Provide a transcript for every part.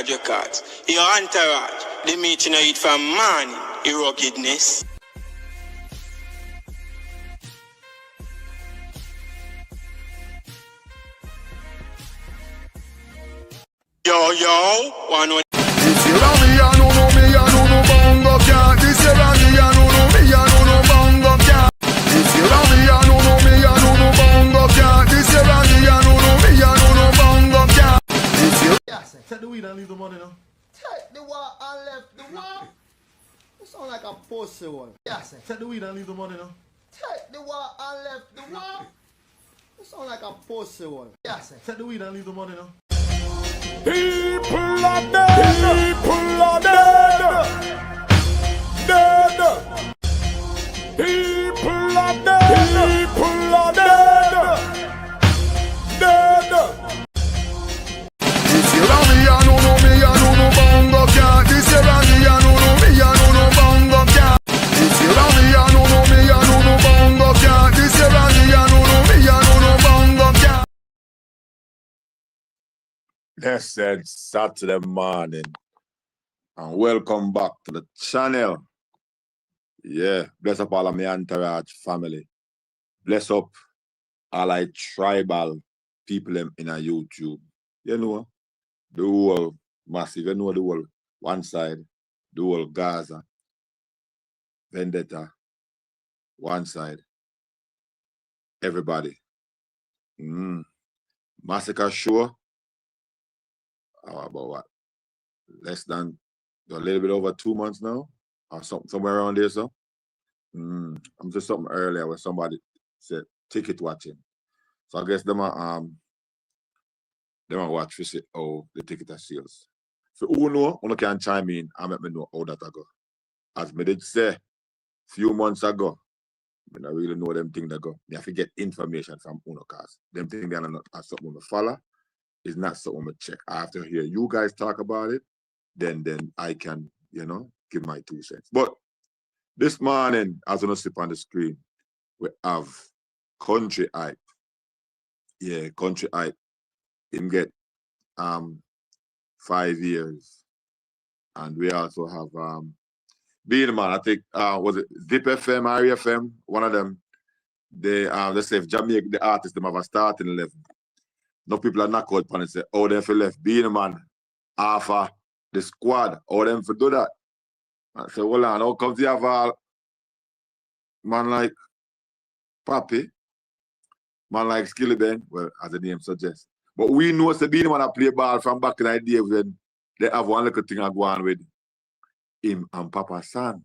Outrage records. Your entourage, the meat you eat from morning, your ruggedness. Yo, one way. This year me a no bongo cat. This year me a no bongo cat. This year me a no bongo cat. This year me a no bongo cat. This year. Yes, take the weed and leave the money now. Take the what and left the what? You sound like a pussy one. Yes, take the weed and leave the money now. take the what and left the what? You sound like a pussy one. Yes, take the weed and leave the money now. People are dead. People are dead. Dead. People are dead. People are dead. Dead. This year me a no bongo cat. This year me a no bongo cat. This year me a no bongo cat. This year me a no bongo cat. That's said Saturday morning, and welcome back to the channel. Yeah, bless up all of my entourage family. Bless up all I tribal people in a YouTube. You know, the whole massive, you know the whole one side, the whole Gaza, Vendetta, one side, everybody. Massacre show. About what? Less than a little bit over 2 months now, or something somewhere around there. So, I'm just something earlier where somebody said ticket watching. So I guess them are watch to see how the ticket are sales. So who know? Who can chime in and let me know how that I go. As me did say few months ago, I don't really know them things that go. I have to get information from Uno cars. Them things they are not something I follow. It's not something I check. I have to hear you guys talk about it. Then I can, give my 2 cents. But this morning, as I see on the screen, we have Country Hype. Yeah, Country Hype. Him get 5 years. And we also have Beenieman, I think was it Zip FM, RFM, one of them. They let's say if Jamaica the artists them have a starting level. No people are knock out and say, oh, them for left Beenieman, half of the squad, oh, them for do that. I say, well, how comes you have a man like Papi, man like Skilly Ben, well, as the name suggests. But we know the Beenieman play ball from back in the day when they have one little thing I go on with him and Papa San.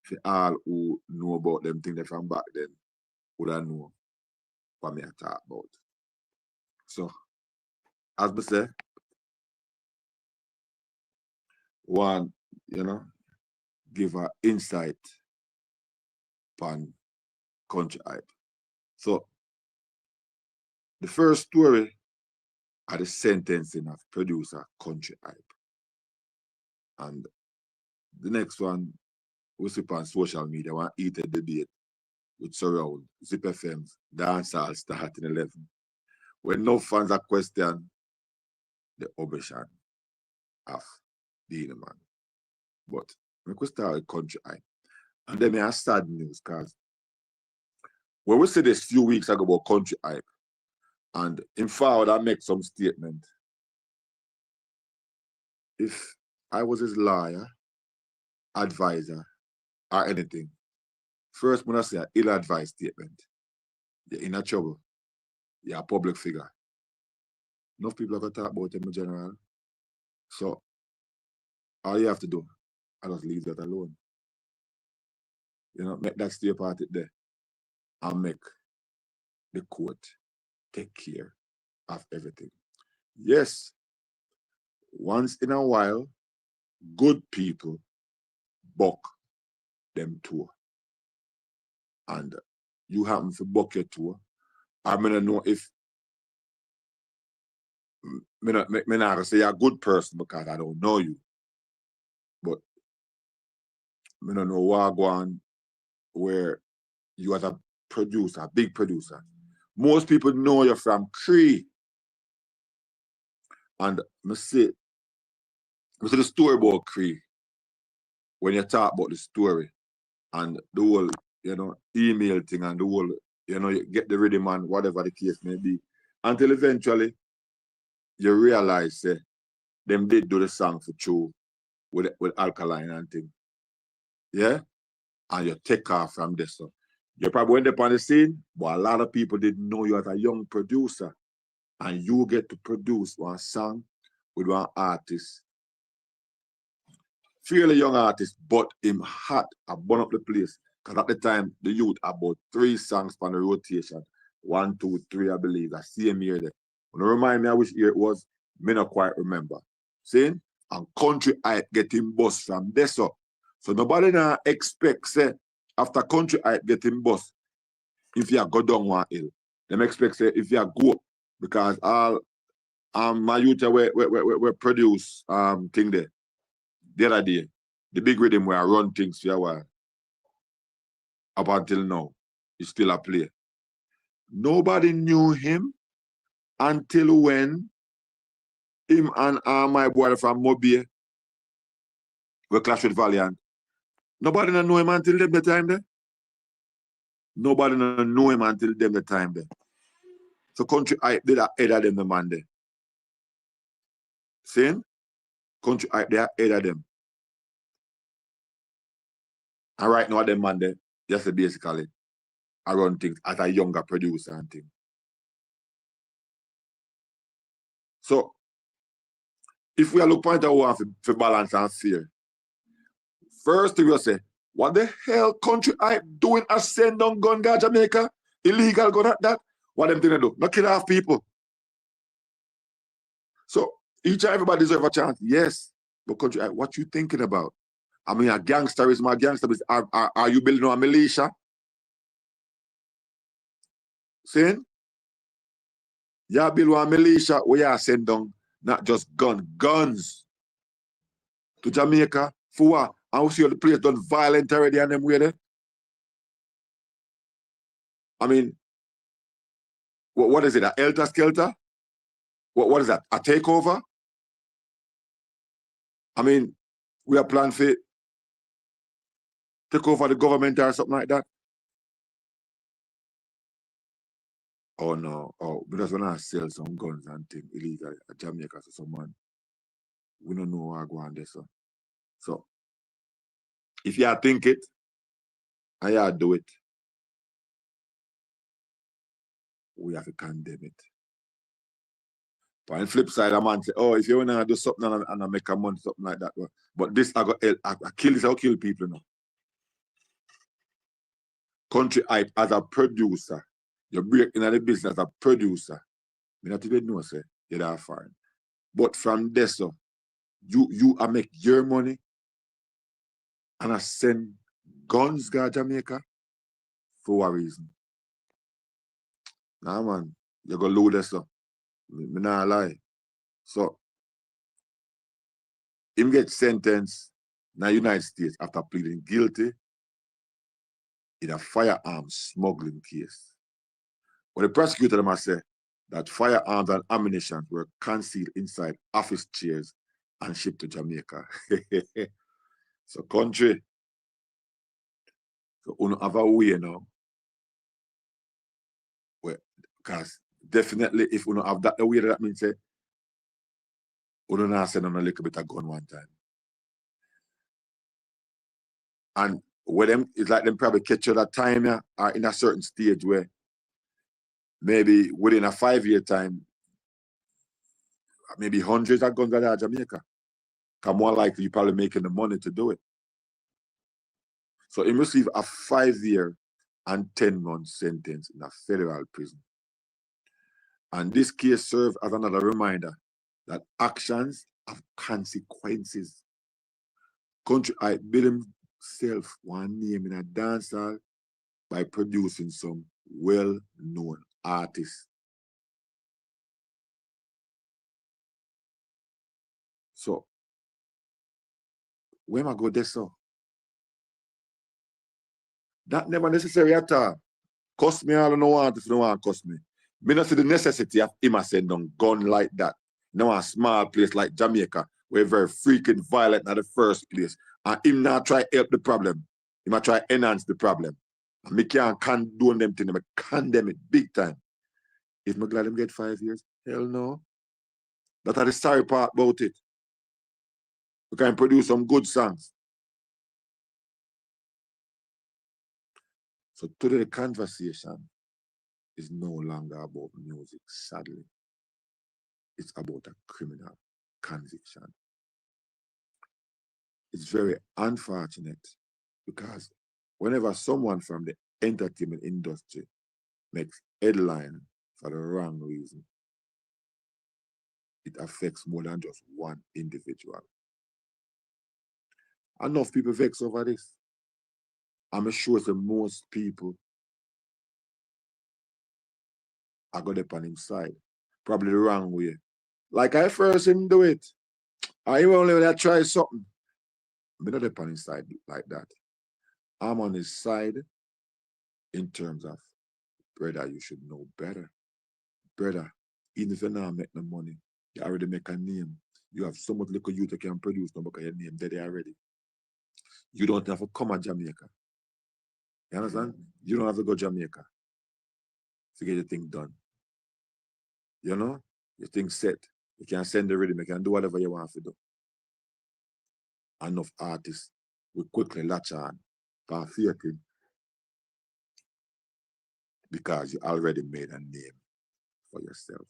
For all who know about them things from back then, would I know what me I talk about. So, as I say, one, give her insight on Country Hype. So, the first story are the sentencing of producer Country Hype. And the next one, we see on social media, one heated debate with surround Zip FM's dancehall start in 11. When no fans are question the omission of Beenieman. But we could start with Country Hype. And then we have sad news because when we said this few weeks ago about Country Hype, and in fact I make some statement. If I was his lawyer, advisor, or anything, first when I say an ill-advised statement, you're in a trouble. You're a public figure. Enough people are going to talk about him in general. So, all you have to do, I just leave that alone. Make that stay part it there. And make the court take care of everything. Yes, once in a while, good people buck them tour. And you happen to buck your tour. I don't know if I not say you're a good person because I don't know you. But I don't know what go on where you as a producer, a big producer. Most people know you from Cree. And I say So the story about Cree, when you talk about the story and the whole, email thing and the whole, you get the rhythm and whatever the case may be, until eventually you realize them did do the song for true with Alkaline and thing. Yeah? And you take off from this. So you probably went up on the scene, but a lot of people didn't know you as a young producer. And you get to produce one song with one artist. Fairly young artist, but him hot, I burn up the place. Because at the time, the youth about 3 songs on the rotation. 1, 2, 3, I believe. That same year there. When you remind me which year it was, me not quite remember. See? And Country Hype getting bust from this up. So nobody now expects, after Country Hype getting bust, if you go down one hill, them expect, if you go up, because all my youth we produce thing there. The other day, the big rhythm where I run things for a while. Up until now, he's still a player. Nobody knew him until when him and my boy from Mobile were clash with Valiant. Nobody knew him until them the time there. Nobody knew him until them the time there. So Country Hype did ahead of them the man there. See? Country Hype they are ahead of them. And right now them man there, just basically I run things as a younger producer and thing. So if we look point out for balance and fear, first thing we say, what the hell Country Hype doing a send down gun guy Jamaica? Illegal gun at that? What them thing do? Not kill half people. So each and everybody deserve a chance. Yes. But Country Hype, what you thinking about? I mean, a gangster is my gangster. Are you building a militia? Saying? You build a militia where you send down not just guns to Jamaica for what? And we see the place done violent already and them way there. I mean, what is it? A helter skelter? What is that? A takeover? I mean, we are planning for take over the government or something like that. Oh no, because when I sell some guns and things illegal at Jamaica to someone, we don't know how to go on there. So if you think it, and you do it, we have to condemn it. But on the flip side, a man say, oh, if you want to do something and I make a money, something like that. But this, I kill this, I'll kill people now. Country Hype as a producer, you break into the business as a producer. You not even know, say, you're that foreign. But from this, so, you make your money and I send guns to Jamaica for what reason? Nah, man, you're going to lose this, so. Me not lie. So, him get sentenced in the United States after pleading guilty in a firearms smuggling case. But the prosecutor must say that firearms and ammunition were concealed inside office chairs and shipped to Jamaica. So country, so we don't have a way now. Because definitely if we don't have that way, that means we don't have to send them a little bit of gun one time. And with them, it's like them probably catch you that time, yeah, or in a certain stage where maybe within a 5-year time, maybe hundreds of guns are in Jamaica. Because more likely you're probably making the money to do it. So he received a 5-year and 10-month sentence in a federal prison. And this case serves as another reminder that actions have consequences. Country Hype built himself one name in a dancehall by producing some well-known artists. So, where am I go there, so? That never necessary at all. Cost me all I don't want if you don't want to cost me. Me not see the necessity of him send down gun like that. Now a small place like Jamaica We're very freaking violent in the first place. And him not try help the problem. He might try enhance the problem. And me can't condone them things. I condemn it big time. If me glad him get 5 years, hell no. That's the sorry part about it. We can produce some good songs. So today the conversation is no longer about music, sadly. It's about a criminal conviction. It's very unfortunate because whenever someone from the entertainment industry makes headline for the wrong reason, it affects more than just one individual. Enough people vex over this. I'm sure that most people are going up on his side, probably the wrong way. Like I first him do it. I even only when I try something. I'm not up on his side like that. I'm on his side in terms of, brother, you should know better. Brother, even if you not make no money, you already make a name. You have so much little youth that can produce no because your name dead already. You don't have to come to Jamaica. You understand? You don't have to go to Jamaica to get your thing done. You know? Your thing set. You can send the rhythm, you can do whatever you want to do. Enough artists will quickly latch on for faking because you already made a name for yourself.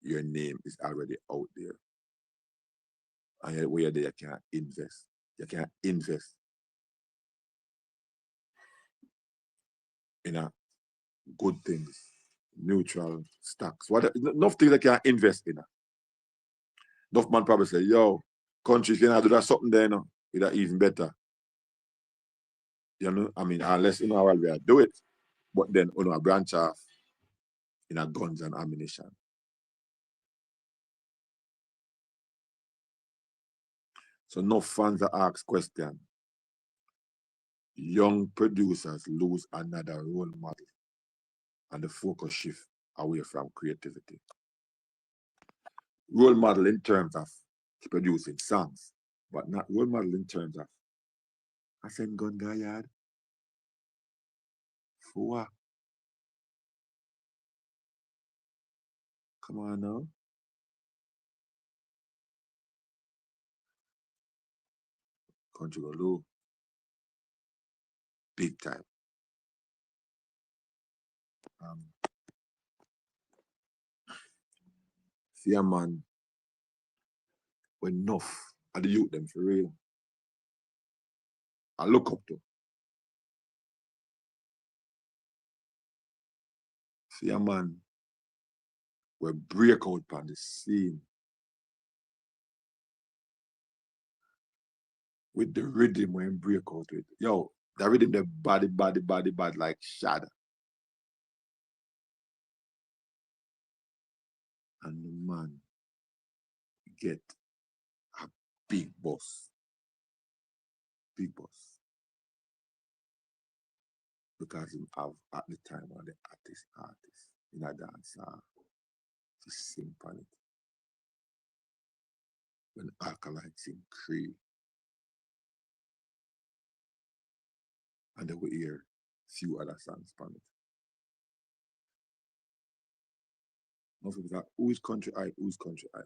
Your name is already out there. And where there you can invest. You can invest in a good things, neutral stocks. Enough things that can invest in. Enough man probably say, yo, country, if you not do that something there, you know, it's even better. You know, I mean, unless you know how we do it, but then you know, a branch off in a guns and ammunition. So no fans that ask question. Young producers lose another role model and the focus shift away from creativity. Role model in terms of producing songs, but not role model in terms of I send gun guy yard. For what? Come on now. Country go low. Big time. See a man enough of the youth them for real. I look up to. See a man will break out on the scene with the rhythm when break out with. Yo, the rhythm the body like shadow. And the man get a big boss. Big boss. Because he have at the time one of the artist in a dance to sing on it. When Alkaline sing Cree. And they will hear few other songs on it. Most people are who's country hype, who's country hype.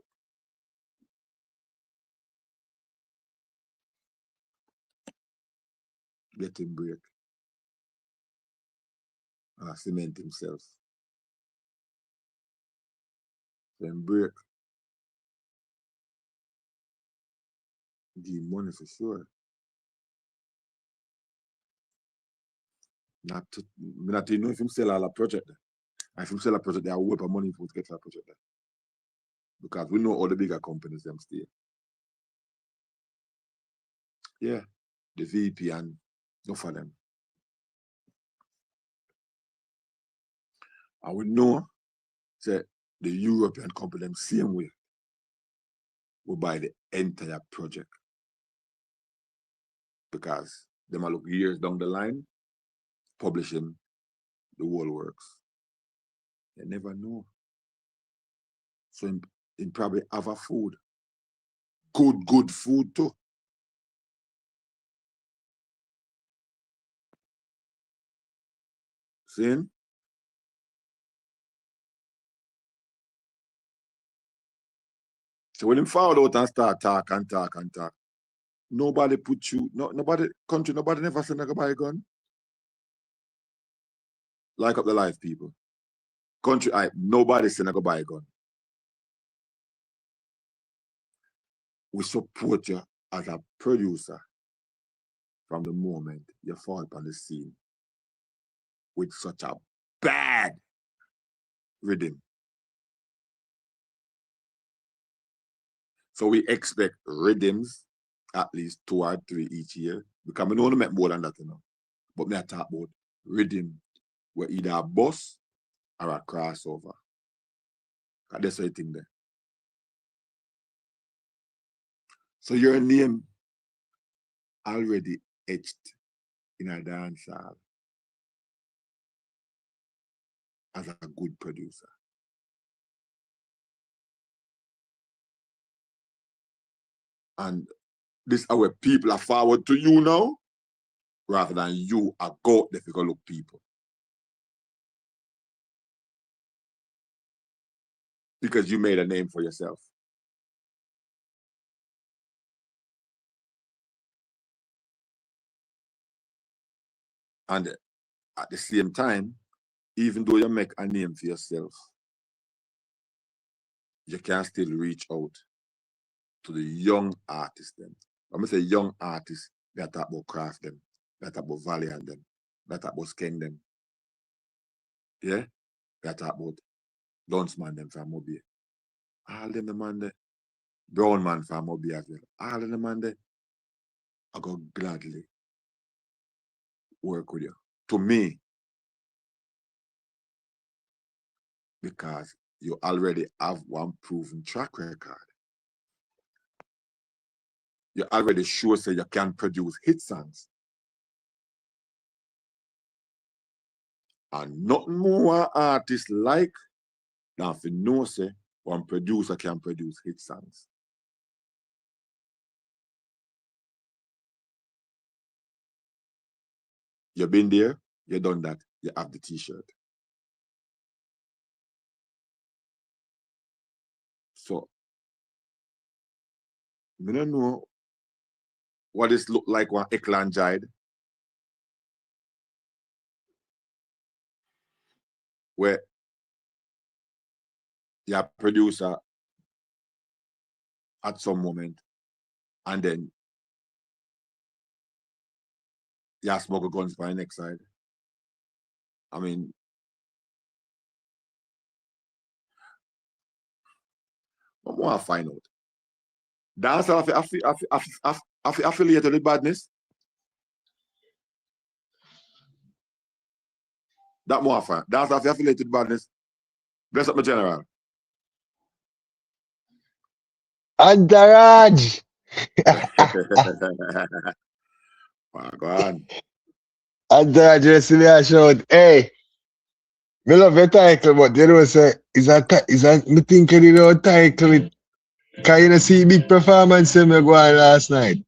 Let him break. And cement himself. Then break. Give money for sure. Not to know if him sell all a project there. And if him sell a project there, I will pay money for to get a project there. Because we know all the bigger companies them stay. Yeah. The VP and enough of them. And we know that the European company them same way will buy the entire project. Because they might look years down the line, publishing the whole works. They never know. So in probably have a food good food too. See? So when him found out and start talk, nobody put you, nobody never said to buy a gun. Like up the life, people. Country, nobody said to buy a gun. We support you as a producer from the moment you fall upon the scene with such a bad rhythm. So we expect rhythms at least 2 or 3 each year. Because we know to make more than that, you know. But me I talk about rhythm where either a bus or a crossover. That's what I think there. So your name already etched in a dance hall as a good producer. And this is where people are forward to you now, rather than you are go there to go look people. Because you made a name for yourself. And at the same time, even though you make a name for yourself, you can still reach out to the young artists then. When I say young artists, they talk about Craft them, they talk about Valiant them, they talk about Skeng them. Yeah? They talk about Dunceman them from Mobile. All them the man there. Brown man from Mobile as well. All of the man there. I go gladly work with you. To me, because you already have one proven track record. You already sure say you can produce hit songs. And nothing more artists like than if you know say one producer can produce hit songs. You've been there, you done that, you have the t-shirt. So, I don't know what this look like when Eklan died. Where your producer at some moment and then you smuggle guns by the next side. I mean, I want to find out. Dance affiliated with badness. That more fun. Dance affiliated with badness. Bless up my general. Outrage! Oh, go on. Outrage, you shout, hey, me love your title, but you know, say, me thinking you know, title it. Can you see big performance me go on last night?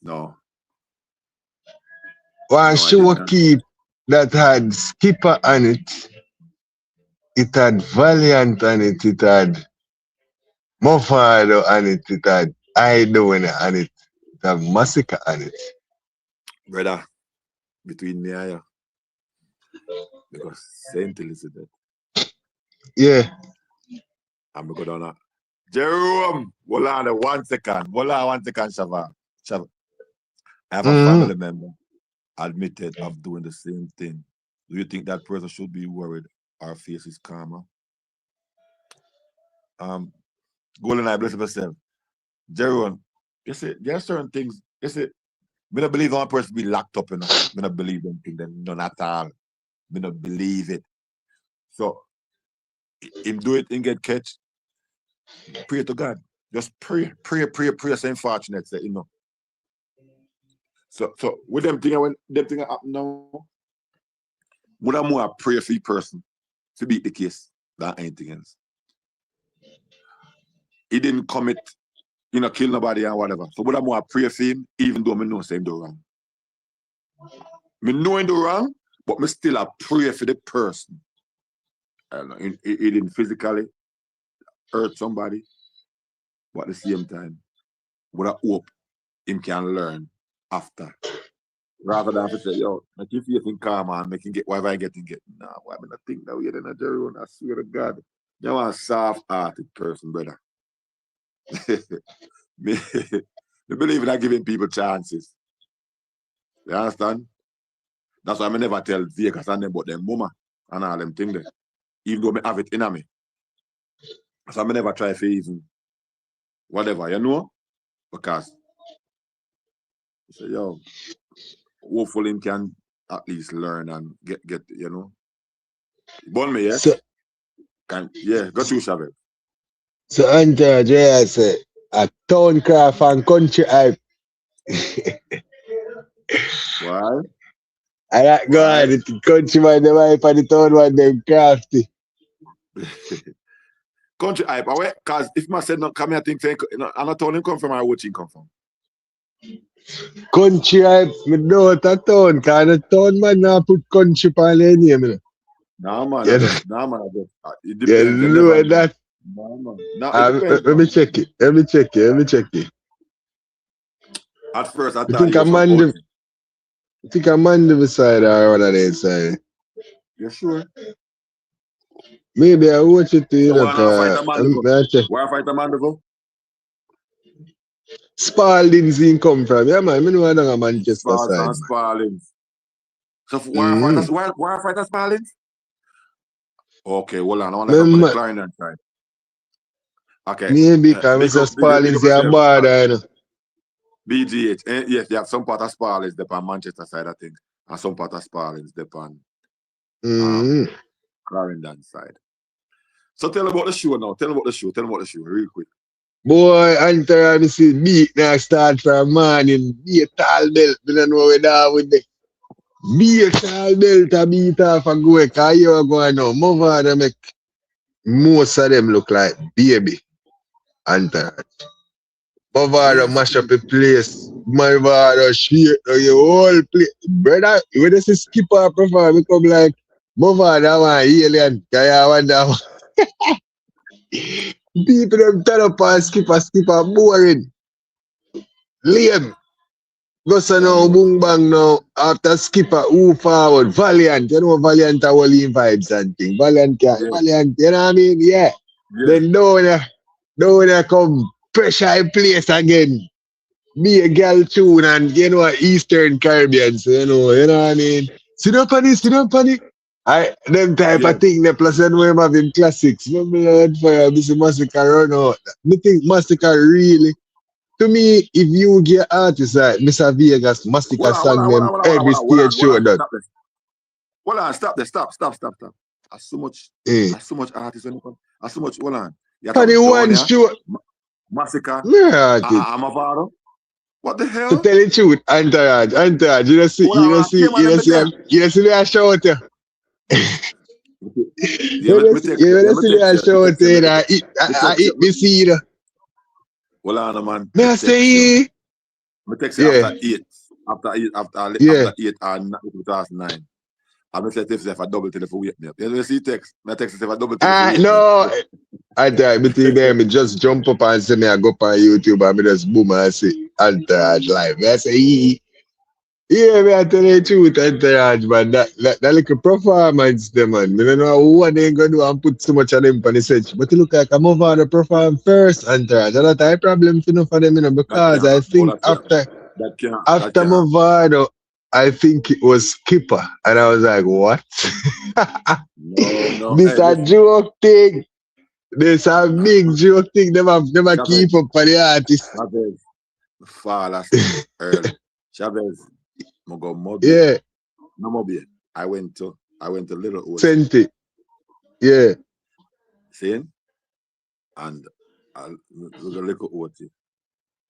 No. One No, show keep that had Skipper on it. It had Valiant on it. It had Mofado on it. It had Ido on it. It had Massacre on it. Brother, between me and you, because Saint Elizabeth. Yeah. I'm going down. Jerome, hold on 1 second. Hold on 1 second, Shava. I have a family member admitted of doing the same thing. Do you think that person should be worried or face is karma? Golden Eye, bless yourself. Jerome, you see, there are certain things, you see, I don't believe one person be locked up, you know. I don't believe them things, none at all. I don't believe it. So, him do it and get catch. Pray to God. Just pray, so unfortunate, you know. So with them things, when them things happen now, more pray for the person to beat the case than anything else. he didn't commit, kill nobody and whatever. So what I'm more pray for him, even though I know him do wrong. Me know him do wrong, but me still a pray for the person. I don't know, he didn't physically hurt somebody, but at the same time, what I hope him can learn after. Rather than to say, yo, make you feel in karma and make him get whatever I get. Nah, why I not think that we're in a Jerry, I swear to God. You are a soft-hearted person, brother. me believe in giving people chances. You understand? That's why I never tell Vegas and them about them mama and all them things there. Even though I have it in me. So I never try for even whatever, Because I say, yo, hopefully him can at least learn and get Born me, yeah? So, go to Chavez. so Anta, I say, a Towncraft and country hype. Why? I like go on, the country man, the hype and the town one, them crafty. Country hype, because if I said not come here, I think I'm not town him come from or which him come from. Country hype, me know it a town, because the town man now put country on their name. Nah, man, Yeah. It depends. You know that. Nah, man. Nah, it depends. Let me check it. At first, I You thought think he was from country. You think a man side or one of their side? You sure? Maybe I watch it to you. So where fight a man to go? Spalding's in come from. Yeah, man. I know I don't have Manchester side. Spalding's. So where fight a Spalding's? Okay, hold on. I want to come to the Clarendon side. Okay. Maybe because Mr. Spalding's is a border. BGH. Yes, you have some part of Spalding's on Manchester side, I think. And some part of Spalding's on Clarendon side. So tell about the show now. Tell about the show real quick. Boy, Hunter, I see beat now start from morning. Be a tall belt. I don't know where that with the be a tall belt to beat off and go. Because you are going now. Move to make most of them look like baby. Hunter. Move to mash up the place. Move to shake your whole place. Brother, when you see skipper perform, we come like move to that one alien. Because I wonder. People them turn up and skipper boring. Lame. Go so now, boom bang now. After skipper, who forward? Valiant. You know Valiant are all in vibes and thing. Valiant, you know what I mean? Yeah. Then down there come pressure in place again. Be a girl tune and Eastern Caribbean, so you know what I mean? Sit up on it. Them type of thing, the plus and we have in classics. Remember for this Massacre run out. I think Massacre really, to me, if you get artists like Mr. Vegas, Massacre sang them every stage show done. Hold on, stop there. Stop. As so much artists on the phone. As so much, hold on. For the one show. Massacre. I'm a father. What the hell? To tell the truth, Entourage, you see me a show out there. You see me a show out there, I eat me seed. Hold on, man. Me say, I text you after 8 or 2009. I'm going to say if I double till if I wake me up. You see text? I text if I double till if I wake me up. No. I tell between them, me just jump up and say me I go up on YouTube and me just boom and say Entourage live. I say, yeah, me I tell you the truth, Entourage, man. That little performance, them, man. Me don't know what they gonna do and put so much of them on the search. But it look like I'm over to perform first, Entourage. And that's a problem for them, because I think after Movado, I think it was Skipper. And I was like, what? No. This a joke thing. This a big joke thing. Never keep up for the artist. Chavez. Far last early. Chavez. Go Mobile. Yeah. No Mobile. I went to Little Old. Senti. Yeah. See? And I was a Little Old.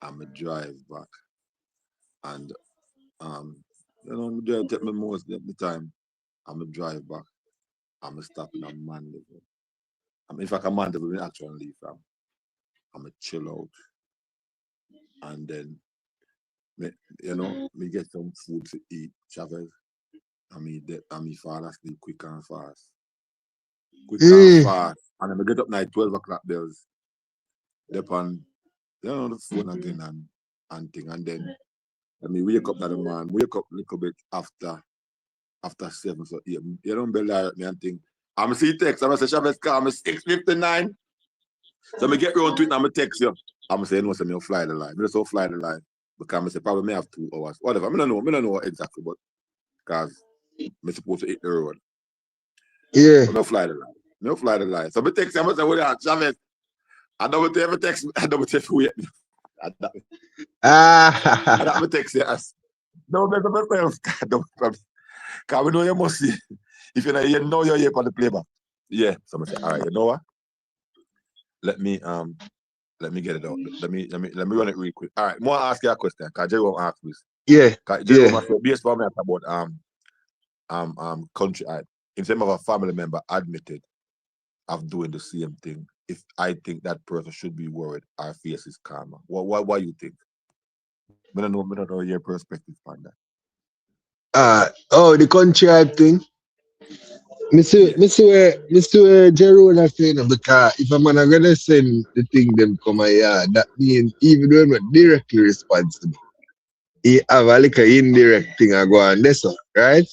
I'm a drive back. And take me most of the time. I'm a drive back. I'm a stop in a Mandeville. In fact, a Mandeville we actually leave from. I'ma chill out. And then me get some food to eat, Chavez. I me fall asleep quick and fast. Quick and fast. And then I get up night 12 o'clock bells. Depend the phone again and thing. And then me wake up that the man, wake up a little bit after 7. So you don't be like me and think. I'm see text, I'm say Chavez call me 6:59. So me get round to it and I text you. I'm say no, so me fly the line. Me just fly the line. Because I say probably may have 2 hours. Whatever. I don't know exactly, but because I'm supposed to hit the road. Yeah. So I fly the line. No fly the line. So I text him, I say, what are you, Chavez? I don't ever text me. I don't text you. I don't text you. No, because we know you must see. If you're not here, know you're here for the playback. Yeah. So I say, all right, you know what? Let me get it out. Let me run it real quick. All right, more ask you a question. Cause Jerry won't ask this. Yeah. Jerry won't say based on me about country. In terms of a family member admitted of doing the same thing, if I think that person should be worried, our face is karma. What you think? I don't know your perspective on that. The country thing. Mr. Jerome saying because if a man gonna send the thing them come here, that means even though I'm not directly responsible, he have a little indirect thing I go on this one, right?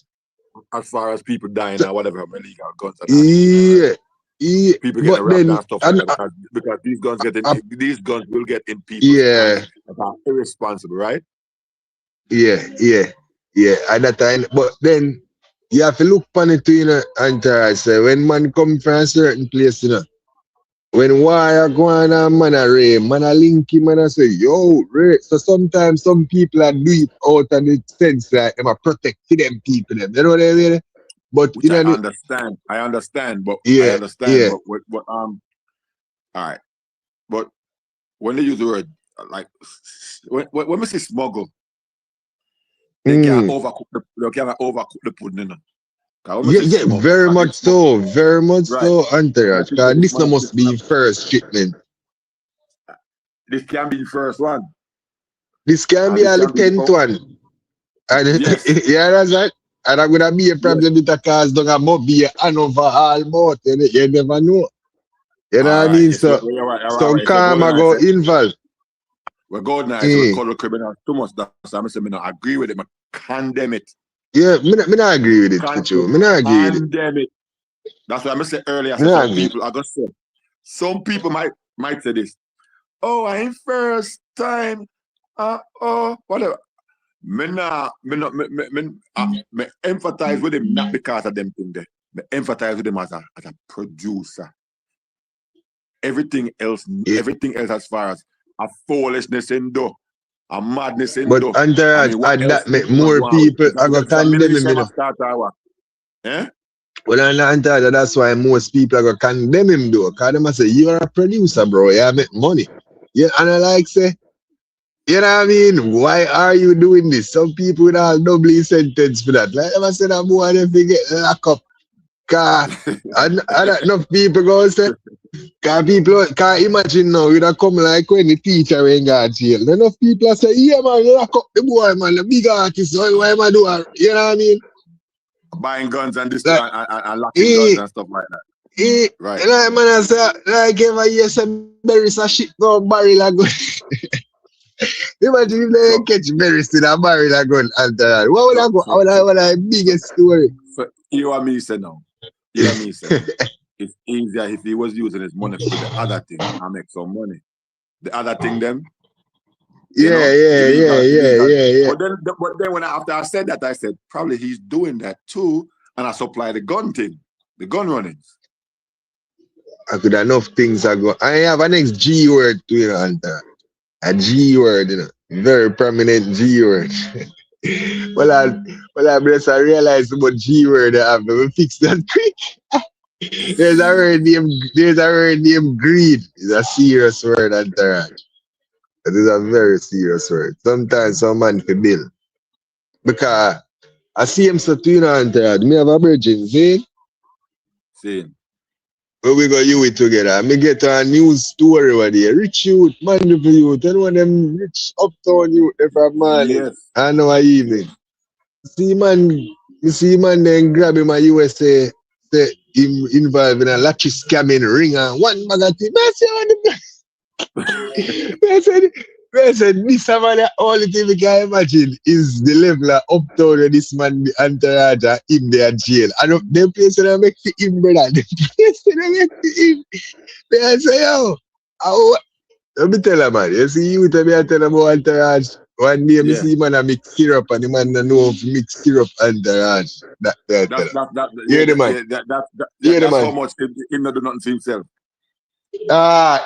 As far as people dying or whatever, illegal guns and people getting but wrapped then and stuff like that because these guns will get in people's hands that are irresponsible, right? Yeah. At that time, but then you have to look upon it too, and say when man come from a certain place, when wire go on and man a ray, man a link him and I say, yo, Ray. So sometimes some people are do it out and it sense like them are protect them people, them. You know what I mean? But which I understand. I understand, but but all right. But when they use the word like when we say smuggle, they can't overcook the pudding. Yeah, very much so, Entourage. Because this must be first shipment. This can be the first one. This can be the 10th one. And yes. Yeah, that's right. And I'm gonna be a problem with the cars don't have more be an overhaul boat. You never know. You know what I mean? Yes, So some karma go involved. We're going now, so we call the criminal too much. So I'm saying I agree with it, I condemn it. Yeah, me not agree with it, with you. Me not agree with it. Condemn it. That's what I said earlier. Some people might say this. Oh, I ain't first time. Whatever. Me empathize with him not because of them thing there. Me empathize with him as a producer. Everything else as far as a foolishness in do, a madness in do. But Entourage, that make more people are gonna condemn him. Well, Entourage, that's why most people are gonna condemn him though. Because they must say, you're a producer, bro, you make money. Yeah, and I like say, you know what I mean? Why are you doing this? Some people would all doubly sentenced for that. Like I said, that boy they get locked up. And enough people go say, people can't imagine now, you know, come like when the teacher ain't got jail. Enough people say, yeah man, lock up the boy, man, the big artist, why am I doing? You know what I mean? Buying guns and this and locking guns and stuff like that. Right. Like man, I say, like every year some berries a shit go barrel a gun. Imagine if they catch berries in a barrel a gun and what would I go? What I biggest story? So you and me say now. You and me say it's easier if he was using his money for the other thing and make some money. The other thing them. Yeah. But then after I said that, I said probably he's doing that too, and I supply the gun thing, the gun runnings. I could enough things I go. I have an next G word to you know, a G word, you know, very prominent G word. well, I realize about G word I have to fix that quick. There's a word named greed. It's a serious word, Entourage. It is a very serious word. Sometimes some man can bill. Because I see him so to you know, Entourage. Me have a virgin, see? See. Where we got you it together. Me get a news story over there. Rich youth, wonderful youth, and one of them rich uptown youth every morning. Yes. And now evening. You see man then grab him a USA, say him involved in a lottery scamming ring and one bag of thing. I said, this man, the only thing we can imagine is the level of uptown where this man, the entourage, and him there in jail. And them place that make for him, brother. Them place that make for him. They say, yo, let me tell you, man. You see, you tell me, I tell them about entourage. One day, I see man, I mix syrup, and the man don't know if mix syrup entourage. That. Hear the man. That's how much him not do nothing to himself.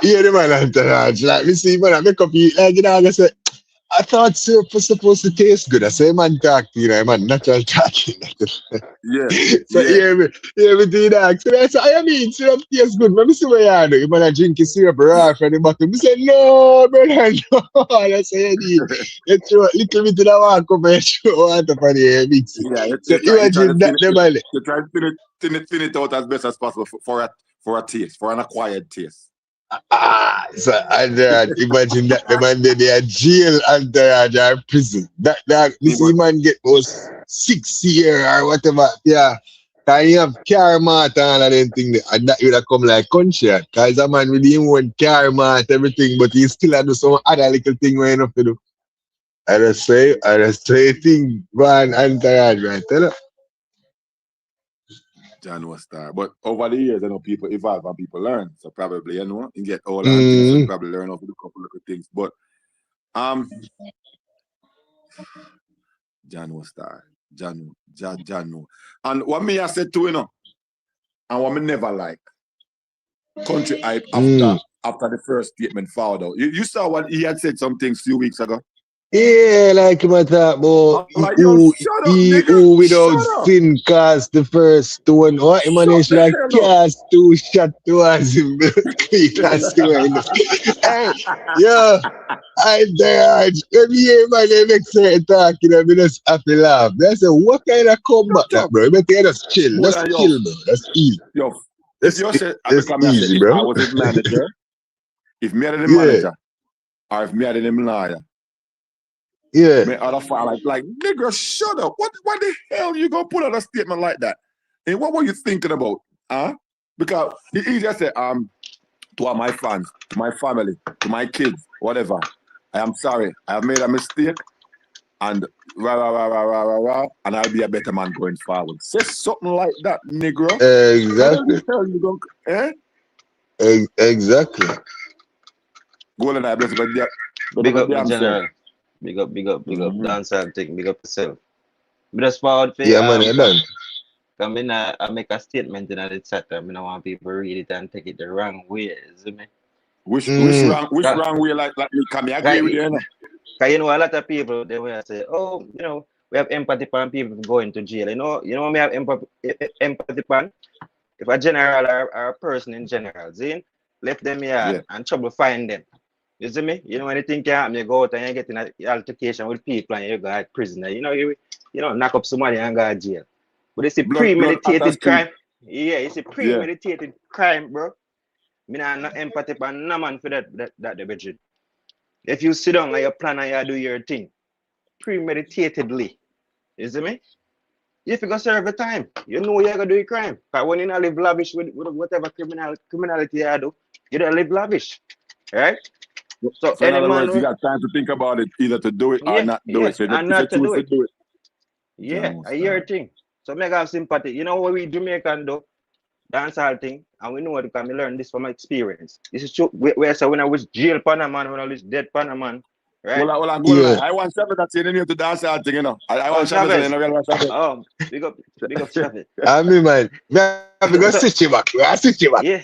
Hear the man entourage. Like, me see, man, I make up, like, you know, I say, I thought syrup was supposed to taste good. I say, man, talk to you know, man, natural talking. Yeah. So hear me do that. So that's I mean, syrup tastes good. Let me see what you do. You man, drink syrup raw from the bottle. Me say, no, brother, no. I say, you throw a little bit of the water, come and throw water for the mix. Yeah, So imagine that, the man. You try to thin it out as best as possible for a taste, for an acquired taste. So imagine that the man they are jail and they are prison. That you see man get was 6 years or whatever. Yeah. Can you have car mart and all of them things and that would have come like country. Cause a man with him one car mart, everything, but he still have do some other little thing where you have to do. I just say thing one entourage, right? Tell you. John was star. But over the years, I know people evolve and people learn. So probably, you get older and things, so you probably learn over a couple of things. But John was star. John. And what me I said to and what me never like, country hype after the first statement found out. You saw what he had said some things a few weeks ago. Yeah, like him talk about who without sin cast the first stone. What him managed like cast 2 shots towards him. Hey, yo, I there. Every year, man, they make certain talking and we just have to laugh. They say, what kind of comeback that, bro? You better just chill. Just chill, bro. That's easy. Yo, if you said, easy, bro. I was his manager, if me had the manager, or if me had the lawyer, yeah. Me other file like nigga, shut up. What the hell you gonna put out a statement like that? And what were you thinking about? Because he just said, to all my fans, to my family, to my kids, whatever. I am sorry. I have made a mistake. And and I'll be a better man going forward. Say something like that, nigga. Exactly. Exactly. Go and I bless you. Big up the general. Big up, dance and thing, big up yourself. But that's proud for yeah, man, you're done. I make a statement in the chat. I don't want people read it and take it the wrong way. Which wrong way like me can I agree with you? Because you know a lot of people they will say, oh, we have empathy for people going to jail. You know when we have empathy for if a general or a person in general, see, left them here and trouble find them. You see me? You know, anything can happen, you go out and you get in an altercation with people and you go at prison. You knock up somebody and go to jail. But it's a premeditated crime. Yeah, it's a premeditated crime, bro. Me not empathy for no man for that bedroom. If you sit down and you plan and you do your thing, premeditatedly, you see me? If you go serve the time, you know you're gonna do a crime. But when you not live lavish with whatever criminality you do, you don't live lavish. Right? So in other words, you got time to think about it, either to do it or not do it. So and not to do it. Yeah, a year thing. So make have sympathy. You know what we Jamaican do? Dancehall thing, and we know what we learn this from experience. This is true. Where so when I was jail Panaman, when I was dead Panaman, right? Well, I want Shabbat that saying you to dancehall thing, I want Shabbat in a real Shabbat. Oh, big up Shabbat. I mean, man, because switch you back. Yeah.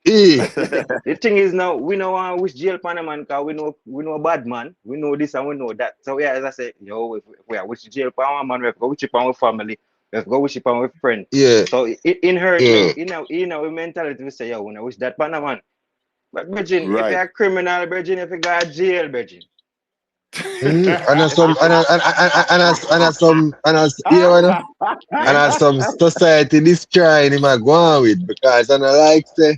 The thing is now we know which jail Panaman because we know bad man, we know this and we know that. So as I say, if we are which jail Panaman, we have to go with our family, we have to go with our friend. Yeah. So in her in our mentality we say, when I wish that Panaman. But Virgin, if you're a criminal, Virgin, if you go to jail, Virgin. And as some and as some society destroying him a go on with because I like say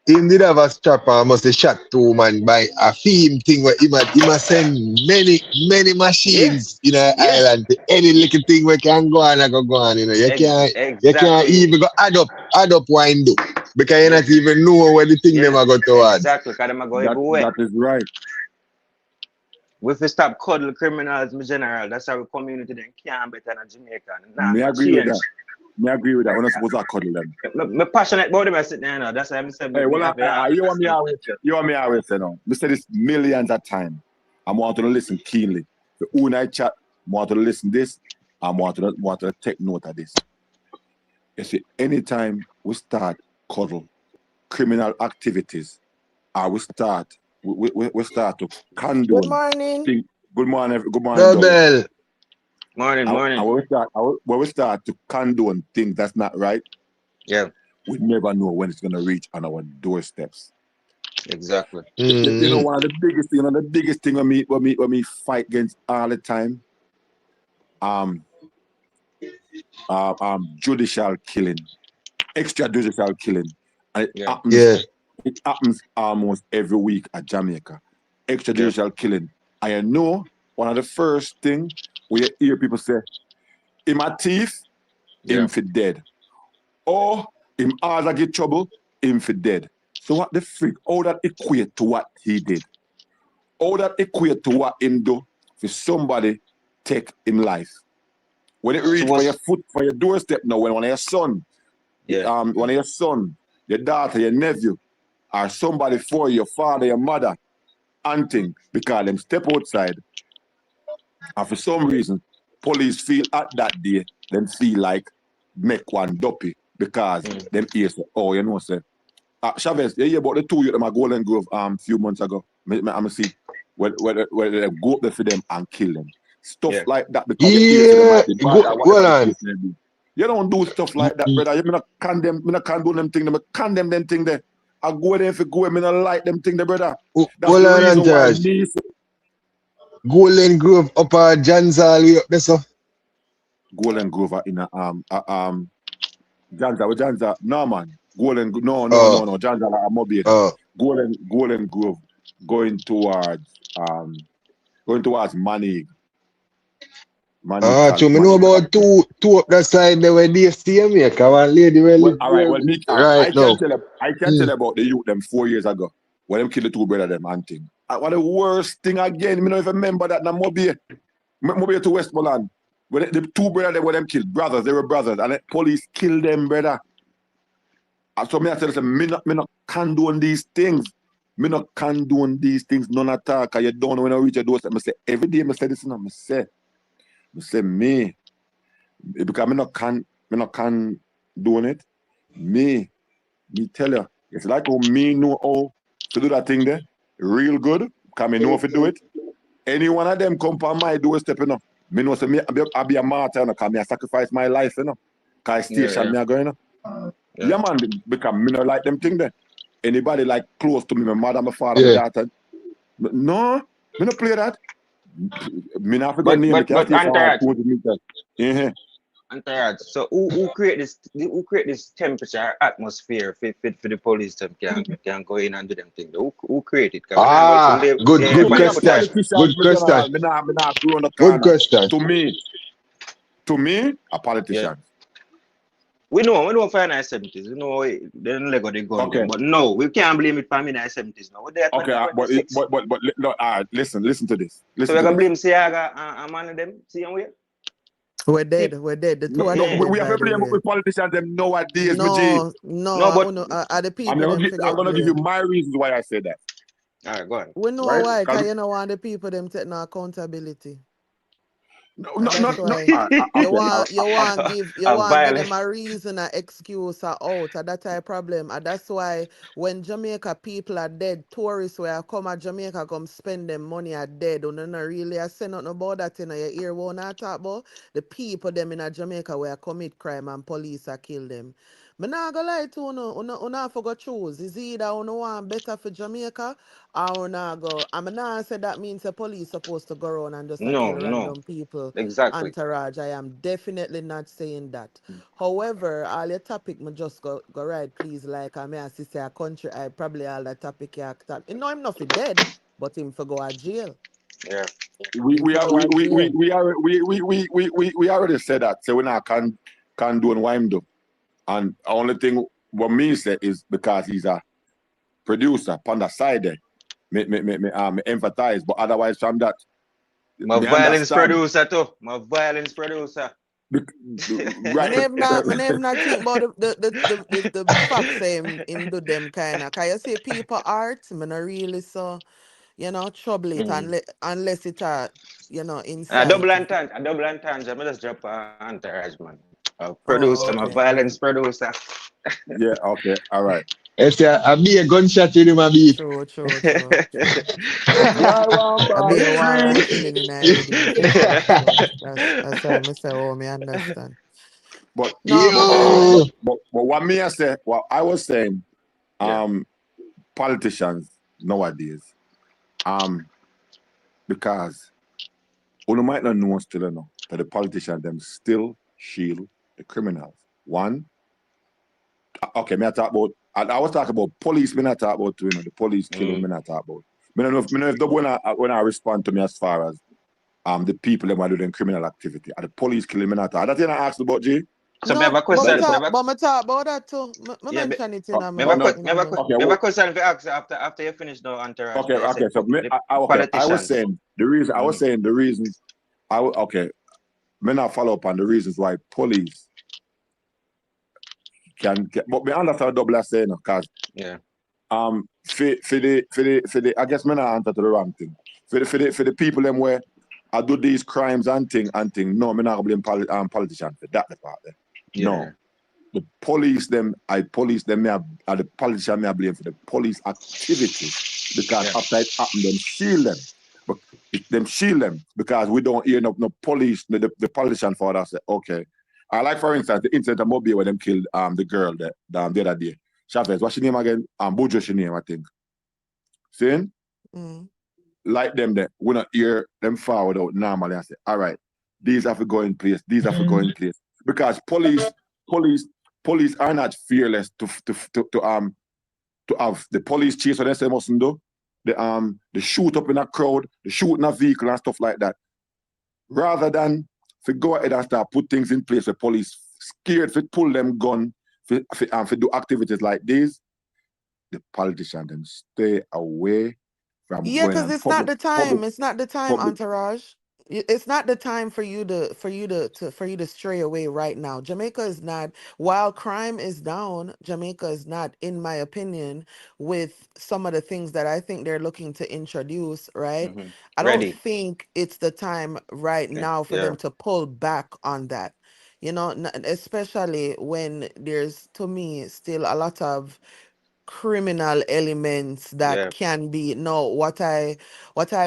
him did have a strap and must have shot 2 man by a theme thing where he must send many Yeah, machines in a yeah, island to any little thing where can go on and go on, you know. You can't exactly. even go add up wind up because you Yeah, not even know where the thing them yeah, are go towards. exactly. Because them a go That everywhere. is right. We have to stop cuddle criminals in general. That's how the community then can't better than Jamaica. Nah, Me go agree with change. that. Me agree with that. We're not supposed to cuddle them. Me passionate about them. I sit there now. That's why I'm saying Hey, me well, have to have you want me myself. always, you want me always say no. Me say this millions of times. I want to listen keenly. The who I chat, I want to listen this. I want to take note of this. You see, anytime we start cuddle criminal activities, we start to condone. Good morning. Thing. Good morning, Double. Bell. Morning, morning. When we start to condone things that's not right, Yeah, we never know when it's gonna reach on our doorsteps. exactly. You know, one of the biggest thing when me fight against all the time, judicial killing, extrajudicial killing, and it happens almost every week at Jamaica. Extrajudicial killing. I know one of the first thing we hear people say, "In my teeth, him for dead," or "him eyes I get trouble, him for dead." So what the freak? How that equate to what he did? How that equate to what him do for somebody take him life? When it reach for your doorstep now, when one of your son, one of your son, your daughter, your nephew, or somebody for your father, your mother, hunting because them step outside, and for some reason, police feel at that day, them feel like make one dopey because them ears say, oh, you know, say, Chavez, you hear about the two of them at Golden Grove few months ago? I'm see where they go up there for them and kill them. Stuff like that because the ears of them might be bad or whatever the case may be. You don't do stuff like that, brother. You not condemn them thing, them condemn them thing there. I go there if you go, I not like them thing there, brother. That's the reason why me Golden Grove up at Janzal way up there, so. Golden Grove in a Janza, no man. No, Janza I'm not Golden Grove going towards Manig. So me know about two up that side there where they stay me. One lady where live I now. can tell you about the youth them 4 years ago. When them kill the two brother them and thing. One of the worst thing again, me know if you remember that now Mobile to Westmoreland. When the two brothers were them killed, brothers, they were brothers, and the police killed them, brother. And so I tell them, me not condone these things. Me not condone these things, none at all, because you don't know when I reach your doorstep. I say, every day I say this, and I say, me, because me not condone it. Me tell you, it's like how me know how to do that thing there, real good, because me know if you do it. Any one of them come on my doorstep, you know. Me know say I be a martyr, you know, because I sacrifice my life, you know. Because station me going, you know. Yeah, man, because me not like them thing there. Anybody like close to me, my mother, my father, my daughter. No, me not play that. Me not forget name, me can't stay for all 40 meters. Antarad. So who create this temperature atmosphere for the police to can go in and do them things? Who create it? Good question. Good question. Good question. To me, a politician. We know for the 70s. We know then Lego they gun them. But no, we can't blame it for me in the 70s now. What they but no, listen to this. So we can blame Siaga and man of them, see and we. We're dead. The two of them. We have to blame with politicians them nowadays. No, but are the people I'm gonna give you my reasons why I say that. All right, go on. We know why, because you know want the people them take no accountability. No. You want give them a reason, an excuse, or out, and that's a problem. And that's why when Jamaica people are dead, tourists where come at Jamaica come spend them money are dead. And not really say nothing about that in your ear won't talk about the people them in Jamaica where commit crime and police are kill them. Me not gonna lie to you have to go choose. Is either you want better for Jamaica or you go. I mean, not say that means the police supposed to go around and just kill No, no, random people, exactly. entourage. I am definitely not saying that. However, all your topic, me just go right, please. Like I may I say a country, I probably all that topic you talk. You know, him not fi dead, but him for go to jail. Yeah. we Him we for are go to jail. we already said that. So we not can do and what him do. And only thing what me say is because he's a producer on the side there. Me empathize, but otherwise from that, My me violence understand. producer too. My violence producer. My Right. name not my name not think about the facts him do them kind of. Cause you see people art, me not really so trouble it unless it A double incite. entendre, a double entendre. I just drop a entourage, man. A producer, Oh, my okay, violence okay. producer. Yeah, okay, all right. It's a be a gunshot in him a beat. True, true, true. Why one I be ball a war three? and killing in a head is true, true. That's why I say, oh, me understand. But No, but Yo, but what me I say, what I was saying, Yeah. um, politicians nowadays, um, because you might not know still enough that the politicians them still shield the criminals. One, okay, me I talk about. I was talking about police. Me not talk about the police killing. Me not talk about. Me don't know if the when I respond to me as far as the people that are doing criminal activity, are the police killing me not talk. That thing I asked about G. So me have no, a question. Me have a, but me talk about that too. Me yeah, mention it in a me me have a, No, me have a, okay, me have a well, question for ask after you finish the entourage. okay, There you say okay. So me, the okay, I was politicians. saying the reason. I was Mm. saying the reasons. Okay. Me not follow up on the reasons why police can get, but me understand double as saying because Yeah. for the I guess me not answer to the wrong thing. For the people them where I do these crimes and thing. No, me not blame politicians for that part there. Yeah. No. The police them, I police them, the politician may I blame for the police activities because Yeah. after it happened, them shield them. But them shield them because we don't hear no police, the politician for that say, okay. I like for instance the incident of Mobile where them killed the girl that the other day. Chavez, what's your name again? Bujo she name, I think. Seeing? Mm. Like them that we not hear them forward out normally and say, all right, these have to go in place, these have to go in place. Because police, police are not fearless to have the police chase what they say mustn't do. The shoot up in a crowd, the shoot in a vehicle and stuff like that. Rather than to go ahead and start put things in place where police scared to pull them gun for do activities like these, the politicians them stay away from Yeah, going because on it's not the public time. It's not the time, public. entourage. It's not the time for you to stray away right now. Jamaica is not, while crime is down, Jamaica is not, in my opinion, with some of the things that I think they're looking to introduce, right? Mm-hmm. I don't Ready. think it's the time right Yeah. now for Yeah. them to pull back on that. Especially when there's, to me, still a lot of criminal elements that Yeah. can be no what I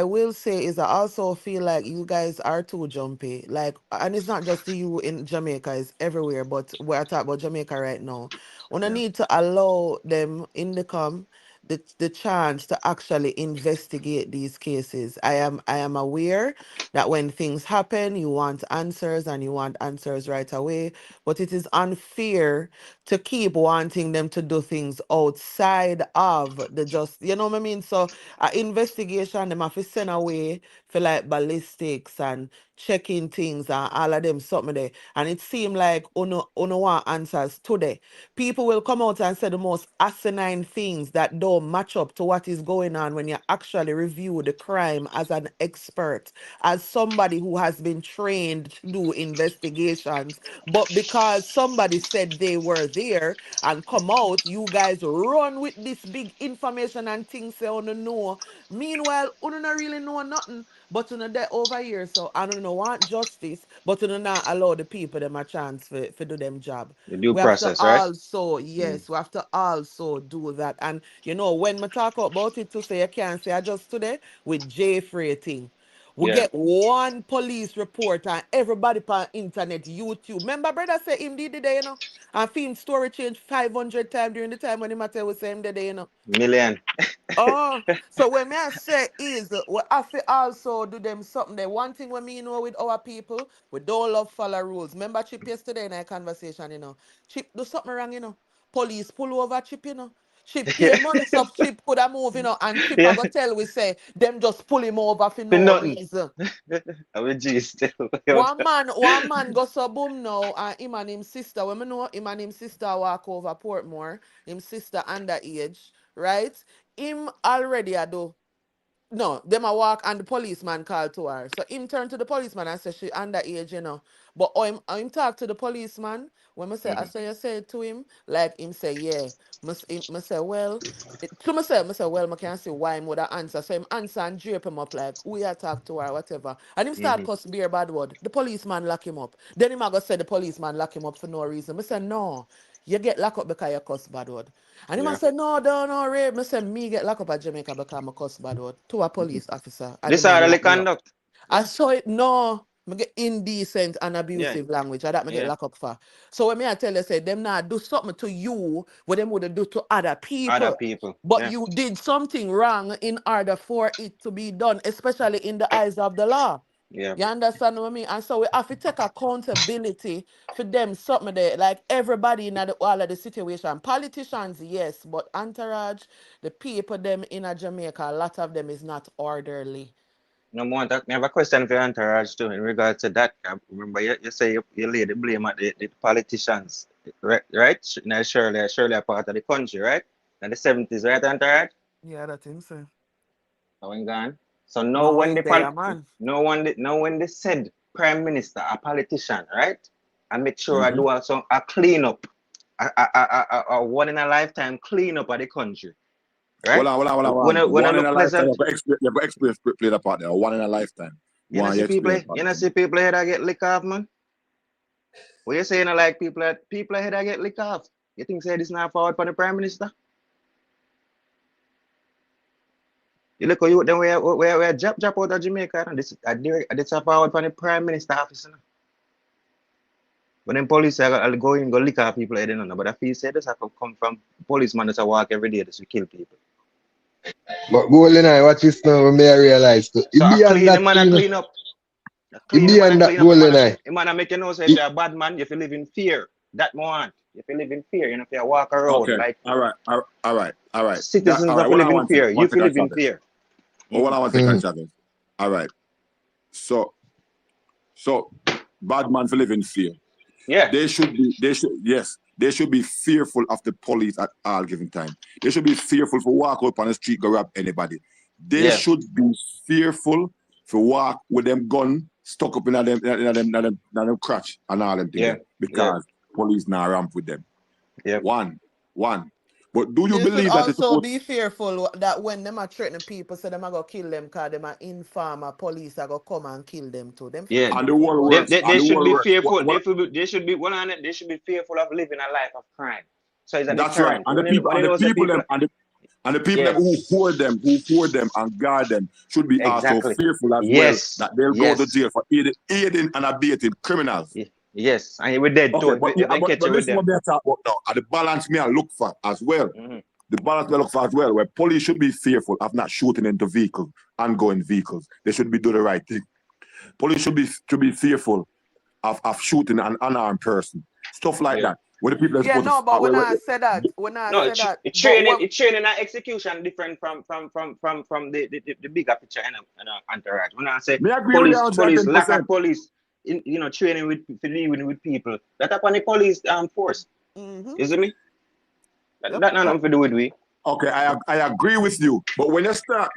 will say is I also feel like you guys are too jumpy, like, and it's not just you in Jamaica, it's everywhere, but we're talking about Jamaica right now. We don't Yeah. need to allow them in the chance to actually investigate these cases. I am aware that when things happen you want answers and you want answers right away, but it is unfair to keep wanting them to do things outside of the just, you know what I mean? So investigation, them have to send away for like ballistics and checking things and all of them something there. And it seemed like uno want answers today. People will come out and say the most asinine things that don't match up to what is going on when you actually review the crime as an expert, as somebody who has been trained to do investigations, but because somebody said they were there and come out, you guys run with this big information and things say on the know. Meanwhile, you don't really know nothing, but you know they over here. So I don't know want justice, but you know not allow the people them a chance for do them job. The due We have to process, right? also, Mm. yes, we have to also do that. And when we talk about it to say you can't say I just today with J Free thing. We get one police report and everybody on internet, YouTube. Remember, brother say him did the day, you know? And film story change 500 times during the time when him tell was him the day, you know. Million. Oh, so when me I say is we have to also do them something there. One thing when me know with our people, we don't love follow rules. Remember Chip yesterday in our conversation, you know. Chip do something wrong, you know. Police pull over Chip, you know. Chip pay money so Chip could have move, you know, and Chip I go tell we say them just pull him over for no Nothing. reason. I mean, geez, still. One man go so boom now, and him and him sister. When me know him and him sister walk over Portmore, him sister underage, right? Him already a do. No, them a walk and the policeman called to her. So him turn to the policeman and say she underage, you know. But him talk to the policeman. When I say to him, like him say, yeah. I say, well, I say, well, I can't see why him would answer. So him answer and drape him up like, we are talk to her, whatever. And him start cuss beer bad word. The policeman lock him up. Then him a go say the policeman lock him up for no reason. I say, no, you get locked up because you cuss bad word. And him say, no, rape. I say, me get locked up at Jamaica because I'm a cuss bad word to a police officer. And Disorderly conduct. I saw it, no, I get indecent and abusive language. I that me get locked up for. So when me I tell you, say, them not do something to you, what them would do to other people. Other people. But you did something wrong in order for it to be done, especially in the eyes of the law. Yeah. You understand what I mean? And so we have to take accountability for them, something there, like everybody in all of the situation. Politicians, yes, but entourage, the people them in Jamaica, a lot of them is not orderly. No more. I have a question for your entourage too in regards to that. Remember, you say you lay the blame at the politicians, right? Now, surely a part of the country, right? In the 70s, right, entourage? Yeah, that thing so. I went gone. So no when they said prime minister, a politician, right? I make sure I do a clean up, a one in a lifetime clean up of the country. Right? Hold on. When I look pleasant, you have experience play the part there. One in a lifetime. You know see people head I get lick off, man. What you saying? Like people head I get lick off. You think say this not forward for the prime minister? You look at you then we jump out of Jamaica and this a forward for the prime minister office. When them police are go lick off people head in, but I feel say this have to come from policeman that walk every day to kill people. But Golden Eye, what is now when I realize too? So clean up. Golden Man, make you know say if you're a bad man, if you live in fear, that more. If you live in fear, you know, if you walk around like all right. Citizens have to live in fear. You live in fear. Well, what I want to say, Chatham. All right. So bad man for live in fear. Yeah. They should be fearful of the police at all given time. They should be fearful for walk out on the street, go rob anybody. They should be fearful for walk with them gun stuck up in them crotch and all them things because police now ramp with them. Yeah. One. But do you They believe should that it's also be fearful that when them are threatening people, so them are gonna kill them because them are informer police are gonna come and kill them too. Them and the world works. They should be fearful. They should be fearful of living a life of crime. So it's a that's deterrent. right. And the people who hoard them and guard them should be also fearful as well that they'll go to jail for aiding and abetting criminals. Yes, and we're dead too. But this is what we are talking about now. And the balance me I look for as well. The balance we look for as well, where police should be fearful of not shooting into vehicles, ongoing vehicles. They should be doing the right thing. Police should be fearful of shooting an unarmed person. Stuff like that. When the people but when I say that, it's training and execution different from the bigger picture and entourage. When I say police, lack of police, training with people that up on the police force. You see me? That nothing to do with we. Okay, I agree with you. But when you start,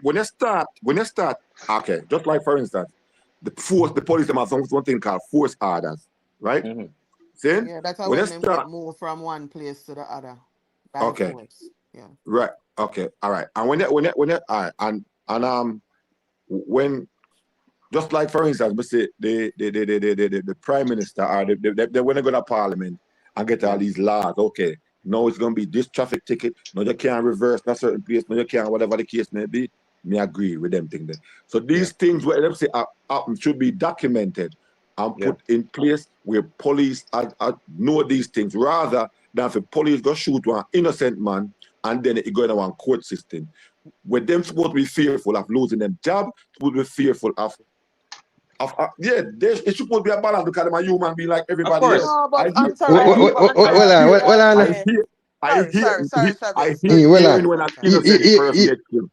okay, just like for instance, the police them have one thing called force orders, right? See? Yeah, that's how when they move from one place to the other. Okay. Force. Yeah. Right. Okay. All right. And when just like for instance, we say the prime minister or they when they go to parliament and get all these laws, okay. No, it's gonna be this traffic ticket. No, you can't reverse in a certain place. No, you can't, whatever the case may be. Me agree with them thing there. So these things where them say happen should be documented and put in place where police know these things rather than if the police go shoot one innocent man and then it go in one court system. Where them supposed to be fearful of losing them job, supposed to be fearful of it should be a balance because I'm a human being like everybody course. else. No, but I hear, hearing when an innocent person gets killed.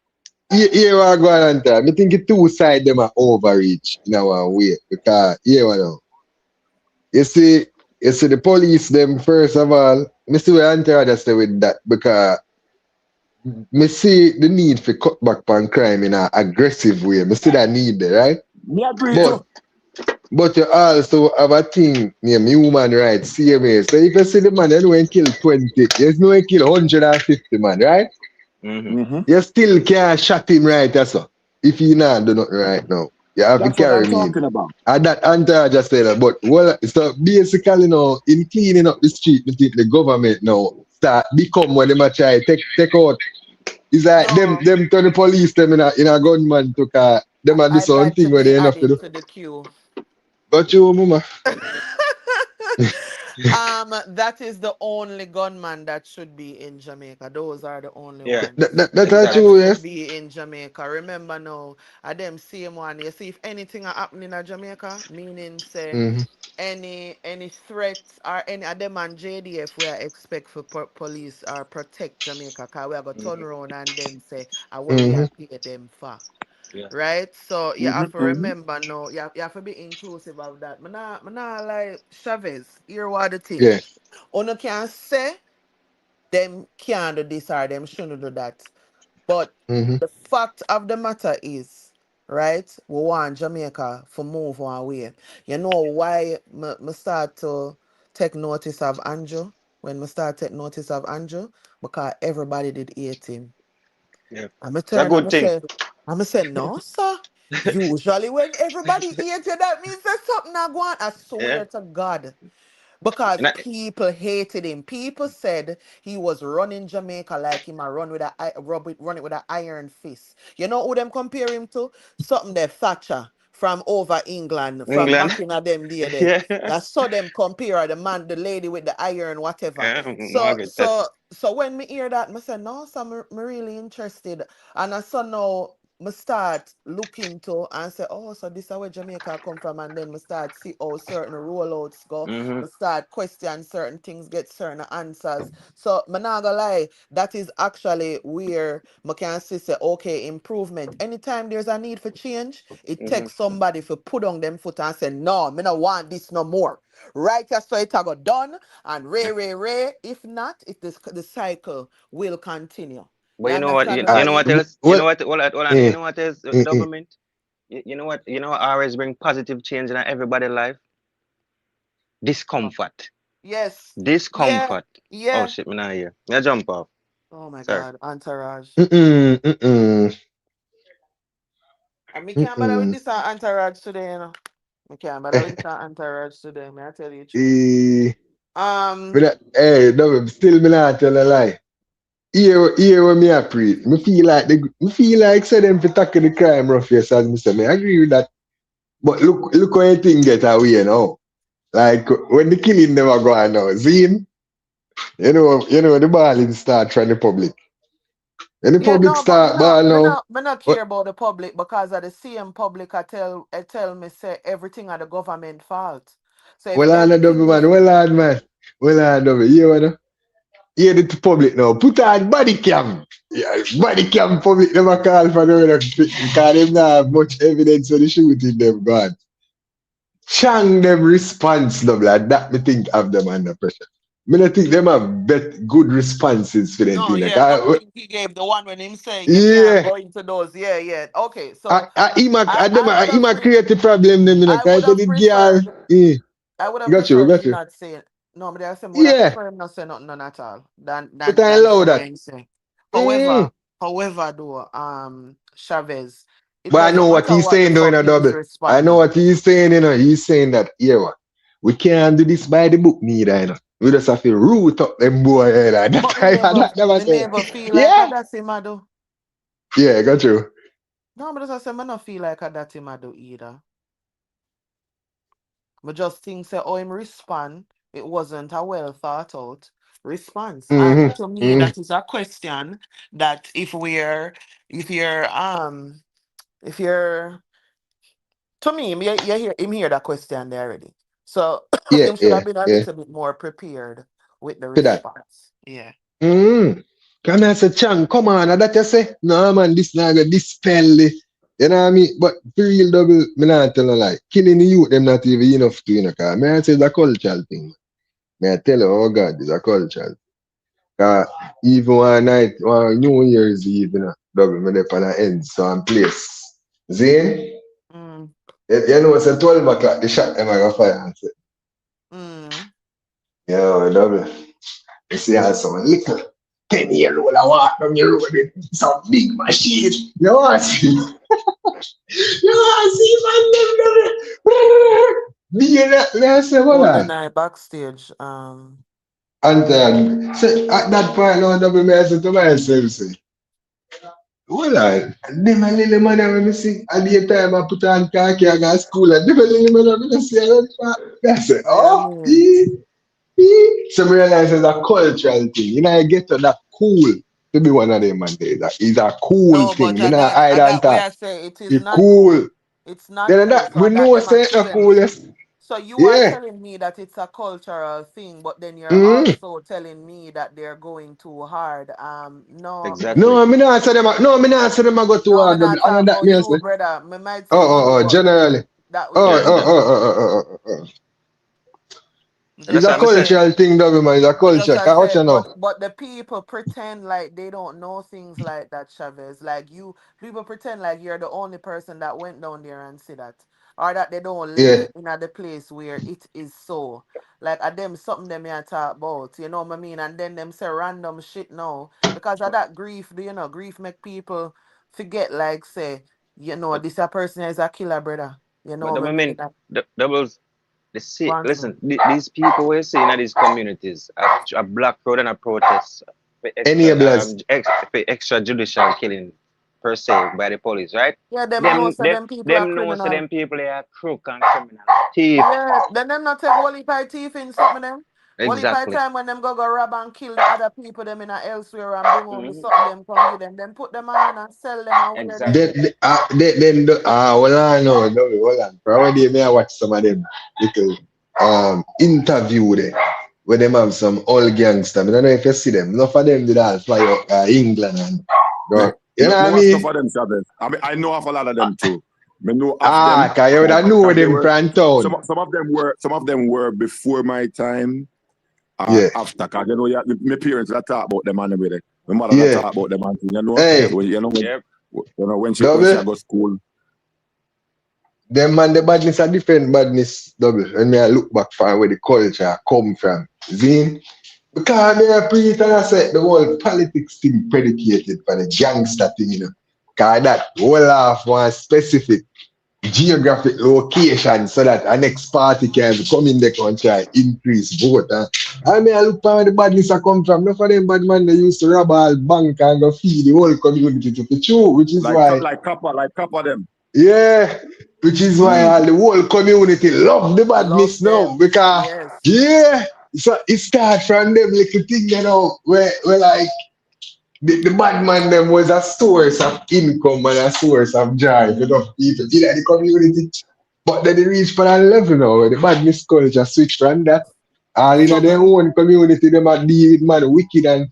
Here I go on time. I think the two sides them are overreach in our way because here we know. You see the police them first of all. Me see what Antarada say with that because me see the need for cut back on crime in an aggressive way. Me see that need there, right? Me agree too. But you also have a thing named human rights, CMA. So if you see the man, you know he kill 20, you know he kill 150 man, right? You still can't shot him right, that's all. If you not do nothing right now. You have That's to carry what I'm me. talking about. And that Antarada just said that. But well, so basically now, in cleaning up the street, I think the government now start become when they might try take out. It's like them turn the police them in a gunman to car. Them are do I'd like something to where be they enough to added do. to the queue. But you, mama. That is the only gunman that should be in Jamaica. Those are the only ones That's true, yes. should be in Jamaica. Remember now, them same one. You see, if anything are happening in Jamaica, meaning say any threats or any of them and JDF we are expect for police or protect Jamaica, cause we are gonna turn around and then say, where we are pay them for. Right? So you have to remember now, you have to be inclusive of that. Me nah like Chavez, hear what the thing. Yeah. Ono can say them can't do this or them shouldn't do that. But the fact of the matter is, right, we want Jamaica to move one way. You know why me start to take notice of Andrew? When me start take notice of Andrew? Because everybody did hate him. Yeah. I'm going It's a good thing. to say, no, sir. Usually when everybody hates you, that means there's something not going on. I swear to God. Because people hated him. People said he was running Jamaica like him a run with run it with an iron fist. You know who them compare him to? Something that Thatcher from over England, from back in them day there. I saw them compare the lady with the iron, whatever. So when me hear that, I said, no, so I'm really interested. And I saw now I start looking to and say, oh, so this is where Jamaica come from, and then I start see how certain rollouts go. I start question certain things, get certain answers. So I'm not gonna lie, that is actually where I can say, okay, improvement. Anytime there's a need for change, it takes somebody to put on them foot and say, no, I don't want this no more. Right, so it go done, and ray. If not, the cycle will continue. But you know what? You know what else? You know what? Hold on. You know what else? Government. You know what? You know what always bring positive change in everybody's life? Discomfort. Yes. Discomfort. Yeah. Oh shit, me not here. Yeah, jump off. Oh my God, Entourage. I can't bother with this Entourage today, you know. I can't bother with this Entourage today. May I tell you the truth? Hey, no, still me not tell a lie. Here when me preach, me feel like say them for tackle the crime rough, yes, as me say. Me agree with that. But look how you thing get away now. Like when the killing never go on now. Zine, you know the balling start from the public. And the public start ball now. I not care about the public because of the same public I tell me say everything are the government fault. So Well on man. You know. Hear the public now. Put on body cam. Yeah, body cam public never call for the because them not have much evidence of the shooting them gone. Chang them response them like that me think have them under pressure. Me not think them have good responses for them. No, thing. Like, he gave the one when him saying you can't go into those. Yeah. Okay, so he might create a problem then I would have preferred. I would have preferred him not saying. No, but I said would have preferred him not say none at all than say. However, though, Chavez. But I know what he's saying though in a double. I know what he's saying, He's saying that we can't do this by the book neither, We just have to root up them boy. But I never feel like that's him, though. Yeah, got you. No, but as I said, I don't feel like that him I do either. But just think say, oh, him respond. It wasn't a well thought out response. And to me, Mm-hmm. that is a question that if you're if you're to me, him hear that question there already. So Yeah, him should yeah, have been a yeah. little bit more prepared with the For that. response. Yeah. Come here, say, Chang, come on, and that you say, no man, this now go dispel the, you know what I mean? But for real double, me not tell you like, killing the youth, them not even enough to, you know, cause me I say it's a cultural thing. Me I tell you, oh God, it's a cultural. Cause even one night, one New Year's Eve, you know, double, me there on the end, some place. Zane, Mm, you know, it's a 12 o'clock, the shot them I go fire and say, mm. yeah, double. You see how some little 10-year old I walk down the road with some big machine. You want to see? You want to see man them? Me and that, me I say, hold All the on. night backstage. And then, so at that point, now, double me I say to myself, say, hold on. And them a little man when me see, at the time I put on khaki, I go to school, and them a little man when me see, I say, Yeah, I oh, mean, so me realize it's a cultural thing. You know, you get to that cool to be one of them man there. That is a cool no, thing. but You know, I at don't that way talk. I say it is It's not cool. cool. It's not Then cool. that So we that know them a say it's not cool. shouldn't. Yes. So you are Yeah. telling me that it's a cultural thing, but then you're Mm. also telling me that they're going too hard. No, Exactly. No, me not say them. No, me not say them. I go too no, I'm hard. not And talking that about me I you, say. brother. Me might say Oh, you, oh, oh. but Generally. that Oh, Yeah, yeah. oh, yeah. oh, oh, oh, oh, oh, oh. It's That's a what I'm saying. cultural thing, though, man. It's a But just culture. I Cause what said, you know? but the people pretend like they don't know things like that, Chavez. Like you, people pretend like you're the only person that went down there and see that, or that they don't Yeah. live in the place where it is so. Like at them something them here talk about, you know what I mean? And then them say random shit now because of that grief. Do you know grief make people forget? Like say, But this a person is a killer, brother. You know but what I I mean? mean, doubles. Go See, on, listen, son. these people we're seeing in these communities, a black road and a protest for Enablers. for extrajudicial killing per se by the police, right? Yeah, them know Them so them them people are them know so criminal. them people they are crook and criminal thief. Yeah, then them not take Wally Pie teeth in something them. Wally Pie Exactly. time when them go rob and kill the other people them in a elsewhere and bring home the Hmm. something them come give them. Then put them on and sell them and wear them. Exactly. Hold on, no, no, hold on. Probably may I watch some of them little interview there where them have some old gangster. I don't know if you see them. Enough of them did all fly up England and Me, you know what me I watch enough mean? of them, Chavez. I mean, I know of a lot of them too. Me know of them, Cause you would have know because they them were from town. some of them were before my time or Yeah, after. Cause you know, yeah, my parents that talk about them anyway. My mother that yeah. talk about them and things, you know. Hey, So Yep. when she double. go school, Them man, the badness a different badness, double. When me I look back from where the culture come from. Zine? Because me I preach and I say the whole politics thing predicated for the gangster thing, you know. Cause that whole off one specific geographic location so that our next party can come in the country and increase vote. I mean, I look for where the badness a come from. Not for them bad man they used to rob all bank and go feed the whole community to the true, which is why, like copper them. yeah, which is why Mm. all the whole community love the badness Love now. them. Because, Yes. yeah, so it starts from them little thing, you know, where like, the bad man them was a source of income and a source of joy for enough people in the community. But then they reach for a level now where the badness culture switch from that. All in So their me, own community, them are deal with man wicked and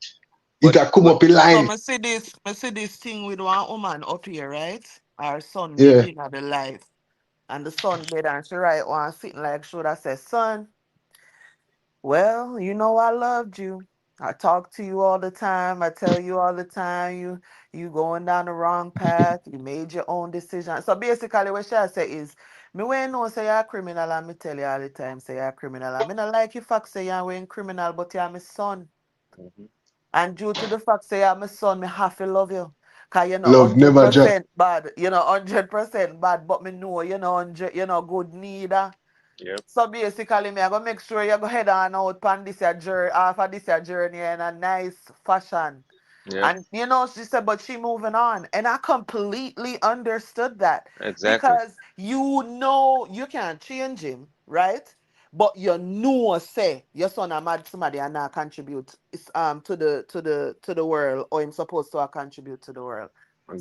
it But a come but up in so line. me see this thing with one woman up here, right? Our son deep Yeah, in the life. And the son dead and she right one sitting like should I say, son, well, I loved you. I talk to you all the time. I tell you all the time you going down the wrong path. You made your own decision. So basically what she say is me when no say you're a criminal and me tell you all the time say you're a criminal. I mean I like you fact say you're a criminal, but you're my son. mhm. And due to the fact say you're my son, me have to love you. Cause you're not love hundred never drop. percent bad. You're not 100% bad, but me know you're not 100, you're not good neither. Yep. So basically, me I go make sure you go head on out on this your journey, after this your journey in a nice fashion. Yeah, And you know, she said, but she moving on. And I completely understood that. exactly. Because you know you can't change him, right? But you know say your son a mad somebody and not contribute to the world, or him supposed to contribute to the world.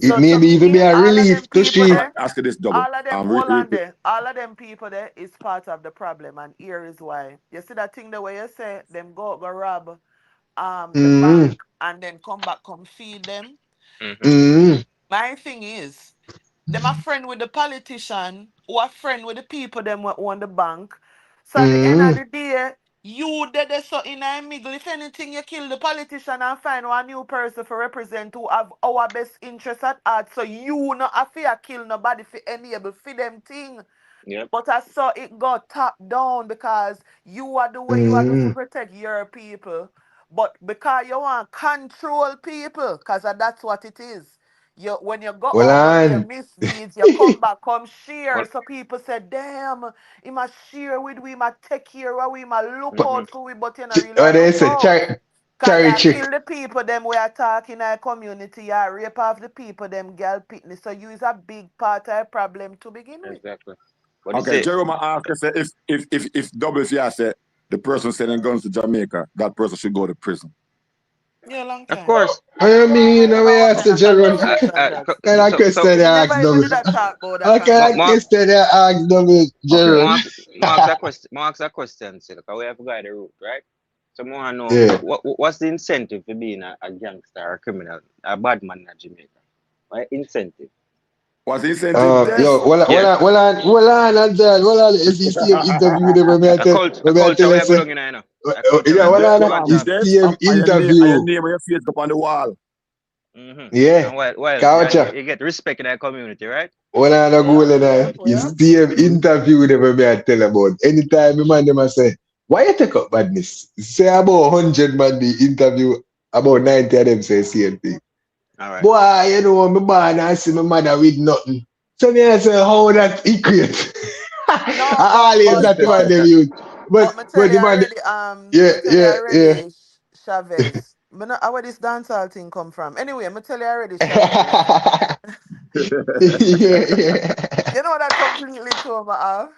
It So Exactly. to maybe even be me, a all of relief them to people she. All right, there, ask you this double. all of them, hold on there, all of them people there is part of the problem, and here is why. You see that thing the way you say them go rob the Mm, bank and then come back come feed them. Mm-hmm. mm, My thing is, them a friend with the politician who a friend with the people them who own the bank. So at the end of mm, the day, you did it so in a middle. If anything, you kill the politician and find one new person for represent who have our best interest at heart. So you not have to kill nobody for enable for them thing. Yep. But I saw it got top down because you are the way you are to mm. protect your people. But because you want control people, because that's what it is. You when you go Well, out go do your on. misdeeds, you come back, come share. Well. So people say, damn, he must share with we, must take care of we, must look But Mm-hmm. out for we, but you not really what they look say, out. Cause you cherry kill trick. the people them we attack in our community, you rape off the people them girl pitney. So you is a big part of the problem to begin with. Exactly. What is Okay, it? Jerome asked us if double fear said the person selling guns to Jamaica, that person should go to prison. Yeah, long Of time. course. I mean, I Never mean, have I say, that Jerome, conversation, that. kind of So question We they never ask even double. did that talk about that How Mark, kind of Mark, question they ask double, Jerome? Mark's a question. Mark's a question. See, look, we have to guide the route, right? So, I want to know Yeah. what's the incentive for being a gangster, or a criminal, a bad man in Jamaica? What incentive? Was the incentive there? Yo, Yeah, well, on, is the same interview there a when I culture tell we you, have say, belong in, you know. A culture we yeah, have well, belong. There, We on, want I'm to have. it's dead. same And your interview. name and your face up on the wall. Mm-hmm. Yeah, And while couch. you get respect in that community, right? When I go Yep, in there, yep, it's yep. same interview them when I tell about. Anytime the man them a say, why you take up badness? Say about 100 man the interview, about 90 of them say same thing. All right. Boy, you know, my man, I see my mother with nothing. So me I say, how that equate? No, I always that the man them use. but me tell But you the man, already, yeah, me tell you yeah, yeah. already, Chavez. Me know where this dancehall thing come from. Anyway, me tell you already, Chavez. Yeah, yeah. You know that completely true, ma.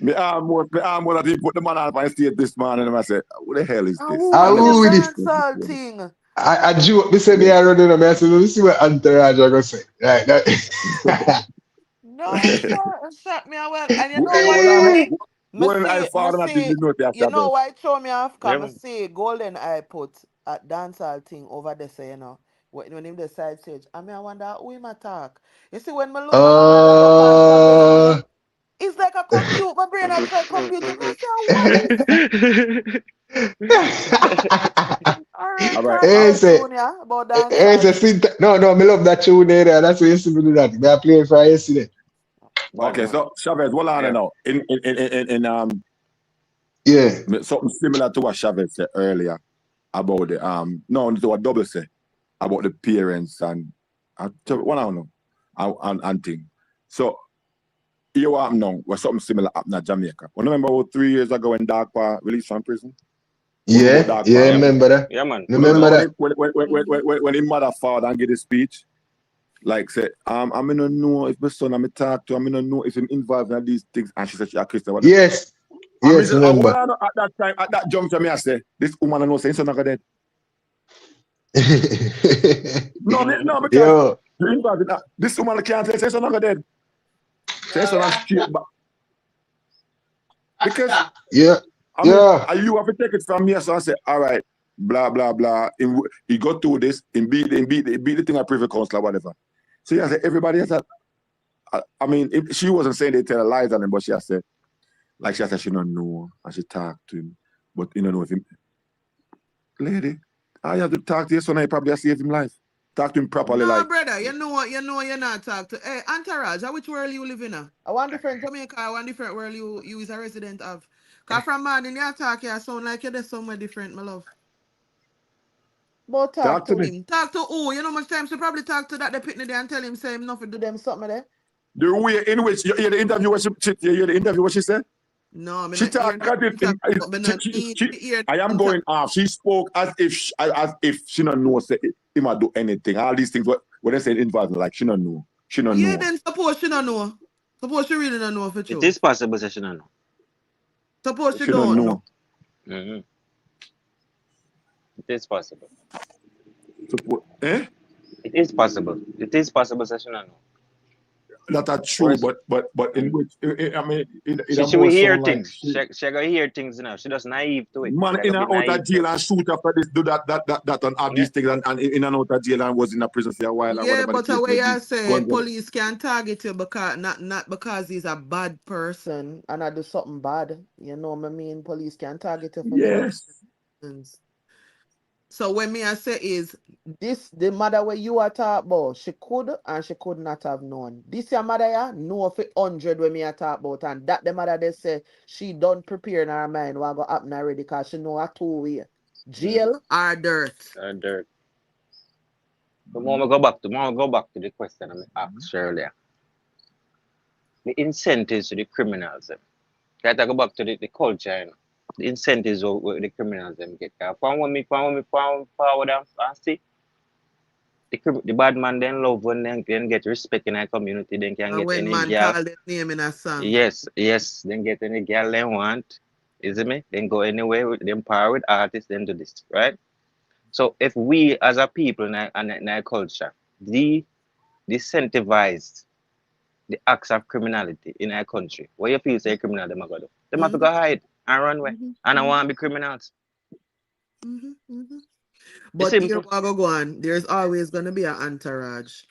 Me almost that he put the man on my stage this morning and I said, who the hell is this? Who I And do let the me would. see. dancehall thing? I joke, me say me I running on me, I say, let me see what Entourage are gonna say. Right, that. No, shut me well. And you know what Well, I'm funny? when I Me found I think see, you know the you after know best. why it throw me off? Yeah, Cause me man. see Golden Eye put a dancehall thing over there, say, you know, when him the side stage. I mean, I wonder who him attack. You see, when me look back and I look at Chavez uh, name, it's like a compute. My brain I try compute it. I say, what is? All right, All right. talk hey, now, say, Junior, about hey, dancehall say, thing. no, no, me love that tune there. That's why you see me do that. Me I play it for yesterday. Bad Okay, man. so Chavez, what on Yeah. now? In Yeah. something similar to what Chavez said earlier about the no, to what Double said about the parents and what I don't know and thing. So you what now was something similar happened in Jamaica. You remember about 3 years ago when Darkwa released from prison? You remember Yeah, yeah, Darkwa Yeah, man. released? remember that. Yeah, man. You remember Remember when that. when his mother father and get his speech? Like say, I don't know if my son I'm talk to, I don't know if I'm involved in these things. And she said she a Christian, whatever. Yes, I mean, yes, what remember. I know at that time, at that juncture, me I say, this woman I know saying son not dead. No, because Yo, you're involved in that. This woman can't say son not dead. Say son and straight back. Because yeah, I mean, yeah. you have to take it from me, so I say, all right, blah blah blah. He got through this, and beat the thing at privy council or whatever. So yeah, I said everybody has that. I mean, she wasn't saying they tell lies on him, but she has said, like she said, she don't know, and she talked to him, but you don't know if him, lady, I have to talk to your son, I probably have saved him life. Talk to him properly, No, like. brother, you know what? You know you're not talk to. Hey, Entourage, which world you live in? I want different Jamaica, I want different world you is a resident of. Cause from man in your talk, you sound like you're there somewhere different, my love. But talk Talk to to me. him. Talk to who? You know much time, so probably talk to that the pitney there and tell him say him nothing do them something there. The way in which you hear the interview what you hear the interview what she said? No, I'm She not hearing talk as if but I not need to hear I am going off. She spoke as if she don't know say he might do anything. All these things what they say involved like she don't know. She don't Yeah, know. then suppose she don't know. Suppose she really don't know for It true. is possible, session, no. Suppose she She don't don't know. know. It is possible. Eh? It is possible. It is possible, session, no. That are true, Where's but in which I mean it she more will hear sound like things. She gonna hear things now. She just naive to it. man She in gonna and be out of naive to jail it. and shoot after this, do that and have Yeah. these things and in and out of jail and was in a prison for a while or Yeah, whatever the but case the may way be. I say Go on. police can target you because not because he's a bad person and I do something bad. You know what I mean? Police can target you for many Yes. reasons. So when me I say is this the mother where you are talk about, she could and she could not have known. This your mother ya know for 100 when me I talk about and that the mother they say she done prepare in her mind what go happen already because she know a two-way. Jail or dirt. Dirt. But more go back to the question I asked earlier. The incentives to the criminals. Can I go back to the culture, you know? The incentives of the criminals them get. From when me forward and see the bad man then love when they can get respect in our community, then can And get when any man girl. call their name in a song. Yes, then get any girl they want. Is it me? Then go anywhere with them power with artists, then do this, right? So if we as a people in our culture, incentivize the acts of criminality in our country, what you feel say criminal them go do? Them have to go hide and run away. And I want to be criminals. It's But here simple. we go on. There's always gonna be an entourage.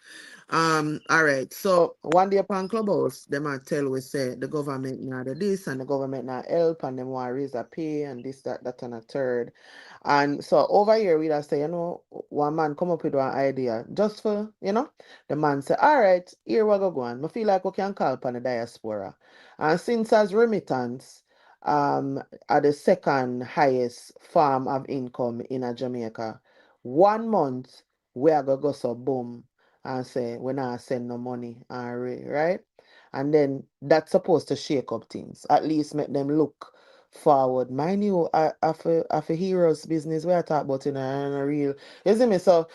All right. So one day upon Clubhouse, them a tell we say the government not do this and the government not help and them want to raise a pay and this, that and a third. And so over here we just say, one man come up with one idea just for, the man say, all right, here we go on. I feel like we can call upon the diaspora. And since as remittance, are the second highest form of income in a Jamaica. 1 month we are gonna go so boom and say we not send no money right? And then that's supposed to shake up things. At least make them look forward. Mind you, of a heroes business we are talking about in a real, you see me? So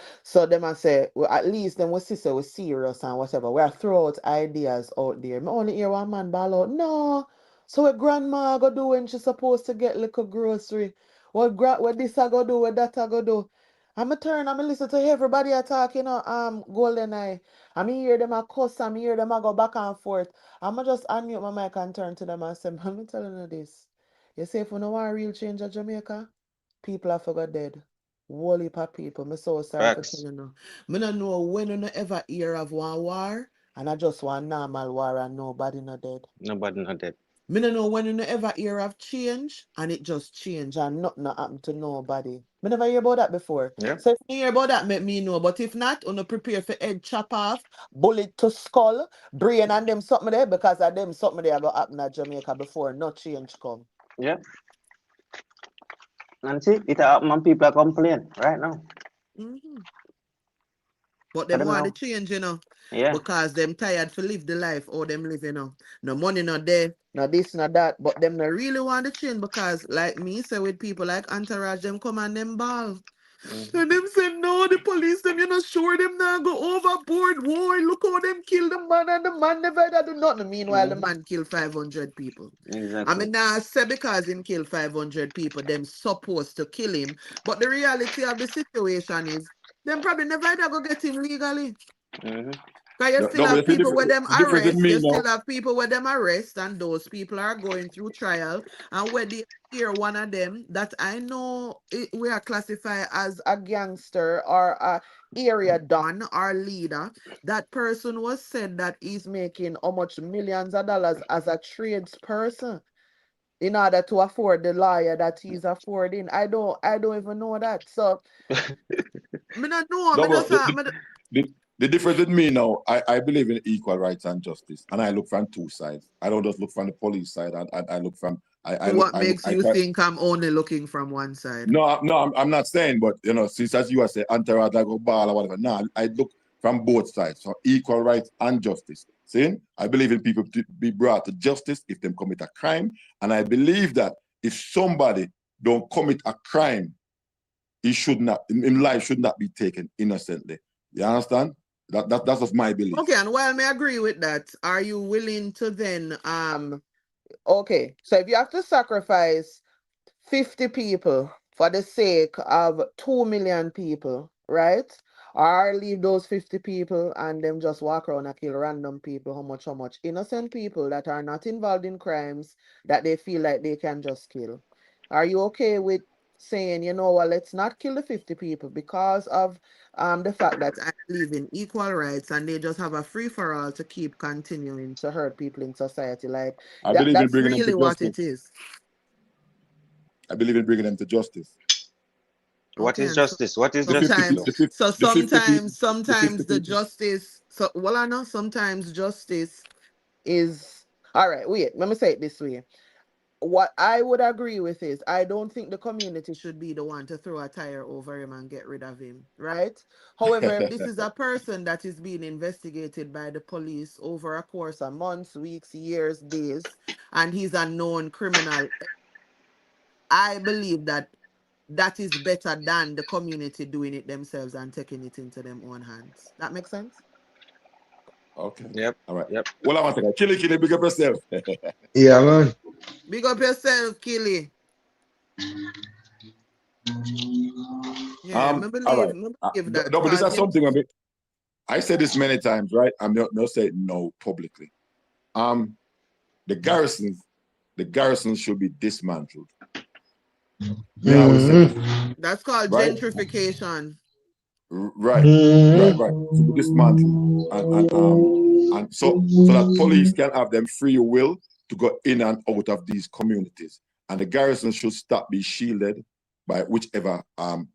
them I say well, at least then we see so we serious and whatever. We are throw out ideas out there. Me only hear one man ball out, no. So what grandma go do when she supposed to get little grocery? What this I go do, what that I go do? I'm listen to everybody I talk, Golden Eye. I'm hear them a cuss, I'm hear them a go back and forth. I'ma just unmute my mic and turn to them and say, I'm telling you this. You say if we don't want real change at Jamaica, people are forgot dead. Whole heap of people. I'm so sorry for Facts. telling you. I don't know when you ever hear of one war, and I just want normal war and nobody not dead. Nobody not dead. Me no know when you ever hear of change and it just change and nothing not happen to nobody. Me never hear about that before. Yeah. So if you hear about that, make me know. But if not, you prepare for head chop off, bullet to skull, brain and them something there because of them something there go happen at Jamaica before no change come. Yeah. And see, it happen and people are complaining right now. But Let them them want know. to change, Yeah. because them tired for live the life or them live, No money not there, no this, no that. But them not really want to change because like me say with people like Entourage, them come and them ball. And them say, no, the police, them, sure them now go overboard. Boy, look how them kill the man and the man never do nothing. Meanwhile, the man kill 500 people. Exactly. I mean, now I say because him kill 500 people, them supposed to kill him. But the reality of the situation is, them probably never ever go get him legally. Because you still have people where them arrest, you still have people where them arrest, and those people are going through trial. And where they hear one of them that I know we are classified as a gangster or a area don or leader, that person was said that he's making how much millions of dollars as a tradesperson in order to afford the lawyer that he's affording. I don't even know that. So me not know. Me just the difference with me now, I believe in equal rights and justice, and I look from two sides. I don't just look from the police side. I look from what makes you think I'm only looking from one side? No, I'm not saying, but since as you are saying, entourage I go ball or whatever. No, I look from both sides, for equal rights and justice. See? I believe in people to be brought to justice if they commit a crime. And I believe that if somebody don't commit a crime, he should not, in life should not be taken innocently. You understand? That's just my belief. Okay, and while I agree with that, are you willing to then okay, so if you have to sacrifice 50 people for the sake of 2 million people, right? Or leave those 50 people and them just walk around and kill random people, how much innocent people that are not involved in crimes that they feel like they can just kill. Are you okay with saying, you know what, let's not kill the 50 people because of the fact that I believe in equal rights and they just have a free-for-all to keep continuing to hurt people in society? Like I believe in that's bringing them really to what justice. it is. I believe in bringing them to justice. What Okay, is and justice? What is The 50 justice? sometimes, Though? people, so the 50 people, sometimes the people. justice, so well, I know sometimes justice is all right. Wait, let me say it this way. What I would agree with is I don't think the community should be the one to throw a tire over him and get rid of him, right? However, if this is a person that is being investigated by the police over a course of months, weeks, years, days, and he's a known criminal, I believe that that is better than the community doing it themselves and taking it into their own hands. That makes sense? Okay. Yep. All right. Yep. Well, I want to kill it, big up yourself. Yeah, man. Big up yourself, Killy. Yeah, All right. me believe that No, but this because is something I said this many times, right? I'm not saying no publicly. The garrisons should be dismantled. Me always say this, that's called right? gentrification. Right. To be dismantled, and so that police can have them free will to go in and out of these communities, and the garrison should stop being shielded by whichever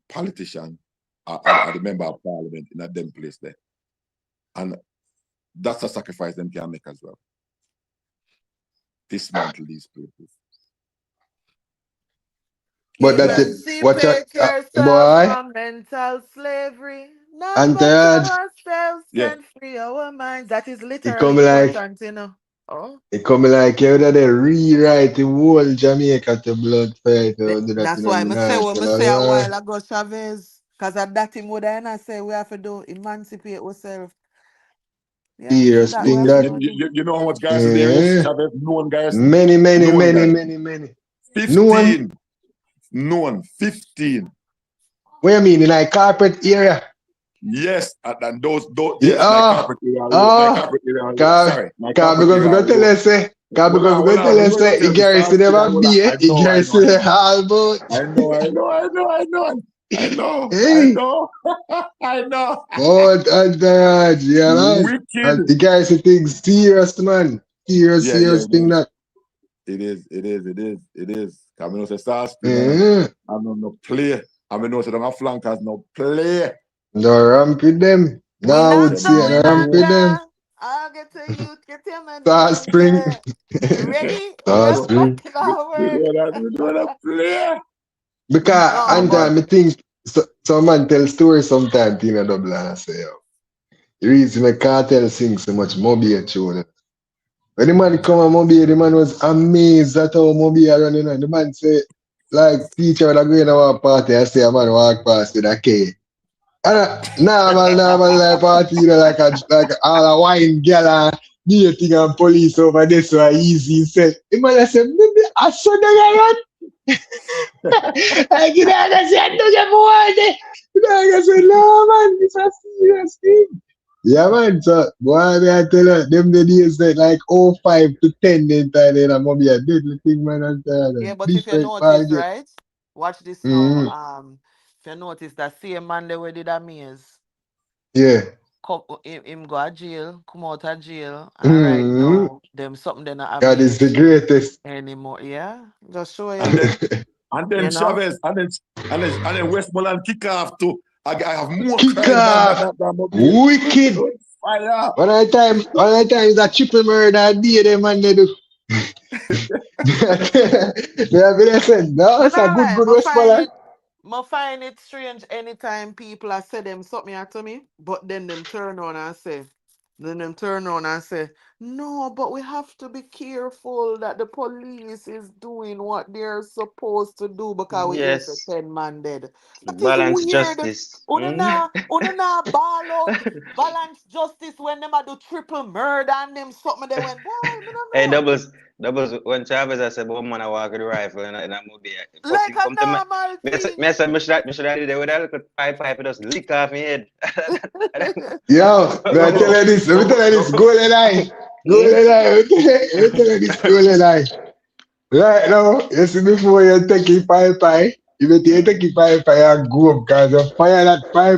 politician or the member of parliament in that them place there, and that's a sacrifice them can make as well. Dismantle these places. But that's it. Watch out, Emancipate yourself boy. from mental slavery. None And but third, ourselves Yeah. can free our minds. That is it come literally like important, you know. Oh, you know they rewrite the whole Jamaica to blood fight or do that that's in why the I say north. what I say a while ago, Chavez. Because at that time, what I say we have to do, emancipate ourselves. Yeah, so Serious that we thing have to that go do. You know how much garrison there is? Chavez, known garrison. many. Known garrison. 15. Known 15. What you mean in like carpet area? Yes, and those Yeah, yes, my carpet area. Sorry, my carpet because we area. go tell us say, because we go tell us say, he garrison never be, he garrison all about. I know. Hey. I know. Oh, and yeah, man. Wicked. And the garrison thing serious, man. Serious thing that. It is. Come on, say Star-Spring. I'm no play. I mean, no, so them flankers no play. No ramp with them. No, I would say no ramp with them. I'll get to you, get him and Star-Spring. ready? Star-Spring. We don't play. Because, No, and but me think, some man tell stories sometimes in a double and I say, yo, the reason I can't tell sing so much Moby tune. When the man come on Moby, the man was amazed at how Moby are running on. The man say, like, teacher would go in our party and say a man walk past with a K. And normal like party, you know, like all a wine girl and dating and police over there so easy. He said, the man said, maybe I saw the guy. Like, you know, I said, I don't get more. You know, I said, no, man, it's a serious thing. Yeah, man, so, boy, I tell you, them the days that like 05 to 10, then I'm going to be a deadly thing, man. yeah, but if you notice, right? Watch this now. If you notice that same man they were did a maze. Yeah. Him go to jail, come out of jail, and right now, them something they not God is the greatest anymore. Yeah, just show you. And then Chavez, and then Westmoreland kick off too. I have more kick off. Wicked. Fire. One of the time is a triple murder day, them man they do. They have been said, no, it's a good Westmoreland. I find it strange anytime people are say them something to me, but then them turn on and say, no, but we have to be careful that the police is doing what they're supposed to do because we hear say Yes. 10 man dead. That is Balance weird. justice. Una ball out balance justice when them a do triple murder and them something they went, boy, me Hey, don't know. doubles. When Chavez I said, "But man, I walk with the rifle and I move there." First Like thing a come to me. normal thing. Me say, me should have did it with that little pipe it just lick off my head. Yo, let me tell you this. Let me tell you this. Golden eye. Golden eye. Let me tell you this. Golden eye. Right now, you see before you take your pie, if you take your pie and go up because you fire that pie,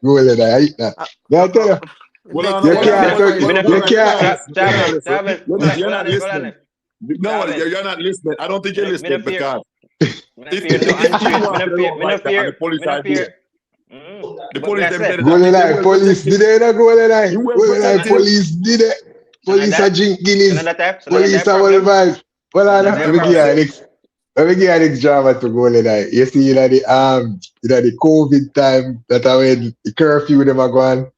golden eye. I eat that. Uh, Let me tell you. Well, Next no, You year well, you no, can't get but, touch. Me but, no but You right, can't. Travis, Chavez, you're not listening. No, Chavez. you're not listening. I don't think Me you're no listening fear. because Me no if fear if no if you answering. walk the road Me no like that and the fear. police Me no are there, fear. the But me police I them say, there, I Golden think they eye. will Police protect did him. it. Golden eye. You will Golden eye. protect him. Police did it. so now Police are that, drink so Guinness. now that, so now Police that are well problem. vibes. Well, So I now know. that Let me give you problem. an next. Let me give you an next drama to Golden eye. You see, the COVID time that I went the curfew them are going.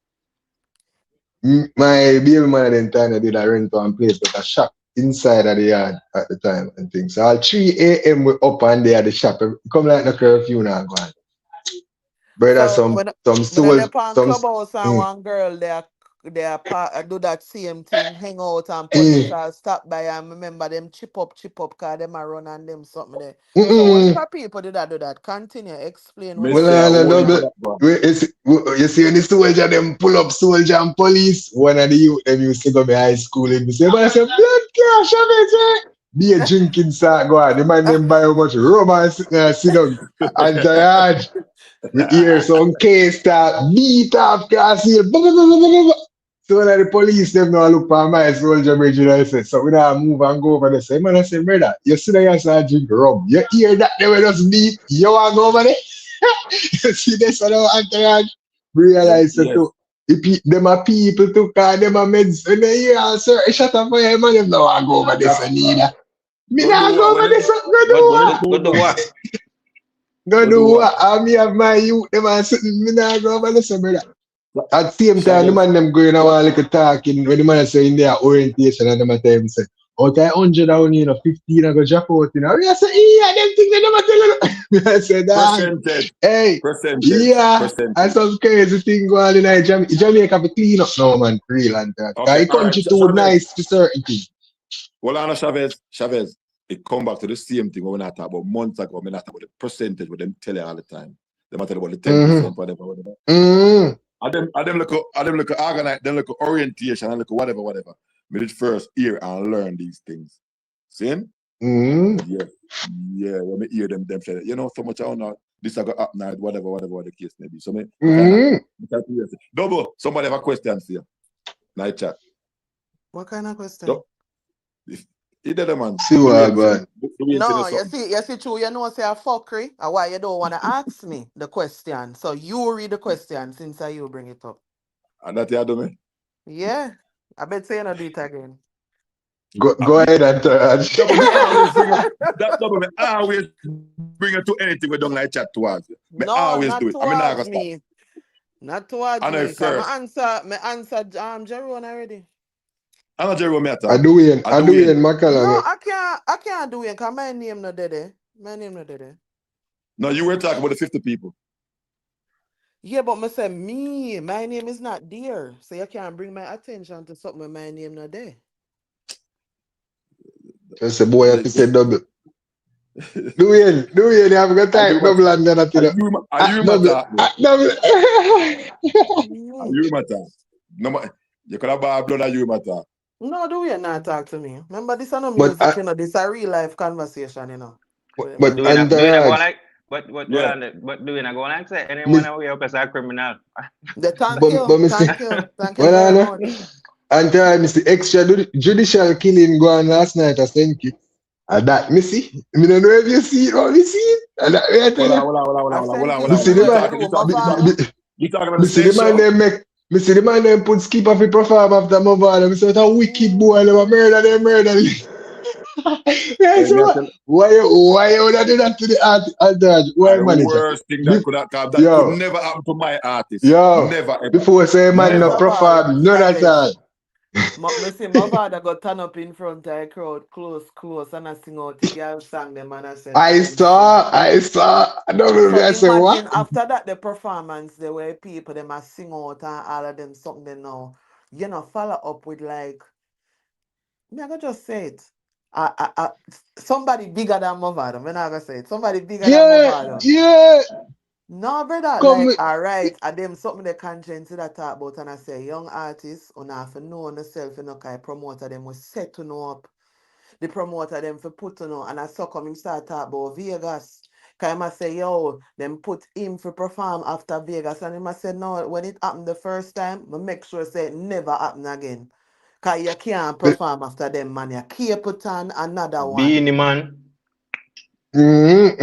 My baby man in time did a rent one place but a shop inside of the yard at the time and things. So at 3 a.m. we up and there at the shop. Come like no curfew now go on. Brother, So some when I souls, dep on some clubhouse and mm, one girl do that same thing, hang out and police mm, are stop by and remember them chip up cause them a run and them something there. So what mm. type of people did that do that? Continue, explain what Me you Well, say mean. a no whole heap double. of that, bro. You see when the soldier them pull up soldier and police, one of the youth them used to go to high school and say, but I say, blood cash, I mean, be a drinking start go on. The man them buy how much rum and sit down and tired. We hear some case start beat up castle. So when the police them now look for my soldier bridge and I say, so we now move and go over there. Say, man, I say, brother, you see that you start drink rum. You hear that they will just beat. You want to go over there? You see this one entourage realize that Yes. too. Them are people to call them a meds. And then yeah, sir, shut up for him and them now I go over this and neither. Me Go do not go what over when this. Go do when the what? two Go do done. what? Go Go do do what? what? I me have my youth, them are sitting, me not go over this, brother. At the same time, the Chavez. man them going on a little talking, when the man say in their orientation and them at time say, out of 100 down, 15 I go drop out, I say, yeah, them things they never tell you. I say, dog, Percentage. hey, Percentage. yeah, and Percentage. some crazy thing going on in Jamaica for clean up now, man, real and that. Okay, Because the all right. country too Chavez. nice for certain things. Well, I know Chavez, it come back to the same thing when we not talk about months ago. We not talk about the percentage what them tell you all the time. They might tell about the 10%, whatever. Mm-hmm. Them look at organize, them look at orientation and look at whatever. Me did first hear and learn these things. See? Mm-hmm. Yeah. When me hear them say, so much I don't know. This I got up now, whatever the case may be. So me kind of double. Somebody have a question for you. Night chat. What kind of question? Either the man. See what, man. No, you see true, say a fuckery. And why you don't want to ask me the question. So you read the question since you bring it up. And that you do me? Yeah. I bet say you not do it again. Go ahead, Entourage. Double me always bring it to anything we don't like chat towards you. Me No, always not do it. I mean, not towards gonna stop. me. Not towards I know me. Because first. my answer Jerome already. I know Jerry me I do it, Macallan. No, I can't do it because my name not there. My name not there. No, you were talking about the 50 people. Yeah, but I say my name is not there. So you can't bring my attention to something with my name not there. Just a boy have to say double. Do you have a good time? Double and then Are you double. Double. Are you matter? No, you could have bad blood. Are you matter? No, do you not talk to me? Remember, this is no music, this is a real life conversation, But do we not go like? But do we not go like say anyone who help us a criminal? Thank you very much. And Mr. Extra judicial killing going last night at St. Kitts. And that, Missy, I don't know if you see it or you see it. And that, I tell you, see the man them make, me see the man them put skip off the perform after move on. Me say, that wicked boy, they murder. Yeah, so why you would do that to the Outrage? Why The manager? worst thing that could have come. That Yo. could never happen to my artist. Yo, Never ever. before say man no perform, none at all. Me see my father got turn up in front of the crowd, close, and I sing out the girl sang them and I said, I saw. I don't know. So I say imagine what? after that the performance, the way people them a sing out and all of them something they know, you know, follow up with like, me I go just say it. Somebody bigger than Movado. Me not gonna say it. Somebody bigger than Movado. Yeah. No, brother, Come like, all right, and them something the conscience that I talk about, and I say, young artists, on have to know on yourself, you know, because promoter them was set to know up. The promoter them for put to know, and I saw come him start talk about Vegas. Because I say, yo, them put him for perform after Vegas, and him I said, no, when it happened the first time, I make sure say it never happen again. Because you can't perform after them, man. You keep put on another one. Beenieman. You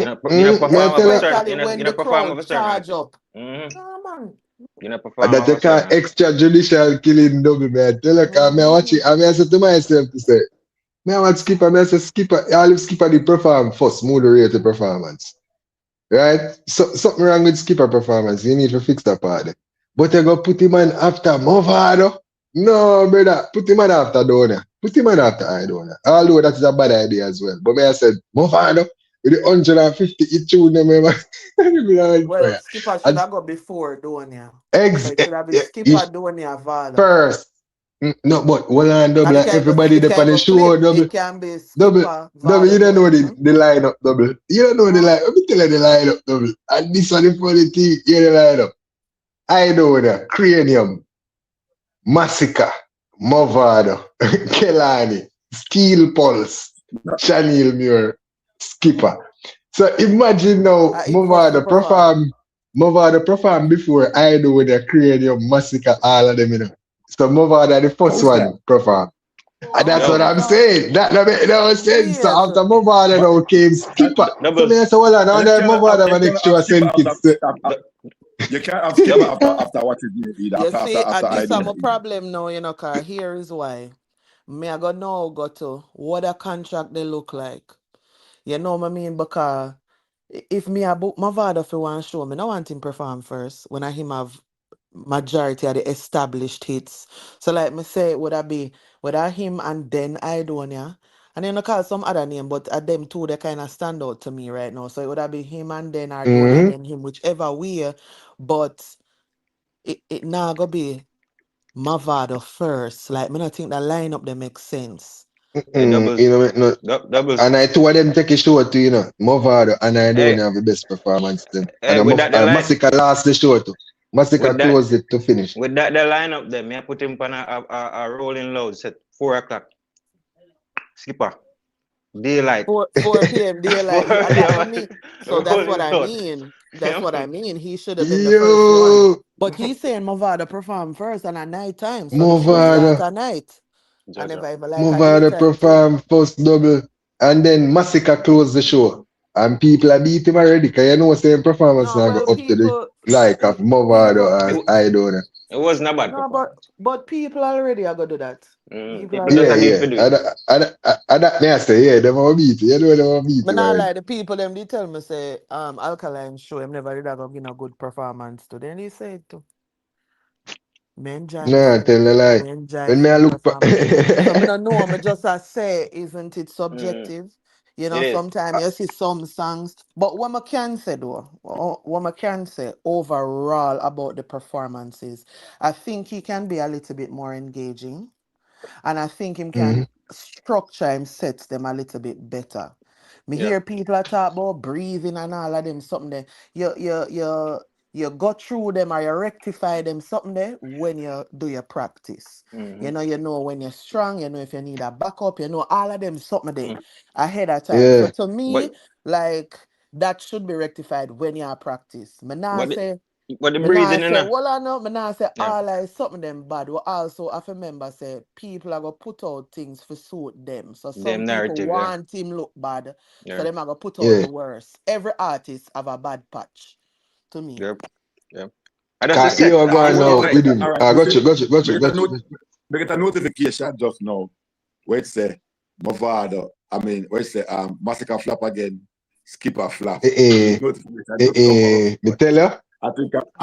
know, perform especially when the crowd charge up. No, man. You know, perform that you can extrajudicial killing double, man. Tell you, I watch it. I said to myself to say, I want Skipper, I say Skipper, I leave Skipper the perform first, moderated performance. Right? So something wrong with Skipper performance. You need to fix that part. But you go put him on after Movado. No, brother. Put him on after Dona. Put him on after Idona. Although that is a bad idea as well. But me I said, Movado, with the 150 each tune them. Well, Skipper should have got before Donia. So it should have been Skipper, Donia, Valo. First. No, but one and double, and everybody there on the show, double. It can be Skipper, double, you don't know the lineup, double. You don't know the lineup. Let me tell you the lineup, double. And this one, the funny thing, hear the lineup. I know the Cranium, Massacre, Movado, Kelani, Steel Pulse, Chanel Muir, Skipper. So imagine now, Movado perform before I know the Cranium, Massacre, all of them, you know. So Movado the first one perform. And that's what I'm saying. That makes no sense. So after Movado now came Skipper. So me say, well, now that Movado have an extra sentence. You can't have Skipper after what you do. You see, this is my problem now, you know, because here is why. Me I got to what a contract they look like. You know what I mean? Because if me I book Movado for one show, me I want him perform first when I him have majority of the established hits. So like me say it would I be whether him and then Idonia. And then I call some other name, but at them two they kind of stand out to me right now. So it would I be him and then Idonia and then him, whichever way. But it now gonna be Movado first. Like me not think that lineup they make sense. You know, no, and I two of them take a show too, you know. Movado and I don't have the best performance then. And Massacre last the show too. Massacre closed it to finish. With that the lineup there, me I put him on a rolling load set 4 o'clock. Skipper. Daylight. 4 p.m. daylight. So that's what I mean. That's what I mean. He should have been the first one. But he's saying Movado perform first on a night time. So Movado at night. I never ever like Movado perform first double. And then Massacre close the show. And people are beat him already. Because you know same performance now go up to the like of Movado and Idona. It was not bad. No, but people already are gonna do that. Yeah. And that may I say, yeah, they will beat you. You know they will beat you. But not like the people them they tell me say Alkaline show him never did gonna give a good performance to. Then he say it too. Men giant. No, tell a lie. When me I look so I don't know, I just say, isn't it subjective? You know, sometimes you see some songs, but what I can say though, what I can say overall about the performances, I think he can be a little bit more engaging, and I think him can structure him sets them a little bit better. Me hear people talk about breathing and all of them something there. You go through them or you rectify them something there when you do your practice. You know when you're strong, you know if you need a backup, you know all of them something there ahead of time. So to me, like that should be rectified when you practice. But the breathing in well, I know, I say all like something them bad. But also I remember say people are gonna put out things for suit them. So some people want him look bad, so them are gonna put out the worst. Every artist have a bad patch. To me. Yep. I just you are going now with him. Got you. We get a notification just now where it say Mavado, I mean, what you say, Massacre flap again, Skipper flap. Me tell you. I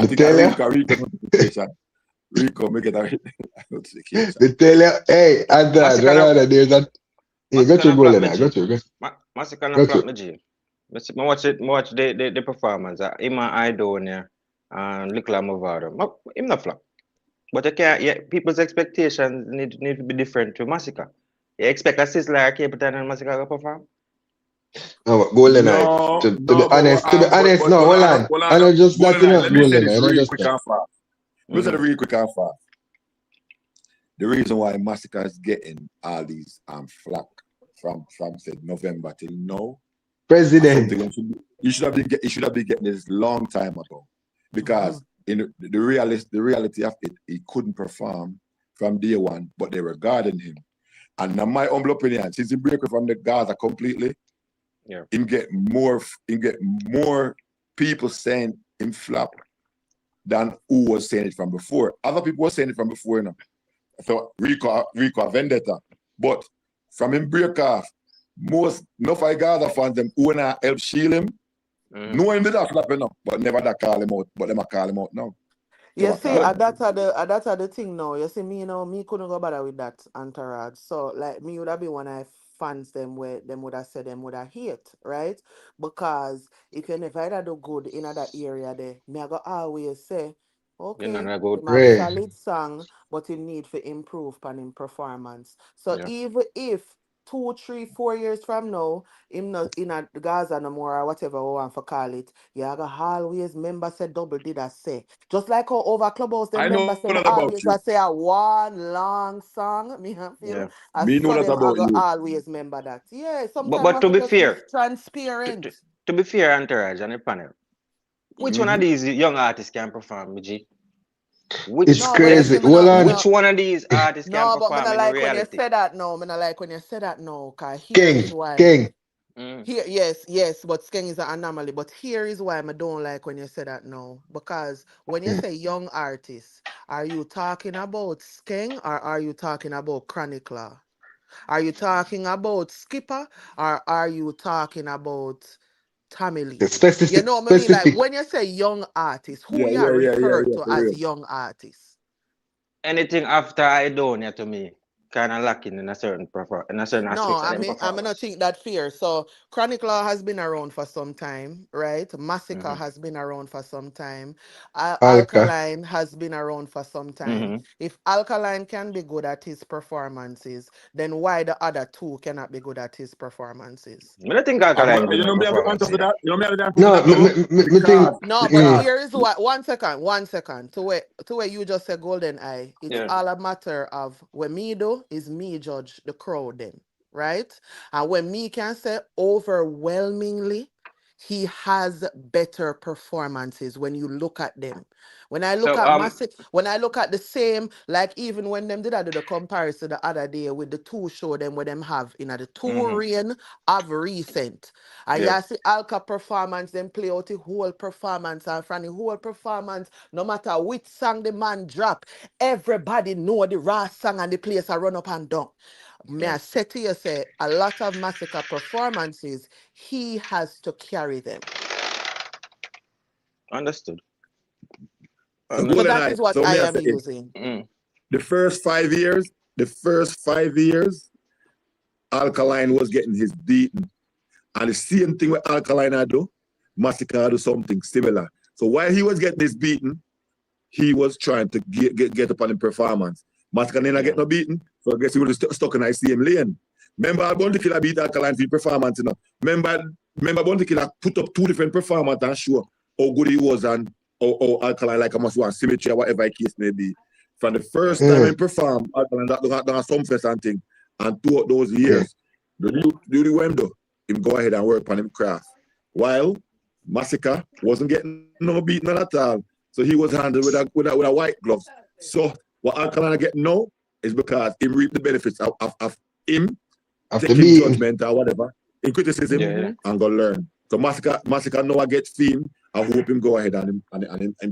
think I Rico notification. Rico, make it a notification. Me tell you, hey, Andrade, there's that. Hey, go to goal now. Go to. Massacre na flap me G. I watch the performance. Him and I down there and look like Mavado. Him not flap. But you can't. Yeah, people's expectations need to be different to Massacre. You expect a sizzler like Capitan and Massacre to perform? No, Golden Eye. To be honest, no, hold on. I know just that, you know, Golden Eye. I know just that. Look at the real quick and fast. The reason why Massacre is getting all these flack from say November till now. President. You should have been getting this long time ago. Because in the reality of it, he couldn't perform from day one, but they were guarding him. And in my humble opinion, since he break from the Gaza completely, him get more people saying him flap than who was saying it from before. Other people were saying it from before, you know. So Rico vendetta. But from him break off, enough of Gaza fans them who wanna help shield him. No him did that flap enough, but never that call him out. But them a call him out now. You see, that's the thing now. You see, me couldn't go bother with that Entourage. So, like, me would have been one of fans them where them would have said them would have hate, right? Because if you never do good in that area there, me I go always say, okay, it's a solid song, but you need to improve on him performance. So even if 2, 3, 4 years from now, him not in a Gaza no more or whatever we want to call it, you go always member say double did I say. Just like how over Clubhouse, the member say always I say a one long song. Me have feel I saw them I go always remember that. Yeah, sometimes but to be fair, transparent. To be fair, Entourage and the panel, which one of these young artists can perform, G? It's crazy. Which one of these artists can perform but in like reality? when you say that no, I like when you say that no, cause King. Here, yes, but Skeng is an anomaly. But here is why I don't like when you say that no, because when you say young artists, are you talking about Skeng or are you talking about Chronicler? Are you talking about Skipper or are you talking about Tommy Lee? You know what I mean? Like when you say young artists, who you refer to as young artists? Anything after I don't to me kind of lacking in a certain aspect. No, I mean not think that fair. So Chronicler has been around for some time, right? Massacre has been around for some time. Alkaline has been around for some time. If Alkaline can be good at his performances, then why the other two cannot be good at his performances? I don't think Alkaline good at performances. No, but here is what. One second. To where you just said Golden Eye. It's all a matter of when me do is me judge the crowd then, right? And when me can say overwhelmingly, he has better performances when you look at them. When I look when I look at the same, like even when them did I do the comparison the other day with the two show them where them have in the two reign of recent. And you see Alka performance, them play out the whole performance and from the whole performance, no matter which song the man drop, everybody know the raw song and the place I run up and down. May I say to you, say a lot of Massacre performances, he has to carry them. Understood. So that is what I am using. The first 5 years, Alkaline was getting his beaten. And the same thing with Alkaline I do, Massacre do something similar. So while he was getting his beaten, he was trying to get up on the performance. Massacre didn't get no beaten, so I guess he was stuck in the same lane. Remember, Bounty Killer beat Alkaline for performance, you know. Remember Bounty Killer put up 2 different performances and show how good he was and how Alkaline like must want symmetry or whatever the case may be. From the first time he performed, Alkaline done some fest and thing. And throughout those years, do the window, him go ahead and work on him craft. While Massacre wasn't getting no beat none at all. So he was handled with a white gloves. So what Alkaline get now is because he reap the benefits of him taking judgment or whatever, in criticism and go learn. So Massacre now I get theme. I hope him go ahead and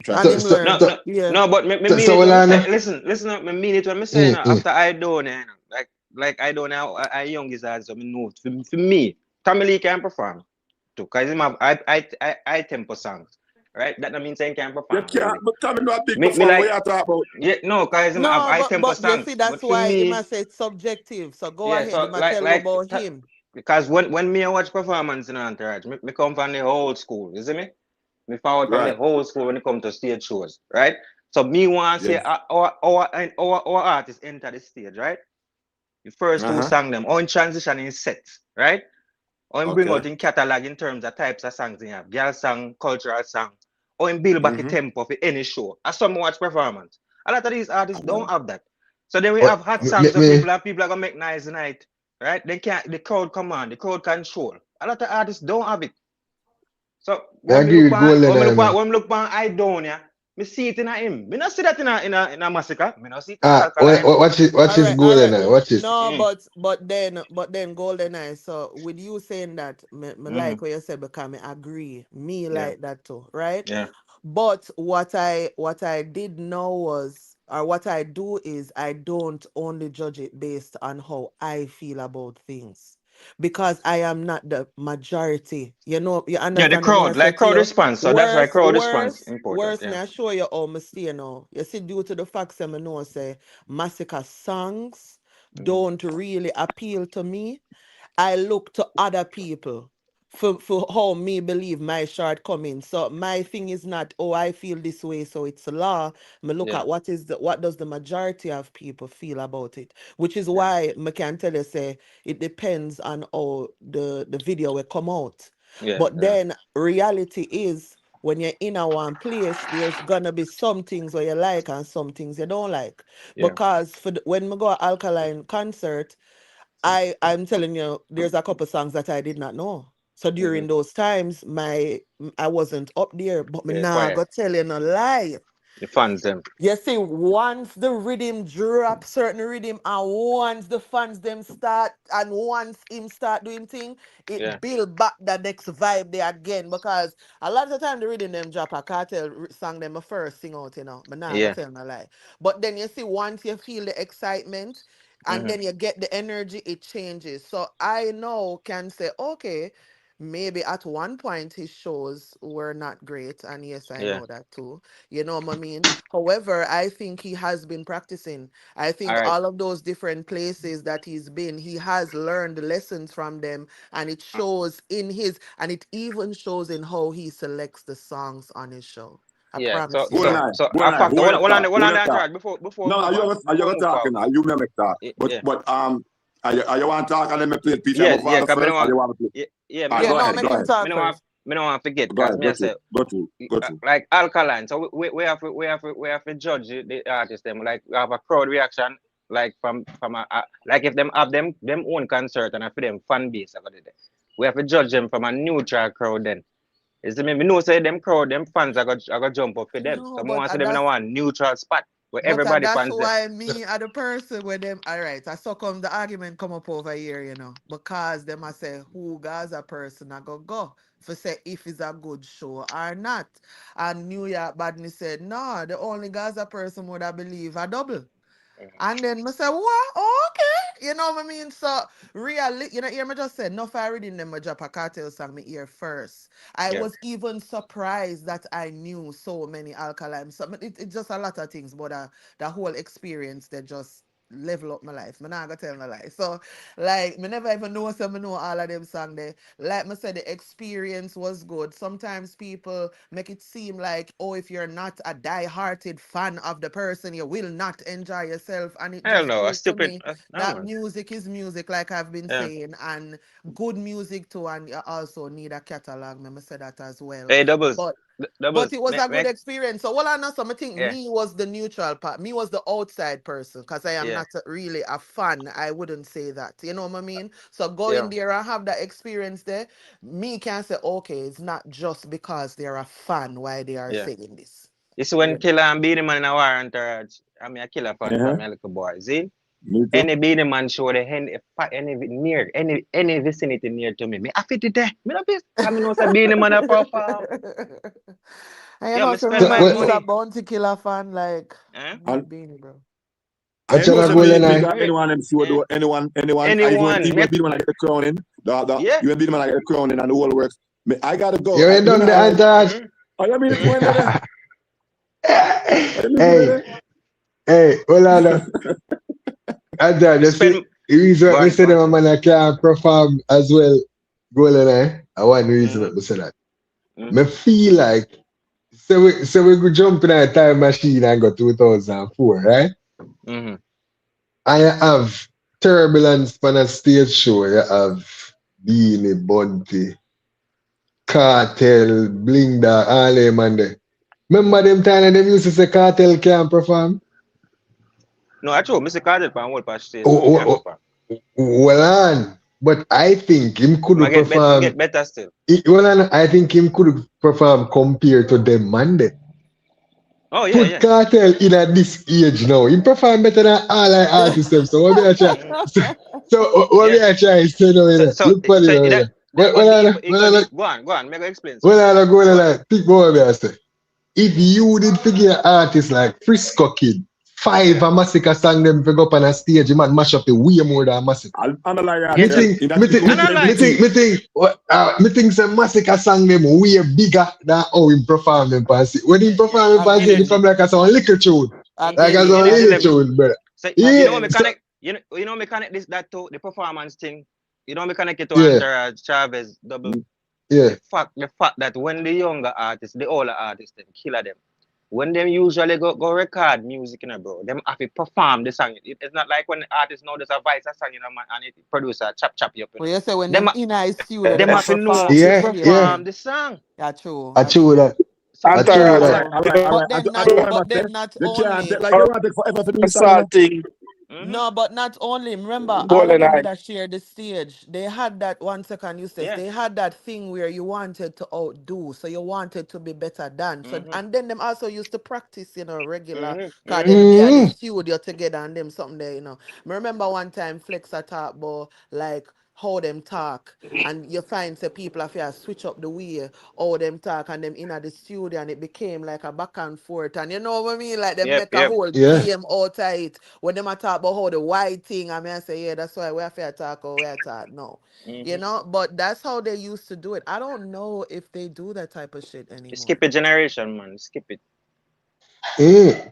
try. No, but me mean it. Listen, me mean it when me say after I don't, like like I don't know, I young is also me know. For me, Tommy Lee can perform too, cause him have I tempo songs, right? That means he can You perform can't, really. but Tommy not a big Me performer. What like you talking about? yeah no, cause him have No, I tempo but you see, songs. that's But for why he me, must say it's subjective. So go yeah. ahead, he So must tell you about him. because when me watch performance in Entourage, me come from the old school. You see me? Me forward from the Right. whole school when it comes to stage shows, right? So me want to say Yes. our artists enter the stage, right? The first two Uh-huh. song them, or in transition in sets, right? Or in bring Okay. out in catalog in terms of types of songs they have, girl song, cultural song, or in build back a Mm-hmm. tempo for any show. As some watch performance. A lot of these artists don't Uh-huh. have that. So then we What have hot me, songs of me, people are gonna make nice night, right? They can't the crowd command, the crowd control. A lot of artists don't have it. So I when me agree look with on Golden when me Eye, look on man. when me look on Idonia, me see it in him. Me not see that in a massacre. Me not see it in a alkaline. Watch All this right, all Golden right. Eye. Watch this. No, Mm, but then Golden Eye. So with you saying that, me mm-hmm. like what you said because me agree. Me Yeah, like that too, right? yeah, But what I did know was, or what I do is, I don't only judge it based on how I feel about things, because I am not the majority. You yeah. The understand what me I crowd, say like to crowd you? response. So that's why Worse, crowd response worse, important. worse. Yeah, Me I show you how me stay now. You see, due to the fact that me know say massacre songs mm, don't really appeal to me. I look to other people for how me believe my shortcomings. So my thing is not, oh, I feel this way, so it's a law. Me look yeah, at what does the majority of people feel about it, which is yeah, why me can tell you say it depends on how the video will come out. yeah, But yeah, then reality is, when you're in a one place, there's gonna be some things where you like and some things you don't like. yeah, Because when we go to Alkaline concert, I'm telling you, there's a couple songs that I did not know. So mm-hmm. during those times, I wasn't up there, but me Yeah. nah Quiet. go tell you no lie. The fans them. You see, once the rhythm drop, certain rhythm, and once the fans them start, and once him start doing thing, Yeah, it build back the next vibe there again. Because a lot of the time the rhythm them drop, I can't tell song them a first sing out, but nah, I go yeah, tell no lie. But then you see, once you feel the excitement, and mm-hmm. then you get the energy, it changes. So I now can say, okay, maybe at one point his shows were not great, and yes, I Yeah. know that too. You know what I mean? However, I think he has been practicing. I All think right. all of those different places that he's been, he has learned lessons from them, and it shows and it even shows in how he selects the songs on his show. I Yeah. So promise you Golden so that. Eye. so a Golden Eye. factor. Who wanna talk? Who One on wanna the talk? entourage before we No, move on. are you Before we gonna move talking forward. now? You may make talk. Yeah. But are you want to talk and let me play a piece of Yeah, my yeah, father cause me no first, or want you want to play? yeah, yeah, All me right, no Yeah, go no, ahead. want make Go him ahead. talk first. me no want forget Go cause ahead. me I say Go to. Go to. like alkaline. So we have to judge the artist them. Like we have a crowd reaction. Like from like if them have them own concert and for them fan base over there. We have to judge them from a neutral crowd then. You see me? Me know say them crowd, them fans are gonna jump up for them. So No, me want to see them in a that's one neutral spot where But everybody that's fans them. why me are the person where them, all right, I saw come the argument come up over here, because them I say who Gaza person I go for say if it's a good show or not. And New York Badney said, no, the only Gaza person would I believe a double. And then I said, what? Oh, okay. You know what I mean? So, really, hear me just said, no fire reading them a drop a cartel song me ear first. I Yeah, was even surprised that I knew so many alkaline. So, it's just a lot of things, but the whole experience, they just level up my life. I'm not gonna tell no lie. So, like, me never even know some know all of them song there. Like I said, the experience was good. Sometimes people make it seem like, oh, if you're not a die-hearted fan of the person, you will not enjoy yourself. And it hell just no, a proves to stupid. me No that man. music is music, like I've been Yeah. saying, and good music too. And you also need a catalog. Let me say that as well. Hey, doubles, But doubles. it was a good experience. So, I know some, I think Yeah, me was the neutral part. Me was the outside person because I am yeah, not really a fan. I wouldn't say that. You know what I mean? So, going yeah, there and have that experience there, me can say, okay, it's not just because they're a fan why they are yeah. saying this. You see Yeah. when Killer and Beenieman in a war entourage, I mean a Killer fan Uh-huh. from a little boy. See? Me too. Any Beenieman show the any vicinity near to me. Me I fit it there. Me not pissed. I mean no say Beenieman a perform. And Yeah, me so spend So, my remember, he's a money. Bounty Killer fan, like, Eh? big And Beanie, bro. I know some Golden pick Eye. anyone them show do anyone. Anyone. Even Beenieman like get the crowning. Yeah. You and Beenieman like get the crowning and the whole works. I gotta go. You ain't done the Entourage. Oh, you mean it's going there? Hey, hold on. Entourage, you see, the reason I say them man I can't perform as well, Golden Eye. I want the reason I say that. I feel like so we could jump in a time machine and go 2004, right? I have Turbulence on a stage show. You have Beanie, Bunty, Cartel, Bling Dog, all them and there. Remember them time and them used to say Cartel can't perform? No, actually, Mr. Cartel can hold past stage. Well on. But I think him could perform. Get better still. I think him could perform compared to them Monday. Oh yeah. Put Cartel in at this age now. He perform better than all our artists. So what we are trying? What we are trying to say now? Look for it. Go on. Make explain. Well, think what we are saying. If you did figure artists like Frisco Kid, 5 a Massacre song them to go up on a stage, you might mash up the way more than Massacre. Me think some Massacre song them way bigger than how he perform them on stage. When he perform them on stage, from like a sound little tune. Like a sound little tune, brother. So, you know me connect this that to the performance thing. You know me connect it to Entourage, Chavez, double. Yeah. The fact that when the younger artists, the older artists, them killer them. When them usually go record music, bro, them have to perform the song. It's not like when the artists know there's a voice a song, and it producer chop you up. Well, you say when them in a studio, them have to know perform the song. Yeah, true. I true that. But then not only. No, but not only. Remember, all of them that share the stage, they had that 1 second you said they had that thing where you wanted to outdo, so you wanted to be better than. So and then them also used to practice, regular. Cause them be at the studio together and them something there, I remember one time Flex talk about like how them talk, and you find say people have to switch up the way how them talk and them in at the studio, and it became like a back and forth, and you know what I mean, like them make a whole game out of it when them talk about how the white thing, I say that's why we have to talk or we have to talk but that's how they used to do it. I don't know if they do that type of shit anymore. Skip a generation, man. Skip it. I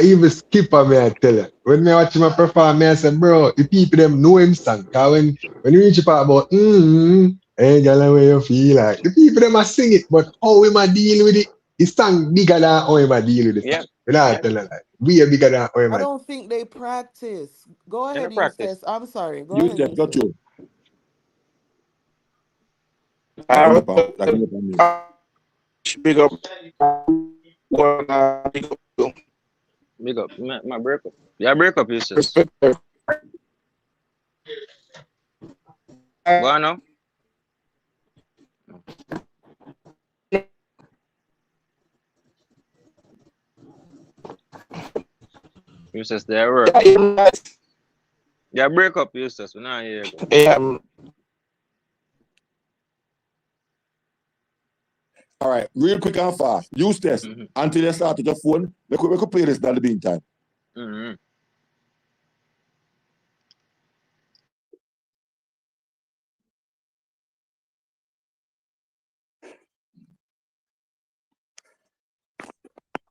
even skip on me, I tell you. When me watch him perform, I say, bro, the people them know him song. Cause when you reach part about hey girl, where you feel like the people them a sing it, but how him a deal with it, his song bigger than how him a deal with it. Yeah. I tell you like we are bigger than how him. I don't think they practice. Go ahead, Eustace. I'm sorry. Go ahead. Eustace, got you. Big up. Big up. My breakup. Yeah, breakup is just. Go on now. Eustace, there work. Yeah, breakup, Eustace. We're not here. All right, real quick and fast. Eustace, until you start to the phone, we could play this in the meantime.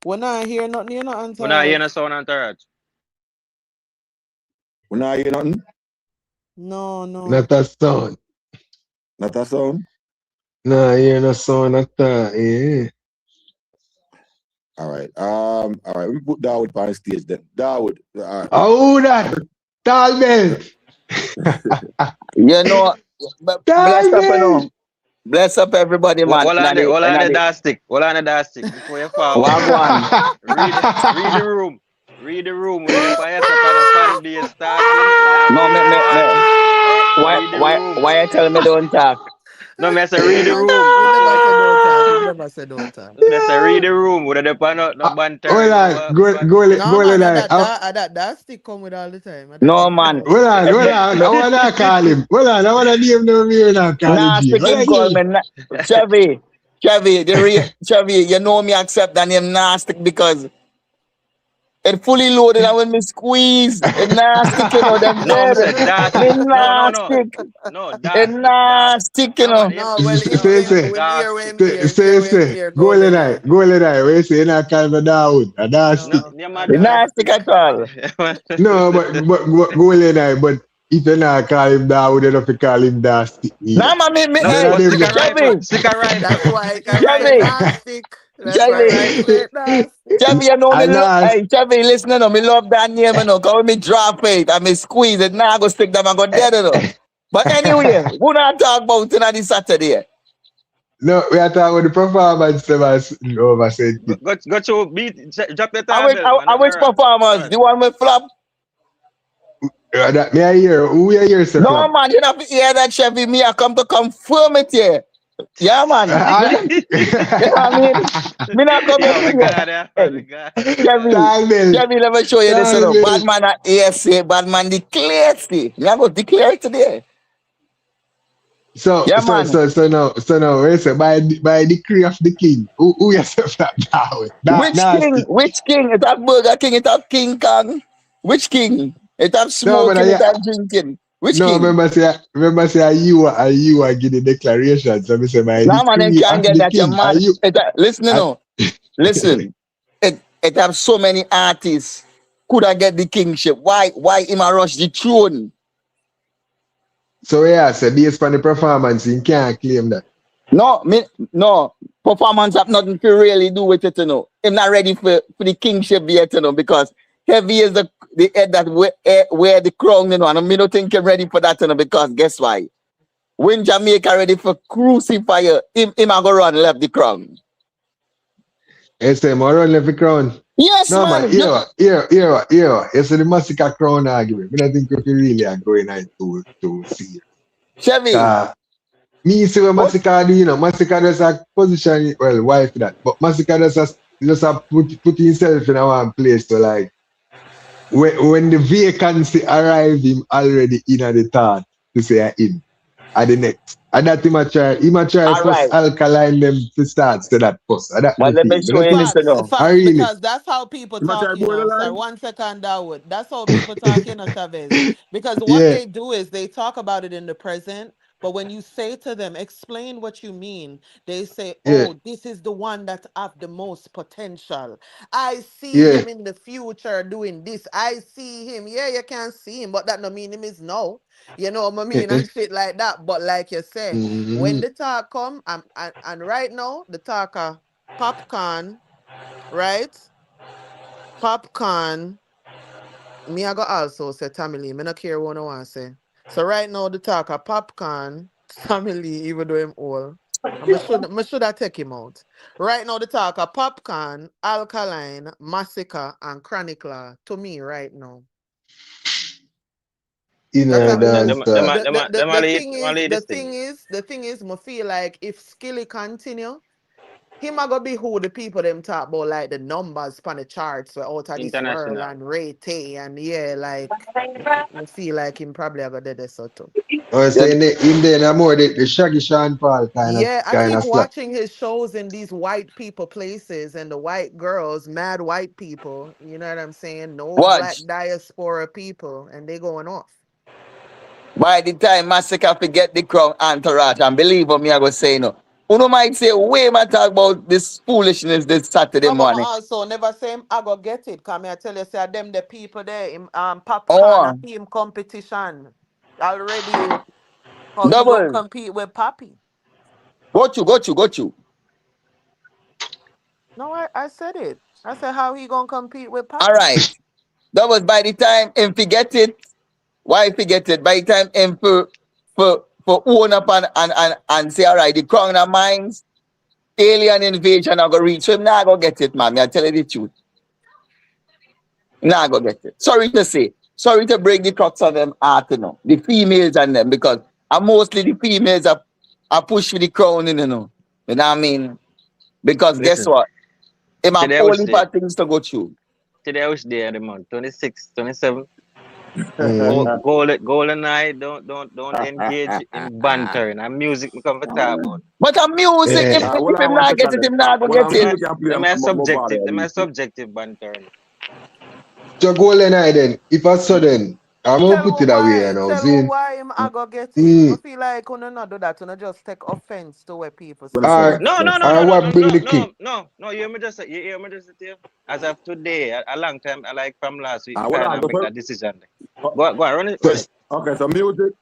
We're not hearing nothing, you're not Entourage. We're not hearing a sound Entourage. We're not hearing nothing? No. Not a sound. Not a sound? No, hear no sound at all, All right. We put Dawood on the stage then. Dawood. Oh, that tall belt. Bless up everybody, man. All on the dust stick. Before you fall. Read the room. Read the room. When you fire up on a Sunday starting. Why you tell me don't talk? No, me say read the room. Never said don't talk. Me say read the room. Would the no banter. That stick come with all the time. No, man. Hold on. I wanna call him. I wanna name him here now. Nah, speaking call me. Chevy, you know me accept that name nasty because It fully loaded and when me squeeze, it not stick, you know, them No, me dead. say dark Me stick. not stick. No, It dark stick. not stick, you No, man, know. No, well, Say. him dark here, stick. him here, Golden golden eye, eye. golden eye. We say in a kind of Dawood, a dark No, stick. No, yeah, a man. It dark not stick stick. at all. No, but golden eye. But if you not call him Dawood, you have to call him dark stick Nah, either. man, No, None hey, of but them. stick a rifle. Chevy, Stick a That's rifle. why I can write Chevy, dark stick. That's why Chevy. I say dark stick. Chevy, you know me. And dark. Hey, Chevy, listen, you know, me love that name, you know. Cause when me drop it and me squeeze it, now I go stick them and go dead, you know. But anyway, we not talk about it on this Saturday. No, we are talking about the performance them as over said. Go to beat. Drop the I table, man. which performance? Run. The one with flop? That me I hear. Who we hear say No, flop? man, you have to hear that, Chevy. Me, I come to confirm it here. Yeah, man. You know what I mean? Me not come Yo, my here. God, yeah. Hey, My God. Chevy, Talmel. Chevy, let me show you this. You know. Talmel. Bad man at ASA, bad man declare it. Me, I go declare it today. So Yeah, man. now we say by decree of the king. Who you say flop Dawood? That Which king? nasty. Which king? It have Burger King, it have King Kong. Which king? It have No, but smoking, it have drinking. Which no, king? remember say you are giving the declaration. So me say by Nah, man, them decree can't of get the that. You're king. Are mad. you? Listen, you know. Listen. It have so many artists could I get the kingship. Why him a rush the throne? So yeah, say based on the performance, you can't claim that. No. Performance have nothing to really do with it, you know. I'm not ready for the kingship yet, you know, because heavy is the head that wear the crown, you know, and I don't think I'm ready for that, you know, because guess why? When Jamaica ready for crucify you, him a go run left the crown. You say more run left the crown. Yes, No man, man. here. You see the massacre crown argument. I don't think if you really are going to see Chevy. it. Me see what massacre do, you know, massacre just a position, well, why for that? But massacre just a put himself in one place to like when the vacancy arrive him already in at the thought to say him at the next. And that he might try All first right. alkaline them to start to that first. And that Well, me let me feel. show But I you think this, you know. I Facts, really because that's how people You might try talk, you know. Sorry, borderline. 1 second, Dawood. That's how people talk, you know, Chavez. Because what yeah, they do is they talk about it in the present, but when you say to them, explain what you mean, they say, yeah, oh, this is the one that have the most potential. I see yeah. him in the future doing this. I see him. Yeah, you can see him, but that no mean him is no. You know what I mean? And shit like that. But like you say, when Mm-hmm. the talk come, and right now, the talker popcorn, right? Popcorn. Me I go also say Tammy me not care what I want to say. So right now the talk of popcorn, Tammy even though him old. I should have take him out. Right now the talk of popcorn, alkaline, massacre, and chronicler to me right now. In That's a what Them, the, them, dance. them, the, them, the, the, them, the lead, thing them is, lead the this thing. thing is, the thing is, I feel like if Skilly continue, him a go be who the people them talk about like the numbers on the charts were out of this world International. and Ray Tay and yeah, like I feel like him probably a go dead so too. I Yeah, say in there more the Shaggy Sean Paul Yeah, I kind keep of slot. watching his shows in these white people places and the white girls, mad white people, you know what I'm saying? No black watch. diaspora people, and they going off. By the time Massacre forget the crown entourage, and believe me, I go say no. Uno might say, way man talk about this foolishness this Saturday No, but I morning. also never say him, I go get it. Come here, I tell you, say them the people there in popcorn Oh, and team competition already. How he gonna double. compete with Papi? Got you. No, I said it. I said how he gonna compete with All Papi? right. That was by the time him forget it. Why forget it? By the time him for own up and say, all right, the crown of mines, alien invasion, I go reach. So him now go get it, man. I tell you the truth. Now go get it. Sorry to say. Sorry to break the crux of them heart, you know. The females and them, because mostly the females are push for the crown, you know. You know what I mean? Because guess Listen, what? Him have today only which day? for things to go through. Today which day of the month? 26, 27. Mm-hmm. Golden eye. Don't engage in banter and music become for talk about. But a music, Yeah. if Hold on him one not get it, second. him not go Hold get on, Them it. are, music can play them are my bother subjective. Them real are quick. subjective banter. So go then I then. If I sudden, I'm gonna put it away, you know. Tell me See? why him I go get it. I Mm. feel like you not do that. You just take offense to what people Gonna say. say Or, that. No, no, That's no, it. no, or no, what no, bring no, the king? no, no, no. You hear me just tell you. As of today, a long time, I like from last week, Hold kind on. of make a decision. Oh, Go on, run it, So, run it. okay, so music.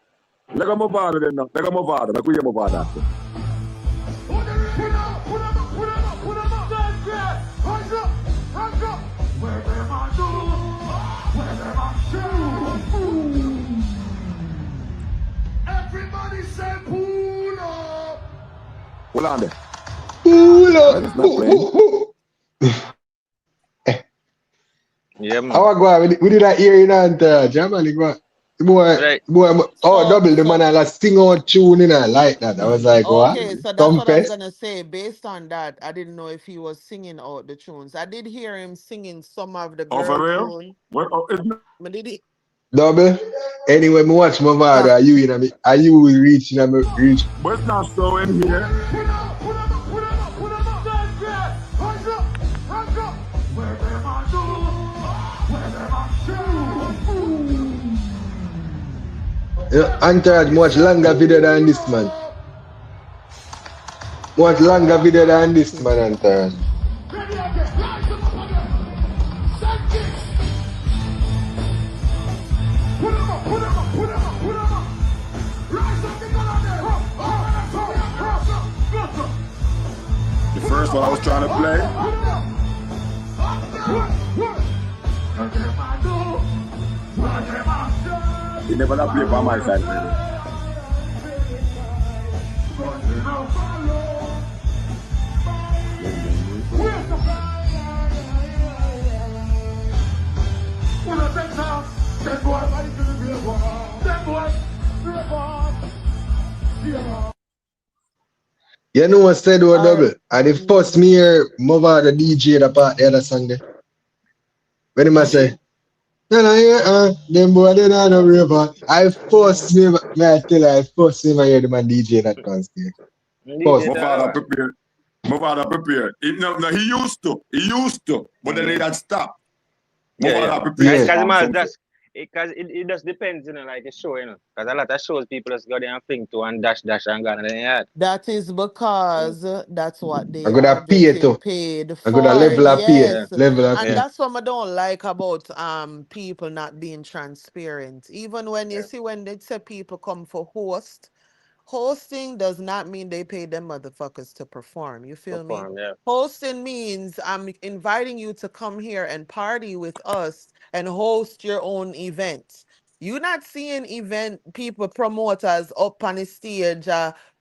Let go move on then. Let go move on. Let go move on after. Everybody say pull up. Hold on there. pull Why is up. this not playing? Yeah, How man. I go on? We did that hear in Antaraj. Yeah, man. Go on. Right. Oh, So double the man so I like sing out tune in I like that. I was like, what? okay, so that's what I'm Confess? gonna say. Based on that, I didn't know if he was singing out the tunes. I did hear him singing some of the Oh, for girl real? tune. What? Oh, it's not. But did he? Double. Anyway, me watch my father. Yeah. Are you reaching me reach? But it's not showing here. Antaraj much longer video than this man. Much longer video than this man, Antaraj. The first one I was trying to play. He never not play by my side, really. You know what said or All double? right. And the first me hear Mova the DJ the part the other song there. When him a say, no, yeah, them boy they not no river. I force me, may I tell you, I force me I hear the man DJ that concert. DJ First. My father Dara. prepared. My father prepared. No, he used to. He used to. But then he had stopped. My Yeah, yeah. father prepared Yeah. Because some. it just depends, like a show, Because a lot of shows people just go there and think to and dash and go and then yeah. That is because that's what I'm they are gonna pay getting too. paid I'm gonna for. level up pay. Yeah, Yes. Level up And pay. yeah, that's what I don't like about people not being transparent. Even when you yeah. see when they say people come for host, hosting does not mean they pay them motherfuckers to perform. You feel me? Perform, yeah. Hosting means I'm inviting you to come here and party with us and host your own event. You're not seeing event people promoters up on the stage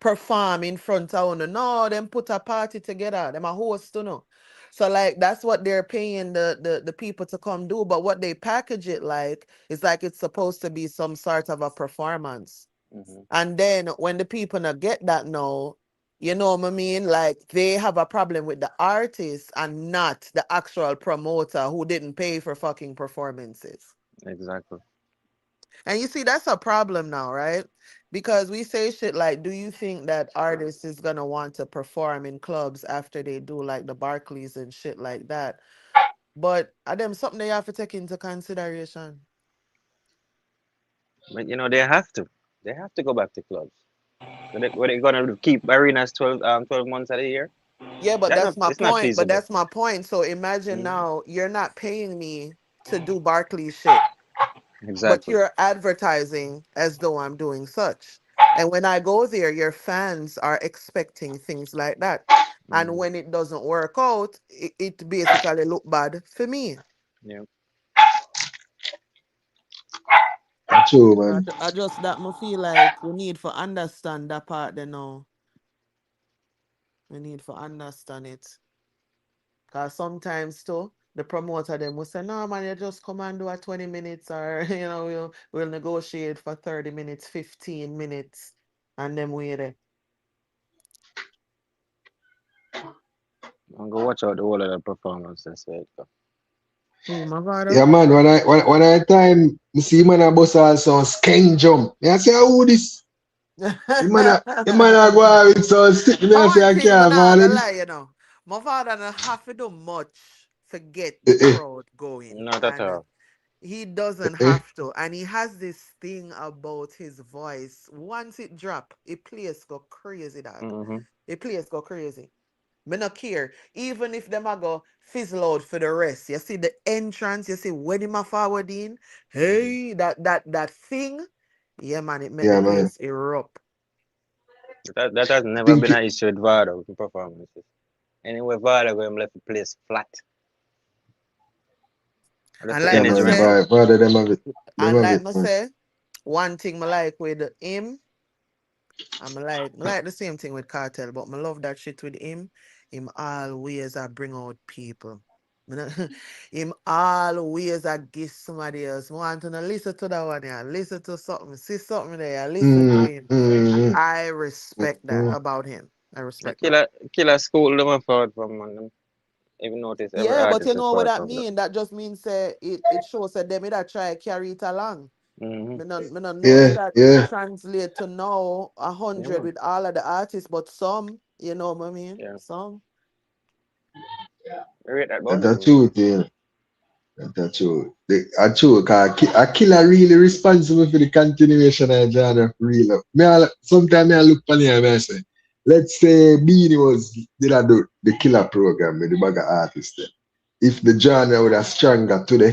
perform in front of you. No, them put a party together. Them a host, you know. So like that's what they're paying the people to come do. But what they package it like is like it's supposed to be some sort of a performance. Mm-hmm. And then when the people not get that now, you know what I mean? Like they have a problem with the artist and not the actual promoter who didn't pay for fucking performances. Exactly. And you see, that's a problem now, right? Because we say shit like, do you think that artists is gonna want to perform in clubs after they do like the Barclays and shit like that? But are them something they have to take into consideration? But they have to. They have to go back to clubs. Were they gonna keep arenas 12 months of the year? Yeah, but That not that's my it's not point. But feasible. that's my point. So imagine Mm-hmm. now you're not paying me to do Barclay shit, but Exactly. you're advertising as though I'm doing such. And when I go there, your fans are expecting things like that. And Mm-hmm. when it doesn't work out, it basically look bad for me. Yeah. True, man. I just that me feel like we need to understand that part they know. We need to understand it. Because sometimes too, the promoter them will say, no man, you just come and do a 20 minutes or we'll negotiate for 30 minutes, 15 minutes, and then we there. I'm gonna watch out the whole of the performances. Right? Oh my God. Yeah, man. When I time you see man a bus also skeng jump. Me I say, who this? The man a go out with some stick. Me But I say one I thing, man, can't I follow gonna this. lie, my father don't have to do much to get Eh, the eh. crowd going. Not at And all. He doesn't Eh? have to. And he has this thing about his voice. Once it drop, it place go crazy, dog. Mm-hmm. It place go crazy. Me not care. Even if them a go fizzle out for the rest. You see the entrance, you see when him a forward in. Mm-hmm. Hey, that thing. Yeah, man, it make the Yeah, man. place erupt. That has I never think been an issue with Vado with performances. Anyway, Vado go him left the place flat. That's And the like yeah, me energy man. when say, come. Father, them have it. Them and have like it, me man. say, one thing me like with him, I like the same thing with Cartel, but I love that shit with him. Him always a bring out people. Me no- Him always a give somebody else. Me want to know, listen to that one here. Listen to something. See something there. Listen to Mm, him. mm, I respect that mm. about him. I The respect that. killer school them apart from them. Even notice every Yeah, but artist you know what apart that from them. mean? That just means it shows that them that try carry it along. Mm-hmm. Me not know if Yeah, that yeah. translate to now Yeah, 100 man. with all of the artists, but some, you know what I mean? Yeah. Some. I rate that about That's them, the man. truth, yeah. That's true. I true, cause a killer really responsible for the continuation of the genre for real. Sometimes I look funny and I say, let's say Beanie did I do the killer program with the bag of artists there. If the genre would have stronger today,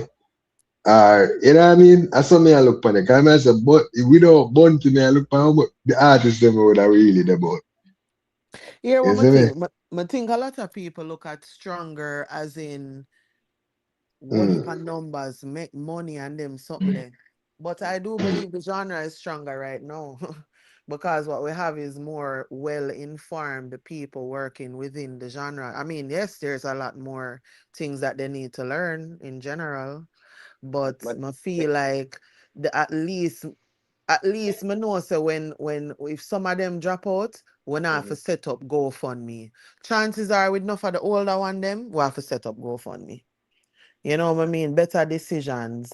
you know what I mean? I saw me I look funny. Cause I say, but without Bunty, me I look for how much the artists them would have really the about. Here, You one more see me? thing. I think a lot of people look at stronger as in one heap Mm. of numbers, make money and them something there. But I do believe the genre is stronger right now. Because what we have is more well-informed people working within the genre. I mean, yes, there's a lot more things that they need to learn in general, but But I feel like the at least me know so when if some of them drop out, we not have mm-hmm. to set up GoFundMe. Chances are with enough of the older one them, we have to set up GoFundMe. You know what I mean? Better decisions.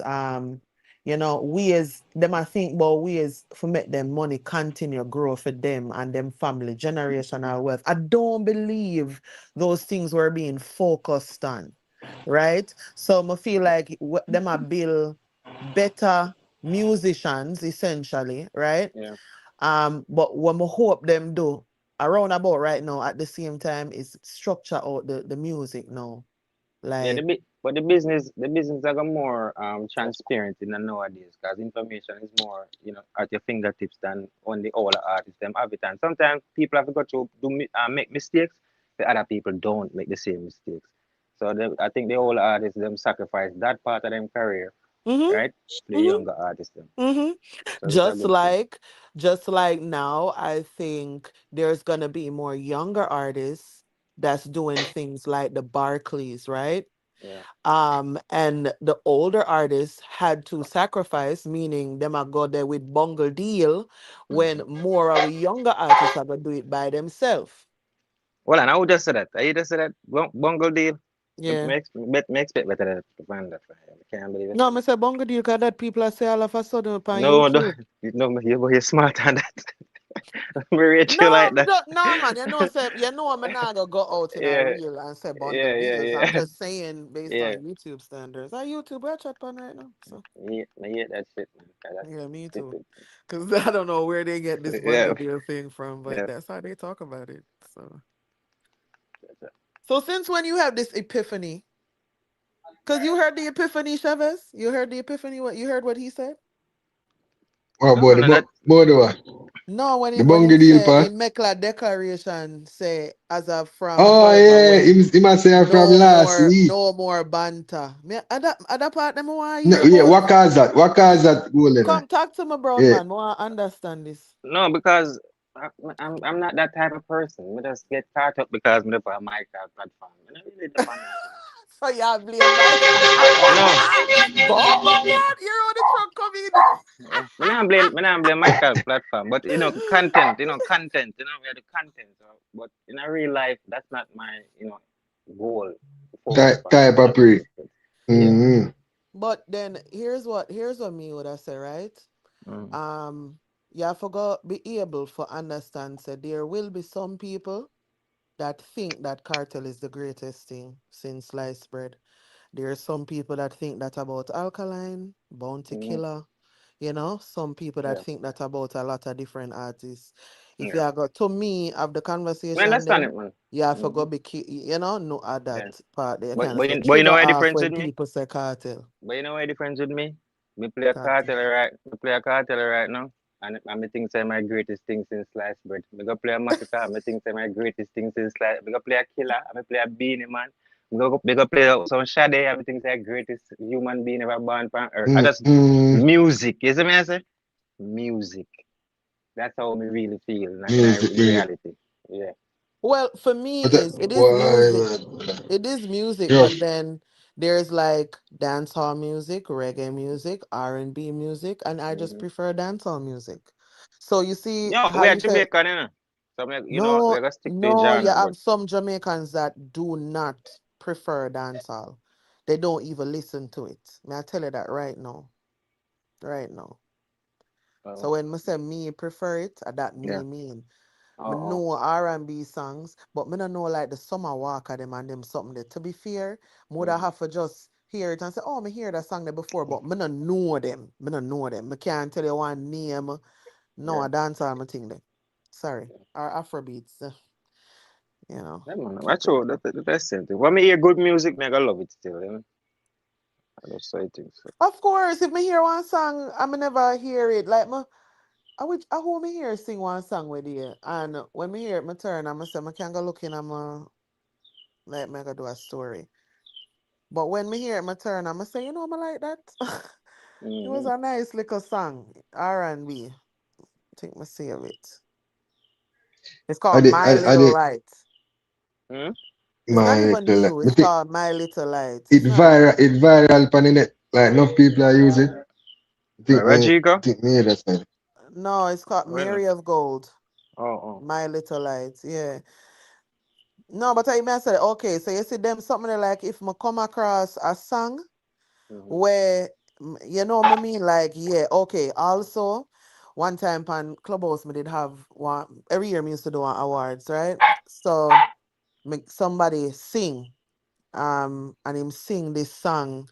Ways them I think about ways for make them money continue grow for them and them family, generational wealth. I don't believe those things were being focused on. Right? So I feel like them are build better musicians essentially, right? Yeah. But what I hope them do around about right now at the same time is structure out the music now. Yeah, Like, but the business are got more transparent in the nowadays because information is more at your fingertips than on the older artists them have it. And sometimes people have got to make mistakes, but other people don't make the same mistakes. So I think the older artists them sacrifice that part of them career, mm-hmm, right, for the mm-hmm, younger artists them. mm-hmm. So it's a Just good thing. like, just like now, I think there's gonna be more younger artists that's doing things like the Barclays, right? Yeah. And the older artists had to sacrifice, meaning them are go there with bungle deal when Hmm. more of the younger artists are gonna do it by themselves. Well, and I would just say that. I just say that bungle deal. Yeah. Me expect better than to find that. I can't believe it. No, I say bungle deal because that people are say all of a sudden upon No, no, YouTube. no, you're smart on that. Me rate you No, like that. no, man. I'm not gonna go out in a Yeah, reel and say bundle yeah, yeah, deals. I'm yeah, just saying based yeah. on YouTube standards. I YouTube I chat on right now. So Me hate that shit, man. 'Cause that's yeah, me too. stupid. Cause I don't know where they get this Yeah, bundle deal thing from, but yeah. that's how they talk about it. So since when you have this epiphany? Cause you heard the epiphany, Chavez. You heard the epiphany. What you heard? What he said? Oh No, boy, no, that. boy, the what? No, when The when bungy him deal say part. in Mekla declaration say as of from Oh yeah, forever he must say from last week. no more banter. Me other part them I want to No, hear yeah, about. what cause that? What cause that golden? Come talk to my brown Yeah. man. I want to understand this. No, because I'm not that type of person. Me just get caught up because me put a mic out platform. And I really depend on that. So yeah, blame Mike. No, Bomba man, you're on the truck coming. me not blame my platform, but content, we are the content. So, but in a real life, that's not my, goal to focus on. Type of pre. Yeah. Mm-hmm. But then here's what me would I say, right? Mm. Um, you forgot be able for understand. So there will be some people that think that cartel is the greatest thing since sliced bread. There are some people that think that about Alkaline, Bounty Mm-hmm. Killer. You know, some people that Yeah. think that about a lot of different artists. If you Yeah. are got to me of the I conversation, understand it, then man. you have to Mm-hmm. go be you know, no at that Yeah. part there But kind of but say you know trigger why the off difference when with me? people say cartel. But you know why the difference with me? Me play a Cartel. cartel right. Me play a cartel right now. And me think say my greatest thing since sliced bread. Me go play a massacre. Me think say my greatest thing since sliced. Me go play a killer. Me play a Beenieman. Me go play some Shade. I think say greatest human being ever born on earth. I just Mm-mm. music. You see me? I say music. That's how me really feel Music, in yeah. reality. Yeah. Well, for me But is it is why, music. man? It is music, Yo, but then there's like dancehall music, reggae music, R&B music, and I just Mm-hmm. prefer dancehall music. So you see Yo, how we are you say Jamaican, you know. So we no, gotta stick to the no, you genre, but have some Jamaicans that do not prefer dancehall. They don't even listen to it. May I tell you that right now? Right now. So uh, when I say me prefer it, that yeah. me mean. Me Uh-uh. know R&B songs, but me don't know like the Summer Walker them and them something there. To be fair, me would Mm-hmm. have to just hear it and say, oh, me hear that song there before, but me don't know them. Me don't know them. Me can't tell you one name. No, Yeah. I dance all my thing there. Sorry. Or Afrobeats, you know. Yeah, man. Keep That's it. true. That's the same thing. When me hear good music, me I gotta love it still, you know. I just say things. So. Of course, if me hear one song, I me never hear it. Like me, I who me hear sing one song with you. And when me hear it, me turn and me say, me can go look in and me, like, me go do a story. But when me hear it, my turn, I'ma say, you know, I like that. It was Mm-hmm. a nice little song, R&B. I think me save it. It's called My I Little did Light. Hmm. It's not my even little, new. I It's think called My Little Light. It's not even. it viral pan in it. Like enough people are use it. Rajigo? Think me that's it. No, it's called Well, Mary of Gold. oh, oh. My Little Light. Yeah. No, but I may say, okay, so you see them something like if I come across a song Mm-hmm. where you know me mean like yeah okay also one time on Clubhouse me did have one every year me used to do one awards right so somebody sing and him sing this song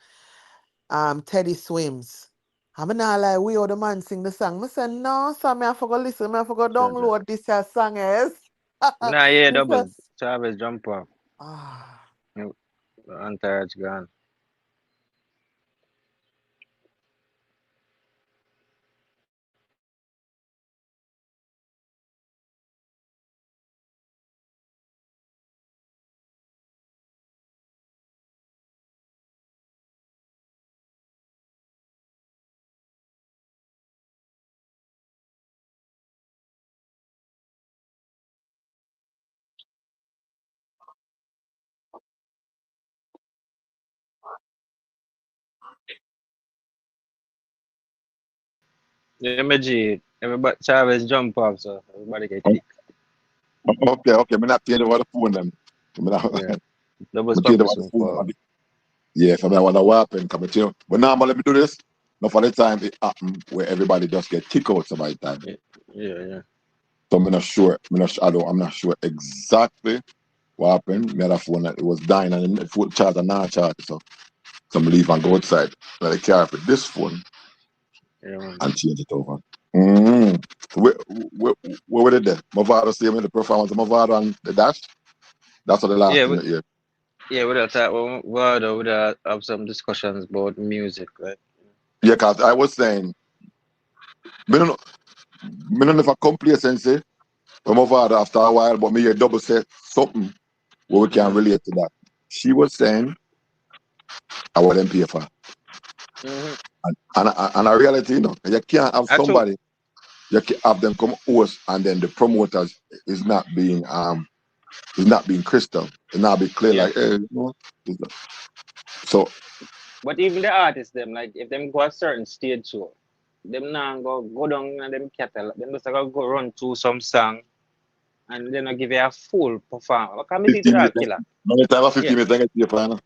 Teddy Swims. I'm not like we or the man sing the song. I said no, so me I forgot listen, me I forgot Chavez. download this here song is. Nah, yeah, This double. is Chavez jump off. ah. You- Entourage gone. Yeah, me G. Everybody Chavez jump off, so everybody get kicked. Okay, okay. Me not hear over the phone then. Me not, Yeah. Double me hear stop over this the one phone. call. Yeah, so I want to happen. Come to you. But now let me do this. Now for the time it happen where everybody just get kicked out some of the time. Yeah, yeah, yeah. So I'm not sure. I'm not sure exactly what happened. Me had a phone that it was dying and the phone charge and not charge. So some leave and go outside. Let the car for this phone Yeah, man. and change it over. Mm. Where were they there? Movado see me the performance of Movado and the dash. That's what the last Yeah, thing you hear. yeah, we that talk, we have some discussions about music, right? Yeah, cause I was saying, me don't know if I complacency from Movado after a while, but me hear double say something where we can Mm-hmm. relate to that. She was saying I want them pay for. Mm-hmm. And a reality, you can't have I too. somebody, you can have them come host and then the promoters is not being crystal. It's not be clear Yeah. like, hey, so But even the artists, them like if them go a certain stage show, them now go down and them catalog. Them just like go run through some song and then I give you a full performance. What can I see to 15 that minutes. killer? Many times Yeah, 15 minutes, I get to your final.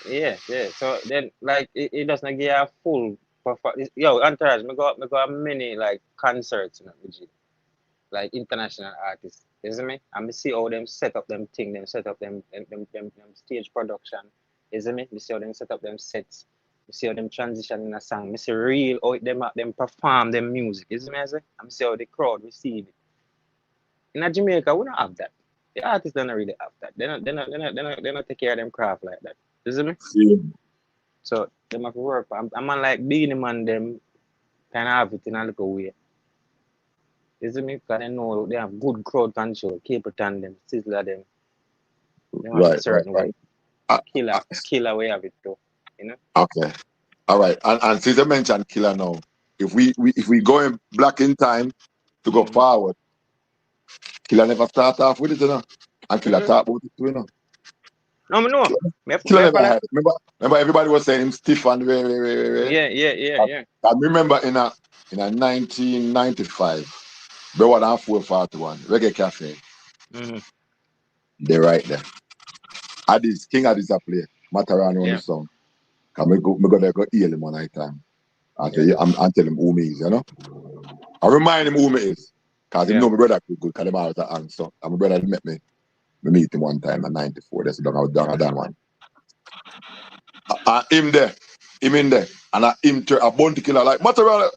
yeah, yeah. So then like it doesn't give you a full performance. Yo, Entourage, me go a many like concerts, with you, like international artists. You see me? And me see how them set up them thing, them set up them stage production. Isn't it? You see how them set up them sets. You see how them transition in a song. You see real how them perform them music. Isn't me? I say? I'm see how the crowd receive it. In Jamaica, we don't have that. The artists don't really have that. They don't take care of them craft like that. Isn't me? See, So they have to work. I'm like Beenieman them kind of have it in a little way. Isn't me? Because they know they have good crowd control, keep it on them, sizzle them. They have right, a certain way. Uh, Killer way of it too. You know? okay. All right. And since I mentioned Killer now, if we going back in time to go forward, Killer never start off with it, you know. And Killer talk about it too, you know. No. Killer never had it. Remember everybody was saying him stiff and Yeah. I remember in a 1995, the 441, Reggae Cafe. They're right there. Addis, King Addis a play, Matarano on the song. Cause me go there go heal him one night time. I tell him who me is, you know. I remind him who me is. Cause he know my brother could good, cause him out of answer. And my brother met me. We meet him one time in 94. That's I done one. Him in there. And him a bounty killer like Matarano.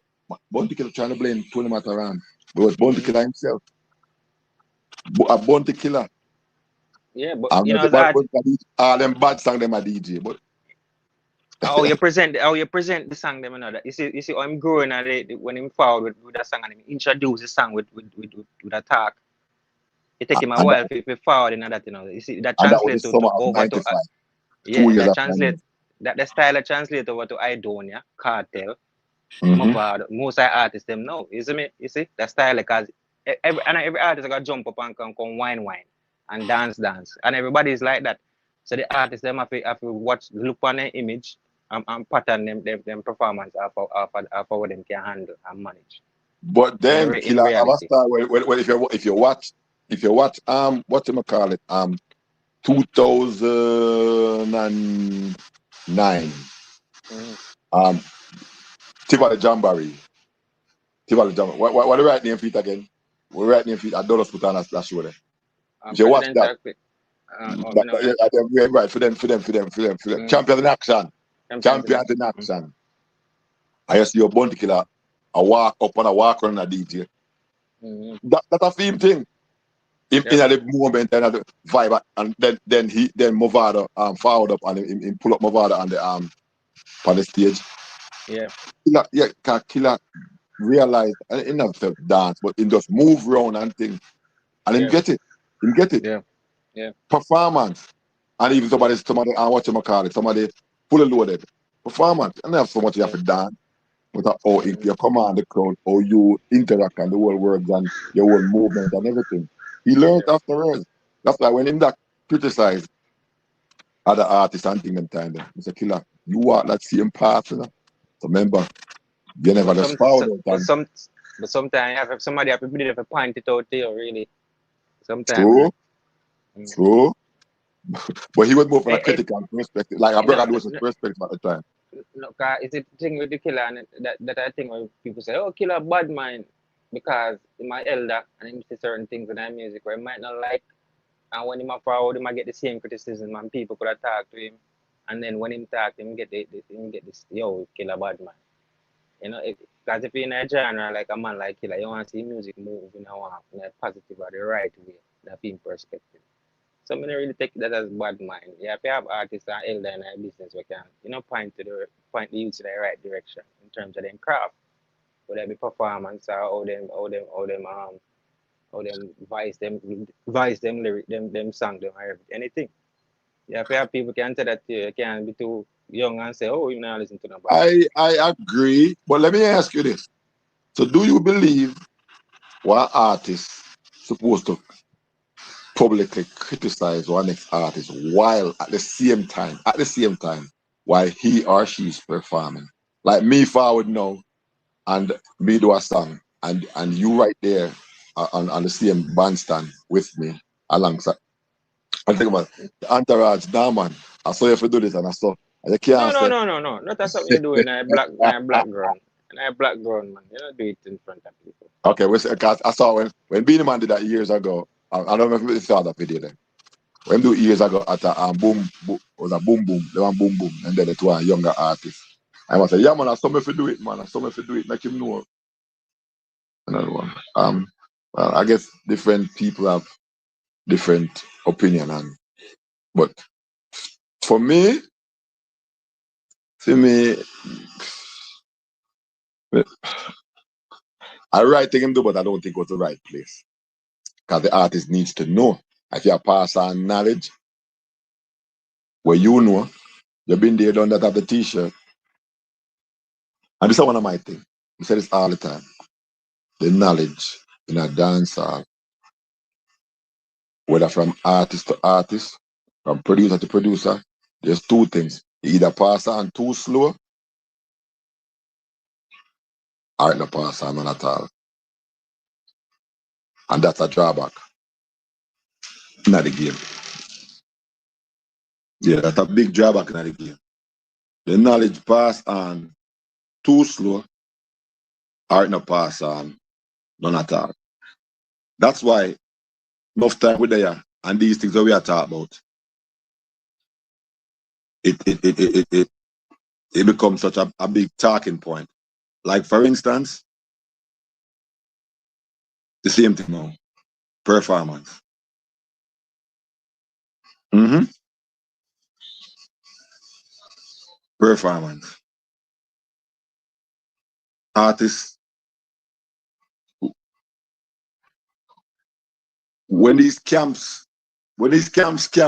Bounty killer trying to blame Tony Mataran. But it was bounty killer himself. A bounty killer. Yeah, but and you know, all them bad song them a DJ, but how you present the song them, you know, that you see how I'm growing at it when him forward with that song and him introduce the song with a talk. It take him a while to forward in that, you know. You see that translates to over 95. to 2 years that after translate that style that translate over to Idonia, Cartel, Mhm. most artists them know. You see that style because every artist got jump up and come wine and dance, and everybody's like that. So the artists them have to watch, look on their image and pattern them performance of what them can handle and manage. But then in Killer reality, Avastar, well, if you watch what do you call it 2009 Tivoli Jamboree. What the right name for it again? What the right name for it? I don't know put on a splash show there. If you watch that, right for them. Champions in action. Champions in action. I see your bounty killer a walk up and a walk on a DJ. That a theme thing. In the moment and the vibe, and then Movada forward up and he pull up Movada on the stage. Killer realize and he not dance, but he just move around and thing. And him get it. Yeah. Performance. And even somebody what you call it, somebody fully loaded. Performance. And have so much you have to dance. But how you command the crowd, how you interact and the whole words and your whole movement and everything. He learned afterwards. That's why when him that criticize other artists and things them time, Mr. Killer, you walk that same path, you know. So remember, you never just found it. But sometimes somebody have to point it out to you, really. True. Sometimes. True. But he was more from a critical perspective. Like I brother was a perspective at the time. No, it's the thing with the Killer, and that I think when people say, "Oh, Killer bad mind," because in my elder and him see certain things in that music where he might not like, and when he might forward, he might get the same criticism, and people could have talked to him, and then when him talk, him get this, yo, Killer bad man. You know, because if you're in a genre like a man like Killer, you want to see music move in a positive or the right way, that being perspective. So I don't really take that as bad mind. Yeah, if you have artists and elder in our business, we can, point the youth in the right direction in terms of their craft, whether it be performance or how them voice them lyric them song them or anything. Yeah, if you have people can tell that to you, you can't be too young and say, oh, you not listen to nobody. I agree, but let me ask you this. So do you believe one artist supposed to publicly criticize one next artist while at the same time while he or she is performing? Like me forward now and me do a song and you right there on the same bandstand with me alongside. I think about the Entourage, nah man. I saw you if you do this and I saw you can't say No. Not that's something you do in a black ground. In a black ground, man. You don't do it in front of people. Okay, because I saw when Beenieman did that years ago. I don't know if you saw that video then. when do years ago at a boom, boom was a boom boom, they want boom boom, and then it was a younger artist. I must say, yeah man, I saw me if you do it, man. I saw me if you do it, make him know. Another one. Well, I guess different people have different opinion but for me, I right thing him do, but I don't think it was the right place. Because the artist needs to know. If you pass on knowledge, where you know, you've been there, done that, have the t-shirt. And this is one of my things. I say this all the time. The knowledge in a dancehall, whether from artist to artist, from producer to producer, there's two things. You either pass on too slow, or it not pass on none at all. And that's a drawback. Not the game. Yeah, that's a big drawback in the game. The knowledge pass on too slow, or it not pass on none at all. That's why enough time with there and these things that we are talking about, it becomes such a big talking point. Like for instance, the same thing now, performance. Performance. Artists, when these camps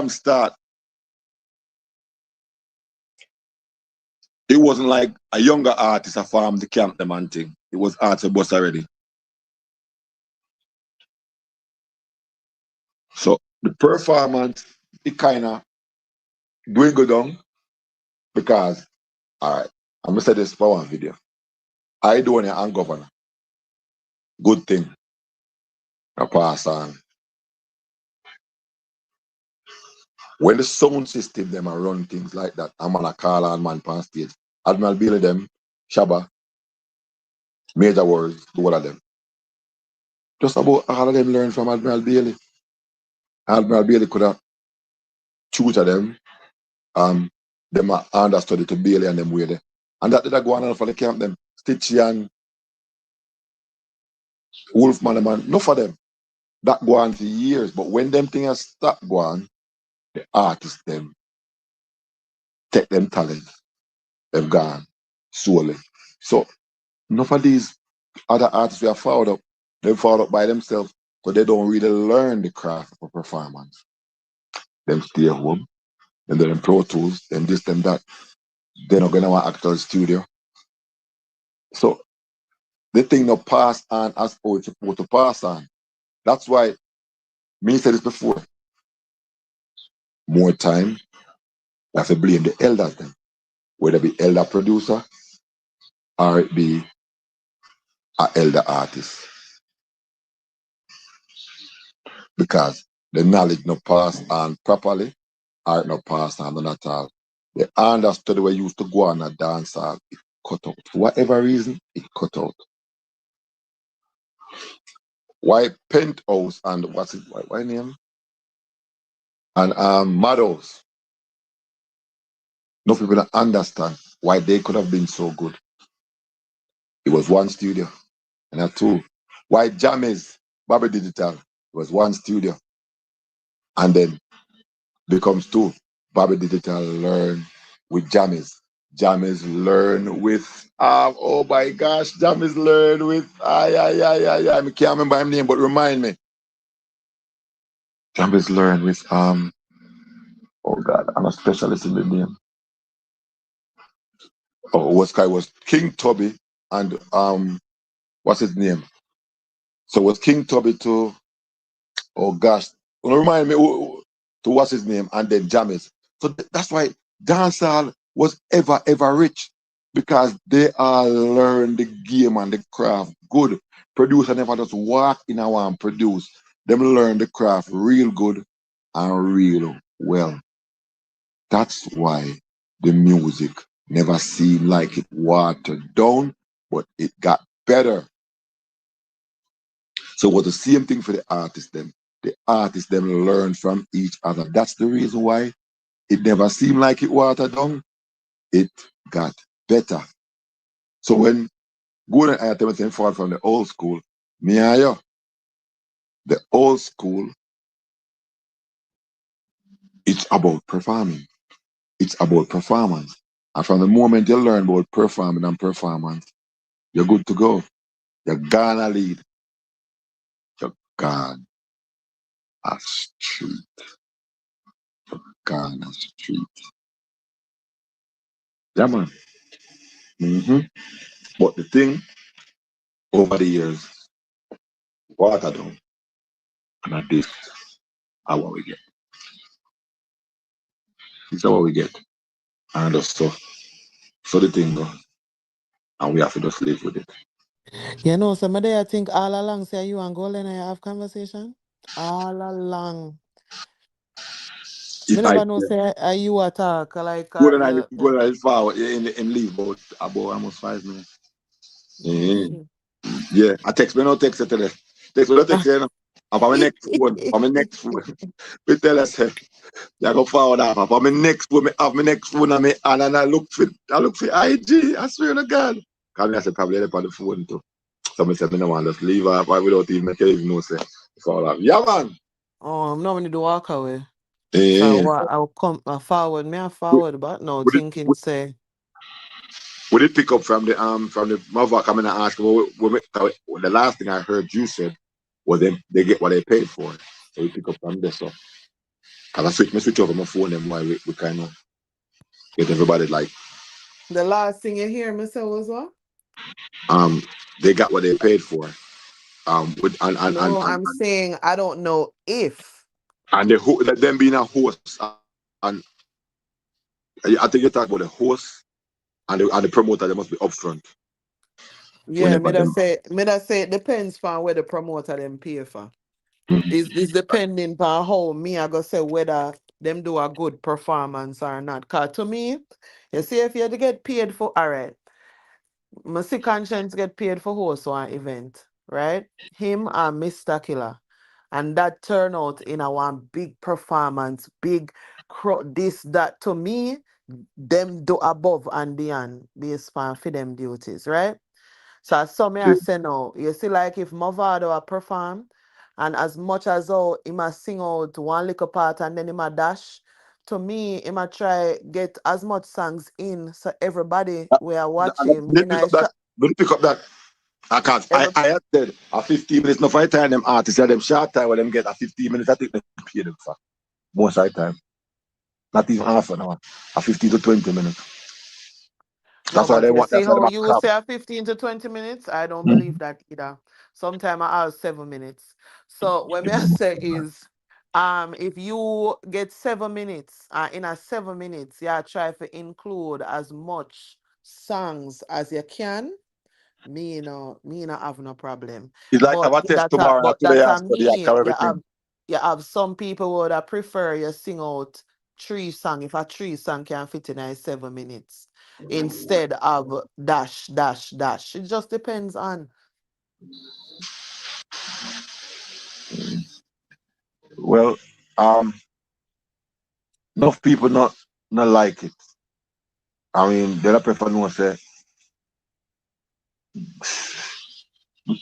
start, it wasn't like a younger artist a formed the camp them and thing. It was artist bus already. So the performance, it kind of dwindle down because, all right, I'm gonna say this for one video. I do it and governor. Good thing. I pass on. When the sound system them are run things like that, I'm gonna call on man pan stage. Admiral Bailey them, Shabba, Major Words, do all of them. Just about all of them learn from Admiral Bailey. Admiral Bailey could have tutored them. Them are understudy to Bailey and them way there. And that did I go on for the camp them. Stitchy and Wolfman man, enough of them. That go on for years. But when them things stop going, the artists them take them talent. They've gone solely. So enough of these other artists we are followed up, they're followed up by themselves, so they don't really learn the craft of performance. Them stay home, and then Pro Tools, and this and that. They're not gonna want actor studio. So the thing not pass on as it's supposed to pass on. That's why me said this before. More time, you have to blame the elders then. Whether it be elder producer or it be an elder artist. Because the knowledge not passed on properly, or it not passed on none at all. The understudy we used to go on a dance hall, it cut out. For whatever reason, it cut out. Why Penthouse and what's it, why name? And Meadows. No people don't understand why they could have been so good. It was one studio. And a two. Why Jammies, Bobby Digital, it was one studio. And then becomes two. Bobby Digital learn with Jammies. Jammies learn with oh my gosh, Jammies learn with I can't remember his name, but remind me. Jammies learn with oh god, I'm a specialist in the name. Oh, what guy was King Tubby and what's his name? So it was King Tubby to oh gosh, remind me to what's his name, and then Jammies. So that's why dancehall was ever rich, because they all learn the game and the craft good. Producer never just walk in and want produce. Them learn the craft real good and real well. That's why the music never seemed like it watered down, but it got better. So it was the same thing for the artists then. the artists them learn from each other. That's the reason why it never seemed like it watered down. It got better. So when Golden Eye fall from the old school, me and you, the old school, it's about performing. It's about performance. And from the moment you learn about performing and performance, you're good to go. You're gonna lead. You're gone a street. Gone a street. Yeah, man. But the thing, over the years, water down. And at this, how what we get. This is what we get. And just so the thing go. And we have to just live with it. You know, somebody I think all along say you and Golden I have conversation. All along. If Me I never know say you attack like Golden Eye forward in leave about almost 5 minutes. Yeah. I text me no text it today. Text me no text you know. And for my next phone, we tell us you go forward off. For my next phone, I have my next phone and I look for IG. I swear to God. Because I said probably on the phone too. So I said, I don't want to just leave off without even make you know say it's all off. Yeah, man. Oh, I'm not going to walk away. Yeah. So I'll come forward. Me I forward, but no thinking say. We did pick up from the mother coming and ask the last thing I heard you said was they get what they paid for. So we pick up from there. So cause I switch over my phone and why we kind of get everybody like The last thing you hear me say was what? They got what they paid for. I'm saying I don't know if. And them being a host and I think you talk about the host and the promoter. They must be upfront. Yeah, me that say it depends on where the promoter them pay for. It's depending on how me I go say whether them do a good performance or not. Cause to me, you see if you had to get paid for alright. My see conscience get paid for host one event, right? Him and Mr. Killer. And that turn out in a one big performance, big this, that to me, them do above and beyond based on for them duties, right? So as some may I say no, you see like if Movado a perform and as much as how he must sing out one little part and then he must dash, to me, he must try get as much songs in so everybody we are watching Did pick up that. I can't. I had said a 15 minutes. No, five time them artists, them short time when them get a 15 minutes. I think they pay them for most of the time. Not even half an hour. A 15 to 20 minutes. No, That's why but they you want. see That's why how they you crap. say 15 to 20 minutes? I don't believe that either. Sometimes I have 7 minutes. So what me I say is, if you get 7 minutes, in a 7 minutes, yeah, try to include as much songs as you can. Me no have no problem. It's like have a test tomorrow. But Today that I study. I me, carry everything. you have some people would prefer you sing out 3 songs if a 3 song can fit in a 7 minutes instead of dash dash dash. It just depends on. Well, enough people not like it. I mean, they don't prefer no say.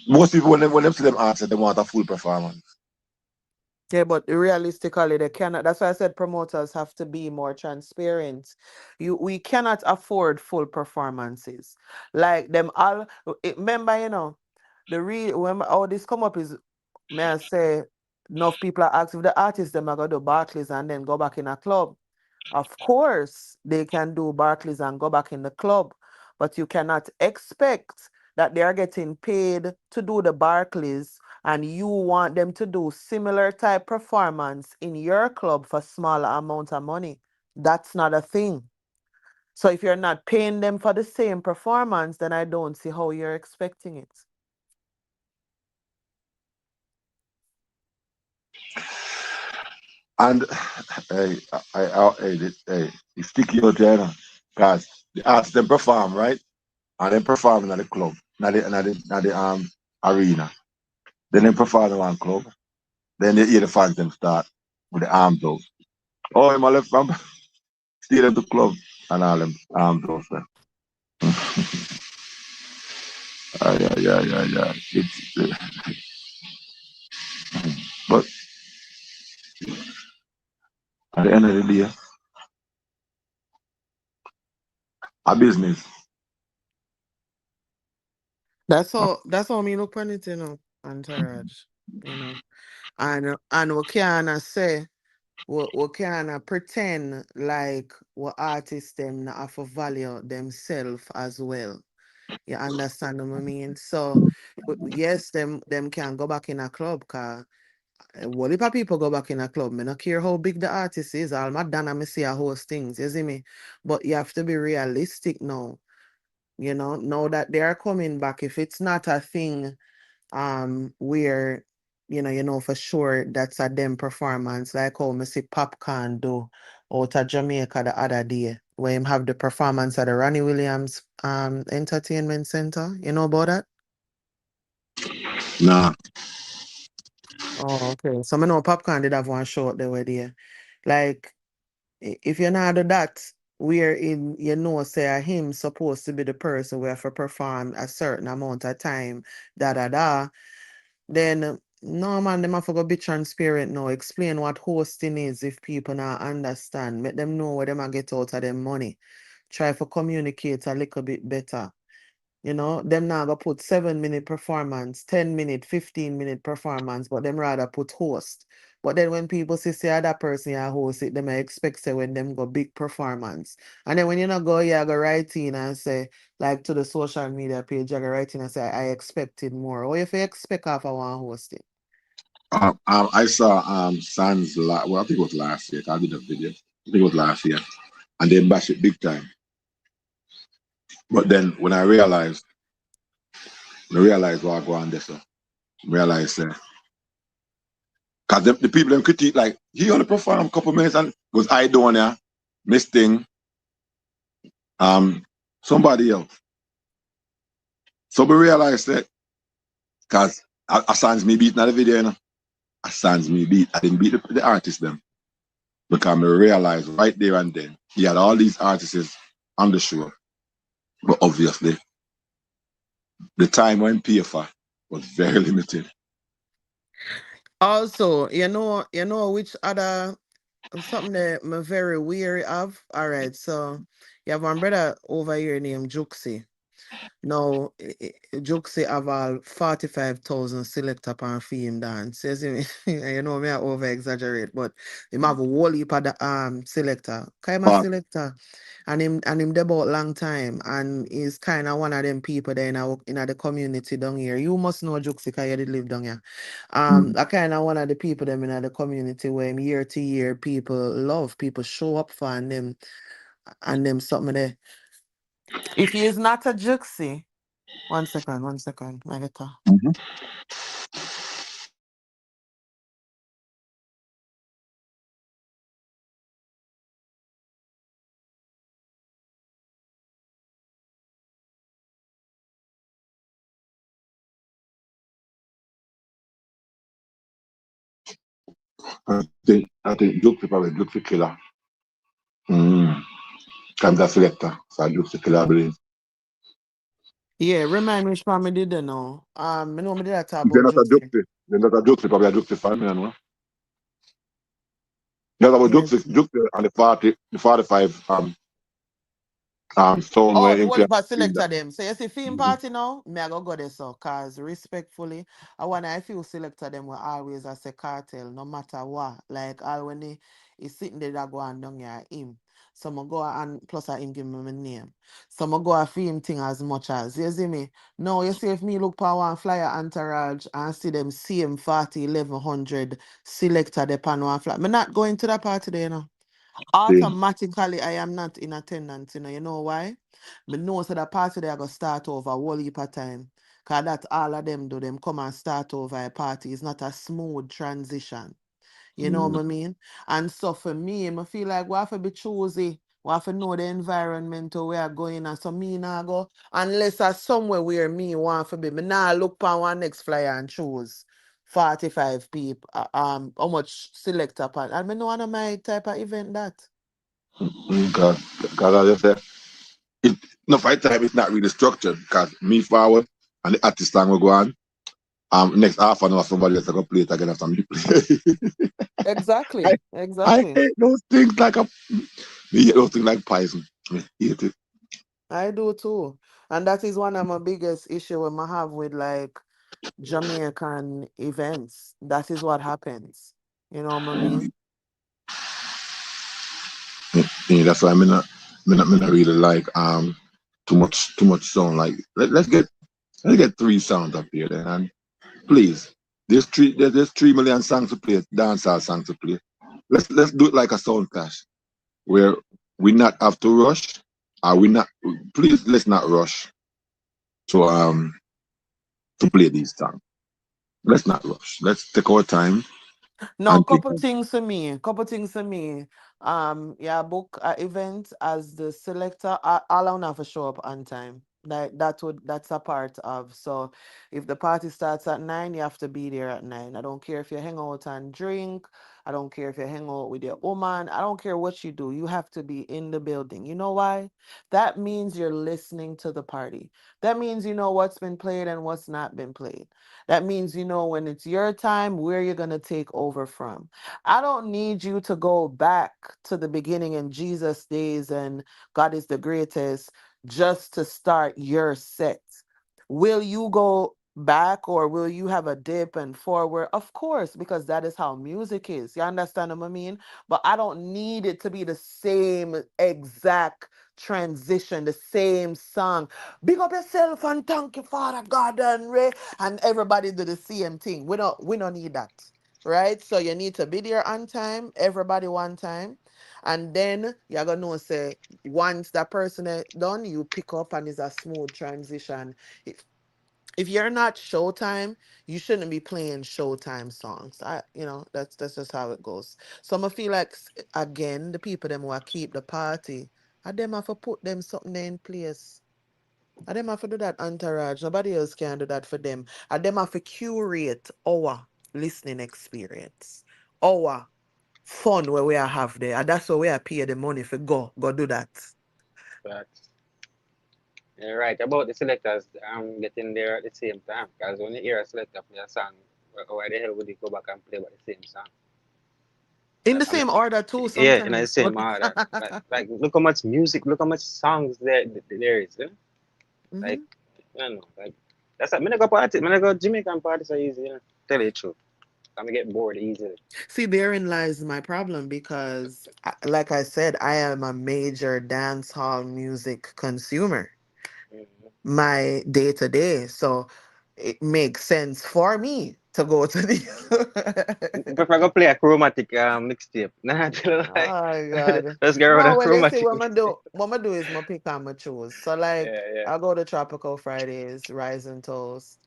Most people when them see them answer, they want a full performance. Yeah, but realistically, they cannot. That's why I said promoters have to be more transparent. We cannot afford full performances like them all. Remember, the real when all this come up is, may I say, enough people are asking if the artists them are gonna do Barclays and then go back in a club. Of course, they can do Barclays and go back in the club, but you cannot expect that they are getting paid to do the Barclays and you want them to do similar type performance in your club for smaller amount of money. That's not a thing. So if you're not paying them for the same performance, then I don't see how you're expecting it. And it's sticky out there, because the artists them perform right, and then performing at the club, not the arena. Then they perform in one club. Then they hear the fans them start with the arms out. Oh, him a left from steal them to club and all them arms out there. Yeah. But at the end of the day, a business. That's all me look on it, Entourage, And we can't say we can't pretend like we artists them not have to value themselves as well. You understand what I mean? So yes, them can go back in a club car. What if people go back in a club? Me not care how big the artist is. All my done me see a host things, you see me? But you have to be realistic now. Now that they are coming back. If it's not a thing where for sure that's a them performance, like how me see Popcorn do out of Jamaica the other day, where him have the performance at the Ronnie Williams Entertainment Center. You know about that? Nah. Oh, okay. So I know Popcorn did have one show out there where they like if you're not do that, where in say him supposed to be the person where for perform a certain amount of time, then no man, them have to go be transparent now. Explain what hosting is if people not understand. Make them know where them a get out of them money. Try to communicate a little bit better. Them now go put 7-minute performance, 10-minute, 15-minute performance, but them rather put host. But then when people say other person you host it, them I expect say when them go big performance. And then when you not go, you go write in and say, like to the social media page, you go write in and say, I expected more. Or if you expect half I want host it. I saw Sans well, I think it was last year. I did a video. I think it was last year, and they bash it big time. But then when I realized what I go on this, realized because the people them critique like he only performed a couple minutes and was I doing there, Miss Thing, somebody else. So we realized that because I Sans me beat not the video, I Sans me beat. I didn't beat the artist them. Because I realized right there and then he had all these artists on the show. But obviously, the time when pay for was very limited. Also, which other something that I'm very weary of. All right, so you have one brother over here named Juxi. Now, Juxi have all 45,000 select upon film dance. Says me, me I over exaggerate, but him have a whole heap of the selector. Kind of But selector, and him there about long time, and he's kind of one of them people there in the community down here. You must know Juxi because you did live down here. I kind of one of the people them in the community where him year to year people show up for and them something there. If he is not a Juxi. One second, my guitar. I think Duke probably Duke the killer. I'm the selector, so Duke the killer, I believe. Yeah, remind me which one me did know. I know me did that talk They're about not a Juxi. Duke. They're not a Duke, probably a Duke 5 million. That's about Yes. Duke and the 45 stone Oh, where the him whole heap of doing selector that. them. So you see film party now, me I go there so cause respectfully, I feel selector them will always as a cartel, no matter what. Like all when he sitting there that go on down here him. So I go and plus I him give me my name. So I go a film thing as much as you see me. No, you see if me look for one flyer entourage and see them same 40, 1100 selector the pan one flyer. Me not going to the party there, automatically I am not in attendance, you know why? Me know so the party they are gonna start over a whole heap of time. Cause that all of them do them come and start over a party. It's not a smooth transition. You know what I mean? And so for me, I feel like we have to be choosy. We have to know the environment where we are going and so me now go unless I somewhere where me want to be. Me now look for one next flyer and choose. 45 people, how much select upon. And I know one of my type of event that. Because I just said, it, no, fight time is not really structured because me forward and the artist song will go on. Next half an hour, somebody else will play it again after me play. I, Exactly, I exactly. hate those things like me hate those things like poison. I hate it. I do too. And that is one of my biggest issue I have with like Jamaican events. That is what happens. You know what I mean? Yeah, that's why me not really like too much sound. Like let's get three sounds up here then, and please, there's 3 million songs to play, dancehall songs to play. Let's do it like a sound clash where we not have to rush. We not please let's not rush to play these songs. Let's not rush. Let's take our time No, and pick. couple things for me. Couple things for me. Yeah, book a event as the selector. All I want have to show up on time. That's a part of. So if the party starts at 9, you have to be there at 9. I don't care if you hang out and drink. I don't care if you hang out with your woman. I don't care what you do. You have to be in the building. You know why? That means you're listening to the party. That means you know what's been played and what's not been played. That means you know when it's your time, where you're going to take over from. I don't need you to go back to the beginning in Jesus' days and God is the greatest just to start your set. Will you go back or will you have a dip and forward? Of course, because that is how music is. You understand what I mean? But I don't need it to be the same exact transition, the same song. Big up yourself and thank you, Father God and Ray. And everybody do the same thing. We don't need that. Right? So you need to be there on time, everybody one time. And then you're gonna know say once that person is done, you pick up and it's a smooth transition. If you're not Showtime, you shouldn't be playing Showtime songs. That's just how it goes. So I feel like again, the people them who are keep the party, I them have to put them something in place. I them have to do that entourage. Nobody else can do that for them. I them have to curate our listening experience. Our fun where we are have there. And that's where we are pay the money for go do that. But you're right about the selectors getting there at the same time. Because when you hear a selector play a song, why the hell would you go back and play about the same song? In the I mean, same order too yeah, in the sometimes. same order. Like look how much music, look how much songs there is. Eh? Like, Mhm. I don't know, like that's like, me not go party, me not go Jamaican party so easy, you know. Tell you the truth. I'm get bored easily. See, therein lies my problem because, like I said, I am a major dance hall music consumer, Mm-hmm. my day to day. So it makes sense for me to go to the. Prefer go play a chromatic mixtape. Nah, tell you like Oh God. let's get rid No, of well, you see, chromatic what I mixtape. do, what I do is I pick and I choose. So, like, Yeah, yeah, I go to Tropical Fridays, Rise and Toast,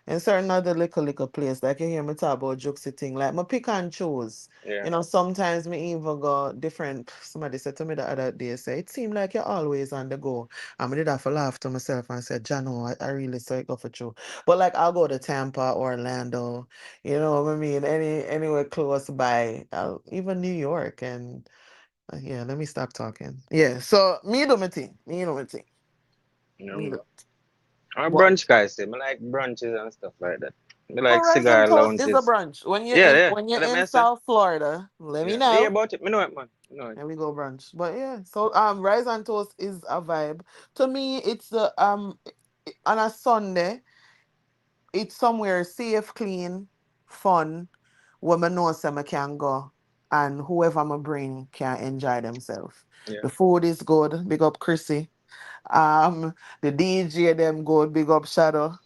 and certain other little place. Like, you hear me talk about Juxi thing. Like, I pick and choose. yeah. Sometimes me even go different. Somebody said to me the other day, say, it seemed like you're always on the go. And I did have to laugh to myself and said, Jano, I really saw it go for true. But, like, I'll go to Tampa, Orlando, you know what I mean? Anywhere close by, even New York and yeah, let me stop talking. Yeah, so me do my thing. Me do my thing. Me Mm. do. Or What? brunch guys, say. I like brunches and stuff like that. I like Rise and cigar Toast is a lounges. brunch. When you're Yeah, in yeah. when you're Let in me say. South Florida, let me Yeah, me hear know. about it. Me know it, man. Me know it. And we go brunch. But yeah, so Rise and Toast is a vibe. To me, it's on a Sunday, it's somewhere safe, clean, fun, where I know some can go and whoever I bring can enjoy themselves. Yeah. The food is good. Big up Chrissy. Um, the DJ them good, big up Shadow,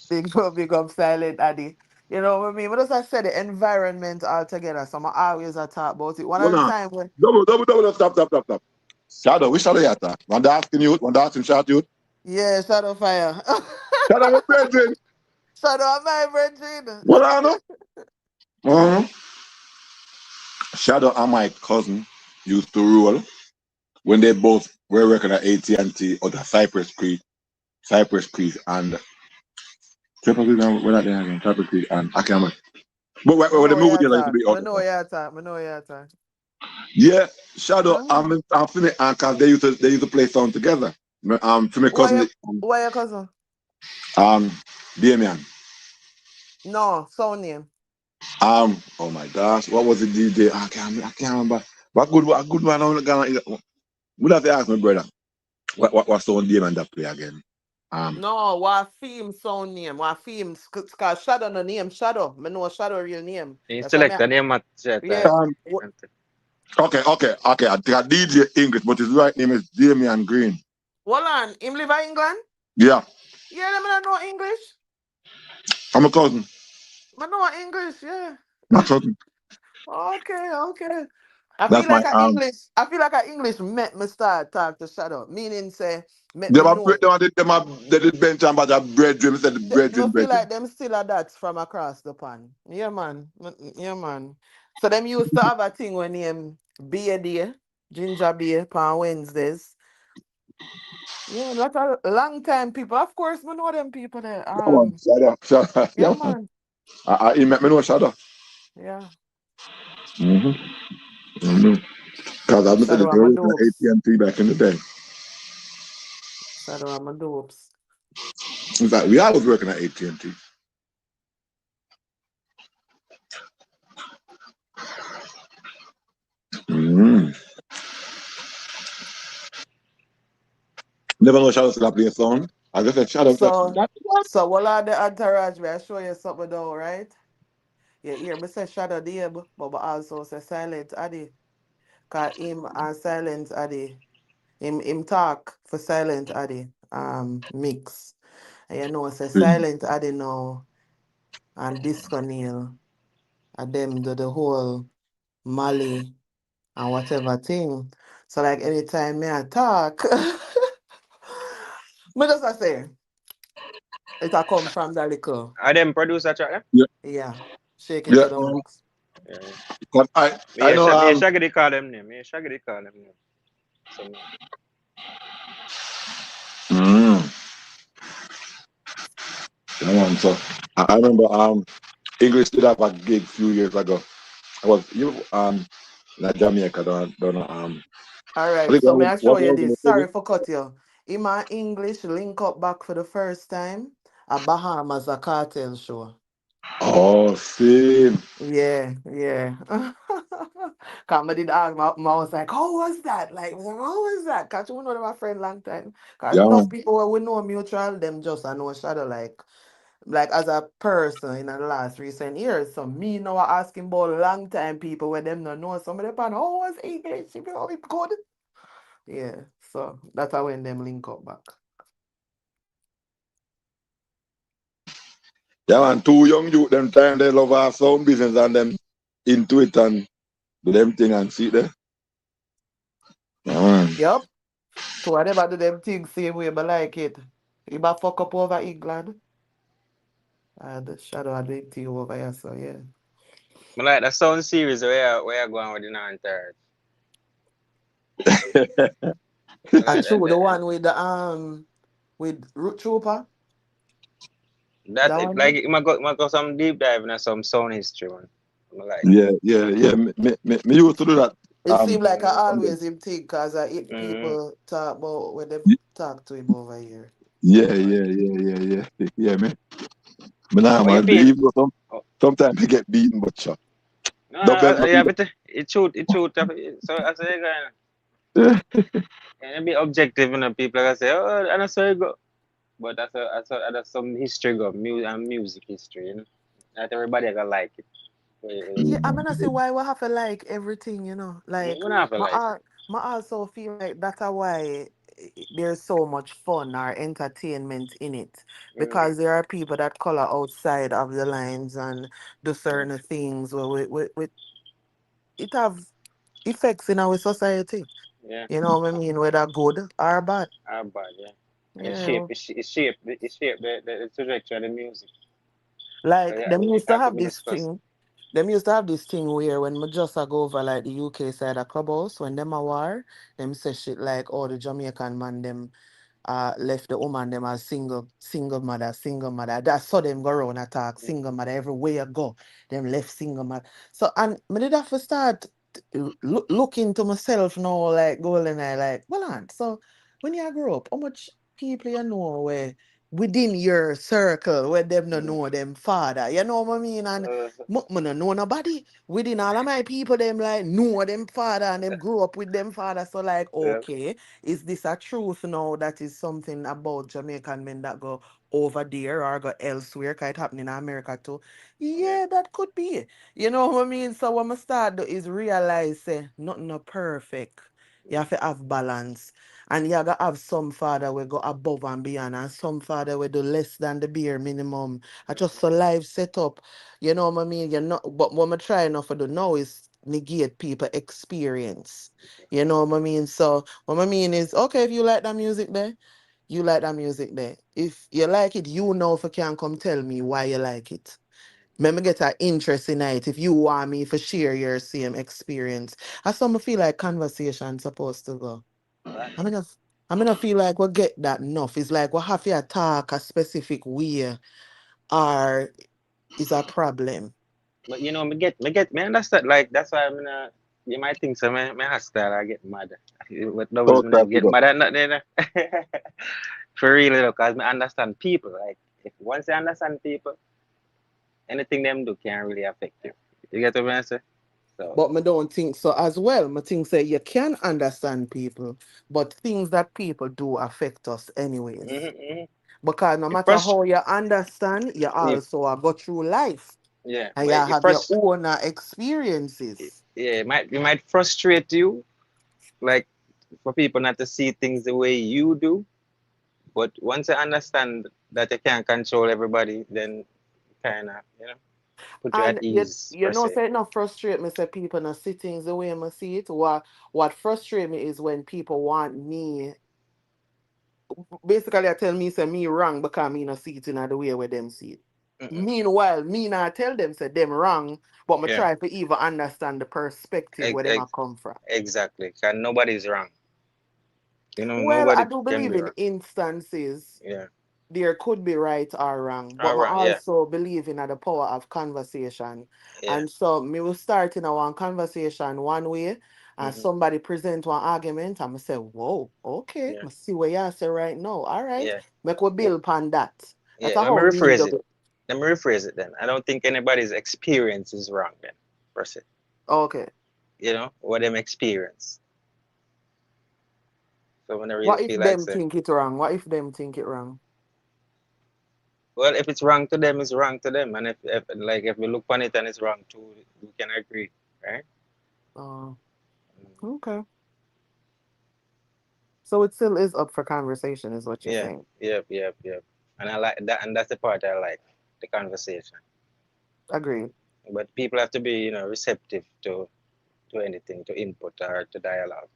big up Silent Addy. You know what I mean? But as I said, the environment altogether. So I always I talk about it. One Hold of the on. time when Double, stop. Shadow, which shadow you at? When they asking you, when they asking shout you, yeah, Shadow Fire. Shadow, my brethren. Shadow am my virgin. What I know? Uh-huh. Shadow and my cousin used to rule when they both were working at AT&T or the Cypress Creek and Triple Creek, we're not there again, Cypress Creek and I can't remember. But I when the know movie your is like to talk. be I okay. know your talk. I know your talk. Yeah, Shadow. Mm. I'm feeling because they used to play sound together. To my Why cousin, your why your cousin? um, Beenieman. No, sound name. Oh my gosh, what was the DJ? I can't remember. What good one? I'm gonna. Would have to ask my brother. What sound Beenieman that play again? Um, No, what theme sound name? What theme? Cause Shadow no name Shadow. I know Shadow real name. You That's why select me. the name at chat. Yeah. um, okay. I think I DJ English, but his right name is Damian Green. Hold on. Him live in England? Yeah, Yeah, them not know English. I'm a cousin. I know English, yeah. My cousin. Okay. I feel That's my like I feel like a English met me start talk to Shadow. Meaning say met me Them a know. bread, they did bench and but a bread dream instead of bread Me dream feel bread dream. like them still are that from across the pond. Yeah, man. Yeah, man. So them used to have a thing when name beer day, ginger beer on Wednesdays. Yeah, that's a long time people. Of course, we know them people there. Come on, Shadow. Yeah, Yeah, man. man. He met me know Shadow. Yeah. Mm-hmm. Because I met the Shadow are my girl at dopes. AT&T back in the day. Shadow are my dopes. In fact, I was working at AT&T. Mm-hmm. Never know Shadow still play a song. I just said Shadow. So, That what? so what are the entourage? May I show you something though, right? Yeah, here, me say Shadow Dave, but also say Silent Addy. Cause him and Silent Addy, him talk for Silent Addy, mix. And you know, say Silent Addy now and Disco Neil, and them do the whole Mali and whatever thing. So like anytime me I talk, me just I say, it a come from the little, Are them produce a track? Yeah. Yeah, yeah, shake it yeah. to the max. Yeah. 'Cause I know Me Shaggy they call them name. Me Shaggy they call them name. So mm, so I remember English did have a gig a few years ago. I was in Jamaica All I right, think so may I show what you was this? the Sorry for cut you. In my English link up back for the first time, a Bahamas a cartel show. Oh, same. Yeah. Cause me did ask, my was like, how was that? Like, how was that? Cause you know my friend long time. Cause Yeah, enough man. people who we know mutual, them just I know Shadow like as a person in the last recent years. So me now asking about long time people where them not know some of them pan, oh was English, if you know it good. Yeah, so that's how when them link up back. Yeah, man. Two young youth, them time they love our sound business and them into it and do them thing and see there. Yeah, man. Yep. So whatever do them things same way, but like it. You might fuck up over England. The shadow of the thing over here, so yeah. I like the sound series where you going with the non-terror. And true, the That, one with Root Trooper, that that one like there. it might go some deep dive into some sound history one. I like it. Yeah. Me used to do that. It Um, seemed like I Mm, and then- always him think cause I hit mm. people talk about when they talk to him over here. yeah, man. But nah, How you man. feel? Even though Oh, sometimes they get beaten, but sure. no, Don't bend my yeah, but it shoot. So I say, people. and be objective, people like I say, oh, and I saw it go. But that's some history go, music history, Not everybody gonna like it. Yeah, I'm gonna say why we have to like everything, We Like don't have to my like it. my also feel like that's why there's so much fun or entertainment in it. Mm, Because there are people that color outside of the lines and do mm, certain things where we it have effects in our society. yeah, You know what I mean? Whether good or bad. our bad, yeah. And it Yeah. shape, it shape the trajectory of the music. So Like yeah, them it used to have to have be this discussed. thing. Them used to have this thing where when me just a go over like the UK side of clubhouse, when them a war, them say shit like, oh, the Jamaican man them left the woman them as single mother. That's so them go around attack single mother everywhere you go. Them left single mother. So and me did have to start look into myself now, like golden eye, like, well on. So when you grow up, how much people you know where within your circle where them no know them father, you know what I mean? And me no know nobody within all of my people, them like know them father and them grew up with them father. So like, okay, is this a truth now that is something about Jamaican men that go over there or go elsewhere? Cause it happen in America too. Yeah, that could be. You know what I mean? So what I start do is realize say nothing no perfect. You have to have balance. And you gotta have some father will go above and beyond, and some father will do less than the bare minimum. I just so life set up. You know what I mean? You're not, but what I'm trying not to do now is negate people experience. You know what I mean? So what I mean is, okay, if you like that music there, you like that music there. If you like it, you know if you can come tell me why you like it. Let me get an interest in it if you want me to share your same experience. I some feel like conversation supposed to go. I mean, I mean, I feel like we get that enough. It's like we have to talk a specific way or is a problem. But you know, me understand. Like that's why I'm gonna. You might think so. My hostile, I get mad. But no, So me not type get mad at nothing. You know? For real, though, cause me understand people. Like if once you understand people, anything them do can really affect you. You get what I'm saying? So. But me don't think so as well. Me think say you can understand people, but things that people do affect us anyways. Mm-hmm. Because no It matter frust- how you understand, you it, also go through life yeah, and you but it have your frust- own experiences. yeah, it might frustrate you, like for people not to see things the way you do. But once you understand that you can't control everybody, then kind of, put you at And ease you per know, se. say it not frustrate me, say people not see things the way I see it. What frustrate me is when people want me basically I tell me say me wrong because me not see it in the way where them see it. Mm-mm. Meanwhile, me not tell them say them wrong, but me Yeah, try to even understand the perspective ex- where them a ex- come from. exactly. Cause nobody's wrong. Well, I Nobody do can believe be in wrong. instances Yeah. there could be right or wrong, but All I right. Yeah. also believe in the power of conversation. Yeah. And so me will start in one conversation one way, and Hmm. somebody present one argument, and I say, whoa, okay, Yeah. I see what you say right now. All right, Yeah. make we Well, build upon that. That's yeah. Let me how me rephrase do it. it. Let me rephrase it then. I don't think anybody's experience is wrong then, per se. Okay. What them experience. So when I really What if feel like them say, think it wrong? What if them think it wrong? well, if it's wrong to them, it's wrong to them. And if we look on it and it's wrong too, we can agree, right? Uh, Mm. okay. So it still is up for conversation, is what you're Yeah, saying. yep, yep, yep. And I like that, and that's the part I like, the conversation. Agreed. But people have to be, receptive to anything, to input or to dialogue.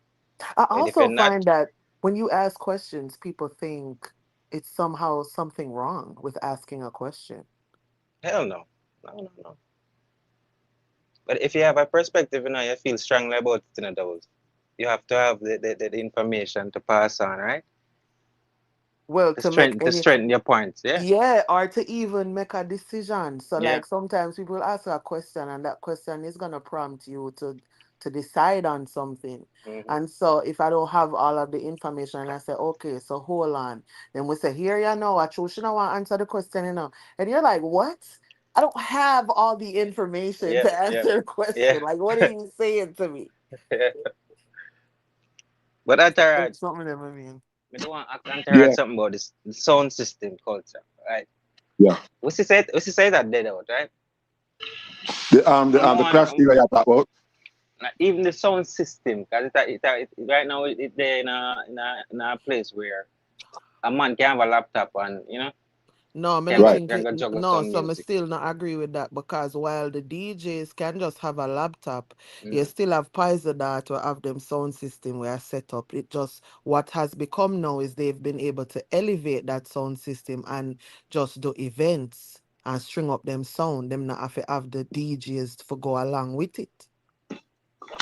I And if you're also not, find that when you ask questions, people think it's somehow something wrong with asking a question. hell no, no, no, no. But if you have a perspective, you feel strongly about it, those, you have to have the information to pass on, right? Well, To to make any strengthen your points. Yeah. yeah, or to even make a decision. So Yeah. like sometimes people ask a question and that question is gonna prompt you to decide on something. Hmm. And so if I don't have all of the information and I say, okay, so hold on. Then we say, here you know, I choose you know want to answer the question, you know. And you're like, what? I don't have all the information Yeah. to Yeah. answer the Yeah. question. Like, what are you saying to me? But that's all right. That's something that I mean. I don't want to Yeah, heard something about this the sound system culture, right? yeah. What's he say that dead out, right? The crash theory I talk about. Like, even the sound system, because right now they're in a place where a man can have a laptop and No, I can don't go Right. think can it. go juggle No, some so I music. still not agree with that because while the DJs can just have a laptop, you Hmm. still have Pfizer that will have them sound system where set up. It just what has become now is they've been able to elevate that sound system and just do events and string up them sound. Them not have to have the DJs for go along with it.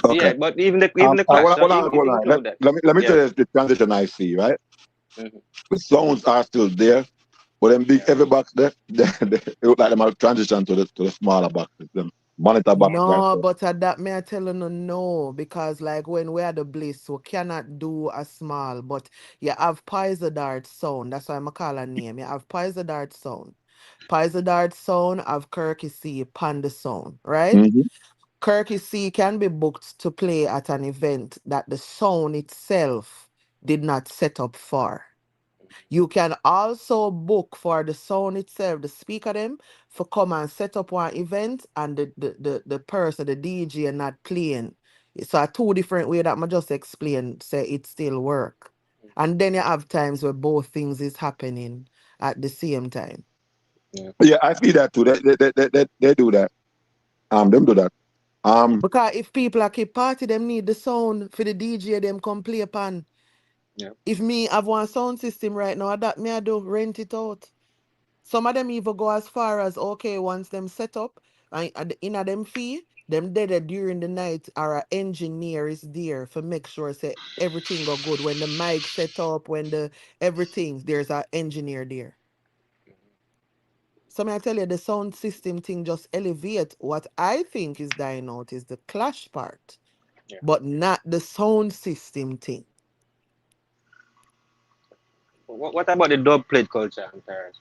Okay. Yeah, but even the clash, What don't I even go on. include that. Let me Yeah. tell you the transition I see, right? Mm-hmm. The sounds are still there, but them big heavy box there, it look like them have transition to the smaller boxes, them monitor box right No, there. but at that may I tell you no, because like when we are the bliss, we cannot do a small, but you have Pizer Dart sound. That's why I'm call a name. You have Pizer Dart sound. Pizer Dart sound have Kirky C Panda sound, right? Mm-hmm. Kirky C can be booked to play at an event that the sound itself did not set up for. You can also book for the sound itself, the speaker them, for come and set up one event and the person, the DJ not playing. So a two different way that I just explain, say it still work. And then you have times where both things is happening at the same time. Yeah. Yeah, I see that too. They do that. Them do that. Um, Because if people are keep party, them need the sound for the DJ them come play upon. Yeah. If me have one sound system right now, that me I do rent it out. Some of them even go as far as okay, once them set up and at the inner them fee, them dead during the night or a engineer is there for make sure say everything go good. When the mic set up, when the everything, there's a engineer there. So may I tell you the sound system thing just elevate what I think is dying out is the clash part, Yeah. but not the sound system thing. What about the dub plate culture, Antares?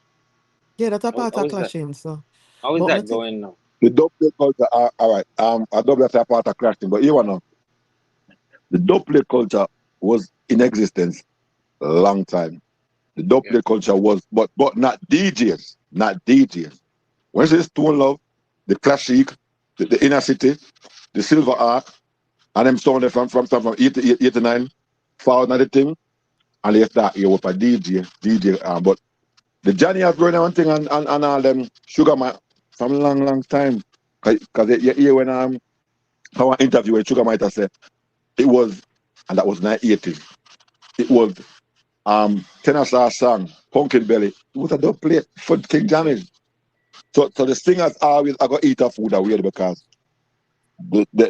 Yeah, that's a part How of is that? clashing. So How is but me that think going now? the dope play culture, all right. I double that's a part of crafting, but you wanna the dope play culture was in existence a long time. The dope Yeah. play culture was, but not DJs, not DJs. When it's Stone Love, the Classic, the Inner City, the Silver Yeah. Arc, and them sound from 89, forward and the thing, and they start here with a DJ. But the Johnny has growing on thing and all them Sugar Man from long time. Because you hear when our interview with Sugar might have said it was, and that was 1980s. It was tenor star song, Pumpkin Belly. It was a dub plate for King Yeah. Johnny. So the singers always I got eat a food that weird because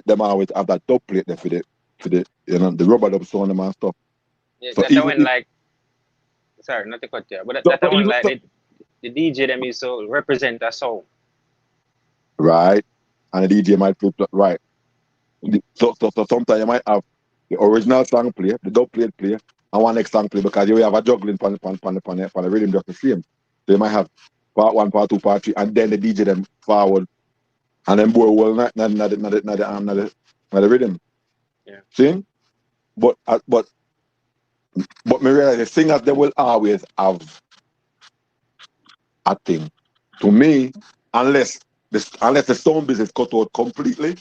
them always have that dub plate there for the the rubber dub sound them and stuff. Yeah. So That even one if like sorry, not to cut you, but so, that one even like so, the DJ them is so represent a soul. right, and the DJ might play right. So sometimes you might have the original song play, the dub plate play, and one next song play because you have a juggling pan the rhythm just the same. So you might have part one, part two, part three, and then the DJ them forward and then boy well not the rhythm. Yeah. See? But me realize the singers they will always have a thing. To me, unless unless the sound business cut out completely,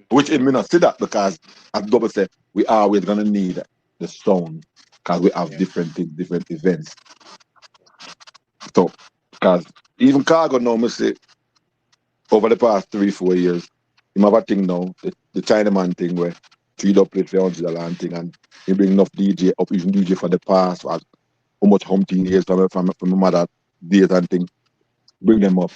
which it may not see that because as double say, we always gonna need the sound because we have Yeah. different things, different events. So because even Cargo now me say over the past 3 4 years, you have a thing now, the Chinaman thing where feed up plate for $100 and thing and he bring enough DJ up even DJ for the past for how much home years from my mother days and thing, bring them up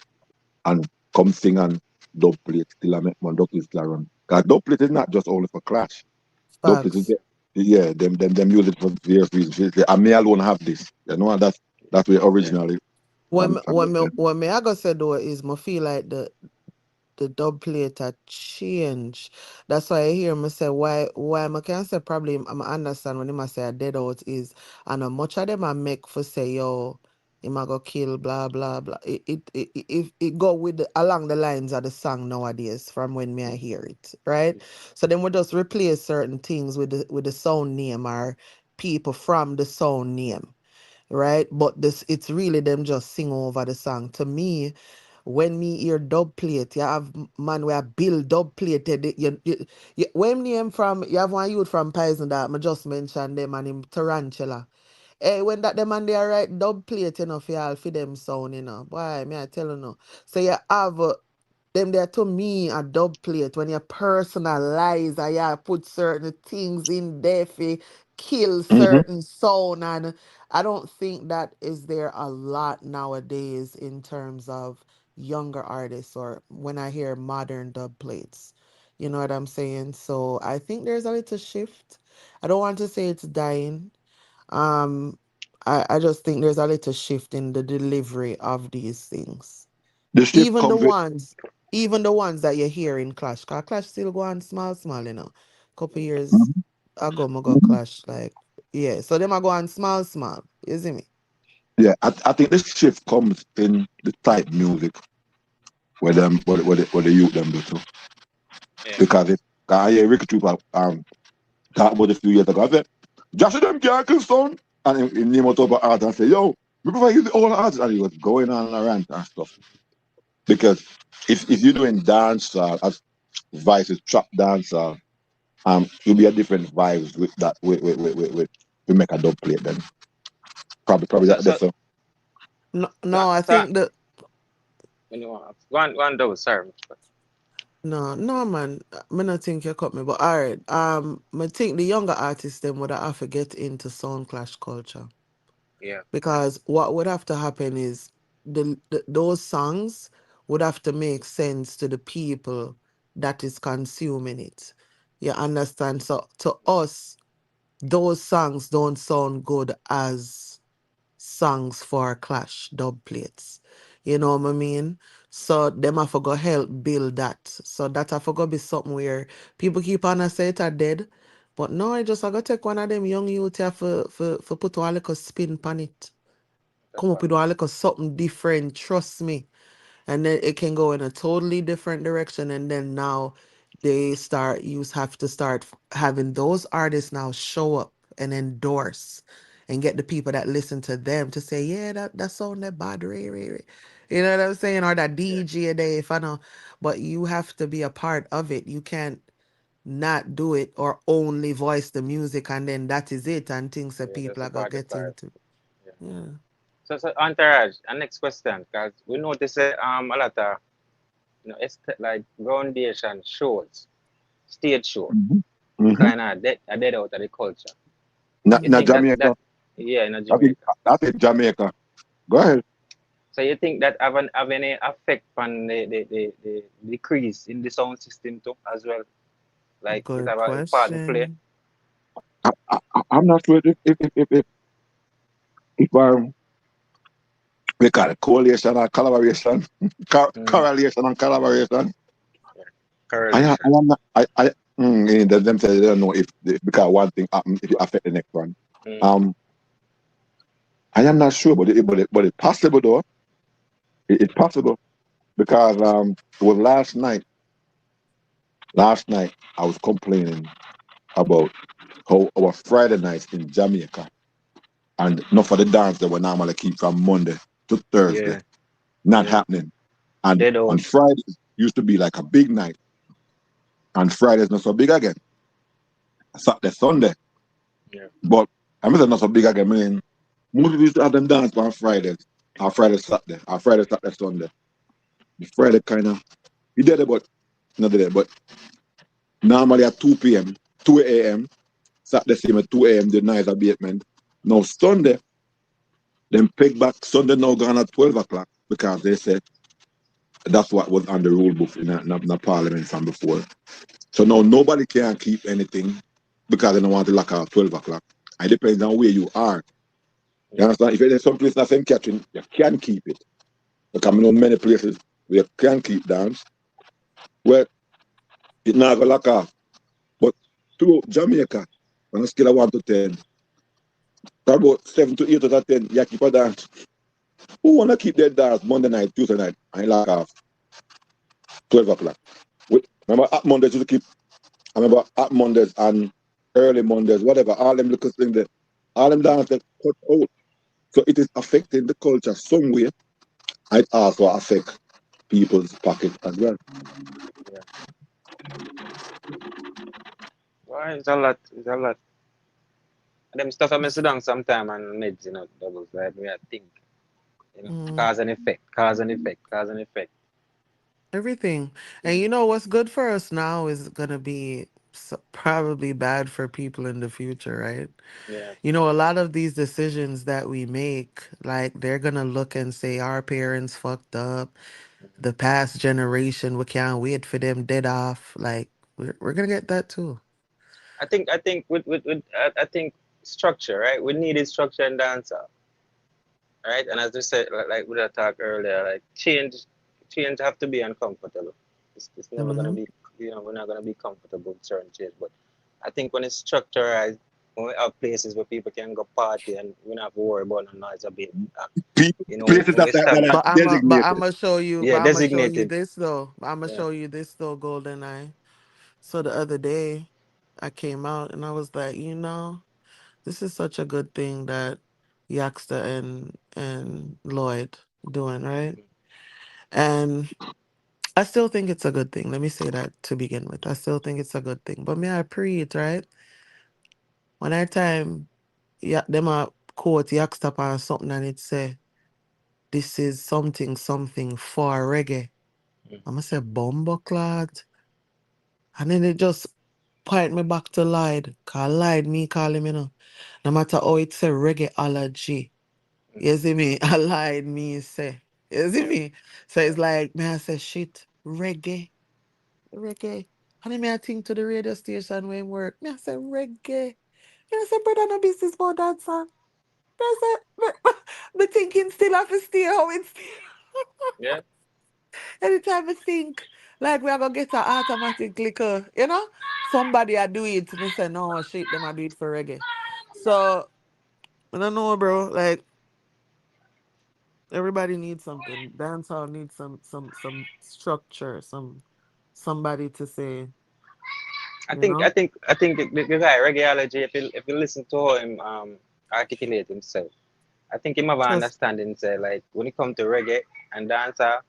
and come sing and dub plate still I make man dub plate still run. Because dub plate is not just only for clash. Dub plate is facts. yeah, them use it for various reasons. And me alone have this. You know, and that's where Yeah. originally from the time. When me I go say though is me feel like the dub plate a change. That's why I hear me say why I can say probably I understand when him a say a dead out is and much of them I make for say yo him a go kill blah blah blah. It go with along the lines of the song nowadays from when me I hear it, right? So then we just replace certain things with the sound name or people from the sound name, right? But this it's really them just sing over the song. To me, when me hear dub plate, you have man where build dub plated. When name from you have one youth from Poison that I just mentioned them and him Tarantula. Hey, when that them and they are right dub plate, you know, for all for them sound, you know. Why me I tell you no. So you have them there to me a dub plate when you personalize and you put certain things in there for kill Mm-hmm. certain sound and I don't think that is there a lot nowadays in terms of younger artists or when I hear modern dub plates. You know what I'm saying? So I think there's a little shift. I don't want to say it's dying. Um I just think there's a little shift in the delivery of these things. The shift Even the comes with ones, even the ones that you hear in Clash. Cause Clash still go on small, small, Couple years Mhm, ago, I go mhm. Clash, like, yeah. So them I go on small, small. You see me? Yeah, I think the shift comes in the type music where them where the youth them do too. Yeah. Because if I hear Ricky Trooper talk about a few years ago, I said, Josh them can't kill son and he name out over art and say, yo, we prefer use the old artists and he was going on a rant and stuff. Because if you're doing dance as Vice's trap dance it'll be a different vibes with that with we make a dub plate then. Probably So that so that's so No, so, no, I so think the when you want one those, sorry. no, no, man. Me not think you cut me, but all right. I think the younger artists them would have to get into sound clash culture. Yeah, Because what would have to happen is those songs would have to make sense to the people that is consuming it. You understand? So to us, those songs don't sound good as songs for clash dub plates. You know what I mean? So them I forgot help build that. So that I forgot be something where people keep on and say it are dead. But no, I gotta take one of them young youth here for put a little spin on it, that's come up what. with a little something different, trust me. And then it can go in a totally different direction. And then now you have to start having those artists now show up and endorse and get the people that listen to them to say, yeah, that sounded bad, re. You know what I'm saying? Or that Yeah, DJ day, if I know. But you have to be a part of it. You can't not do it or only voice the music and then that is it and things that yeah, people that's a are gonna party get part. into. Yeah. Yeah. So Entourage, and next question, because we notice a lot of like foundation shows, stage show, mhm. Mhm. kind of dead out of the culture. You Not think Jamaica. that yeah, in I think Jamaica. I think Jamaica. Go ahead. So you think that have any effect on the decrease in the sound system too as well? Like it Good have a part to play. question. I'm not sure if we call it coalition or collaboration, Mm, correlation and collaboration. yeah. I Correlation. am not. Them say they don't know if because one thing happen if it affect the next one. Mm, Um, I am not sure, but it's possible though. It's possible because it was last night. Last night I was complaining about how our Friday nights in Jamaica and not for the dance that we normally keep from Monday to Thursday yeah, not yeah. happening. And Dead on out. Fridays used to be like a big night, and Fridays not so big again. Saturday, Sunday, Yeah. but I mean not so big again. I mean, most people used to have them dance on Fridays, or Friday, Saturday, or Friday, Saturday, Sunday. The Friday kind of you did it, but not did it, but normally at 2 p.m., 2 a.m. Saturday same at 2 a.m. the night abatement. Now Sunday, them peg back Sunday now gone at 12 o'clock because they said that's what was on the rule book in the parliament from before. So now nobody can keep anything because they don't want to lock off 12 o'clock. It depends on where you are. You Yeah. understand? If there's some place in the same catching, you can keep it. Because I know many places where you can keep dance. Well, it's not going to lock off. But to Jamaica, on a scale of 1 to 10, about 7 to 8 out of 10, you keep a dance. Who want to keep their dance Monday night, Tuesday night, and lock off 12 o'clock? Remember, at Mondays, you keep, I remember at Mondays and early Mondays, whatever, all them little things there, all them dances cut out. So it is affecting the culture some way. It also affect people's pocket as well. Yeah. Well, it's a lot. It's a lot. Them stuff I miss down sometime and meds, doubles like we I think. Mm, Cause and effect, cause and effect, cause and effect. everything. And Mm, you know what's good for us now is gonna be probably bad for people in the future, right? yeah. You know, a lot of these decisions that we make, like they're gonna look and say our parents fucked up, the past generation, we can't wait for them dead off. Like we're gonna get that too. I think with I think structure, right? We needed structure and dancer, right? And as we said, like we had talked earlier, like change have to be uncomfortable. It's never gonna Mm-hmm. be, we're not gonna be comfortable with certain change. But I think when it's structured, when we have places where people can go party and we don't have to worry about no noise a bit, Places when we that establish, are designated. yeah, But I'm gonna show you designated, this though. I'm gonna yeah, show you this though, Golden Eye. So the other day, I came out and I was like, this is such a good thing that Yaxter and Lloyd doing, right? And I still think it's a good thing. Let me say that to begin with. I still think it's a good thing. But may I pre it, right? When I time, yeah, them a quote Yaxter or something and it say, this is something for reggae. I'm gonna say Bumbleclad. And then it just point me back to Lloyd. Cause Lloyd me call him, No matter how it say reggaeology. You see me? I lied me say. You see yeah, me? So yeah, it's like, man, I say shit, reggae. And then me I think to the radio station when work. Me I say reggae. Me I say, brother, no business about that song. Me I say, me thinking still have to stay how it's still. yeah, Anytime I think like we are gonna get a automatic clicker, somebody I do it. Me say, no shit, them I do it for reggae. So I don't know, bro. Like everybody needs something. Dancehall needs some structure, somebody to say, I you think know. I think I think the guy Reggaeology, if you listen to how him articulate himself, I think him have an Trust. understanding, say, like when it comes to reggae and dancer,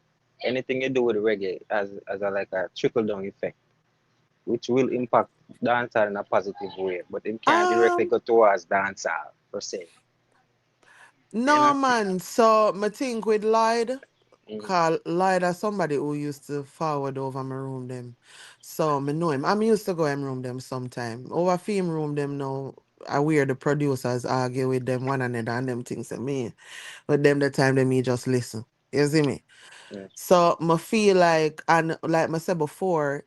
anything you do with reggae as a like a trickle down effect, which will impact dancer in a positive way, but it can't directly Um, go towards dancer per se. You no know? man. So I think with Lloyd. Mm, Call Lloyd as somebody who used to forward over my room them. So me know him. I'm used to go him room them sometime. Over film room them now. I wear the producers argue with them one another and them things and me. But them the time they me just listen. You see me? yeah, So me feel like and like I said before,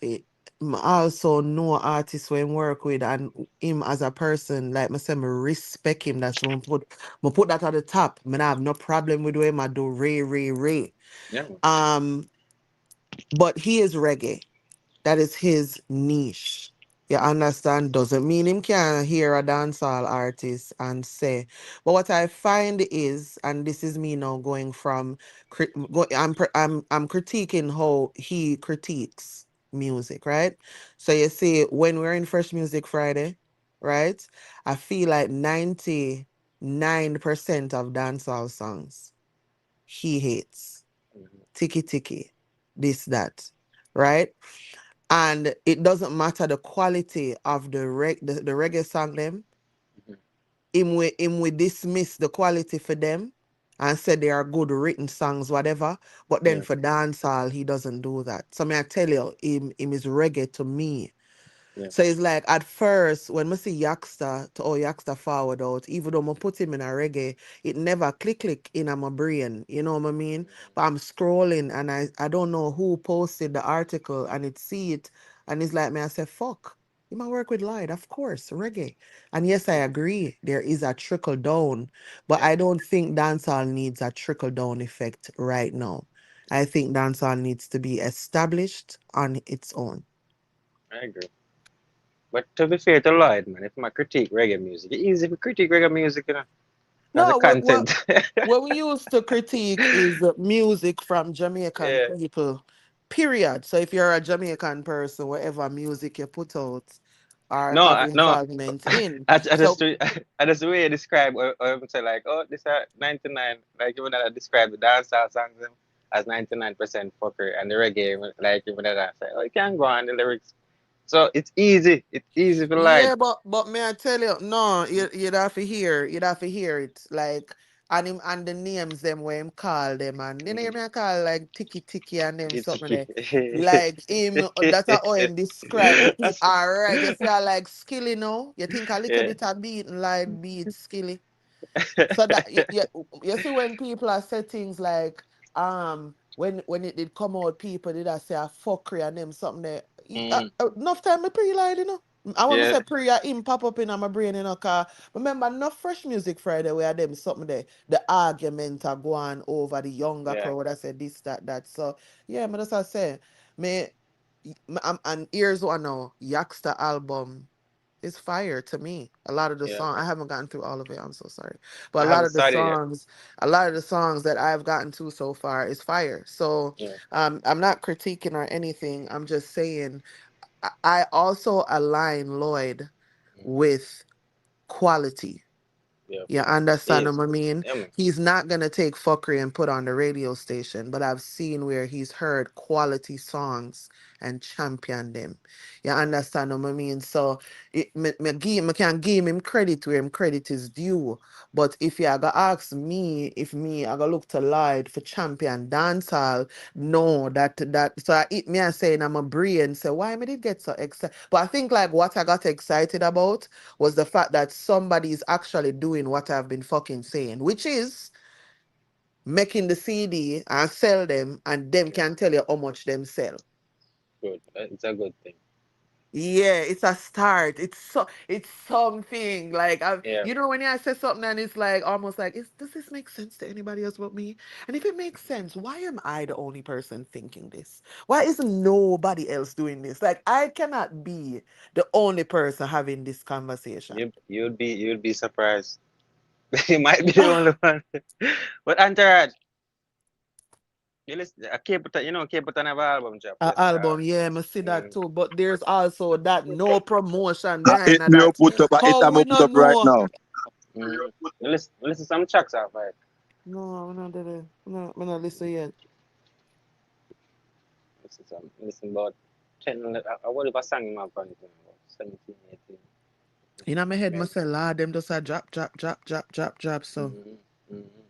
it, I also know artists when work with and him as a person, like I said, me respect him. That's when me put that at the top. Me not have no problem with him. I do Ray. yeah, Um, but he is reggae. That is his niche. You understand? Doesn't mean him can hear a dancehall artist and say. But what I find is, and this is me now going from, I'm critiquing how he critiques music, right? So you see, when we're in Fresh Music Friday, right? I feel like 99% of dancehall songs he hates. mhm, Tiki, this, that, right? And it doesn't matter the quality of the reggae song them. mhm, Him we dismiss the quality for them and say they are good written songs, whatever. But then yeah, for dancehall, he doesn't do that. So may I tell you, him is reggae to me. yeah, So it's like at first when I see Yaxter to Yaxter forward out, even though I put him in a reggae, it never click in my brain. You know what I mean? But I'm scrolling and I don't know who posted the article and it see it and it's like me, I say, fuck. You might work with Lloyd, of course, reggae. And yes, I agree, there is a trickle down, but yeah, I don't think dancehall needs a trickle down effect right now. I think dancehall needs to be established on its own. I agree. But to be fair to Lloyd, man, if my critique reggae music, it's easy to critique reggae music, as a No, what content. what we used to critique is music from Jamaican Yeah. people, period. So if you're a Jamaican person, whatever music you put out or No, have no. involvement in. I just So I just the way you describe or say like, oh, this are 99, like even that I describe the dancehall songs them as 99% fucker and the reggae like even that I say, oh, you can't go on the lyrics. So it's easy. It's easy for light. yeah, but may I tell you, no, you'd have to hear it. Like and him and the names them where him call them and you know Mm. me I call like Tiki and them It's something there. Like him that's how him describe That's alright, you see I like skilly now. You think a little yeah. bit of beat like beat skilly. So that you see when people are say things like when it did come out, people did I say a fuckery and them something there. Mm, Enough time me pre-line, I want to Yeah, say prayer him pop up in my brain, cause remember no Fresh Music Friday where them something there. The argument are going over the younger yeah, crowd. I said this, that. So yeah, but that's what I say. Me, and here's one now. Yaksta album is fire to me. A lot of the yeah. song I haven't gotten through all of it. I'm so sorry, but I haven't started yet. a lot of the songs that I've gotten to so far is fire. So Yeah. I'm not critiquing or anything. I'm just saying I also align Lloyd with quality. Yeah. You understand Yeah. what I mean? Yeah, man. He's not gonna take fuckery and put on the radio station, but I've seen where he's heard quality songs and championed them. You understand what I mean? So me can give him credit where him credit is due. But if you are gonna ask me if me I gonna look to Lloyd for champion dancehall, no, that so me I saying I'm a brain, so why me did get so excited? But I think like what I got excited about was the fact that somebody is actually doing what I've been fucking saying, which is making the CD and sell them, and them Yeah. can tell you how much them sell. Good. It's a good thing. Yeah, it's a start. It's something like Yeah. when I say something and it's like almost like does this make sense to anybody else but me? And if it makes sense, why am I the only person thinking this? Why isn't nobody else doing this? Like I cannot be the only person having this conversation. You'd be surprised. You might be the only one. But Entourage, you listen. Cape Town have an album drop yesterday. Album, yeah, I see that Mm. too. But there's also that no promotion It behind me that. put up, it How am we put not up right know? now. You listen some tracks out, right? No, we not did it. We not listen yet. Listen about 10, what if I sang him up on it, 17, 18. In my head, Yeah. myself, lad, them just a drop. So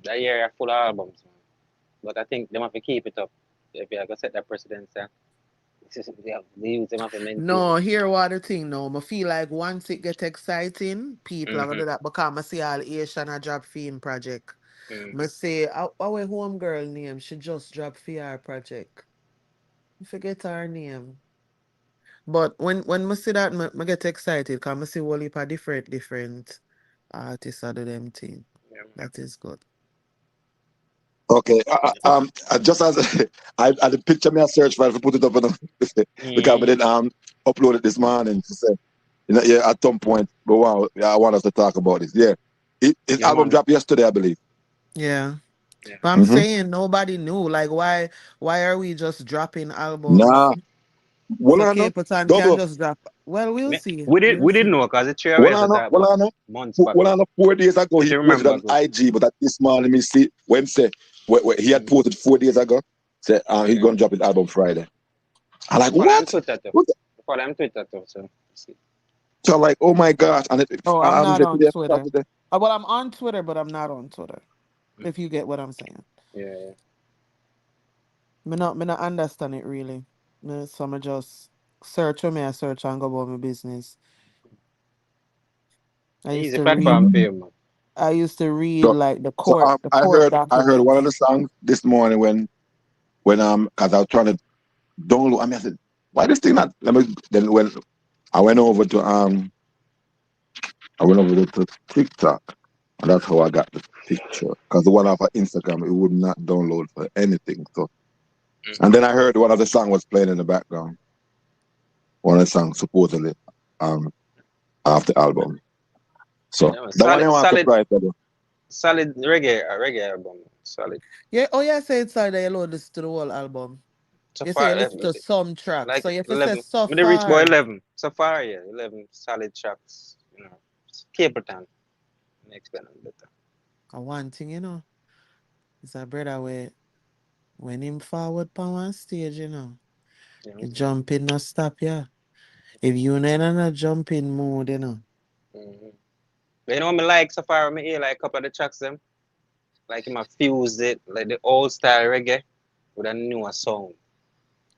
That year full of albums, man. But I think they have to keep it up. If you're gonna set that precedence, the youth them have to maintain no, it. here what the thing now. I feel like once it get exciting, people are gonna Mm-hmm. do that because I see all Asian a drop film project. I Mm-hmm. say our home girl name, she just drop for her project. I forget her name. But when I see that, I get excited because I see all heap of different artists are do them thing. Yeah. That is good. Okay. So, Just as I the picture me I search for it, put it up on the, because I Mm-hmm. did upload it this morning to say, yeah, at some point. But wow, yeah, I want us to talk about this. Yeah. His Yeah, album man. dropped yesterday, I believe. yeah. Yeah. But I'm Mm-hmm. saying nobody knew. Like why are we just dropping albums? Nah. Well So I know. Capleton can Double. just drop. Well, we'll Me- see. We did We'll we didn't see. know because the tree Well away I set know. up Well I know. months back. Well I know 4 days ago If he you posted remember on good. IG, but at this morning me see Wednesday he had Mm-hmm. posted 4 days ago. Said he's Yeah. gonna drop his album Friday. I'm like, I follow him what? Twitter too. What? I follow him Twitter too. So see. So I'm like, oh my gosh. And Oh, I'm I'm not there on today, Twitter. Saturday. Well, I'm on Twitter, but I'm not on Twitter. Mm. If you get what I'm saying. Yeah, yeah. Me not understand it really. So I just search when I search and go about my business. I used Easy to platform read for you, man. So like so the I court heard one of the documents. songs this morning when because I was trying to download. I mean, I said, why this thing not? Let me. Then when I went over to TikTok, and that's how I got the picture. Because the one off of Instagram, it would not download for anything. So, and then I heard one of the song was playing in the background. One of the songs supposedly um off the album. So Yeah, man. that one Solid, I was solid, surprised about. solid reggae album. Solid. Yeah, oh yeah, I say it's like you listen to the whole album. So You say far, you listen to some tracks. So like you have to say 11. so Me the reach boy far. 11. So far, yeah, 11 solid tracks. Caperton. Next band better. One thing, it's a brother when him forward on one stage, You know. the jumping no stop, yeah. If you not in a jumping mood, Mm-hmm. But you know what me like so far? Me hear like a couple of the tracks them. Like him a fused it like the old style reggae with a newer sound.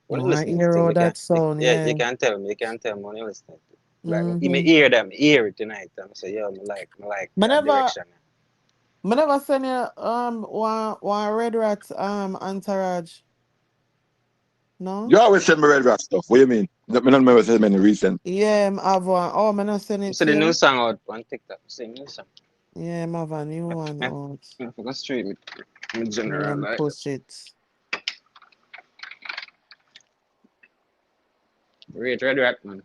When You you want listen to to this hear thing, all that sound, yeah, yeah. you can tell me. You can tell me when you listen to it. Like you may Mm-hmm. hear it tonight. And I say, yeah, me like Me that never, direction. me never send you one red rat entourage. No? You always send me red rat stuff. What do you mean? I don't remember sending me recent. Yeah, I have one. Oh, I'm not sending You it see to the new you. song out on TikTok. You see the new song. Yeah, I have a new one out. I go straight with Yeah, general like push it. Red Rat man.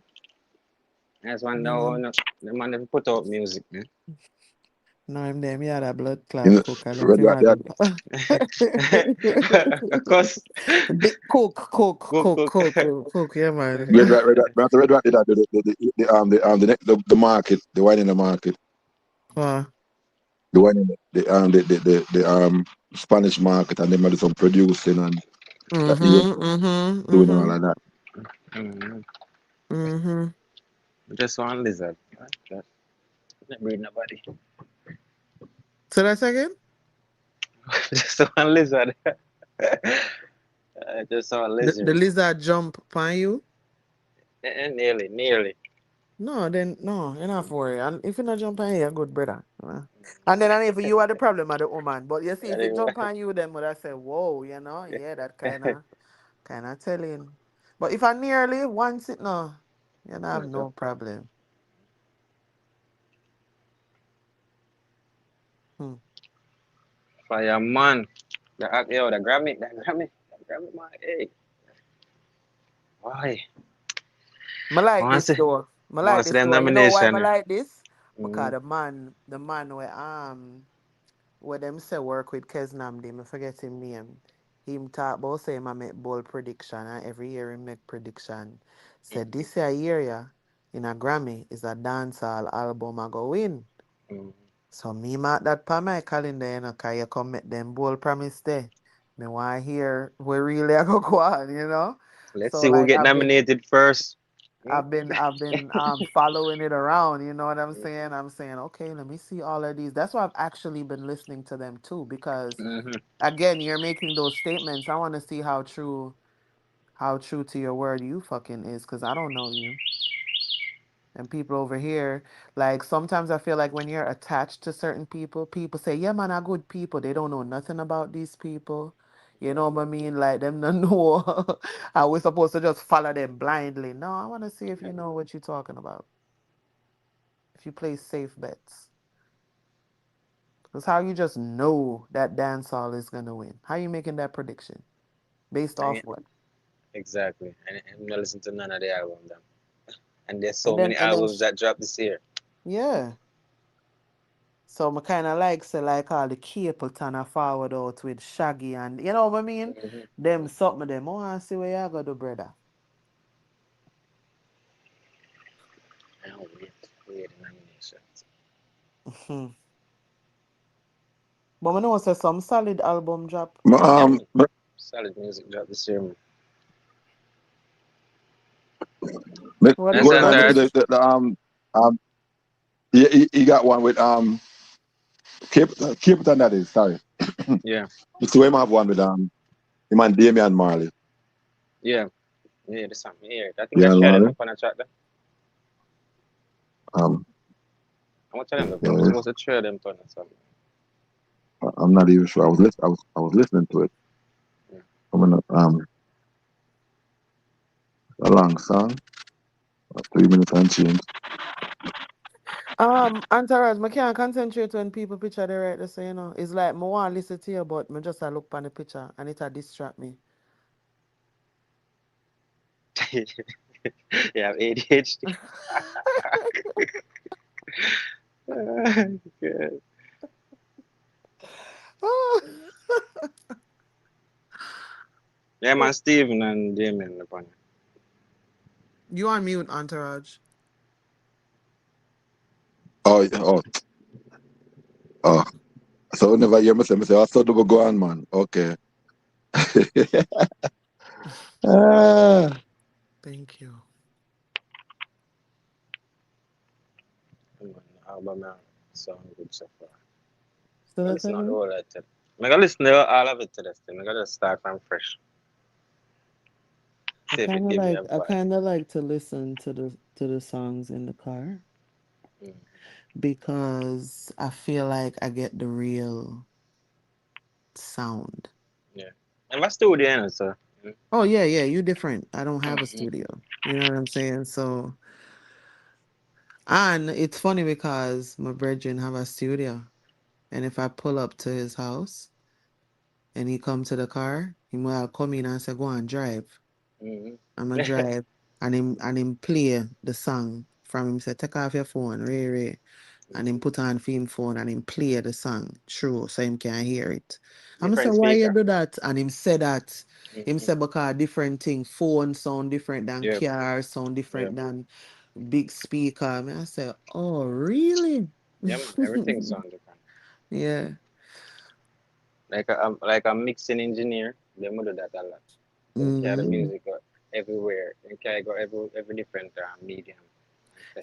That's one You now know. the man that put out music, man. No, him there, me had a blood You clot know, cook. I don't red think rat. I That, do. Of course. Big cook, cook, Cook, cook, cook. cook, cook. Yeah, man. red rat. But the red rat did that. The market, the wine in the market, Uh, the wine in the Spanish market, and they do some producing and that he was doing all of that. Mm-hmm. mm-hmm. Just one lizard. That not breed nobody. So that's again? Just one lizard. Just one The lizard. lizard jump upon you? Nearly. No, then no, you're not for it. And if you not jump on you, you're good, brother. And then and if you are the problem of the woman. But you see, if it jump on you, then would I say, whoa, yeah, that kinda telling. But if I nearly once it no, you don't have no problem. Hmm. Fireman. That grab me, man. Hey, why? I like Want this to though. I like want to this them though. You know why I nomination? like this? Because Mm-hmm. the man where them say work with Keznamdi, I forget him name. Him talk about say him a make bold prediction and every year he make prediction. Said this year yeah, in a Grammy is a dancehall album I go win. Mm-hmm. So me mark that pa my calendar, cause you come make them bold promise there. Me want hear where really I go on, Let's So see who like get nominated first. Mm. I've been following it around, you know what I'm saying? I'm saying, okay, let me see all of these. That's why I've actually been listening to them too, because Mm-hmm. again, you're making those statements. I want to see how true to your word you fucking is, because I don't know you. And people over here, like sometimes I feel like when you're attached to certain people, people say, yeah, man, are good people. They don't know nothing about these people. You know what I mean? Like them don't know. Are we supposed to just follow them blindly? No, I want to see if you know what you're talking about. If you play safe bets. Because how you just know that dancehall is gonna win? How you making that prediction? Based I mean, off what? exactly. And I'm not listening to none of the album them. And there's And so then many and then albums that dropped this year. yeah. So I kind of like say like all the Capleton I forward out with Shaggy and you know what I mean? Mm-hmm. Them something them. I want to see where you go do, brother. Now wait the nominations. Mhm. But I know say some solid album drop. Yeah, Um, man. Solid music dropped this year, man. What Yes, did going what on Antaras. did um he got one with keep it on that is sorry. Yeah, You see him have one with him and Damian Marley. yeah, yeah. The song. Yeah, I think I Yeah, shared them Marley. up on a chat. There. Um, I want to tell them that I'm yeah, supposed to share them on something. I'm not even sure. I was listening to it. Yeah. Coming up a long song, 3 minutes and change. Entourage, I can't concentrate when people picture they right there, so It's like I want to listen to you, but I just a look on the picture and it a distract me. You have ADHD. Good. Yeah, man, Steven and Damien upon it. You on mute, Entourage. Oh, oh, oh. So whenever you hear me say, I saw double go on, man. Okay. Ah, Thank you. Come on, the album sound good so far. So I that listen to the again? whole lot of it. I gotta listen to all of it to this thing. I gotta start from fresh. See if it give me a I vibe. kind of like to listen to the songs in the car Mm. because I feel like I get the real sound. Yeah. And my studio, so Oh yeah, yeah, you different. I don't have a Mm-hmm. studio. You know what I'm saying? So, and it's funny because my brethren have a studio, and if I pull up to his house and he come to the car, he will come in and say, "Go and drive." Mm-hmm. I'm a drive, and him play the song from him. Say, "Take off your phone, Ray Ray," and him put on film phone and him play the song true, so him can hear it. I'm say, Different "Why you speaker. do that?" And him say that. Him Mm-hmm. say because different thing, phone sound different than Yep. car, sound Yep. different than big speaker. I say, "Oh, really?" Yeah, man. Everything sound different. Yeah. Like a mixing engineer. They do that a lot. They carry the Mm. music everywhere. They carry go every different medium.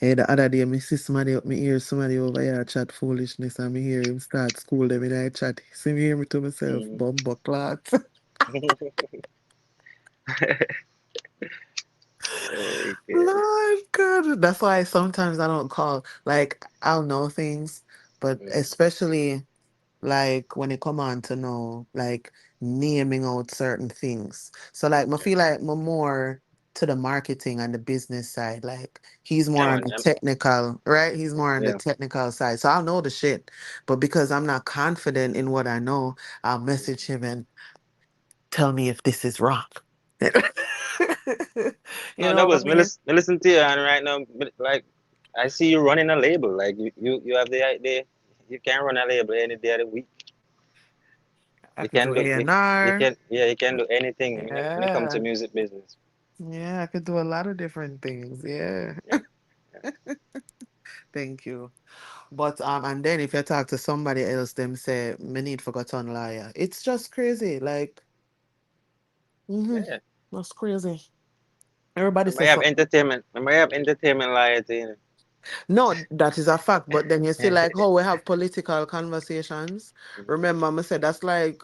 Hey, the other day, me see somebody, me hear somebody over here chat foolishness, and me hear him start school them in I chat. See me hear me to myself, Mm. bumbo clot. Okay. Lord God. That's why sometimes I don't call. Like, I'll know things, but Mm. especially like when it come on to know, like naming out certain things. So like, I Yeah. feel like I'm more to the marketing and the business side. Like he's Yeah, more on man. the Yeah. technical, right? He's more on the Yeah. technical side. So I'll know the shit. But because I'm not confident in what I know, I'll message him and tell me if this is wrong. You No, know that what I was mean? me listen to you, and right now, like I see you running a label. Like you have the idea. You can run a label any day of the week. I could do You A&R. can yeah you can do anything when it comes to Yeah. music business. Yeah, I could do a lot of different things. Yeah. Yeah. Yeah. Thank you. But and then if you talk to somebody else, them say me need forgotten liar. It's just crazy. Like, Yeah. that's crazy. Everybody Remember says you have so. entertainment. Remember you have entertainment liability. No, that is a fact. But then you see, like how we have political conversations. Remember, I said that's like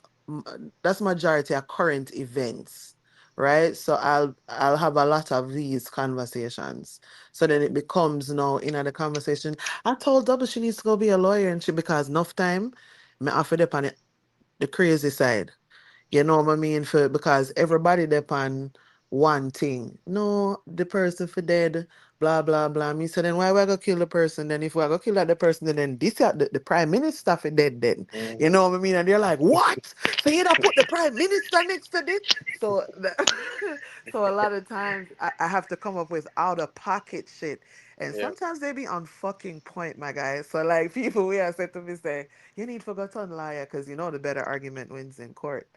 that's majority of current events, right? So I'll have a lot of these conversations. So then it becomes now in the conversation. I told Double she needs to go be a lawyer and she because enough time, me offer up on the crazy side. You know what I mean? For because everybody depend one thing. No, the person for dead, blah blah blah. Me say then why we gonna kill the person? Then if we gonna kill the person, then this the prime minister for dead then. You know what I mean? And they're like, what? So you don't put the prime minister next to this? So so a lot of times I have to come up with out of pocket shit. And Yeah. sometimes they be on fucking point, my guys. So like people we are said to me say, you need forgotten liar, because you know the better argument wins in court.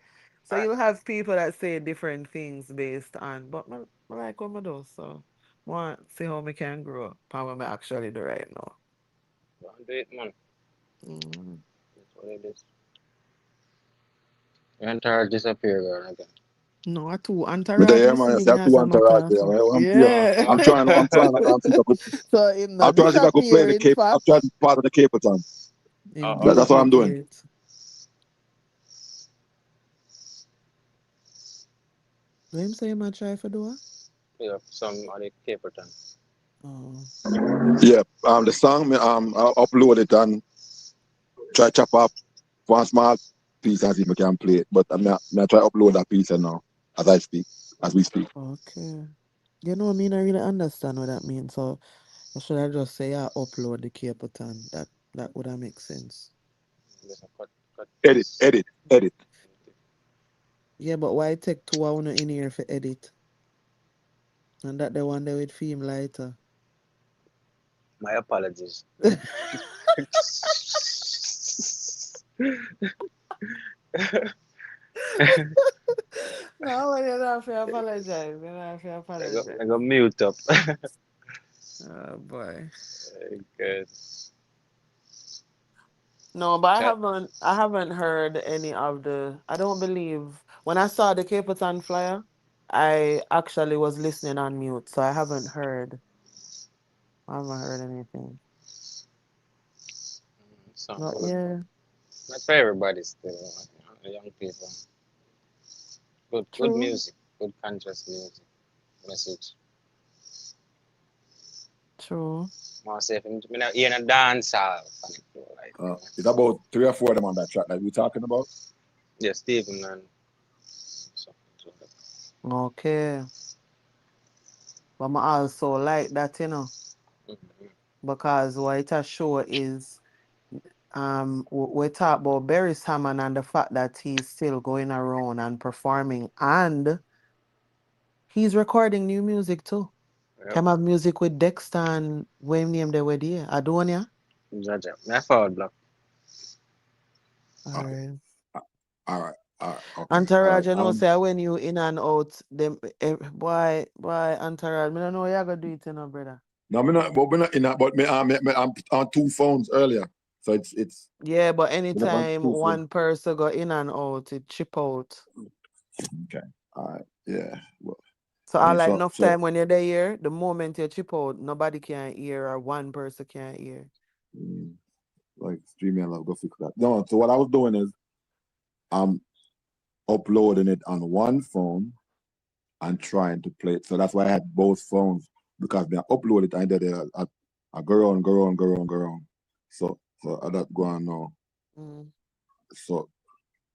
So All right. you'll have people that say different things based on, but I like what I do, so want see how me can grow. How I actually do right now. Go and do it, man. Mm. That's what it is. Your entire disappear, girl, again. No, I too But entourage. yeah, Me man, I see say me I as two a matter entourage of there. fact. Yeah, Yeah. I'm trying to see if I could, So him I'm not trying to see if I could play disappear. the In Cape. I'm trying fact, to be part of the Capleton. him That's what I'm doing. duplicate. Let him say him a try for do. Yeah, some of the Caperton. Oh, Yeah, the song, I'll upload it and try chop up one small piece and see if I can play it. But I'm try upload that piece now as we speak. okay. You know, I mean, I really understand what that means. So, or should I just say I upload the Caperton? That would have make sense. Just a cut Edit, piece. edit, edit. Yeah, but why take 2 hours in here for edit? And that the one they would film later. My apologies. No, you don't have to apologize. You don't have to apologize. I got mute up. Oh boy. Good. No, but Chat. I haven't heard any of the I don't believe when I saw the Caperton flyer, I actually was listening on mute, so I haven't heard anything. Sound Not good. yeah, Not for everybody still. Young people. Good true, music. Good conscious music. Message. true. More say if me not hear a dance hall. Like, It's about 3 or 4 of them on that track that we're talking about. yeah, Stephen and something like that. Okay. But I also like that, because what it has show is we talk about Barry Salmon and the fact that he's still going around and performing, and he's recording new music too. Yep. Come have music with Dexter and when name they were there. Adonia. Jaja. I forward block. Alright. All right. Okay. Entourage, you know, say when you in and out, them boy, Entourage. I don't know how you gonna do it, brother. No, we're not in that, but I'm on 2 phones earlier. So it's Yeah, but on anytime 2 phones. one person go in and out, it chip out. Okay. All right. Yeah. Well, So I like enough time when you're there, the moment you chip out, nobody can hear or one person can hear. Like streaming, I'll go fix that. No, so what I was doing is I'm uploading it on one phone and trying to play it. So that's why I had both phones, because when I upload it, I did I go on. So I don't go on now. So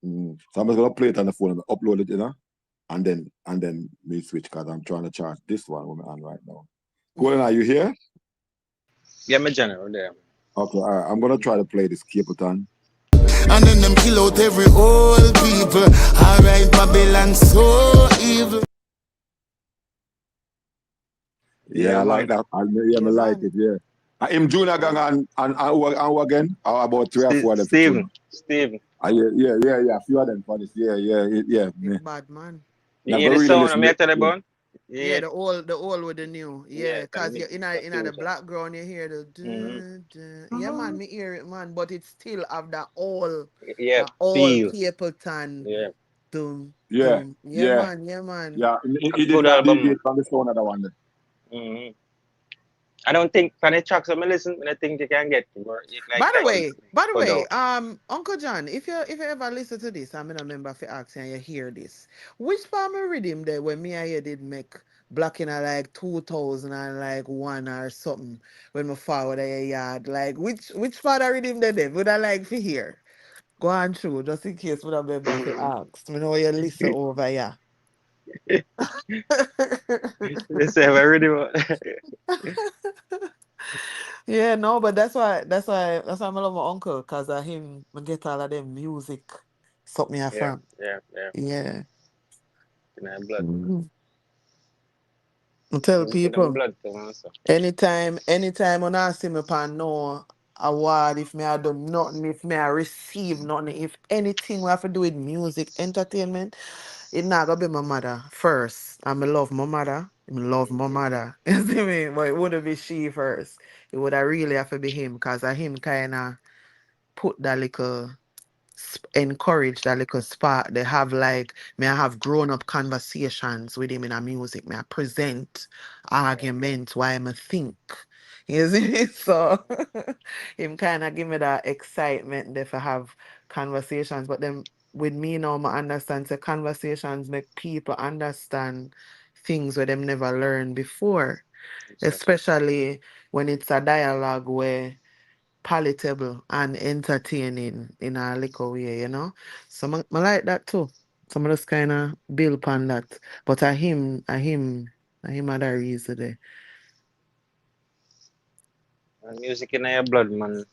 I'm just gonna play it on the phone and upload it, and then me switch, because I'm trying to charge this one with me on right now. Colin, are you here? Yeah, my general there. Okay, all right. I'm gonna try to play this Capleton. And then them kill out every old people. Alright, Babylon so evil. Yeah, I like that. I like it. Yeah. I'm Junior Gang and who again? About 3 or 4 of them. Steven. Yeah. A few of them for this. Yeah. Bad man. You hear the sound I'm telling about? Yeah, the old with the new. Yeah, because you're in the background, you hear the yeah, man, me hear it, man, but it still have that all Capleton. Yeah. Yeah, man. Yeah, he did not deviate from the sound of the one there. I don't think for the tracks I'm listening, I think you can get more. By the way, Uncle John, if you ever listen to this, I'm a member for ask and you hear this. Which part of rhythm there when me and you did make black in like 2001 or something when me forward a yard? Like which part of rhythm there would I like to hear? Go on through, just in case we member for ask. Me know you listen over here. Let's have a rhythm. Yeah, no, but that's why I love my uncle, because of him I get all of them music something from. Yeah. Blood. I tell people anytime when I see me pan no award, if me I do nothing, if me I receive nothing, if anything we have to do with music, entertainment, it not gonna be my mother first. I love my mother. You see me? But it wouldn't be she first. It would really have to be him, because of him kind of put that little encourage that little spark. They have like may I have grown up conversations with him in a music. May I present arguments why I think. You see me? So him kind of give me that excitement if I have conversations. But then with me now, I understand the conversations make people understand things where them never learned before. Especially when it's a dialogue where palatable and entertaining in a little way, So I like that too. Some of us kind of build upon that. But I him other reason there. Music in your blood, man.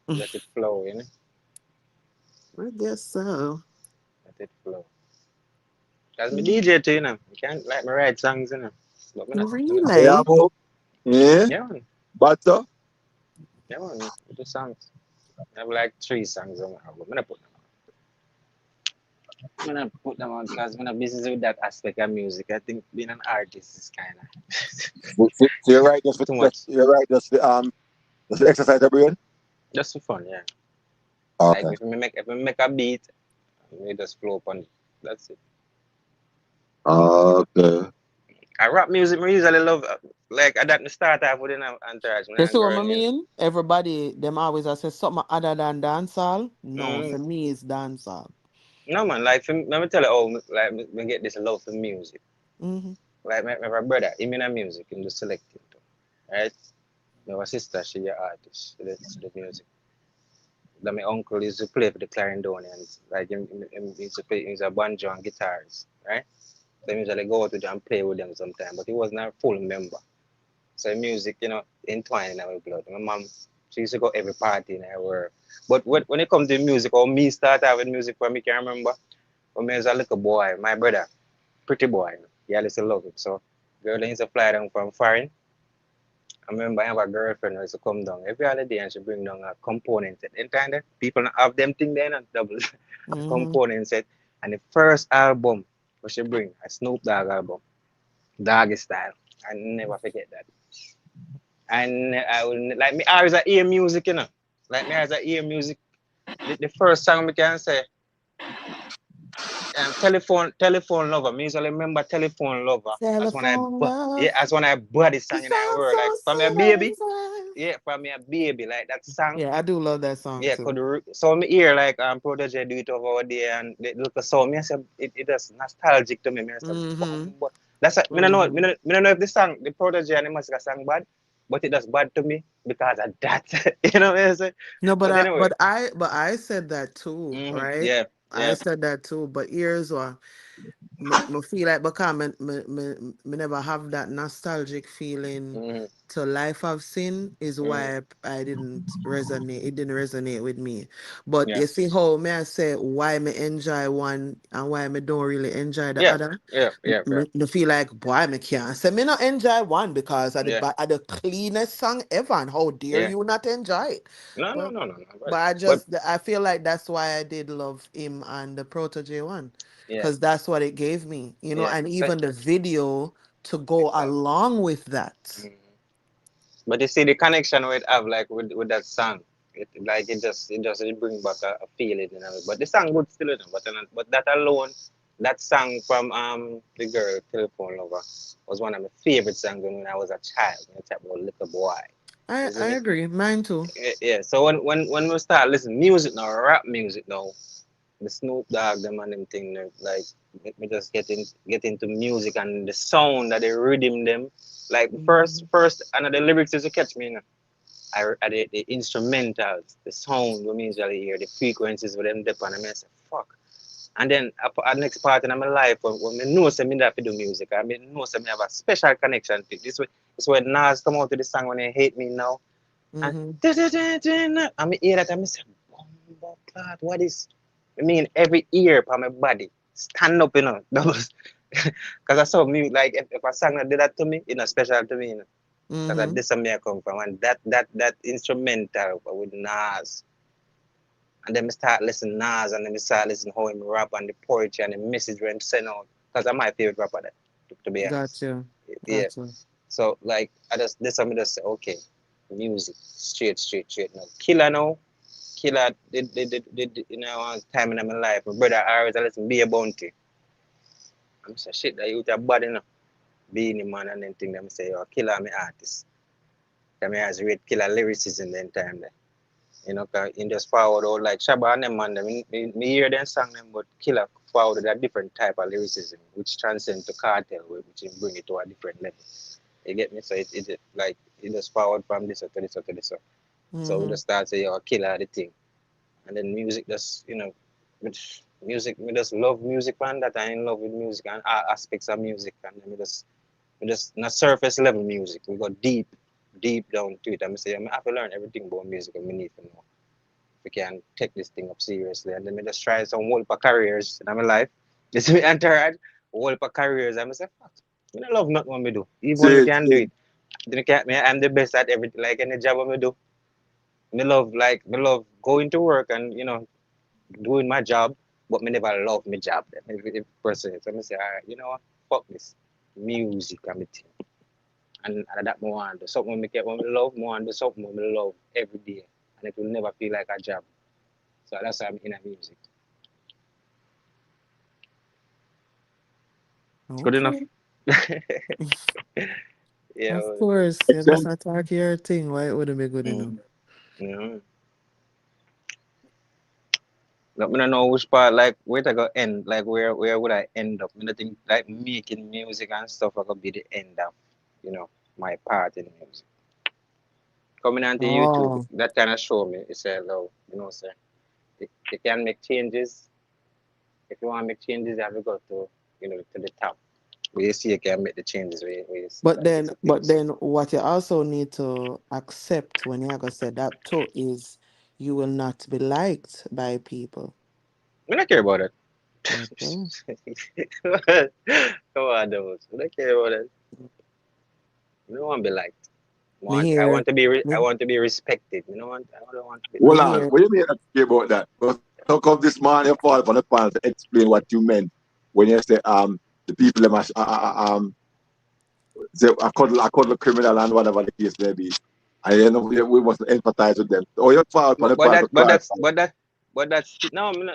Let it flow, I guess so. Let it flow. Because me DJ too, You can't like me write songs, But me Really? Yeah, man. Butter? Yeah, man. Do songs. I have like 3 songs on my album. I'm gonna put them on because I'm busy with that aspect of music. I think being an artist is kind of So you're right, too much. just to exercise the brain? Just for fun, yeah. Okay. Like if we make a beat, we just flow upon it. That's it. Okay. I rap music, I usually love like I that start off with Entourage. You see what I mean? Everybody, them always say something other than dancehall. No, for me it's dancehall. No man, like let me tell you, like me get this love for music. Like my brother, him in music, him just selecting too, right? My sister, she a artist, she the music. Then my uncle used to play for the clarinetonians, like him used to play, he's a banjo and guitars, right? So I usually go out with them and play with them sometimes, but he wasn't a full member. So music, entwined in our blood. My mom, she used to go every party in her world. But when it comes to music, or me start having music for me, can remember when I was a little boy, my brother, pretty boy, he used to love it. So girl used to fly down from foreign. I remember I have a girlfriend who used to come down every holiday and she bring down a component set. And kind of people have them thing there and double a component set. And the first album what she bring, a Snoop Dogg album, Doggy Style. I never forget that. And I will like me always a hear music, Like me always a hear music. The first song we can say, telephone lover. Me usually remember telephone lover as when Telephone love. as when I bought You song in our sound world. Like so from a sweet baby. inside. Yeah, from a baby. Like that song. Yeah, I do love that song Yeah, too. so me hear like Protege do it over there and the little song. Me I say it is nostalgic to me. Me I say, Mm-hmm. but that's me don't know. Mm-hmm. Me don't know if the song, the Protege and the Massacre song bad, but it does bad to me because of that. You know what I say? No, But anyway, but I said that too, right? yeah, I yeah, said that too, but here's what me feel like because me never have that nostalgic feeling mm-hmm, to Life of Sin is mm-hmm, why I didn't resonate. It didn't resonate with me. But yeah, you see how may I say why me enjoy one and why me don't really enjoy the yeah, other. yeah, yeah, yeah, Me feel like boy me can't say me not enjoy one because yeah, of the cleanest song ever and how dare yeah. you not enjoy it. No, no, But no, no, no. but But I feel like that's why I did love him and the Protege one. yeah, Because that's what it gave me, yeah. and So even the video to go exactly. along with that. Mhm. But you see the connection we have like with that song, it brings back a feeling, But the song good still, But that alone, that song from the girl Telephone Lover was one of my favorite songs when I was a child. You know, type of little boy, I isn't it? agree. Mine too. Yeah. So when we start listening music now, rap music now, the Snoop Dogg them and them thing, like me just get into music and the sound that they rhythm them. Like Mhm. first, and the lyrics is to catch me. The instrumentals, the sound we usually hear, the frequencies with them dip on, I say, fuck. And then at next part in my life, when I know some have to do music, I mean, know some have a special connection to it. This when Nas come out to the song when they hate me now. And Mhm. I mean, hear that, I say, oh, God, what is? I mean, every ear for my body stand up, Because I saw me, like, if a song that did that to me, special to me, Because Mhm. this is where I come from. And that instrumental with Nas. And then I start listening Nas and then I start listening how him rap and the poetry and the message where him send out. Because I'm my favorite rapper that, to be honest. Gotcha. Yeah. Gotcha. So like this time I just say, okay, music, straight now. Killer now. Killer did one time in my life. My brother always listen Be a Bounty. I'm say shit that you have bad enough. Beenieman and then thing them say, oh, Killer me artist. Come here as read Killer lyricism then time there. Cause in just forward all like Shabba and them man, me hear them song them, but Killer forward a different type of lyricism, which transcend to cartel, which bring it to a different level. You get me? So it like it just forward from this to this to this. So we Mhm. just start say, oh, Killer the thing, and then music just which music me just love music man that I in love with music and all aspects of music, and then we just not surface level music. We go deep down to it. And I say I have to learn everything about music and we need to know we can take this thing up seriously. And then me just try some whole of careers in my life. This me entourage, whole of careers. I'm say, fuck, I don't love nothing what me do. Even when me See, can do it. Then I'm the best at everything, like any job what me do. Me love going to work and doing my job, but me never love my job. If person, so I say, all right, you know what? Fuck this, music and me thing. And that me want to do something me get when me love, me want to do something me love every day, and it will never feel like a job. So that's why I'm in a music. Good enough. Okay. Yeah. Of course. You makes just sense. not talk your thing. Why it wouldn't be good enough? Mm, yeah. Let me know which part, like where I go end, like where would I end up? I think like making music and stuff I could be the end of, you know, my part in music. Coming onto YouTube, Oh. that kind of show me, it's a low, sir. You can make changes. If you want to make changes, you have to go to, to the top. where you see you can make the changes where you see But like then, it's a but things. then, what you also need to accept when you gonna say that too is you will not be liked by people. We don't care about it. Okay. Come on, those. We don't care about it. We don't want to be liked. Me I here, want to be I me, want to be respected. You know what? I don't want to be me Hold liked. on. here. What do you mean not care about that? But how come this man you fall upon the panel to explain what you meant when you say the people that must say I cuddle criminal and whatever the case may be. And you know we must empathize with them. Or you fall upon the But panel to that but clarify. that's but that but that's no me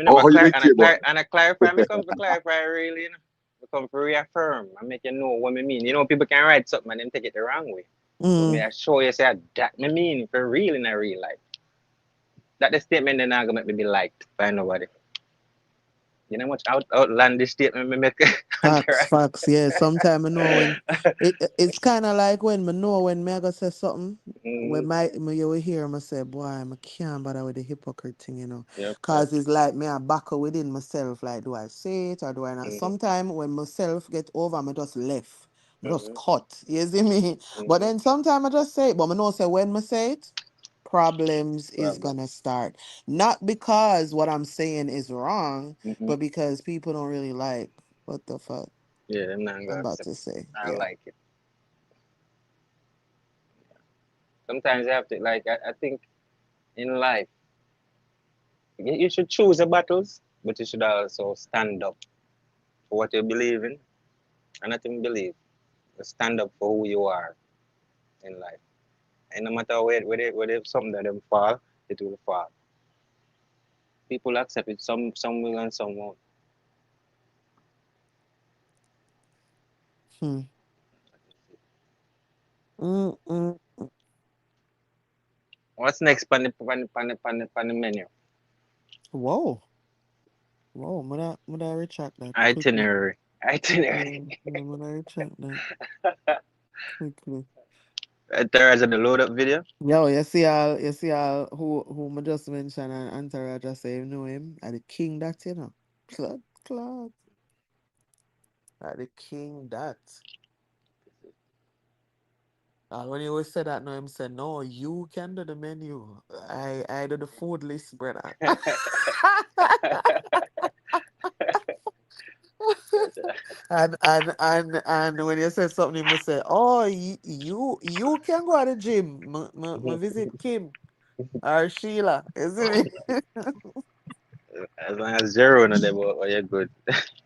Or never how you clar don't care about and I clarify me come to clarify really, you know. Me come to reaffirm and make you know what me mean. You know, people can write something and then take it the wrong way. But me Mm. I show you say that me mean for real in a real life. That the statement then not gonna make me be liked by nobody. You know how much outlandish statement me make Facts, Hunter. facts. Yeah, sometimes I know when it's kind of like when I know when me I go say something. When Mm, you will hear me say, boy, I can't bother with the hypocrite thing, yep, yep. Cause it's like me I buckle within myself. Like, do I say it or do I not? Mm-hmm, Sometimes when myself get over, I just left. I just mm-hmm, cut. You see me? But mm-hmm. then sometimes I just say it. But I know say when I say it, problems is Problem. gonna start. Not because what I'm saying is wrong, Mm-hmm. but because people don't really like what the fuck Yeah, I'm not I'm gonna about accept to it. say. I Yeah. like it. Sometimes you have to like I think in life you should choose your battles, but you should also stand up for what you believe in. And not even believe, but stand up for who you are in life. And no matter where something that them fall, it will fall. People accept it, some will and some won't. Hmm. Mm-mm. What's next on the menu? Whoa. Whoa. Would I retract that quickly? Itinerary. Itinerary. Yeah, would I retract that quickly? There is a load up video. Yo, you see all who I just mentioned and Antara just say you know him at the king that Clot, clot. At the king that. And when you always say that, no, him say, no, you can do the menu. I do the food list, brother. And when you say something, you must say, oh, you can go to the gym. Me visit Kim or Sheila. Isn't it? As long as zero in there, but you're good.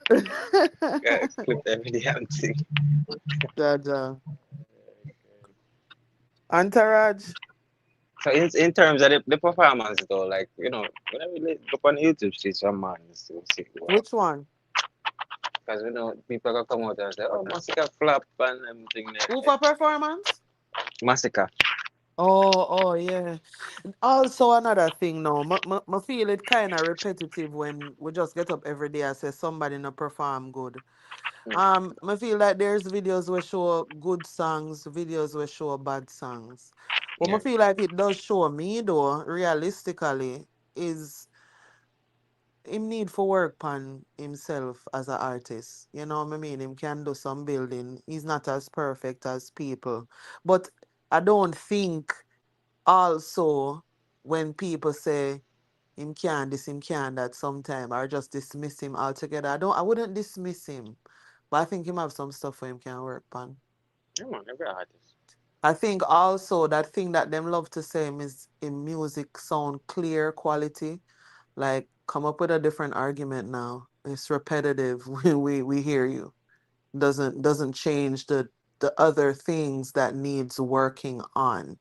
Clip every damn thing. Jaja. Entourage. So in terms of the performance though, like you know, whenever you go on YouTube, see some man to see wow. Which one? Because you know people can come out and say, oh, Massacre flop and everything Who there. for performance? Massacre. Oh, yeah. Also, another thing now, I feel it kind of repetitive when we just get up every day and say somebody not perform good. Mm, I feel like there's videos where show good songs, videos where show bad songs. What I yeah. feel like it does show me though, realistically, is him need for work on himself as an artist. You know what I mean? Him can do some building. He's not as perfect as people. But I don't think also when people say him can this, him can that sometime, or just dismiss him altogether. I wouldn't dismiss him. But I think him have some stuff where him can work on. Yeah, man, every artist. I think also that thing that them love to say him is in music sound clear quality. Like come up with a different argument now. It's repetitive. We hear you. Doesn't change the other things that needs working on.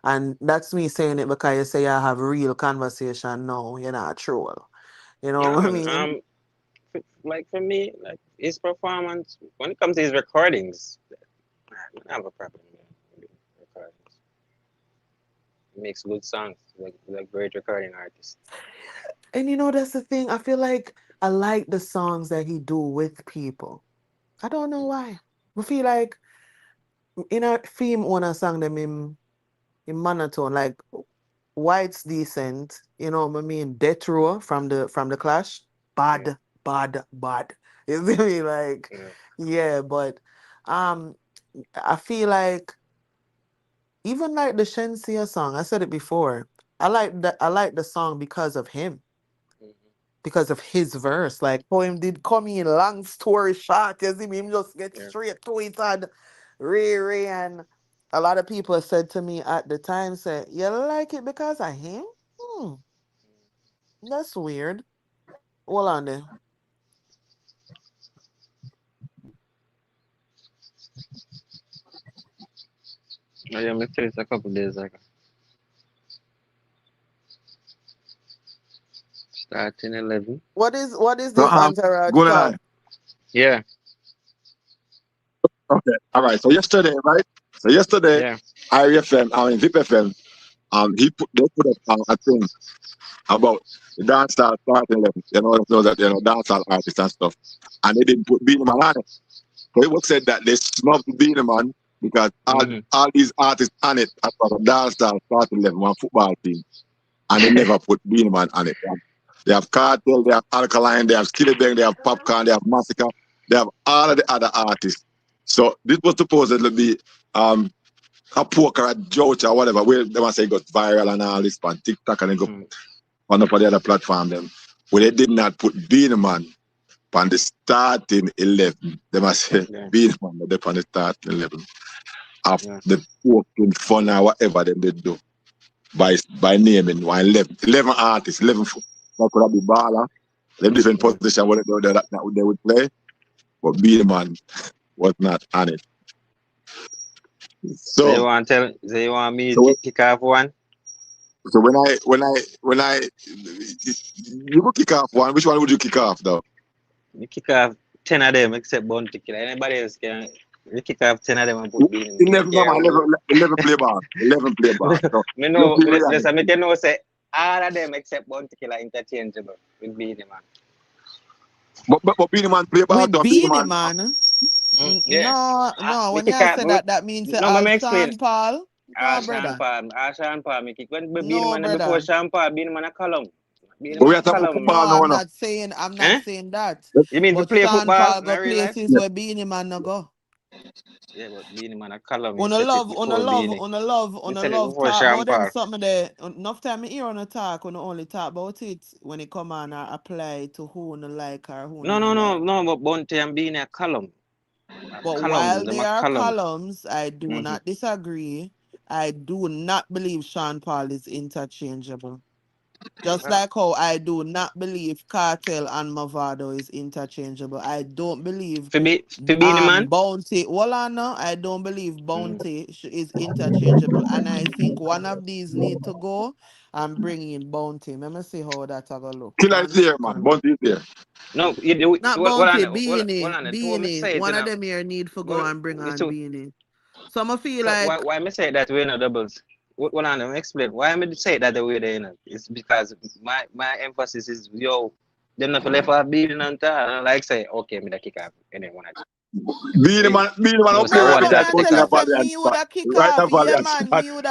And that's me saying it because you say I have real conversation. No, you're not a troll. You know No, what I mean? like for me, like his performance when it comes to his recordings, I don't have a problem with recordings. He makes good songs, like great recording artist. And that's the thing. I feel like I like the songs that he do with people. I don't know why. I feel like in a theme on a song them in monotone, like White's decent, what I mean? Death Row from the Clash, Yeah. bad, bad, bad. You see me? Like, yeah, but I feel like even like the Shensia song, I said it before. I like the song because of him. Because of his verse. Like poem did come in long story short. You see me? Him just get straight to it and Ray and a lot of people said to me at the time, say, you like it because of him? Hmm, that's weird. Hold on there. I missed it a couple days ago. Starting 11. What is So, this Entourage going called? on. Yeah. Okay. All right. So yesterday, right? So yesterday, Yeah. IRFM, VIP FM, they put up a thing about the dancehall starting level. Dancehall artists and stuff. And they didn't put Beenieman on it. So it was said that they snubbed Beenieman because all these artists on it as part of dancehall starting level, one football team. And they never put Beenieman on it. They have Cartel, they have Alkaline, they have Skillibeng, they have Popcorn, they have Massacre, they have all of the other artists. So this was supposedly be a poker, a joke or whatever, where they want to say it got viral and all this on TikTok and then go on up on the other platform them. Where they did not put Beenieman on the starting 11. They must say Beenieman on the starting 11. Of the poking fun or whatever them they do. By naming 11 artists, 11 that could have been baller, them different positions whatever that they would play, but Beenieman was not on it. So you want me to kick off one? So when I you go kick off one, which one would you kick off though? You kick off 10 of them except Bounty Killer. Anybody else can you kick off 10 of them and put Beenieman. 11 play ball. 11 play ball. So, me know listen, me can know say all of them except Bounty Killer interchangeable with Beenieman. But Beenieman play ball with to Beenieman. Yeah. No. When you say that means Sean Paul. No, brother. Sean Paul, me kick when No, Beenieman before Sean Paul, Beenieman a column. We are talking football no, now. I'm not saying that. You mean but to play Sean football? Paul go places where Beenieman no go. Yeah, but Beenieman a column. On a love talk about them something there. Enough time I hear on a talk, on only talk about it when it come on or apply to who no like or who no, but Bounty and Beanie a column. But while they are columns, I do not disagree. I do not believe Sean Paul is interchangeable. Just like how I do not believe Cartel and Movado is interchangeable. I don't believe Bounty. Well, I don't believe Bounty is interchangeable. And I think one of these need to go and bring in Bounty. Let me see how that have a look. Killer is here, man. Bounty is here. No, not Bounty, Beanie. One of them here need to go and bring on Beanie. So I feel like why me say that way no doubles? What on them explain? Why am I say that the way they It's because my emphasis is them not left off Beanie and I like say okay, me da kick off and then one Beenieman up there right beside Coaching a Valiant spot. Right now Valiant spot. Me would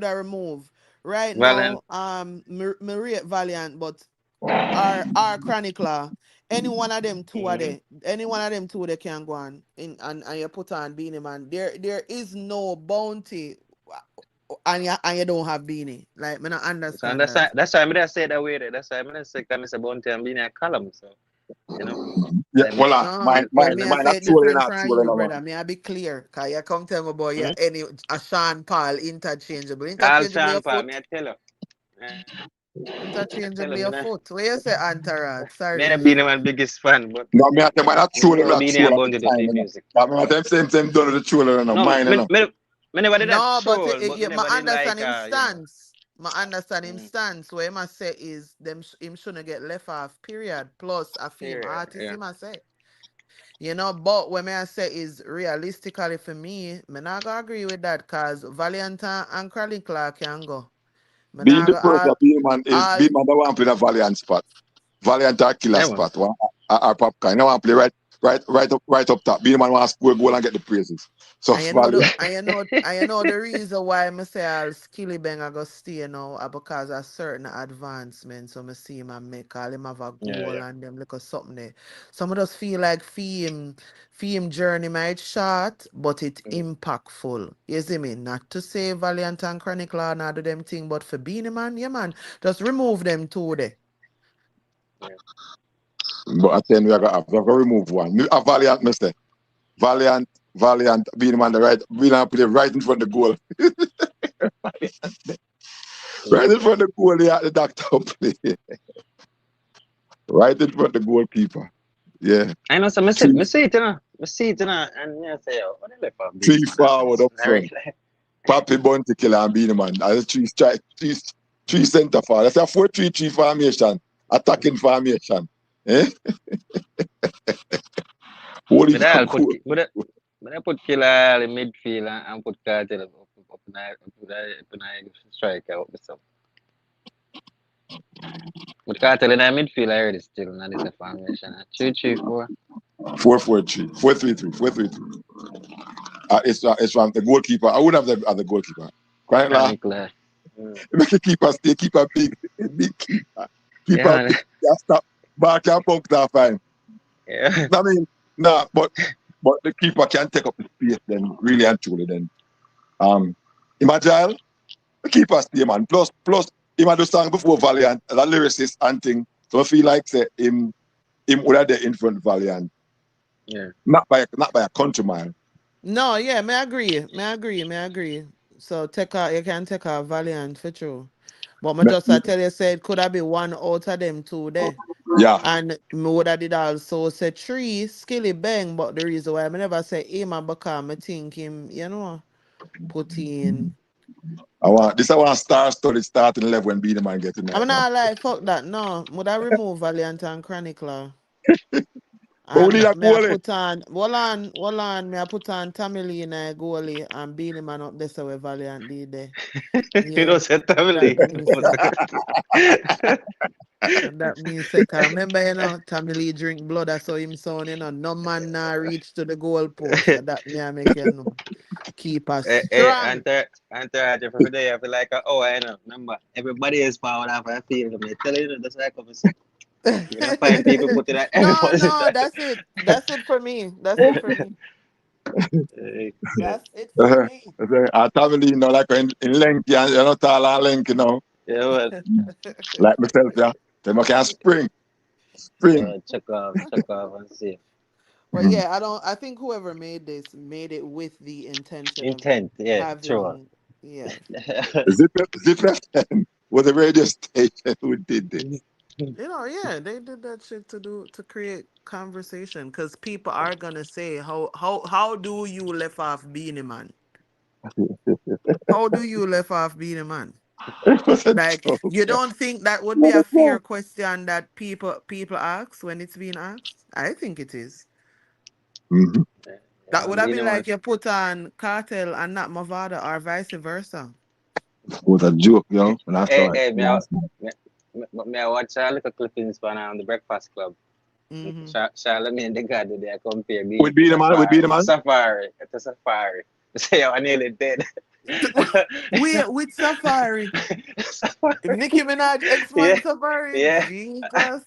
have remove. Right now, me rate Valiant, but our chronicler, any one of them two they can go on in and you put on Beenieman. There is no Bounty and you don't have Beanie. Like me not understand. That's why I say that way. That's why I say Bounty and Beanie a column. So yeah, mine say different from you, brother. May I be clear? Cause you come tell me about any a Sean Paul interchangeable. Sean Paul, me I tell you. Interchangeably a foot. Where you say Entourage? Sorry. Me Beenieman biggest fan, but no, me I tell man true not Beanie and Bounty to play music. But me I tell same done with the true no mine no. Me never did that but my understand him stance. My understanding stance where he must say is him shouldn't get left off, period. Plus a film artist, he must say. But when I say is realistically for me not gonna agree with that because Valiant and Crowley Clark can go. Being the person Beenieman the one play the Valiant spot. Valiant or killer spot. Or Popcorn. You want to play right right up top. Beenieman want to score a goal and get the praises. So And you know Valiant. the reason why I say I'll Skilly Bang I go stay now because of certain advancements. So I see him and make all him have a Yeah, goal and them look at something there. Some of us feel like fame journey might short, but it yeah. impactful. You see me? Not to say Valiant and Chronicler and do them thing, but for Beanie Man, yeah man, just remove them two there. But I tell you, we got to remove one. A Valiant, mister. Valiant, Beenieman, the right, Beenieman put it right in front of the goal. Right in front of the goal, they had the doctor play. Right in front of the goalkeeper. Yeah. I know, so I see it, you know. I see it, you know, and I say, oh, what the left of Three Beenieman? forward up front. Papi Bunty Killer and Beenieman. As a three centre forward. That's a 4-3-3 formation. Attacking formation. Eh? Holy But I'll cool. but I put Killer in midfield and put Carter up in a striker up the sub. But Carter in a midfield already still, not this a formation. 3-3-4. 4-4-3. 4-3-3. 4-3-3. It's from the goalkeeper. I wouldn't have the goalkeeper. Quite like make the keeper stay, keeper big keeper. Keeper big, stop back and punk that fine. Yeah. I mean, but the keeper can take up the space then, really and truly then. Imagine the keeper stay, man. Plus him had the song before Valiant, that lyricist and thing. So I feel like say him would have the in front Valiant. Yeah. Not by a country mile. No, yeah, may agree. So you can take a Valiant for true. But I tell you, say it could have been one out of them two there. Yeah. And me would have did also say 3 Skilly Bang, but the reason why I never say him and because I think him, put in. I want star-studded starting 11 when Beenieman get in there. I'm not like fuck that. No, would I remove Valiant and Chronicler? But we need a Me I goalie. put on, hold on, me I put on Tammy Lee in a goalie and Beenieman up there so we Valiant did there. You don't say Tammy. That means second. Remember, Tammy Lee drink blood, that's how him sound, no man now reach to the goal post. So that me I make you know. Keep us strong. Entourage every day, I feel like, oh, I know. Remember, everybody is powered up. I feel them. They tell you, that's why I come and say. You know, 5 people put it at No, that's it. That's it for me. That's it for me. That's it for me. I Tammy, like in length, you're not tall and length, Yeah, well. Like myself, yeah. Then I can spring. Check off and see. But yeah, I think whoever made this made it with the intention of yeah, having, sure. yeah. Zip FM was a radio station who did this. Yeah, they did that shit to create conversation because people are gonna say how do you left off Beenieman? How do you left off Beenieman? Like you don't think that would be a fair question that people ask when it's being asked? I think it is. Mm-hmm. That would have been like you put on Cartel and not Mavada or vice versa. It was a joke, When I saw Hey, it. me I watch a little clippings from the Breakfast Club. Charlemagne and the God they compare me With Beenieman? Safari. It's a Safari. Say I'm nearly dead. With Safari. Nicki Minaj X1 Safari. Yeah. Jesus.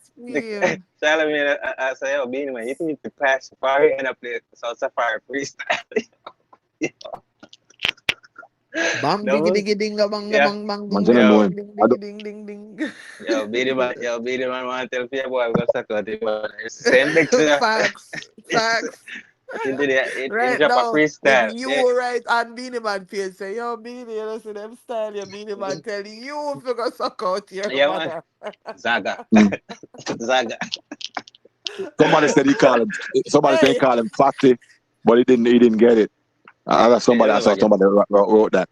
Charlemagne, I say, oh, Beenieman, you need to pass Safari and I play South Safari freestyle. Bang diggy diggy dinga bang bang bang ding ding ding ding. Yo, Beenieman want to tell people boy because I got him. Send next to Facts. It Right drop now, a freestyle. if you right on Beenieman page, say, yo, Beanie, you know, see them style, your Beenieman tell you to go suck out your mother. Zaga. Zaga. Somebody said he called him fatty, but he didn't get it. I saw somebody wrote that.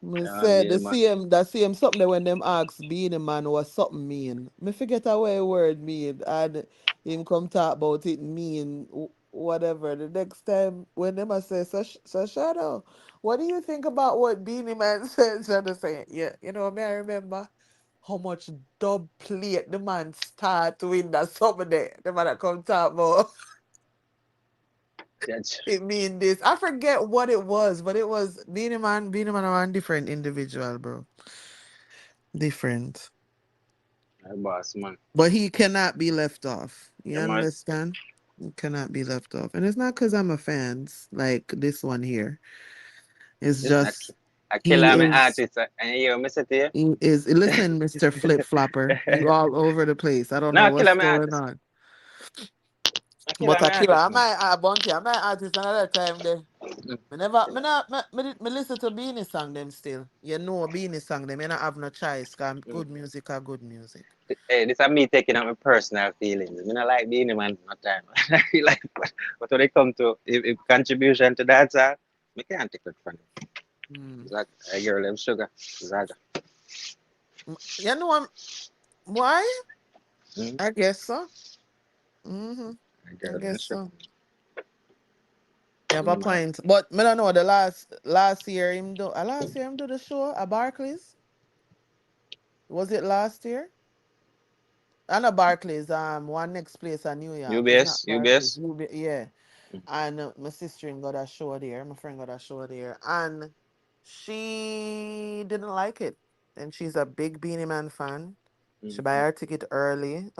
Me say the same something when them ask Beenieman what something mean. Me forget how a word mean and him come talk about it mean whatever. The next time when them I say so Shadow, what do you think about what Beenie Man said? Shadow say, yeah, me I remember how much dub plate the man start to win that summer there. The man that come talk about That's it mean this. I forget what it was, but it was Beenieman are one different individual, bro. Different. our boss, man. But he cannot be left off. You Yeah, man. understand? He cannot be left off. And it's not because I'm a fan, like this one here. It's Listen, just I kill he my is artist, and you miss it here. listen, Mr. Flip Flopper. You all over the place. I don't No, know I kill what's my going artist. on. I kill But my Akira, artist, I man. might Bounty, I might artist another time there. Me never me not me listen to Beanie song them still. You know Beanie song them, you not have no choice, cause Mm. good music are good music. Hey, this is me taking out my personal feelings. I like being a man no time. I feel like, but when it come to if contribution to that side, I can't take it from him. Mm. Like a girl them sugar. Zaga. You know why? Mm. I guess so. Mm-hmm. A I girl them guess sugar. so. You have You a know, man. point. But me don't know the last year him do the show at Barclays. Was it last year? I know Barclays, one next place in New York. It's not UBS, Barclays. UBS. Yeah. Mm. And my sister got a show there. My friend got a show there. And she didn't like it. And she's a big Beanie Man fan. She buy Mm. her ticket early.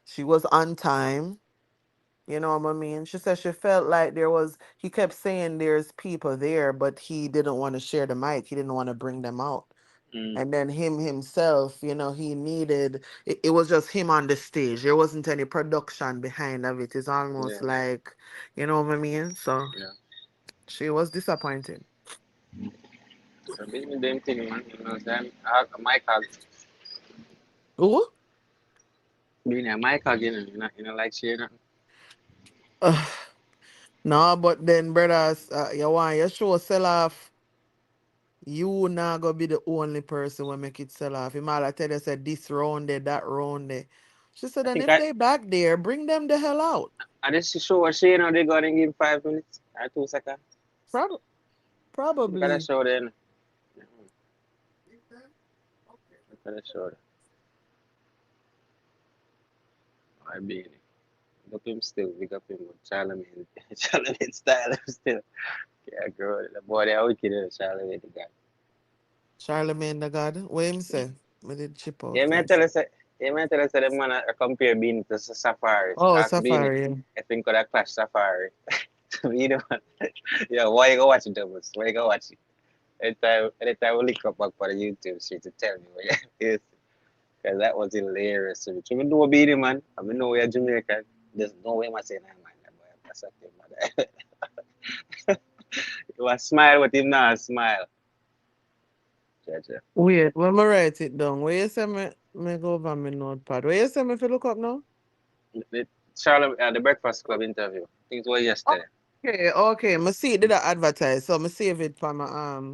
She was on time. You know what I mean? She said she felt like he kept saying there's people there, but he didn't want to share the mic. He didn't want to bring them out. Mm. And then him himself, it was just him on the stage. There wasn't any production behind of it. It's Yeah, almost like, you know what I mean? So yeah. she was disappointed. So being the damn thing, man. You know what I'm saying? My cog. Ooh? Being a my cog, you know, like shit. No, but then, brothers, you want your show sell off, you not gonna be the only person will make it sell off. Imala tell you said this round there, that round there. She said, I and think if they back there, bring them the hell out. I just show what she, they got to give 5 minutes or 2 seconds. Prob- Look at that Probably. show then. Look at that show. I mean, look him still, big up him with Charlemagne, Charlemagne style him still. Yeah, girl, the boy that wicked is Charlemagne the guy. Charlemagne the God. What him say? Me did chip Yeah, out man, first. tell us, yeah, man, tell us that the man compare Beanie to Safari. Oh, Ask Beanie Safari. if he could have clash Safari. You know, yeah, why you go watch it, Thomas? Why you go watch it? Anytime we link up back for the YouTube shit to tell me what it is. Because that was hilarious to me. You know Beanie man. I mean know we're Jamaican. There's no way I say that man. That boy, that's okay, man. You want smile with him now, smile. Jaja. Wait, when me write it down. Where you say me go over my notepad? Where you say me if you look up now? Charlotte, the Breakfast Club interview. I think it was yesterday. Okay, okay. Me see it did I advertise, so me save it for my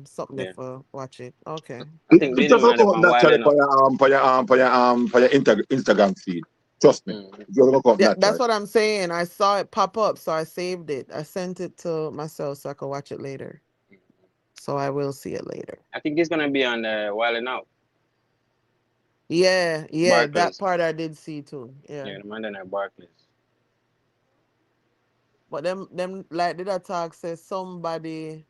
something there Yeah. for watch it. Okay. I think It Beanie just man will had up come up on while naturally enough. for your Instagram feed. Trust me. Mm-hmm. It just will come up Yeah, that's naturally. what I'm saying. I saw it pop up, so I saved it. I sent it to myself so I could watch it later. So I will see it later. I think he's gonna be on Wild and Out. Yeah, yeah, that Barclays. part I did see too. Yeah. Yeah, the man at Barclays. But them like did I talk say somebody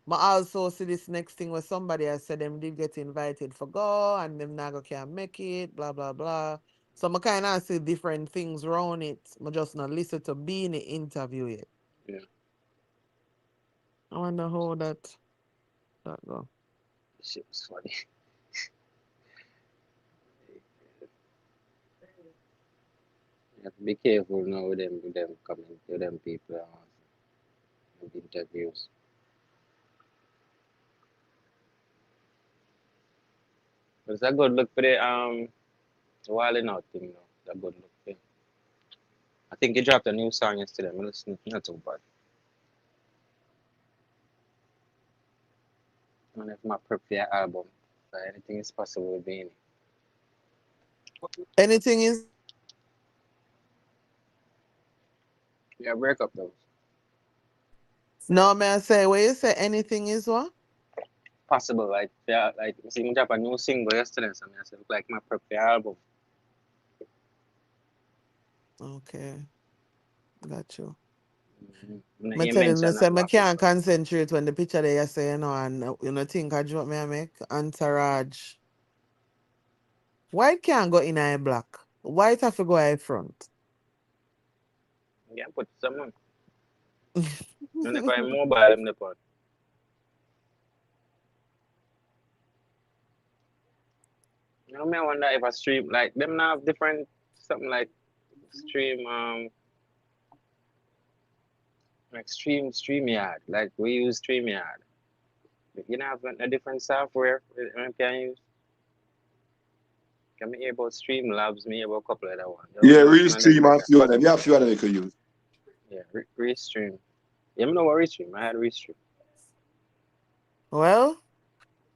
but also see this next thing where somebody has said them did get invited for go and them not go can make it, blah blah blah. So I kind of see different things around it. I just not listen to being the interview it. Yeah. I wonder how that go. Shit was funny. You have to be careful now with them coming to them people with interviews. But it's a good look for the wilding out thing now. It's a good look thing. I think he dropped a new song yesterday. I'm listening, not too bad. One of my preferred album. So anything is possible with Beanie. Anything is Yeah, break up those. no man say where you say anything is what? possible. Like yeah, like see me drop a new single yesterday, so I said look like my prepare album. Okay, got you. I You tell him, mentioned listen, I about can't concentrate when the picture there you say, and think I drop me I make Entourage. White can't go in a black. White have to go in front. yeah, put some on. And if I'm mobile, I'm the put. You know, me I wonder if I stream like them now have different something stream like StreamYard. Like we use StreamYard. You know have a different software we can use. Can me about Streamlabs, me about a couple of other ones. Yeah, Restream and a few of them. Yeah, a few of them you could use. Yeah, Restream. You know what Restream? I had Restream. Well,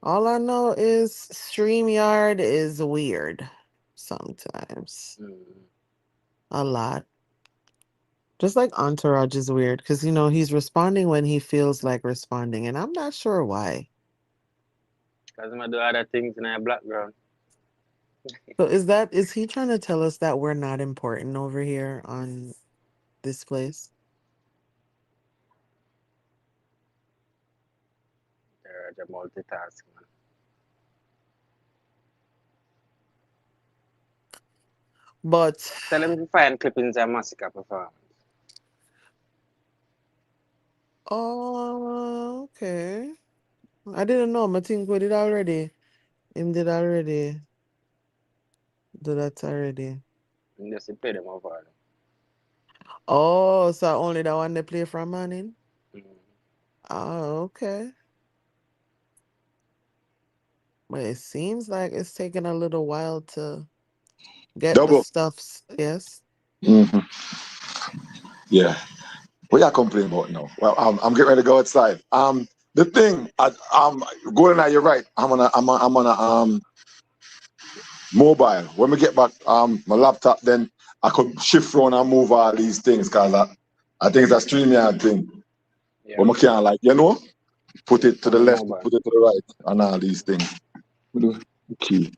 all I know is StreamYard is weird sometimes. A lot. Just like Entourage is weird because, he's responding when he feels like responding, and I'm not sure why. Because I'm do other things in the background. So is he trying to tell us that we're not important over here on this place? They're multitask, man. But Tell him to find clippings of Massacre performance. oh, okay. I didn't know. I think we did already. Him did already. Do that already. And just play them over. Oh, so only that one they play from morning? Mm-hmm. Oh, okay. But it seems like it's taking a little while to get the Double. stuffs. Yes. Mm-hmm. Yeah. What y'all complaining about now? Well, I'm getting ready to go outside. The thing, Golden Eye, you're right. I'm on a mobile. When we get back, my laptop, then I could shift around and move all these things because I think it's a StreamYard thing. Yeah. But we can't put it to the left, mobile. put it to the right, and all these things. The key.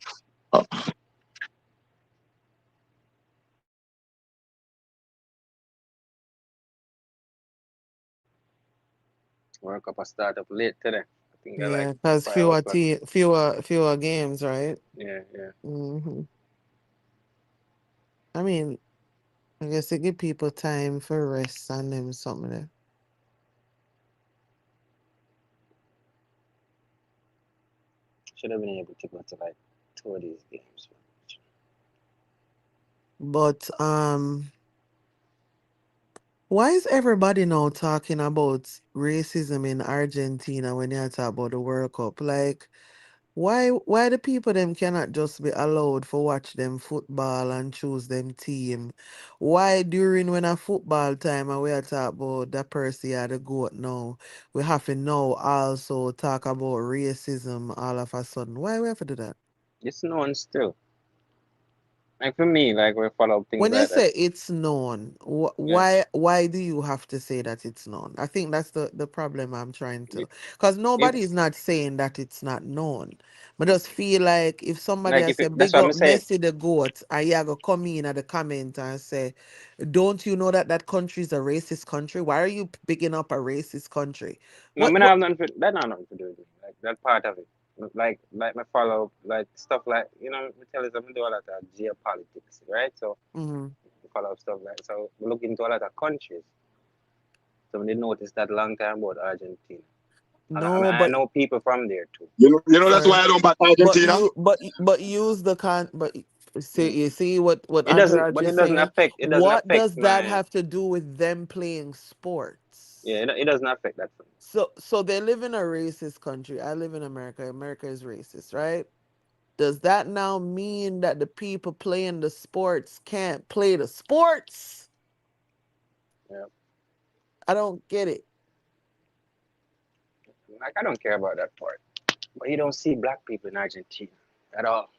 Work up a start up late today. I think they're like Yeah, because 5 o'clock. fewer games, right? Yeah. Mm-hmm. I mean, I guess it give people time for rest and them something there. Should have been able to go to like 2 of these games. But why is everybody now talking about racism in Argentina when you talk about the World Cup? Like, why the people them cannot just be allowed for watch them football and choose them team? Why during when a football time and we are talk about the person or the goat now, we have to now also talk about racism all of a sudden? Why we have to do that? It's known still. Like for me, like we follow things When you like that. say it's known, Yeah. why do you have to say that it's known? I think that's the problem I'm trying to, because If nobody is not saying that it's not known. But just feel like if somebody like has if say it, that's big what I'm up saying. Messi the goat, and you go come in at the comment and say, don't you know that that country is a racist country? Why are you bigging up a racist country? No, I What mean, I what? have nothing. That not nothing to do with me. Like that part of it. Like my follow like stuff like me tell you something do a lot of geopolitics, right? So Mhm. we follow stuff like so we look into a lot of countries. So we did notice that long time about Argentina. And I mean No, I know people from there too. You know that's right. why I don't back But Argentina. but use the see, Mm. you see what It doesn't, Entourage but is it doesn't saying. affect. It doesn't What affect does that my. have to do with them playing sports? Yeah, it doesn't affect that for me. So they live in a racist country. I live in America. America is racist, right? Does that now mean that the people playing the sports can't play the sports? Yeah, I don't get it. like I don't care about that part. But you don't see black people in Argentina at all.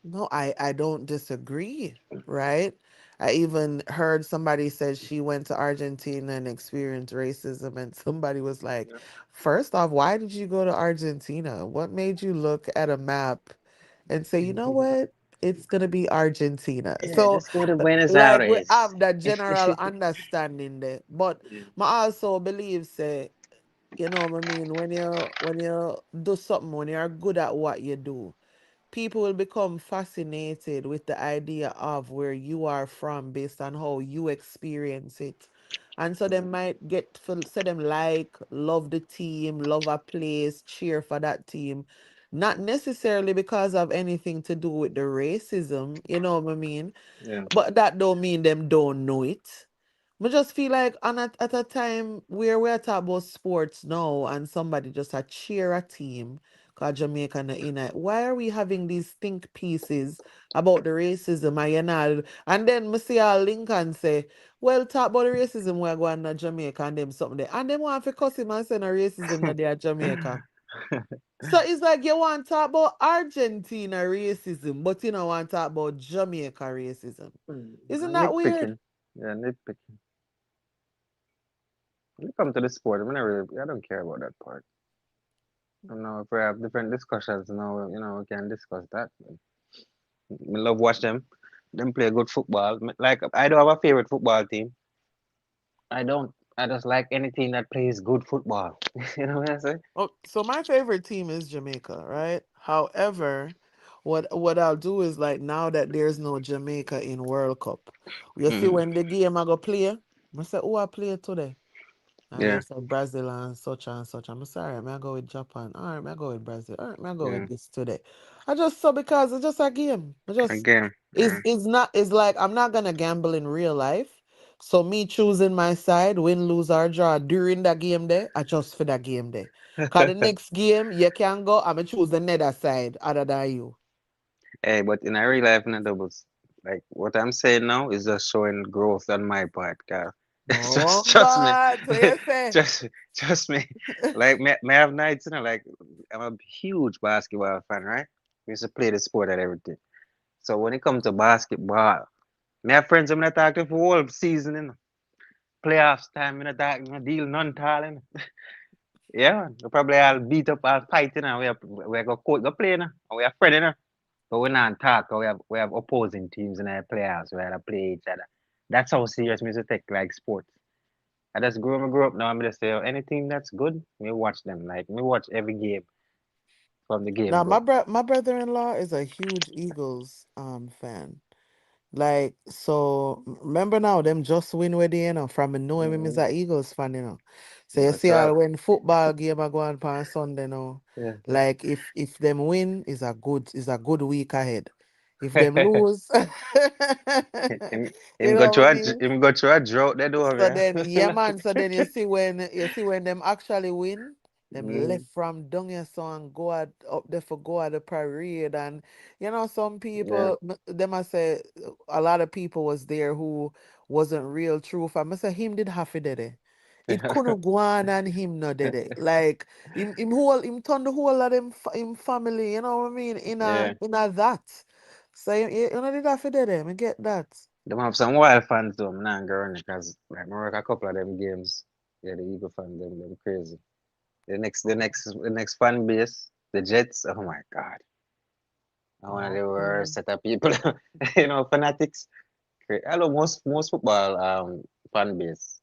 No, I don't disagree, right? I even heard somebody said she went to Argentina and experienced racism, and somebody was like, first off, why did you go to Argentina? What made you look at a map and say, you know what? It's gonna be Argentina. Yeah, So, just go to Buenos like, we Aires. have that general understanding there. But I also believe, say, you know what I mean, when you do something, when you're good at what you do, people will become fascinated with the idea of where you are from based on how you experience it. And so they might get for say them like, love the team, love a place, cheer for that team. Not necessarily because of anything to do with the racism, you know what I mean? Yeah. But that don't mean them don't know it. I just feel like at a time where we're talking about sports now and somebody just a cheer a team called Jamaica in it. Why are we having these think pieces about the racism and and then me see all Lincoln say, well, talk about the racism we're going to Jamaica and them something there. And them want to cuss him and say no racism that they are Jamaica. So it's like you want to talk about Argentina racism, but you don't want to talk about Jamaica racism. Isn't that weird? Nitpicking. Yeah, nitpicking. When it comes to the sport, I don't care about that part. I don't know if we have different discussions now, we can discuss that. I love watch them. Them play good football. Like I don't have a favorite football team. I don't. I just like any team that plays good football. You know what I say? Oh, so my favorite team is Jamaica, right? However, what I'll do is like now that there's no Jamaica in World Cup, you see Mm, when the game I go play, I say, oh, I play today. You yeah, said Brazil and such and such. I'm sorry, may I go with Japan? All right, may I go with Brazil? All right, may I go yeah. with this today? I just so because it's just a game. Again, yeah. It's not it's like I'm not gonna gamble in real life. So me choosing my side, win, lose or draw during that game day, I just for that game day. Cause the next game you can go, I'ma choose the nether side other than you. Hey, but in a real life, in a doubles, like what I'm saying now is just showing growth on my part, Carl. Oh Just trust me. God, so you say. Just trust me. Like may have nights, like I'm a huge basketball fan, right? We used to play the sport and everything. So when it comes to basketball, me have friends I'm not talking for whole season, playoffs time, I'm not talking, deal none tall, Yeah, man. Probably I'll beat up, I'll fight, we go court, go play, we are friends, but we're not talk. We have opposing teams in our playoffs. We had to play each other. That's how serious music take like sports. I grew up now. I'm just say any team that's good, me watch them. Like me watch every game from the game Now go. my brother-in-law is a huge Eagles fan. Like, so remember now, them just win with from me know him is Mm-hmm. a Eagles fan, So you That's see right. how when football game are going on Sunday now, Yeah. like if them win is a good week ahead. If them lose, him, you him go know what through I a mean? him go through a drought. They do So yeah. then, yeah, man. So then you see when them actually win, them Mm, left from down here so and go at up there for go at the parade, and some yeah. people them I say a lot of people was there who wasn't real true fan. I say him did half it there. It couldn't go on and him no did it. Like him turn the whole of him family, you know what I mean, Yeah. in a that. So you know did half it there. I get that. Them have some wild fans though. I'm not going because like I work a couple of them games. Yeah, the Eagle fan them crazy. The next fan base, the Jets. Oh my God, I one of the Okay. worst set of people. Fanatics. I know most football fan base,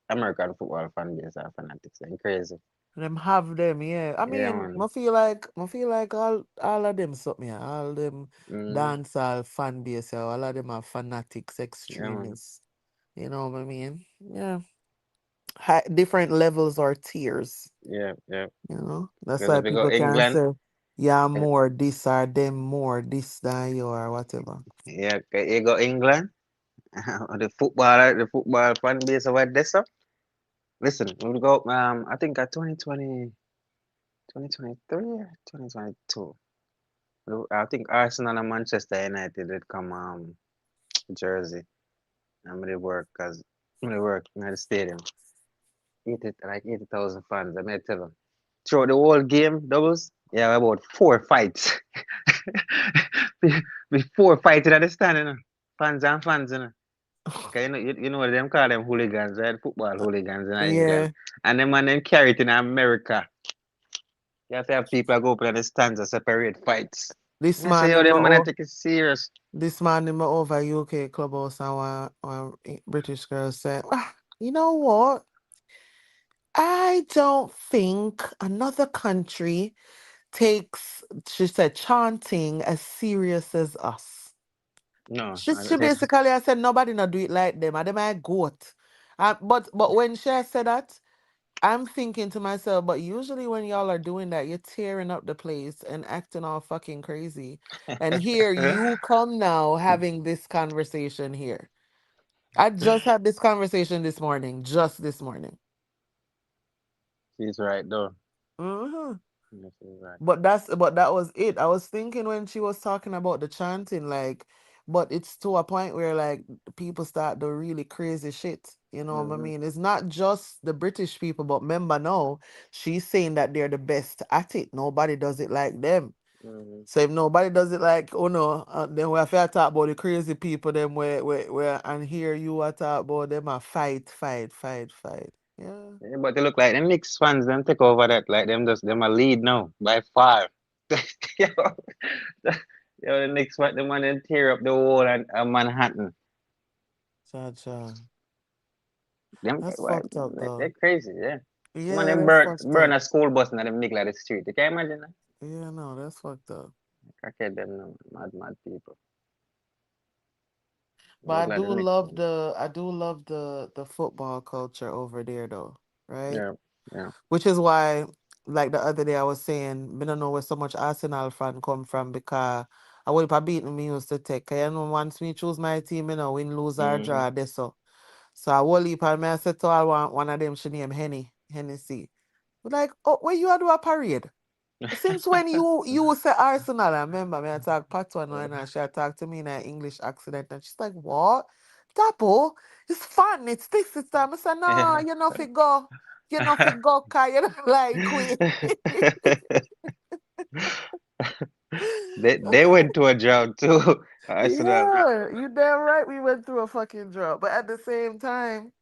American football fan base are fanatics. They're crazy. Them have them, yeah. I Yeah, mean, man. I feel like all of them something, yeah. All them Mm, dancehall fan base, yeah. All of them are fanatics, yeah, man. extremists. You know what I mean? Yeah. Different levels or tiers. Yeah, yeah. That's Because why if you go people can England, say, yeah, eh, more this or them more this than you or whatever. yeah, you go England, the football fan base over there. So, listen, we go. I think at 2020, 2023, 2022. I think Arsenal and Manchester United did come Jersey. I'm gonna work because I'm gonna work in the stadium. 80,000 fans. I may tell them. Throughout the whole game, doubles, yeah, about four fights. Be four fighting at the stand, Fans and fans, Okay, you know them call them hooligans, right? Football hooligans in England. Yeah. And them man them carry it in America. You have to have people go up in the stands and separate fights. This I say, man yo, him them man I o- take it serious. this man him over UK clubhouse and one British girl said, "Ah, you know what? I don't think another country takes," she said, chanting as serious as us. No, She basically I said nobody not do it like them. And them I goat. But when she said that, I'm thinking to myself, but usually when y'all are doing that, you're tearing up the place and acting all fucking crazy. And here you come now having this conversation here. I just had this conversation this morning, just this morning. she's right though. Mhm. Yes, she's right. But that was it. I was thinking when she was talking about the chanting, like, but it's to a point where like people start the really crazy shit. You know what I Mm-hmm. mean? It's not just the British people, but remember now, she's saying that they're the best at it. Nobody does it like them. Mm-hmm. So if nobody does it like, oh no, then we have to talk about the crazy people, them where and here you are talk about them a fight. Yeah. Yeah, but they look like them Knicks fans, them take over that. Like them a lead now by far. Yo, the Knicks fight the man and tear up the whole and Manhattan. Cha. Them That's why, fucked up they're though. crazy, yeah. Man, Yeah, them that's fucked burn up. a school bus in the middle of the street. You can imagine that? Yeah, no, that's fucked up. Crackhead them no, mad people. But Look like the Knicks fans. I do love the football culture over there though, right? Yeah, yeah. Which is why, like the other day I was saying, I don't know where so much Arsenal fan come from because I would have beaten me used to take. 'Cause you know, once me choose my team, win, lose or Mm-hmm. draw, this so. So I will leap and I said to all one of them she name Hennessy. Like, oh, where you are do a parade? Since when you say Arsenal, I remember me I talk Patois and she talk to me in an English accent and she's like, what? Dapo, it's fun, it's this, it's that. I said, no, Yeah. you know fi go. You know fi go, cause you don't like we. They went to a drought too. Arsenal. Yeah, you damn right we went through a fucking drought. But at the same time,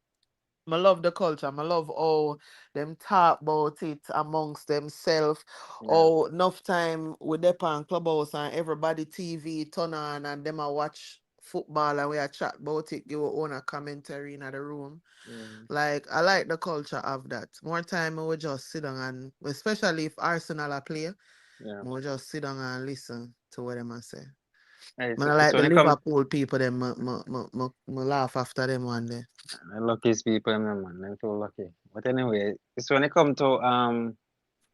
I love the culture. I love how them talk about it amongst themselves. Yeah. Oh, enough time with them on Clubhouse and everybody TV turn on and them I watch football and we a chat about it, give our own a commentary in the room. Mm-hmm. Like I like the culture of that. More time I would just sit down and especially if Arsenal are play, I Yeah. would just sit down and listen to what them I say. Hey, Man, I it's like the when it come Liverpool people them laugh after them one day. the luckiest people, man. Them too lucky. But anyway, it's when it come to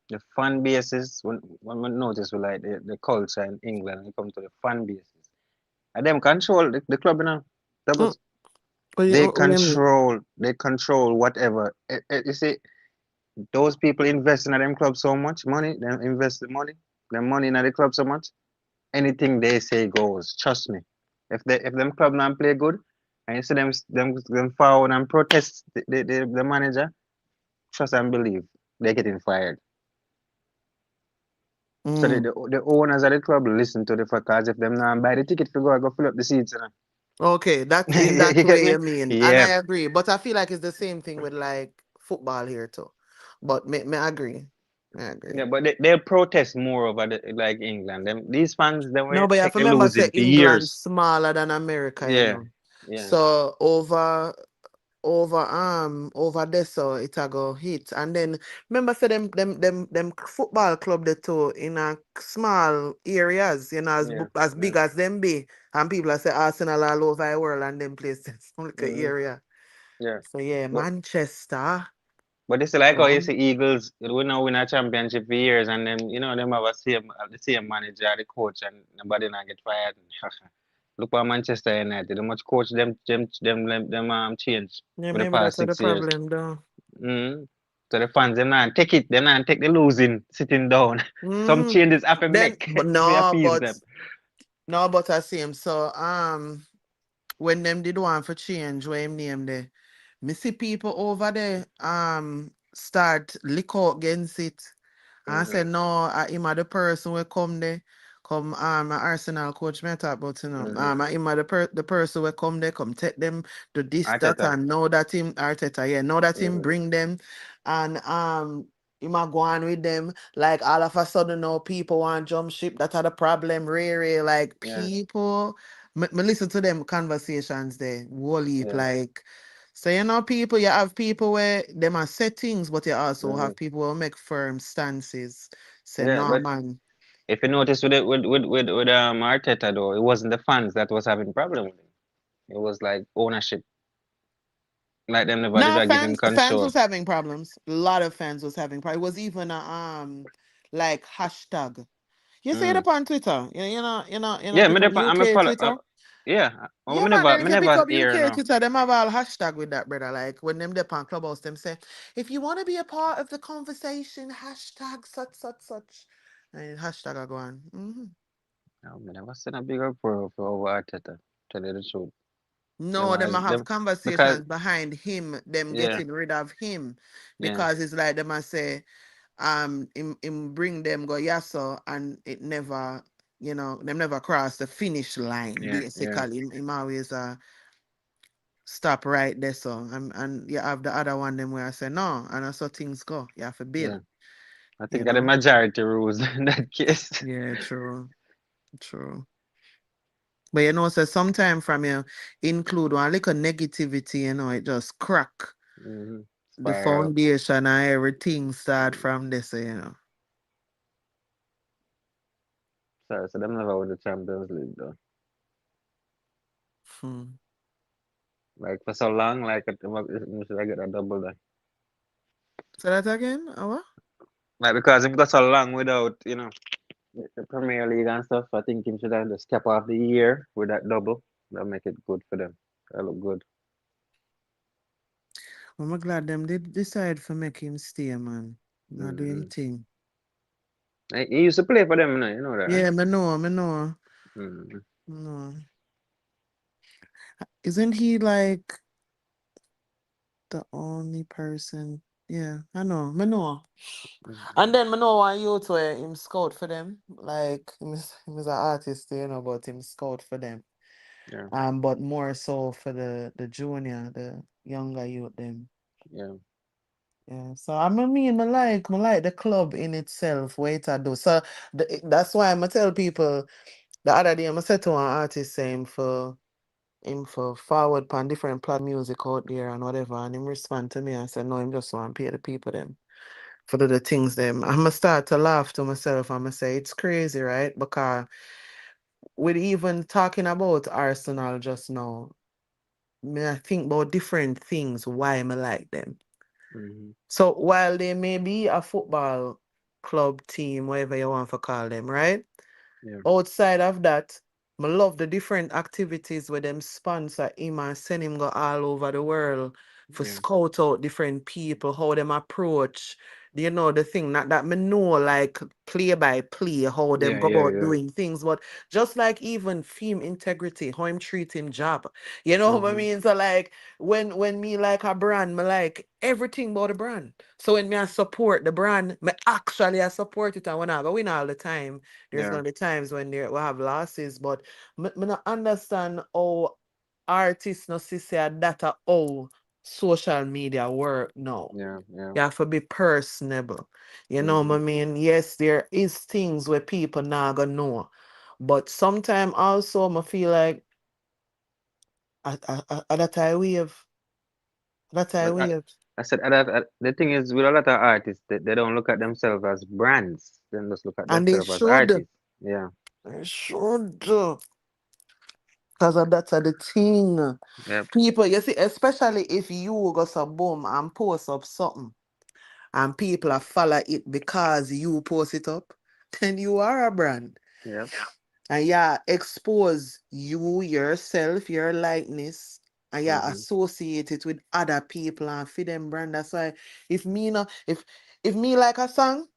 the fan bases. When we notice we like the culture in England, when it come to the fan bases, and them control the club, Mm, Doubles. what do you mean? They control whatever. You see, those people invest in them club so much money. They invest the money in the club so much. Anything they say goes. Trust me. If them club not play good, and you see them forward and protest the manager, trust and believe they're getting fired. So Mm. the owners of the club listen to the fuckers. If them not buy the ticket for go fill up the seats. Okay, that's in that You get way me? you mean. And I Yeah. agree. But I feel like it's the same thing with like football here too. But me agree. I agree. Yeah, but they'll protest more over like England. These fans they will No, but you have take to the remember say losing for England years. smaller than America, you Yeah, know. yeah, So over there so it a go hit. And then remember say them football club they too in a small areas, yeah, as yeah. big as them be. And people are say Arsenal all over the world and them places like a Hmm. area. Yeah. So yeah, But Manchester. but it's like how you Strong. see Eagles we now win a championship for years and then them have the same manager, the coach and nobody not get fired. Look at Manchester United, how much coach them change Yeah, for the maybe past that's what the 6 years. problem though. Mm. So the fans them not take the losing sitting down. Some Mm-hmm. changes have to Then make but to no, appease them. I see him. So when them did one for change, where him name there, me see people over there start lick out against it. And I Hmm. said, no, him are the person will come there. come Arsenal coach me talk about him the person will come there, come take them to this, that, Arteta. and know that him Arteta, know that him bring them, and him a go on with them. Like all of a sudden now people want jump ship. That are the problem, really. Like Yeah, people me listen to them conversations there, whole heap, yeah. like, so people, you have people where them are settings, but you also have people who make firm stances. Say Yeah, no but man. if you notice with it with Arteta though, it wasn't the fans that was having problem with him. It was like ownership. Like them never Nah, did give him fans control. was having problems. A lot of fans was having problems. It was even a like hashtag. You see it Mm. up on Twitter. Yeah, Pick up I'm a UK follow. Twitter. Yeah, Yeah, me man, never then me if you pick never up hear UK no. Twitter, them have all hashtag with that, brother. Like when them dip on Clubhouse, them say, if you want to be a part of the conversation, hashtag such, such, such. And hashtag are going. No, me never seen a bigger pro for over Arteta. Tell you the truth. Them No, them are a have them because conversations behind him, them yeah, getting rid of him. yeah, Because it's like them a say, him bring them go yasso and it never, them never cross the finish line, yeah, basically. Him always stop right there, so and you have the other one them where I say no, and that's how things go. You have to yeah. build, I you think of the know. majority rules in that case. Yeah, true, true. But so sometimes from you include one little negativity, it just crack Mm-hmm. the Spiral. foundation and everything start from this. Sorry, so them never win the Champions League though. Hmm. Like for so long, like should I get a double there? Say that again, Awa? Like because if got so long without, the Premier League and stuff, I think him should have just cap off the year with that double. That'll make it good for them. That look good. I'm glad them did decide for make him stay, man. Not do him Mm-hmm. thing. He used to play for them, you know that, right? Yeah, me know. Mm-hmm. No. Isn't he like the only person? Yeah, I know, me know. And then me know one youth where him scout for them. Like him is an artist, but him scout for them. Yeah, But more so for the junior, the younger youth them. yeah. Yeah. So I like the club in itself, what it a do. So that's why I'm tell people the other day I said to an artist saying for forward pan different plat music out there and whatever, and him respond to me and said no, him just want to pay the people them for the things them. I'ma start to laugh to myself. I'ma say it's crazy, right? Because with even talking about Arsenal just now, I think about different things why I like them. Mm-hmm. So while they may be a football club team, whatever you want to call them, right? Yeah, Outside of that, I love the different activities where them sponsor him and send him go all over the world for yeah, scout out different people, how them approach, the thing that me know like play by play, how them yeah, go yeah, about yeah. doing things, but just like even film integrity, how him treat him job. You know what I Mm-hmm. mean? So like when me like a brand, me like everything about the brand. So when me I support the brand, me actually I support it, and when I go win all the time, there's Yeah, gonna be times when there will have losses, but me not understand how artists no see say that how social media work now. yeah, yeah. You have to be personable. You know what I Mm-hmm. mean? Yes, there is things where people not gonna know. But sometimes also I feel like that I wave. That I But wave. I said the thing is with a lot of artists, they don't look at themselves as brands. They just look at And they themselves as should. artists. Yeah, They should. Because that's the thing. yep, People, you see, especially if you go some boom and post up something and people are follow it because you post it up, then you are a brand. yep. And yeah, expose you, yourself, your likeness, and yeah, Mm-hmm. associate it with other people and feed them brand. That's why if me no, if me like a song,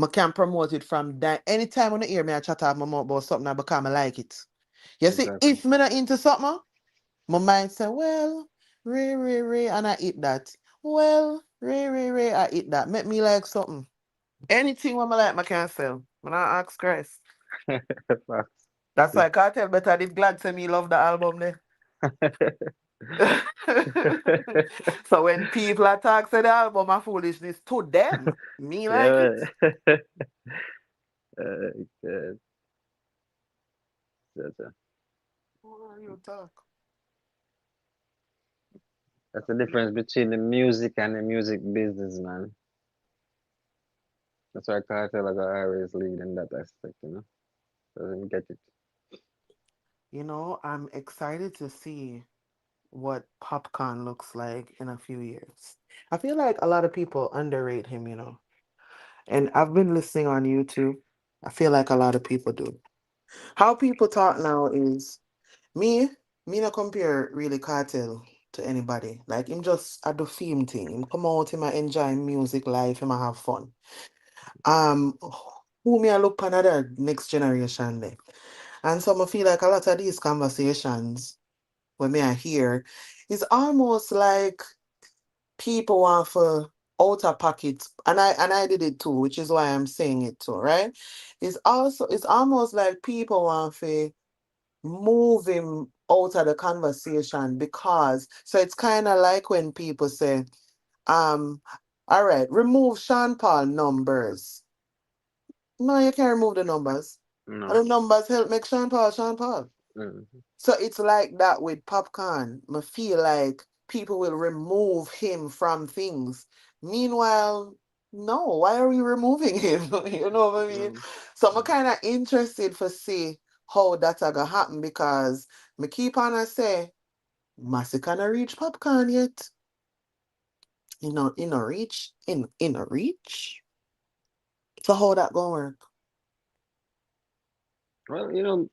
I can promote it from that. Anytime when you hear me I chat out my mouth about something I become I like it. You see, Exactly. if me not into something, my mind say, well, Ray, and I eat that. Well, Ray, I eat that. Make me like something. Anything when I like, I can sell. When I ask Christ. Facts. That's why Cartel better did glad to me love the album there. So when people attack say the album a foolishness to them, me like Yeah. it. Good. What you talk? That's the difference between the music and the music business, man. That's why Cartel like I always lead in that aspect, you know. Doesn't get it. I'm excited to see what Popcorn looks like in a few years. I feel like a lot of people underrate him. And I've been listening on YouTube. I feel like a lot of people do. How people talk now is me, me not compare really Cartel to anybody. Like him just at the theme thing. Him come out, him a enjoy music life, him a have fun. Um who me I look on other next generation there. And so I feel like a lot of these conversations when me I hear is almost like people want for outer pockets and I did it too, which is why I'm saying it too, right? It's almost like people want to move him out of the conversation because so it's kind of like when people say, um, all right, remove Sean Paul numbers. No, you can't remove the numbers. And No. the numbers help make Sean Paul Sean Paul. Mm. So it's like that with Popcorn. I feel like people will remove him from things. Meanwhile, no, why are we removing him? You know what I mean? Mm. So I'm kind of interested for see how that's gonna happen because me keep on a say, Massacre not reach Popcorn yet. In a reach, in a reach. So how that gonna work? Well,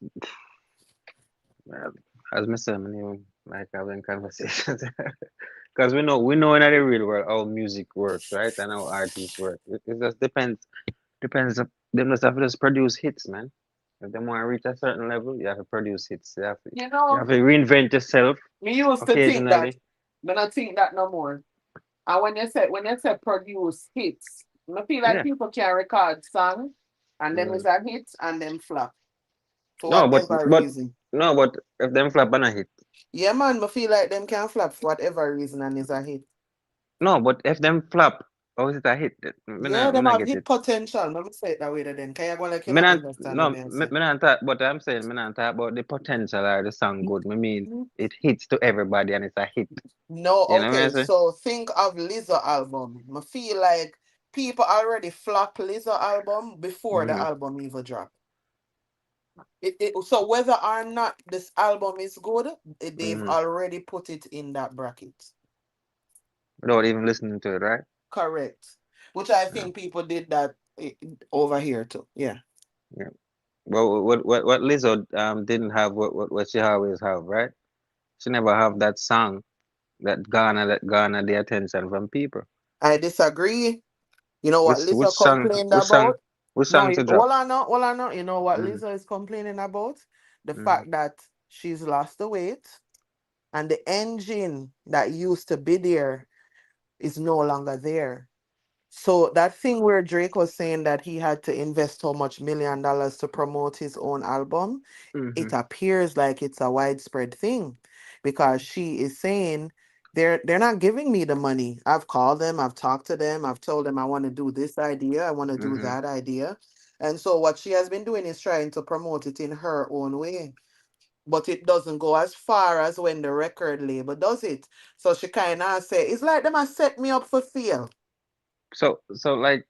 well, as me say, man, like having conversations. Because we know in the real world how music works, right? And how artists work. It just depends. Them just have to just produce hits, man. If they want to reach a certain level, you have to produce hits. You You have know, to reinvent yourself me used to think that, occasionally. but I think that no more. And when you say produce hits, I feel like Yeah. people can record song and then Mm. it's a hit and then flop for No, whatever but reason. no, but if them flap on a hit. Yeah, man, I feel like them can flop for whatever reason and it's a hit. No, but if them flap, how is it a hit? Yeah, Me them not have get hit it. potential. Let me say it that way then. Can you go like you Me not not understand no, what I'm saying? me not talk, but I'm saying me not talk about the potential or the song good. Me mean Mhm. it hits to everybody and it's a hit. No, You know what I okay. say? So think of Lizzo album. I feel like people already flop Lizzo album before the Mm-hmm. album even drop. So whether or not this album is good, they've Mm-hmm. already put it in that bracket. Without even listening to it, right? Correct. Which I Yeah. think people did that over here too. Yeah. Yeah. Well, what Lizzo didn't have what she always have, right? She never have that song that garner the attention from people. I disagree. You know what Which Lizzo song complained which song about? which No, song to drop? well I know. You know what Mm-hmm. Lizzo is complaining about? The Mm-hmm. fact that she's lost the weight and the engine that used to be there is no longer there. So that thing where Drake was saying that he had to invest so much $1 million to promote his own album, Mm-hmm. it appears like it's a widespread thing because she is saying they're not giving me the money. I've called them, I've talked to them, I've told them I want to do this idea, I want to do Mm-hmm. that idea. And so what she has been doing is trying to promote it in her own way. But it doesn't go as far as when the record label does it. So she kind of say, it's like them has set me up for fail. So like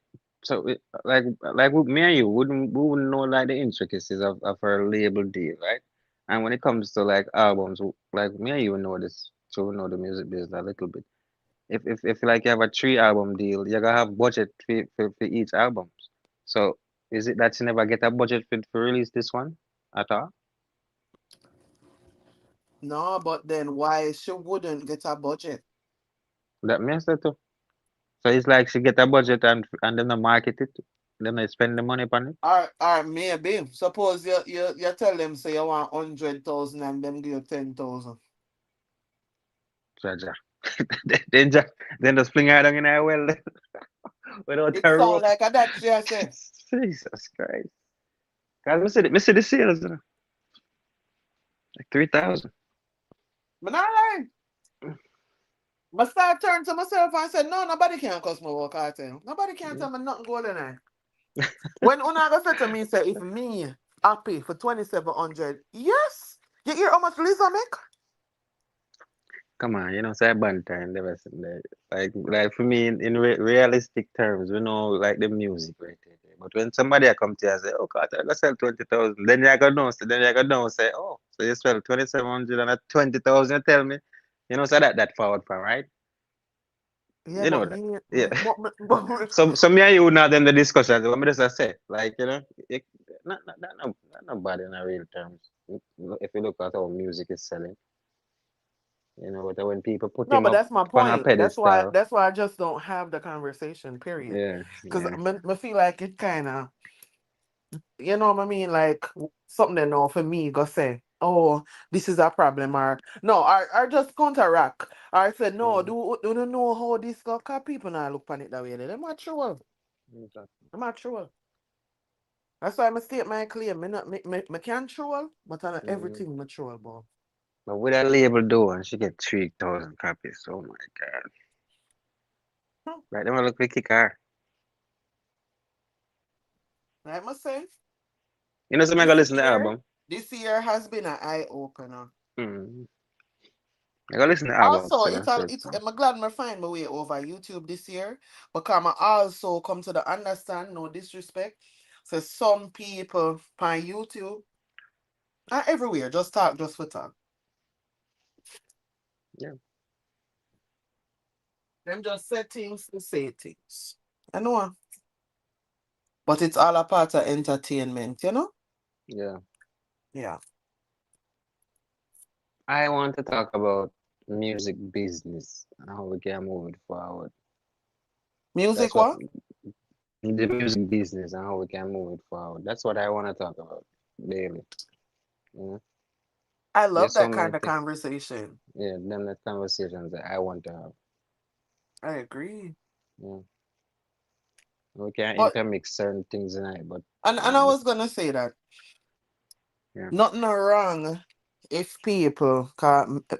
like with me and you we wouldn't know like the intricacies of her label deal, right? And when it comes to like albums, like me and you know this, so we know the music business a little bit. If like you have a 3 album deal, you're gonna have budget for each album. So is it that you never get a budget for release this one at all? No, but then why she wouldn't get a budget? That means that too. So it's like she get a budget and then they market it, then they spend the money upon it. Or maybe. Suppose you tell them say you want 100,000 and them give you 10,000. Jaja. then just then just fling her down in a well without It a sound rope. like a that she say. Jesus Christ. Cause I see the sales, like 3,000. But not like. I start turning to myself and said, no, nobody can cuss my work cartel. Nobody can tell me nothing golden eye. When Unaga said to me, say, if me happy for 2,700, yes. You hear how much Lisa make? Come on, say banter and the rest of that. Like for me, in realistic terms, we know like the music right there. But when somebody come to you and say, "Oh, God, I got sell 20,000," then you gotta know. Then you gotta know. Say, "Oh, so you sell 2,700 and at 20,000." You tell me, so that forward from right. Yeah, You but know that. me, Yeah. but So me and you now then the discussion. What me just say, like it, not nobody in a real terms. If you look at how music is selling, but when people put no, him but up that's my on a point. pedestal, That's why I just don't have the conversation, period. yeah, Because yeah, I feel like it kind of, you know what I mean? Like something that no for me go say, oh, this is a problem, or no, or just counteract. Or I said, no, mm, do you know how this go? Cause people now look on it that way. They're not sure. exactly. I'm not sure. That's why I state my claim. Me can troll, but I know Mm. everything me troll about. But with that label though, and she get 3,000 copies. Oh my God! Hmm. Right, them look like kick her. I must say, So I this go listen to the year, album. this year has been an eye opener. Mm. I go listen to the album Also, still. I said, I'm glad I find my way over YouTube this year, because I also come to the understand, no disrespect. So some people on YouTube, not everywhere, just talk just for talk. yeah, Them just say things to say things. I know, but it's all a part of entertainment, you know? yeah. Yeah. I want to talk about music business and how we can move it forward. That's Music what what? the music business and how we can move it forward. That's what I want to talk about daily. You know, I love there's so that many kind of things. conversation. Yeah, them the conversations that I want to have. I agree. Yeah, we can But intermix certain things in it, but and I was gonna say that yeah, nothing wrong if people,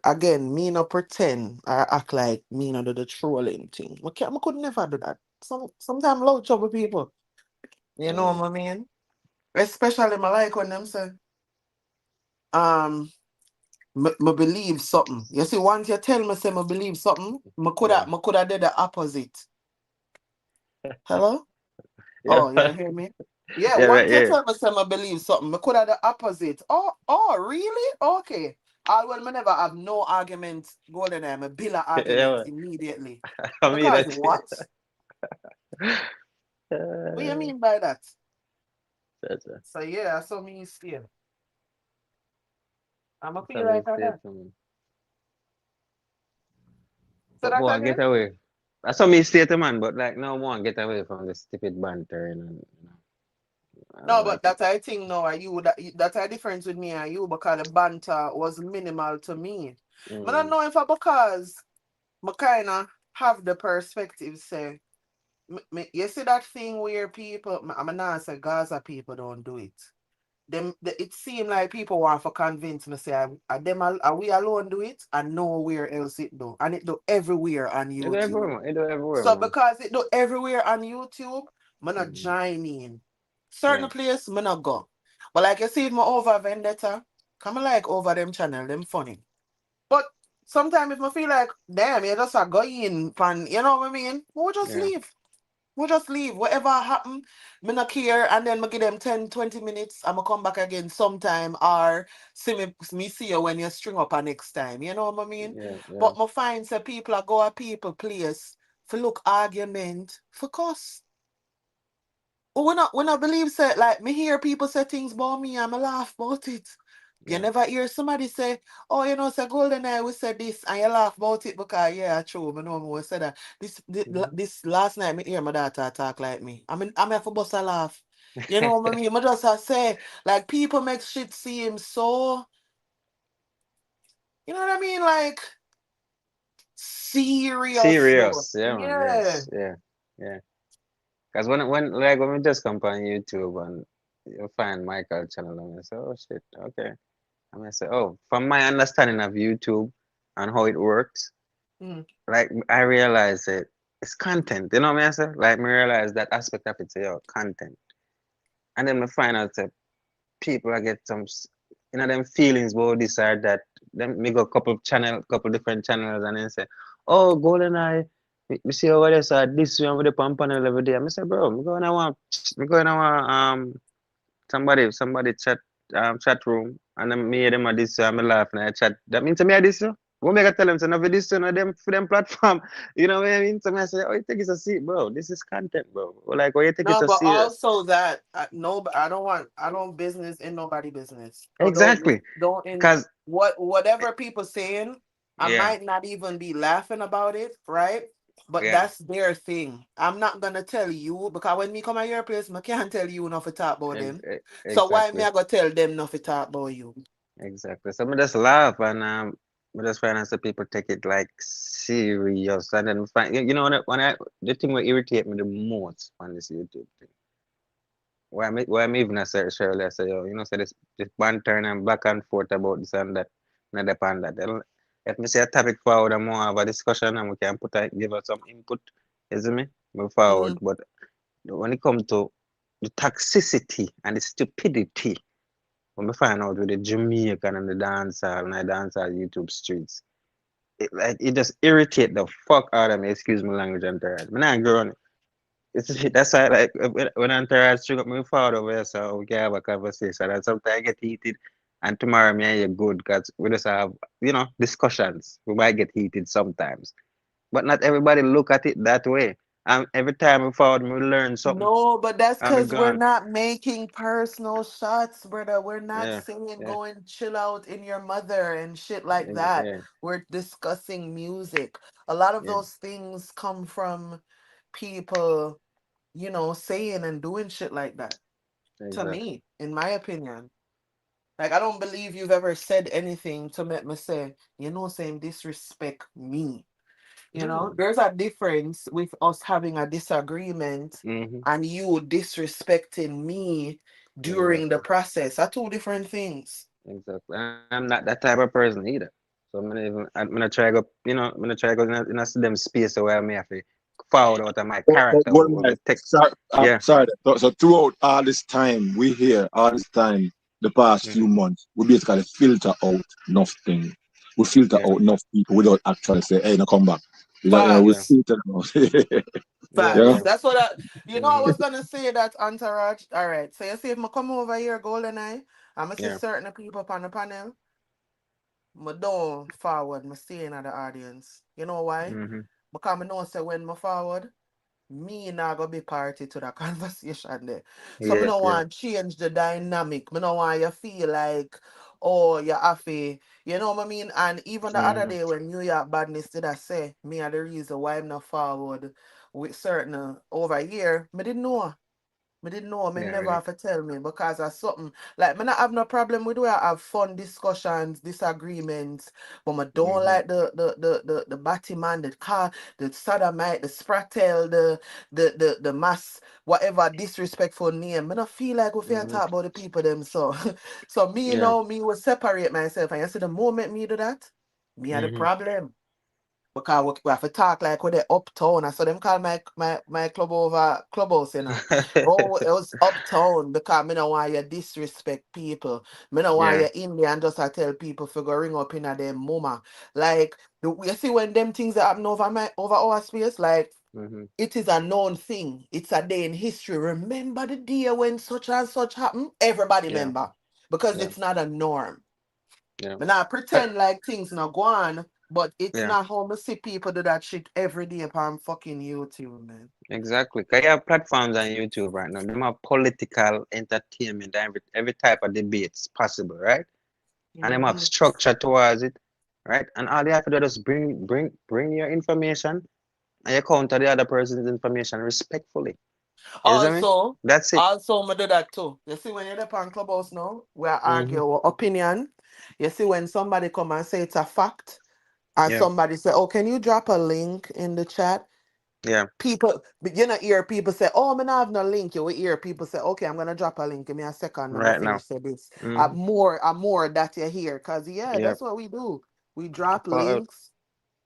again, me no pretend or act like me no do the trolling thing. I could never do that. Sometimes loud trouble people. You know yeah, what I mean? Especially my like when them say, um, me believe something. You see, once you tell me say me believe something, yeah, me coulda did the opposite. Hello? yeah, Oh, you hear me? Yeah, yeah, right, once you yeah, tell me say I believe something, I could have the opposite. Really? Okay. Well, me never have no argument golden I bill of yeah. argument immediately. I mean Because that. what? What do you mean by that? That's a, So yeah, so me still. I'ma that's a feel like that. mistake. So But that boy, get again? away. That's how me stay to man, but like no one get away from the stupid banter and I No, don't but like it. that's I think no, that's a difference with me and you because the banter was minimal to me. I don't Mm, know if I because I kinda have the perspective say you see that thing where people, I'm not say Gaza people don't do it. It seemed like people want to convince me say, are we alone do it and nowhere else it do, and it do everywhere on you do YouTube. everywhere, man. You do everywhere, So man. because it do everywhere on YouTube, I'm not Mm, join in. yeah. Certain place, I'm not go. But like you see, if I over Vendetta, come like over them channel, them funny. But sometimes if I feel like, damn, you just a go in, pan, you know what I mean? We'll just Yeah. leave. We'll just leave. Whatever happen, me not care. And then me give them 10, 20 minutes. I'm going to come back again sometime. Or me see you when you string up a next time. You know what I mean? Yeah. Yeah. But my find say people are go a people place for look argument for cuss. But when I believe say like me hear people say things about me, I'm a laugh about it. You Yeah. never hear somebody say, oh, say Golden Eye, we said this, and you laugh about it because, yeah, true, I know we said that. Mhm. This last night, me hear my daughter talk like me. I'm here for bust a laugh. You know what I mean? I just say, like, people make shit seem so, you know what I mean? Like, serious though. Serious. Yeah, man. Yeah. Yes. Yeah. Yeah. Because when like when we just come on YouTube and you find Michael channel and I say, oh shit, okay. And I say, oh, from my understanding of YouTube and how it works, Mm. like I realize it's content. You know what I say? Like me realize that aspect of it, say, oh, content. And then me find out that people I get some, them feelings about this or that. Then me go couple different channels, and then say, oh, Golden Eye, we see over there, so this one with the pump panel every day. I say, bro, me going to want somebody chat room, and then me and them are this, I'm laughing, I chat. That means to me I this. What make I tell them to not this no them for them platform? You know what I mean? So I say, oh, you think it's a seat, bro? This is content, bro. Like, what you think it's No, a but serious? also that no, I don't business in nobody business. So Exactly, don't in because whatever people saying, I yeah, might not even be laughing about it, right? But yeah, that's their thing. I'm not gonna tell you because when me come at your place, I can't tell you enough to talk about them. So why me exactly. I go tell them enough to talk about you? Exactly. So I just laugh and I just find out that people take it like serious and then find you know when I the thing will irritate me the most on this YouTube thing. Why I'm even I say Shirley, I say, yo, say this banter and back and forth about this and that and that and that. Then if me say a topic forward and more have a discussion and we can give us some input, you see me? Move forward. Mm. But when it comes to the toxicity and the stupidity when we find out with the Jamaican and the dancehall and the dancehall YouTube streets, it just irritate the fuck out of me. Excuse my language, Entourage. I'm not growing. That's why like when Entourage trigger me forward over here, so we can have a conversation. And sometimes I get heated, and tomorrow me and you good because we just have discussions. We might get heated sometimes, but not everybody look at it that way. And every time we forward, we learn something. No, but that's I'm because we're gone. not making personal shots, brother. We're not Yeah, saying yeah, go and chill out in your mother and shit like that. yeah, We're discussing music. A lot of yeah. those things come from people, saying and doing shit like that. To Exactly. me, in my opinion. Like, I don't believe you've ever said anything to make me say, saying disrespect me. No. There's a difference with us having a disagreement Mm-hmm. and you disrespecting me during the Exactly. process. Are two different things. Exactly. I'm not that type of person either. So I'm gonna try go, I'm gonna try go in a them space where I may have to forward out of my But character one or night, me take. sorry, Yeah. sorry. So throughout all this time, we hear all this time, the past few Mm-hmm. months, we basically filter out enough things. We filter Yeah. out enough people without actually say, "Hey, no, come back." We Yeah. Facts. filter them out. Yeah. Yeah. Facts. Yeah. That's what I Mm-hmm. was gonna say that entourage. All right. So you see if I come over here, Golden Eye, I'm gonna see Yeah. certain people on the panel. I don't forward, I stay in the audience. You know why? Mm-hmm. Because I know say when I forward, me not gonna be party to that conversation there. So I Yeah. don't Yeah. want to change the dynamic. I don't want you feel like, oh, you're happy. You know what I mean? And even the other Mm-hmm. day when New York Badness did I say, me are the reason why I'm not forward with certain over here, I didn't know. I didn't know. Me Yeah. never Yeah. have to tell me because of something. Like, me not have no problem with where I have fun discussions, disagreements. But I don't Mm-hmm. like the Batman, the car, the sodomite, the spratel, the mass, whatever disrespectful name. I don't feel like we feel Mm-hmm. talk about the people them. So so Yeah. me will separate myself. And you see the moment me do that, me had a Mm-hmm. problem. Because we have to talk like with the uptown. I saw them call my club over clubhouse, Oh, it was uptown because me don't want you disrespect people. Me don't want Yeah. you in there and just tell people to go ring up in a them mama. Like you see when them things that happen over our space, like Mm-hmm. it is a known thing. It's a day in history. Remember the day when such and such happened? Everybody Yeah. remember. Because Yeah. it's not a norm. Yeah. Me not I, pretend like things not go on, but it's yeah. not how me see people do that shit every day upon fucking YouTube, man. Exactly. 'Cause you have platforms on YouTube right now. Them have political entertainment, every type of debates possible, right? And them have Mhm. structure towards it, right? And all you have to do is bring your information and you counter the other person's information respectfully. You see me? Also, That's it. also, me do that too. You see, when you're up on Clubhouse now, we are Mm-hmm. argue our opinion. You see, when somebody come and say it's a fact, and Yeah. somebody say, "Oh, can you drop a link in the chat?" Yeah. People, but you know, hear people say, "Oh, me not have no link." You will hear people say, "Okay, I'm gonna drop a link. Give me a second. I'm gonna Right now. finish say this." Mm-hmm. More that you hear, cause yeah, Yep. that's what we do. We drop For links.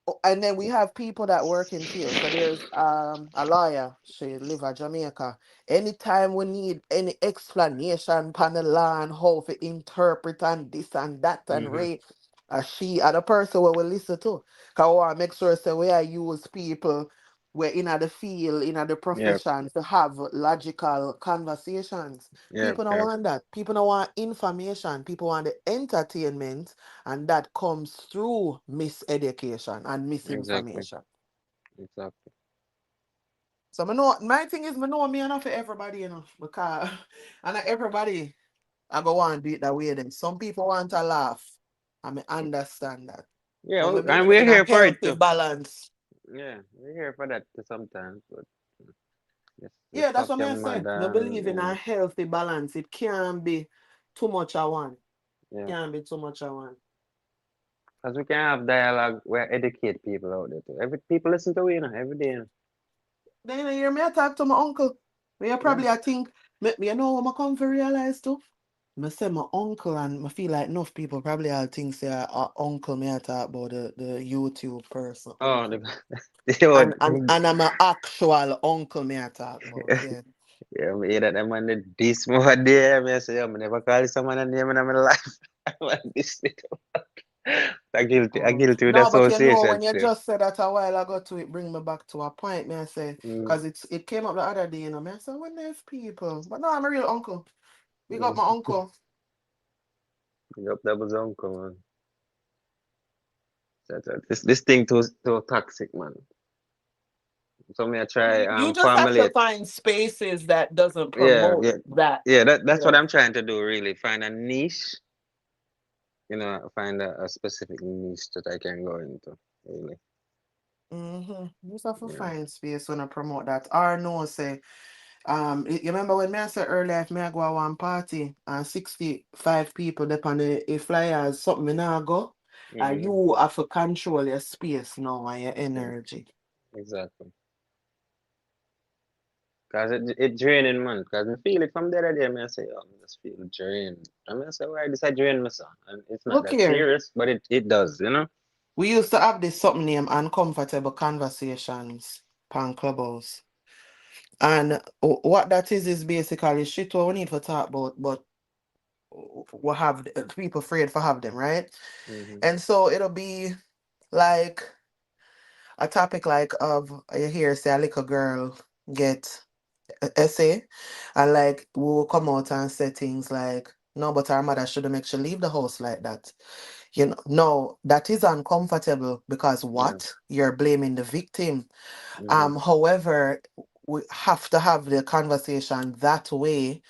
Oh, and then we have people that work in field. So there's a lawyer. She live in Jamaica. Anytime we need any explanation on the law and how to interpret and this and that and mm-hmm. rate, she are the person we will listen to. Cause we want to make sure so we are use people we're in the field, in the Yep. profession to have logical conversations. Yep. People don't Yep. want that. People don't want information. People want the entertainment, and that comes through miseducation and Exactly. misinformation. Exactly. So I know my thing is I know me enough for everybody, because and not everybody I go on do it that way then. Some people want to laugh. And I understand that. Yeah, But well, me and believe we're in a here for it healthy too. balance. Yeah, we're here for that too sometimes. But just Yeah, that's talk what your I say. mother I and believe in a healthy balance. It can't be too much at one. yeah, Can't be too much at one. because we can have dialogue where educate people out there too. Every people listen to we, every day. Then you hear me I talk to my uncle. Me I Yeah. probably I think me you know what I come to realize too. I say my uncle and I feel like enough people probably all think say uncle me I talk about the YouTube person Oh, uncle. the And I'm an actual uncle me I talk about, yeah. yeah, me hear that them man did this more there. Me I say, I never call someone a name in my life. Man, this little. I guilty with No, but you know, association when you still. just said that a while ago to it bring me back to a point, me I say, Mm, because it came up the other day, me I say, when there's people. But no, I'm a real uncle. We got mm. my uncle. Yup, that was uncle, man. This thing too toxic, man. So me I try You just have to formulate. find spaces that doesn't Yeah, promote yeah, that. yeah. That's what Yeah. I'm trying to do. Really, find a niche. Find a specific niche that I can go into. Really. You just have to Yeah. find space when I promote that. Or no say, you remember when me I said earlier if me I go to one party and 65 people dep on the flyers, something me now go. And Mm-hmm. you have to control your space now and your Yeah. energy. Exactly. Cause it draining, man. Cause I feel it from the other day. Me I say, oh, I just feel drained. I mean, I say, why this I drain me, son? And it's not Look that here. serious, but it does. We used to have this something named uncomfortable conversations pan clubhouse. And what that is basically shit what we need to talk about, but we have people afraid for have them, right? Mm-hmm. And so it'll be like a topic like of you hear say a little girl get a essay and like we will come out and say things like no, but our mother shouldn't make she leave the house like that. No, that is uncomfortable because Yeah. what? You're blaming the victim. Mm-hmm. However, we have to have the conversation that way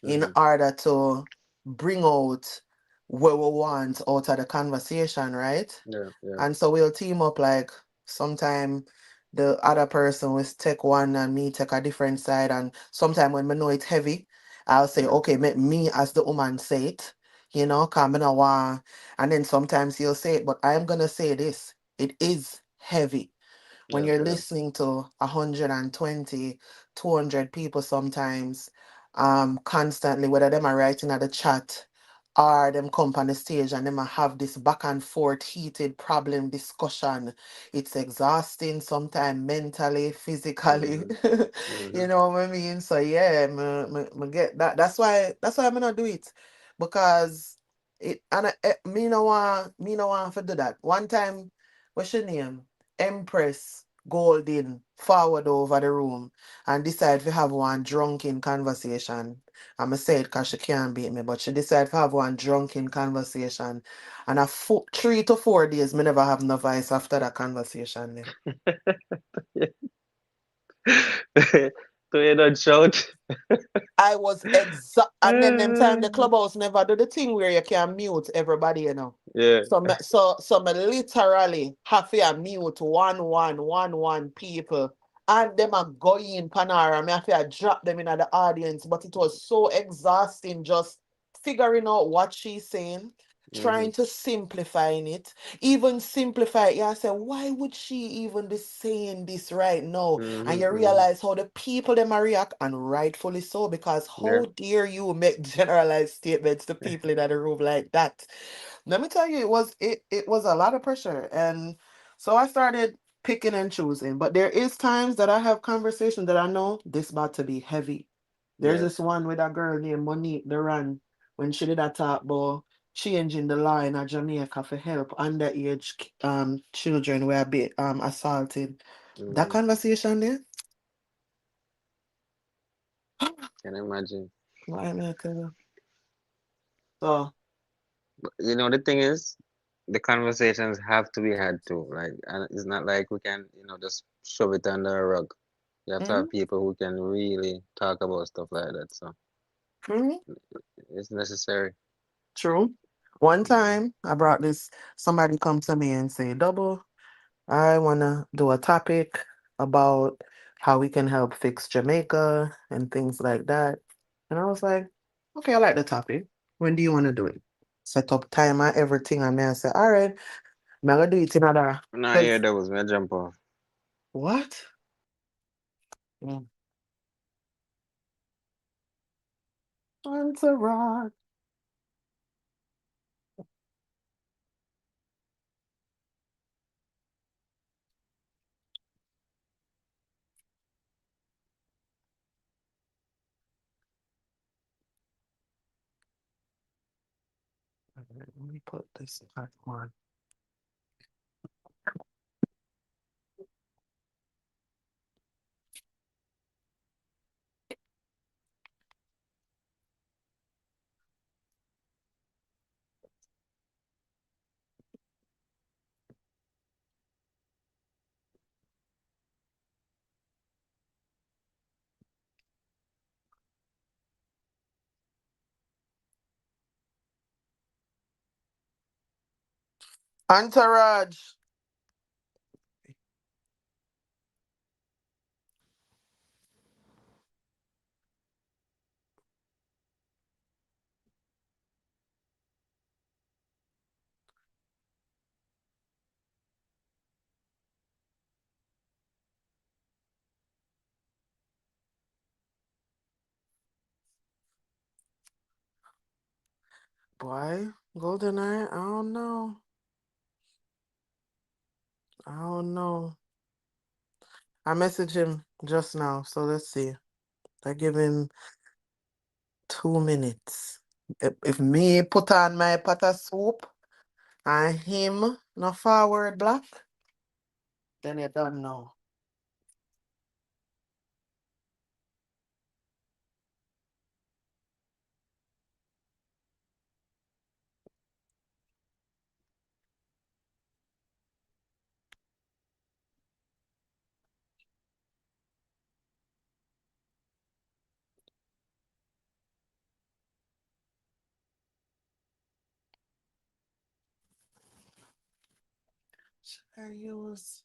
in Mm-hmm. order to bring out what we want out of the conversation, right? Yeah. Yeah. And so we'll team up like sometime the other person will take one and me take a different side. And sometime when we know it's heavy, I'll say, Yeah. okay, make me as the woman say it, come in a while. And then sometimes he'll say it, but I'm gonna say this. It is heavy when Yeah. you're Yeah. listening to 120, 200 people sometimes, constantly, whether them are writing at the chat or them come on the stage and them a have this back and forth heated problem discussion. It's exhausting sometimes mentally, physically. Mm-hmm. Mm-hmm. You know what I mean? So yeah, me get that. That's why I'm gonna do it. Because me no want to do that. One time, what's your name? Empress Golding forward over the room and decide to have one drunken conversation. I'm going to say it because she can't beat me, but she decided to have one drunken conversation. And 3 to 4 days, me never have no voice after that conversation. Then. So you don't shout. I was exact, and then them time the clubhouse never do the thing where you can mute everybody. Yeah. So me literally have to mute one people, and them are going panara. Me have to drop them in the audience, but it was so exhausting just figuring out what she's saying. trying to simplifying it, even simplify it. You say, why would she even be saying this right now? And you realize how the people them a react, and rightfully so, because how dare you make generalized statements to people in the room like that? Let me tell you, it was a lot of pressure, and so I started picking and choosing. But there is times that I have conversations that I know this about to be heavy. There's this one with a girl named Monique Duran when she did a talk about changing the law in Jamaica for help underage children were be assaulted. That conversation there. Can imagine. Why am I telling you? So The thing is, the conversations have to be had too. Like, and it's not like we can, just shove it under a rug. You have to have people who can really talk about stuff like that. So it's necessary. true. One time I brought this, somebody come to me and say, Double, I wanna do a topic about how we can help fix Jamaica and things like that. And I was like, okay, I like the topic. When do you want to do it? Set up time and everything. And then I said, all right, I'm gonna do it in other. Now here that was me jump off. What? Entourage. Let me put this back on. Entourage. Boy, Golden Eye, I don't know. I don't know. I messaged him just now, so let's see. I give him 2 minutes. If me put on my pot of soup and him no forward black, then you don't know. Should I use?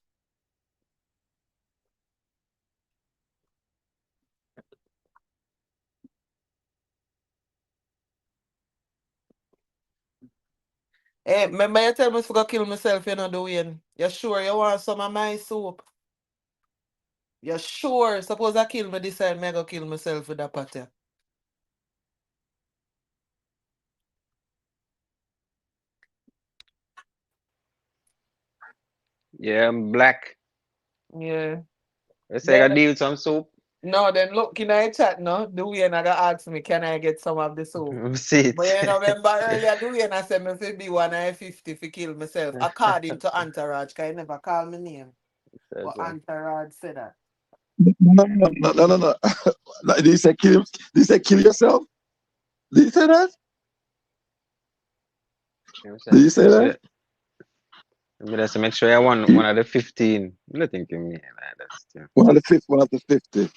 Hey, remember you tell me to go kill myself, you know, Dwayne? You sure you want some of my soup? You sure? Suppose I kill me this time, I go kill myself with that pot. Yeah, I'm black. Yeah. Let's say I Then, deal with some soup. no, then look in the chat, no? Dwayne I ask me, can I get some of the soup? See But it. you know, remember earlier, Dwayne I said me fi be 150 to kill myself, according to Entourage, because he never call me name. But Entourage said that. No. Did he say kill him? Did he say kill yourself? Did he say that? Did you say that? Maybe that's to make sure I won one of the 15. I think you mean like that. One of the 50.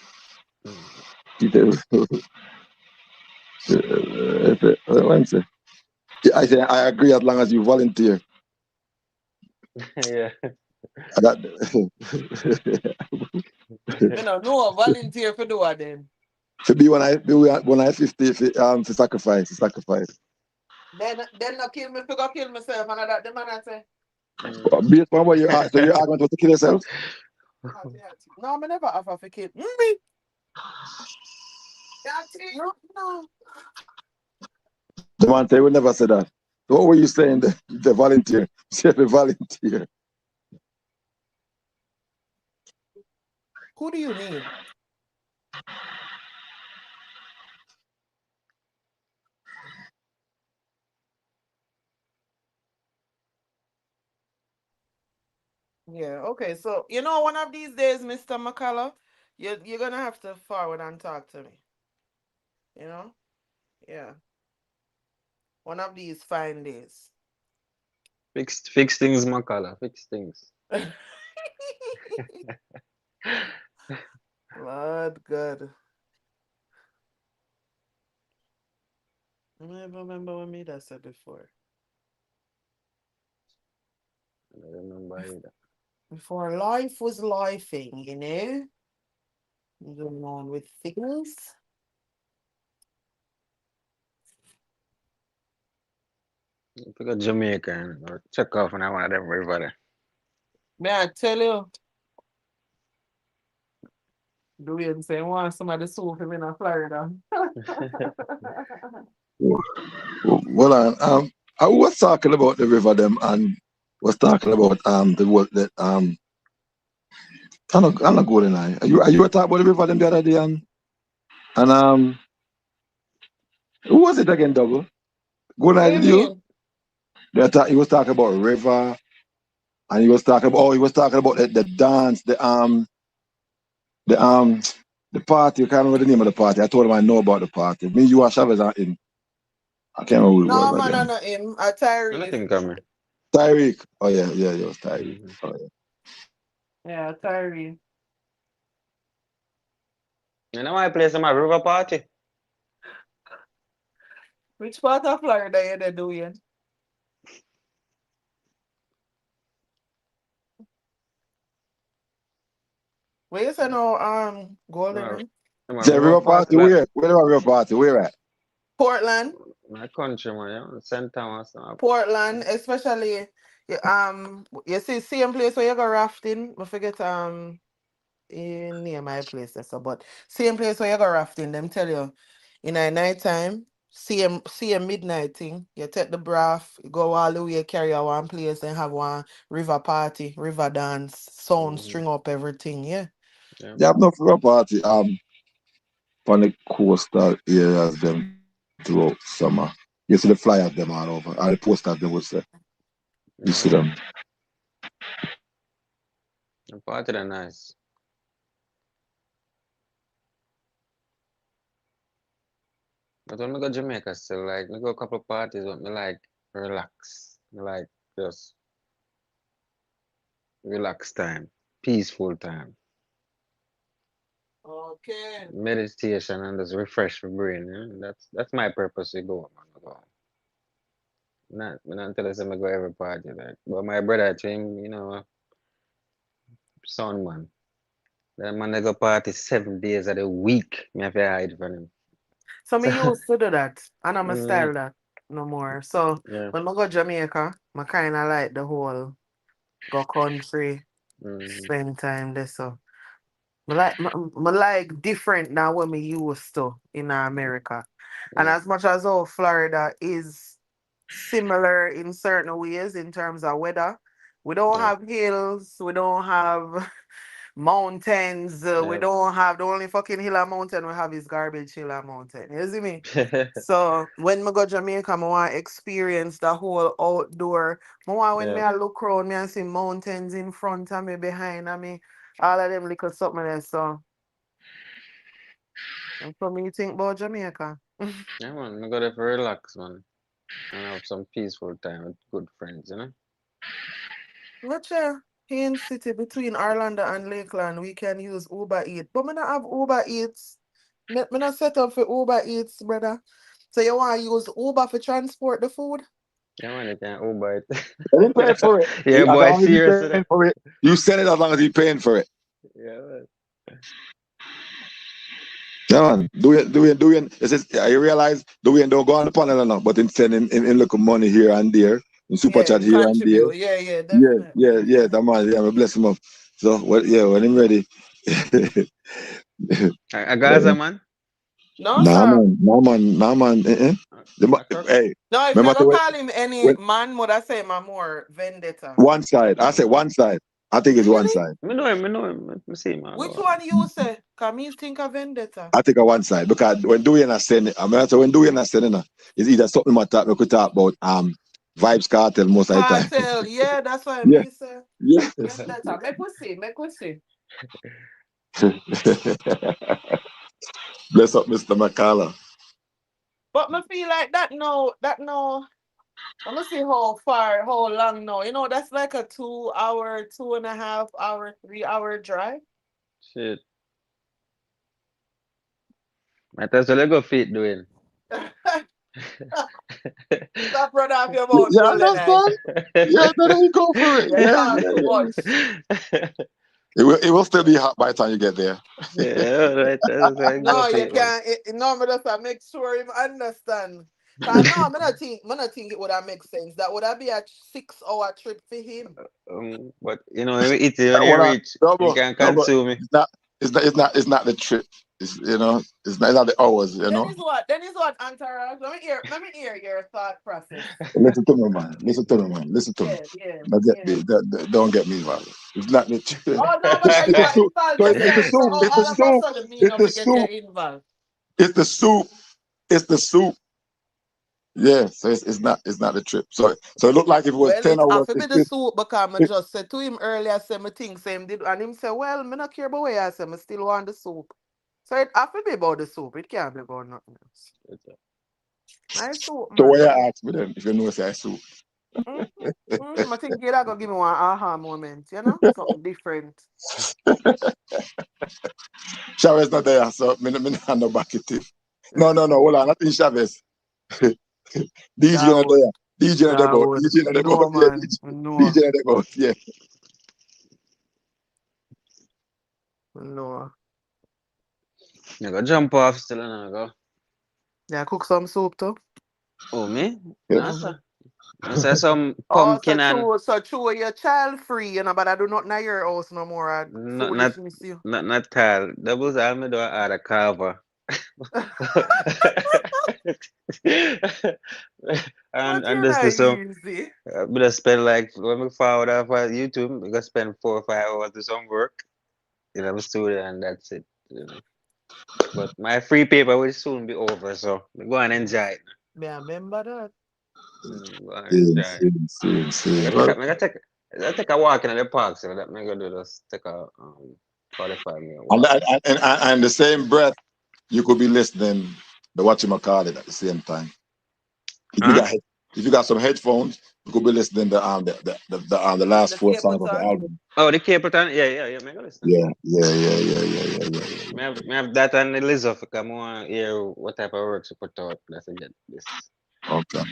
I say I agree as long as you volunteer. Yeah. No, volunteer for do what then? To be when I 50 to sacrifice. Then not kill me, figure kill myself, and that the man I say. Based on what you are, so you're going to kill yourself? No, I never offer for kill. Me. No. The man say we never said that. What were you saying? The volunteer. Say the volunteer. Who do you mean? Yeah, okay. So, one of these days, Mr. McCullough, you're gonna have to forward and talk to me. Yeah. One of these fine days. Fix things, McCullough. Fix things. Lord God. I never remember what me that said before. I don't remember either. Before life was lifing, going on with things. If you go Jamaica or check off and I want everybody. May I tell you? Do you say want somebody sue him in Florida? Well, I was talking about the river them and was talking about the work that I'm not going lie. Are you talking about the river them the other day and who was it again, double? Good night with you? He was talking about river and he was talking about the dance, the party. I can't remember the name of the party. I told him I know about the party. Me, you and Chavez are in. I can't remember who it was. No, man, not him. Tyreek. Nothing coming. Tyreek. Oh yeah, it was Tyreek. Mm-hmm. Oh, yeah, Tyreek. You know my place in my river party. Which part of Florida are they doing? Where you say no Golden? The river party where? Where the river party? Where at? Portland. My country, man, St. Thomas. Portland, especially you see same place where you go rafting. I forget near my place so but same place where you go rafting, them tell you in a night time, same midnight thing, you take the breath, you go all the way, carry out one place and have one river party, river dance, sound, string up everything, yeah. You have no river party on the coastal areas them throughout summer. You see the flyers them all over, or the posters them would say. You see them. The party are nice. But when I go to Jamaica still, like, I go a couple of parties, but me like relax. Me like just relax time, peaceful time. Okay. Meditation and just refresh my brain. That's my purpose to go, man. Not until I say I go every party, like. But my brother, him, son, man. That man they go party 7 days of the week. Me have to hide from him. So me used to do that, and I'm a style that no more. So when I go Jamaica, I kind of like the whole go country, spend time there. So I like different than what me used to in America. And as much as Florida is similar in certain ways in terms of weather, we don't have hills, we don't have mountains, we don't have the only fucking hill or mountain we have is garbage hill or mountain. You see me? So when I go Jamaica, I want to experience the whole outdoor. When me I look around, me I see mountains in front of me, behind of me, all of them little something there. So and for me, think about Jamaica. Yeah, man, I go there for relax, man, and have some peaceful time with good friends, Not sure. In city between Orlando and Lakeland, we can use Uber Eats. But me not have Uber Eats. Me not set up for Uber Eats, brother. So you want to use Uber for transport the food? Yeah, man, you can Uber it. You didn't pay for it. Yeah, boy, seriously. You send it as long as you're paying for it. Yeah, man. Yeah, man. Doing. I realize Dwayne don't go on the panel enough, but in sending in look money here and there, in super Yeah, chat him here and there. contribute. Yeah, definitely. Yeah, that man, yeah, I bless him up. So when I'm ready. A Gaza man. No, sir. No man. Hey, No, if you remember go call him any when man, would I say my more vendetta? one side. I said one side. I think it's one Really? side. I know him. I see man. Which one you say? Can me think of vendetta? I think on one side because when Dwayne is sending, I mean, so when Dwayne is sending, it's either something we could talk about Vibes Cartel most of the time. Cartel, yeah, that's what I Yeah, mean, sir. yeah. Vendetta. Make we see. Bless up, Mr. McCalla. But me feel like that no. Let me see how long now. You know, that's like a 2 hour, 2.5 hour, 3 hour drive. Shit. I thought so. Let go feet doing. Stop running off your mouth, Yeah, I golden eye. understand. Yeah, then we go for it. You talk too much. It will still be hot by the time you get there. Yeah, right. That's No, you can't. No, me just make sure him understand. Cause no, me not think it would have make sense. That would have be a 6 hour trip for him. But you know, when you eat it, when you reach, you can consume it. It's not the trip. It's it's not the hours. Then is what Entourage. Let me hear your thought process. Listen to me, man. Listen to me. Yeah. Don't get me involved. It's not the trip. Oh no, but you are involved. It's the soup. So all of a sudden, me not get involved. It's the soup. Yeah, so it's not the trip. So it looked like if it was 10 hours. Well, it be the soup because I just said to him earlier, say me think same did, and him say, well, me not care about what I say, me still want the soup. So it have to be about the soup. It can't be about nothing else. Nice soup, man. So why you ask me then if you know it's a soup? I think you're gonna give me one aha moment, you know? Something different. Chavez not there, so me not no back it. No, hold on, not in Chavez. DJ not there. DJ not there. DJ not there. DJ not there. Yeah. No. You go jump off still and go. Yeah, cook some soup too. Oh, me? Yeah. No, sir. I say some pumpkin so true, you're child free, you know, but I do not know your house no more. Not tall. Doubles I me do add a carver. and this is some easy. but I spend like when we forward off on YouTube, we gonna spend 4 or 5 hours to some work in a studio and that's it. You know. But my free paper will soon be over, so we go and enjoy it. Yeah, remember that. I take a walk in the park, so that me go do just take a 45-minute walk. And the same breath, you could be listening to whatchamacallit at the same time. If you got some headphones, you could be listening to the last 4 songs of the album. Oh, the Capleton? Yeah, me go listen. Yeah. Me have that and the Lizzo for come on hear what type of works you put out. Let's get this. Okay.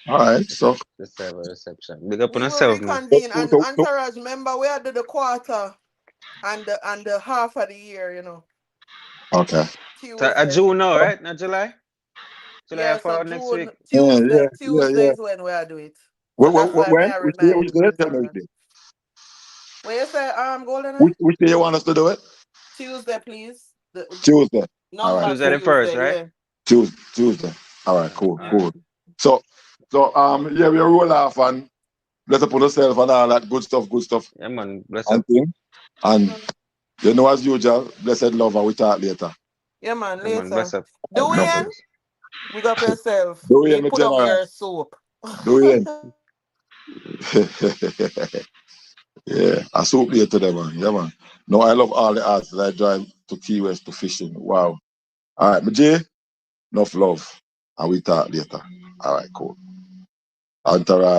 All right, so let's have a reception. Big up on we yourself, will man. reconvene and Entourage, remember we had the quarter and the half of the year, you know. Okay. June now, right? Not July? Yeah, so June, next week. Tuesday is when we do it. So which day? Where you say Golden? Which day you want us to do it? Tuesday, please. Tuesday. No, right. Tuesday the 1st, right? Yeah. Tuesday. All right, cool. So yeah, we roll off and bless up on yourself and all that good stuff. Yeah, man, bless up. And you know, as usual, blessed love, and we talk later. Yeah, man, later. Yeah, man, bless up. Dwayne, we got yourself. Dwayne, you put up your soup. Dwayne. Yeah, I soup later there, man. Yeah, man. No, I love all the artists. I drive to Key West to fishing. Wow. All right, Jay, enough love. And we talk later. All right, cool. Entourage.